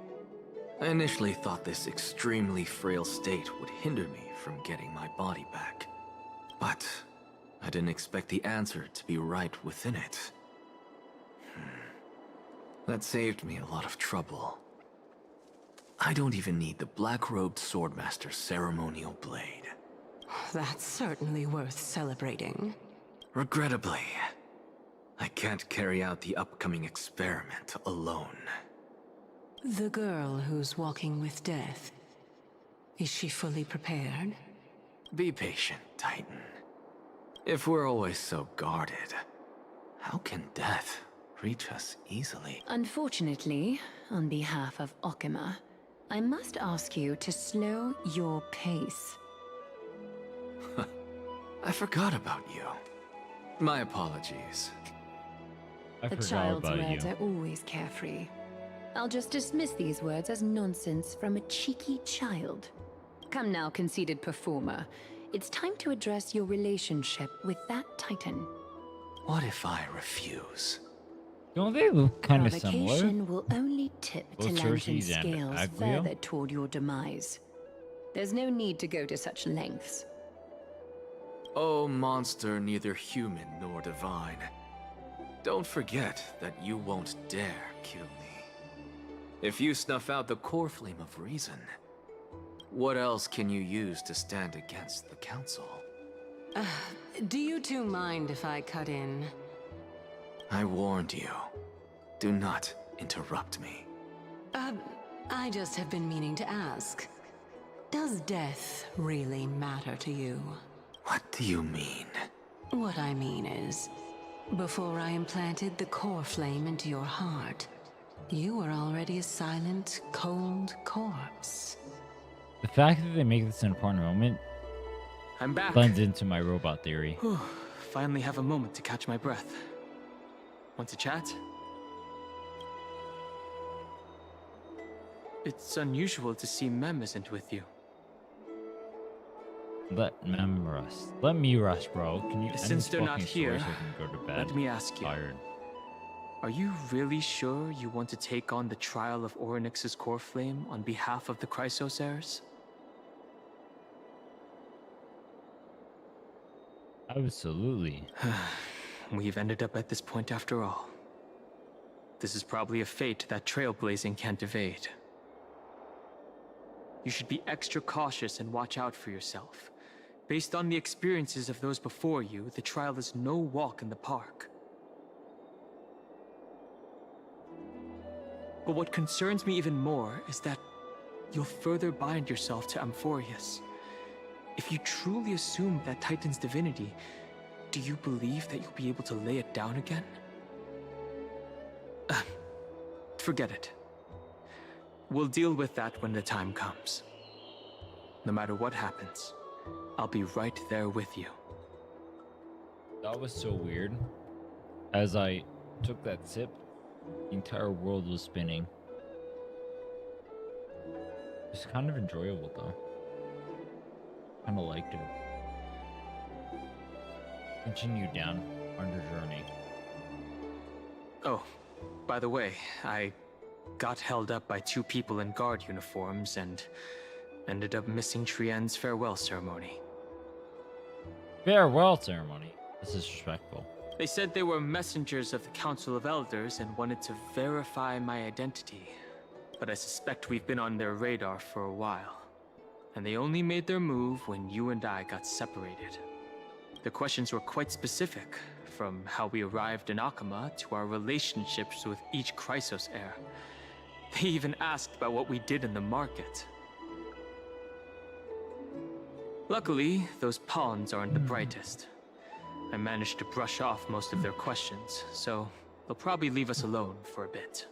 I initially thought this extremely frail state would hinder me from getting my body back. But I didn't expect the answer to be right within it. That saved me a lot of trouble. I don't even need the black-robed swordmaster's ceremonial blade. That's certainly worth celebrating. Regrettably, I can't carry out the upcoming experiment alone. The girl who's walking with death, is she fully prepared? Be patient, Titan. If we're always so guarded, how can death reach us easily? Unfortunately, on behalf of Okima, I must ask you to slow your pace. I forgot about you. My apologies. A child's words are always carefree. I'll just dismiss these words as nonsense from a cheeky child. Come now, conceited performer. It's time to address your relationship with that Titan. What if I refuse? Don't they look kind of similar? Provocation will only tip Both Talantin's Cersei's and scales Aglaea? further toward your demise. There's no need to go to such lengths. Oh, monster neither human nor divine. Don't forget that you won't dare kill me. If you snuff out the core flame of reason, what else can you use to stand against the council? Do you two mind if I cut in? I warned you. Do not interrupt me. I just have been meaning to ask. Does death really matter to you? What do you mean? What I mean is, Before I implanted the core flame into your heart, you were already a silent, cold corpse. The fact that they make this an important moment I'm back. blends into my robot theory. Whew. Finally have a moment to catch my breath. Want to chat? It's unusual to see Mem isn't with you. Let Mem rest. Let me rest, bro. Can you end Since this they're not fucking story here, so I can go to bed? let me ask you. Tired. Are you really sure you want to take on the trial of Orynyx's core flame on behalf of the Chrysos heirs? Absolutely. We've ended up at this point after all. This is probably a fate that trailblazing can't evade. You should be extra cautious and watch out for yourself. Based on the experiences of those before you, the trial is no walk in the park. But what concerns me even more is that you'll further bind yourself to Amphoreus. If you truly assume that Titan's divinity, do you believe that you'll be able to lay it down again? Forget it. We'll deal with that when the time comes. No matter what happens, I'll be right there with you. That was so weird. As I took that sip, the entire world was spinning. It's kind of enjoyable though. Kind of liked it. Continue down on your journey. Oh, by the way, I got held up by two people in guard uniforms and ended up missing Trienne's farewell ceremony. Farewell ceremony? This is disrespectful. They said they were messengers of the Council of Elders and wanted to verify my identity. But I suspect we've been on their radar for a while. And they only made their move when you and I got separated. The questions were quite specific, from how we arrived in Akama to our relationships with each Chrysos heir. They even asked about what we did in the market. Luckily, those pawns aren't the brightest. I managed to brush off most of their questions, so they'll probably leave us alone for a bit.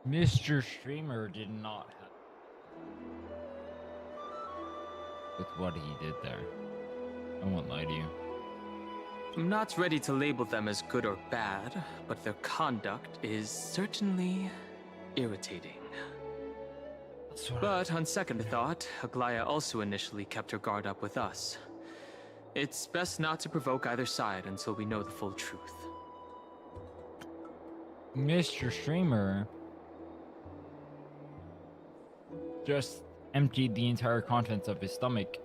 Mr. Streamer did not have with what he did there. I won't lie to you. I'm not ready to label them as good or bad, but their conduct is certainly irritating. But on second thought, Aglaea also initially kept her guard up with us. It's best not to provoke either side until we know the full truth. Mr. Streamer just emptied the entire contents of his stomach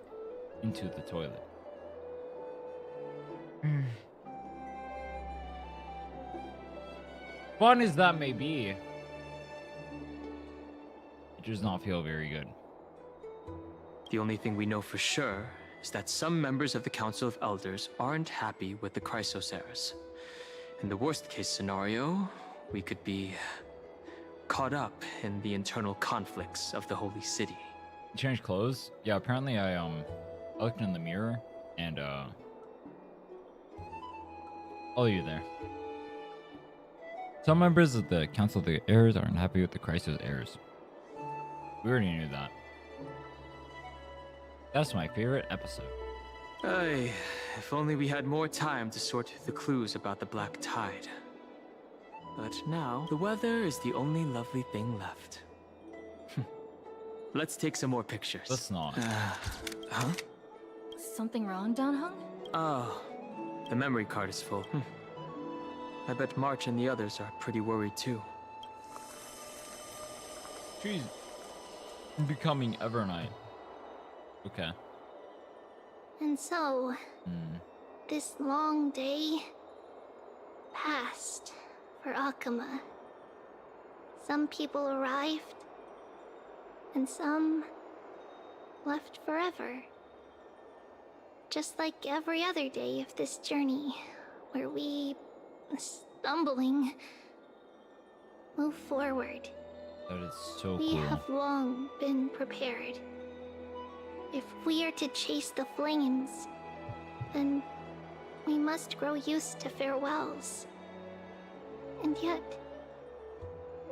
into the toilet. Fun as that may be, it does not feel very good. The only thing we know for sure is that some members of the Council of Elders aren't happy with the Chrysos heirs. In the worst case scenario, we could be caught up in the internal conflicts of the Holy City. Change clothes? Yeah, apparently I looked in the mirror and oh, you're there. Some members of the Council of the Heirs aren't happy with the Chrysos heirs. We already knew that. That's my favorite episode. Ay, if only we had more time to sort through the clues about the Black Tide. But now, the weather is the only lovely thing left. Let's take some more pictures. Let's not. Huh? Something wrong, Dan Heng? Oh, the memory card is full. I bet March and the others are pretty worried too. She's becoming Evernight. Okay. And so, this long day passed for Akama. Some people arrived, and some left forever. Just like every other day of this journey, where we, stumbling, move forward. That is so We cool. have long been prepared. If we are to chase the flames, then we must grow used to farewells. And yet,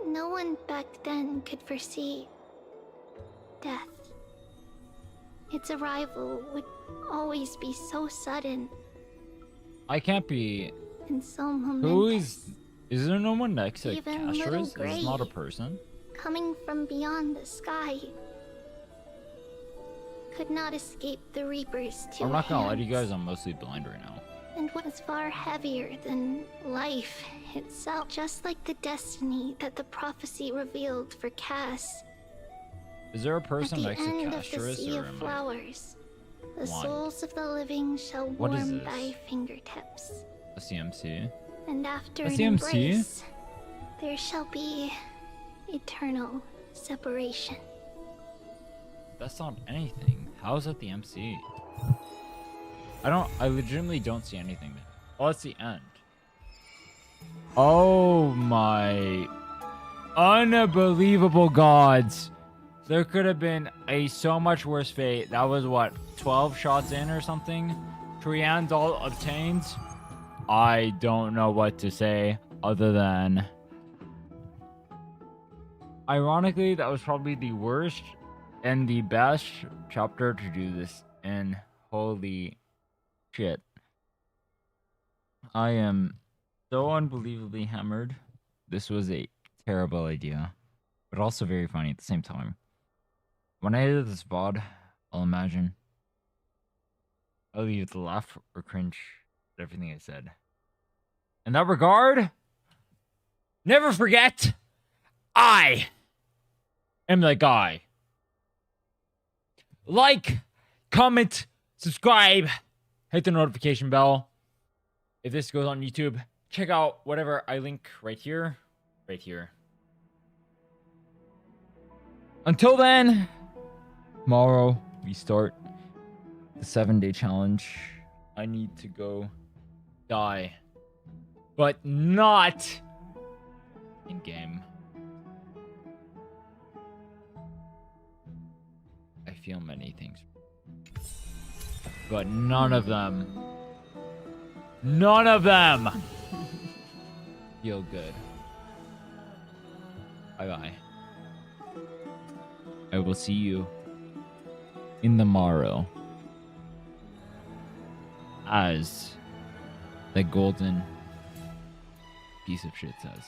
no one back then could foresee death. Its arrival would always be so sudden I can't be. and so momentous. Who is? Is there no one next to Even little Kataros? Is this not a Gray. person? Coming from beyond the sky, could not escape the Reaper's two I'm not gonna lie to you hands. guys. I'm mostly blind right now. And was far heavier than life itself, just like the destiny that the prophecy revealed for Cass. Is there a person At the next to end of the Kataros, sea or of am I? flowers, the blind? souls of the living shall What is warm this? thy fingertips. A CMC? And after A an CMC? embrace, there shall be eternal separation. That's not anything. How is that the MC? I legitimately don't see anything there. Oh, that's the end. Oh my unbelievable gods. There could have been a so much worse fate. That was what, 12 shots in or something? Triandol obtained. I don't know what to say other than, ironically, that was probably the worst and the best chapter to do this in. Holy shit. I am so unbelievably hammered. This was a terrible idea, but also very funny at the same time. When I edit this VOD, I'll imagine I'll either laugh or cringe at everything I said. In that regard, never forget, I am the guy. Like, comment, subscribe, hit the notification bell. If this goes on YouTube, check out whatever I link right here. Right here. Until then, tomorrow we start the 7-day challenge. I need to go die, but not in game. I feel many things, but none of them feel good. Bye-bye. I will see you in the morrow. As the golden piece of shit says.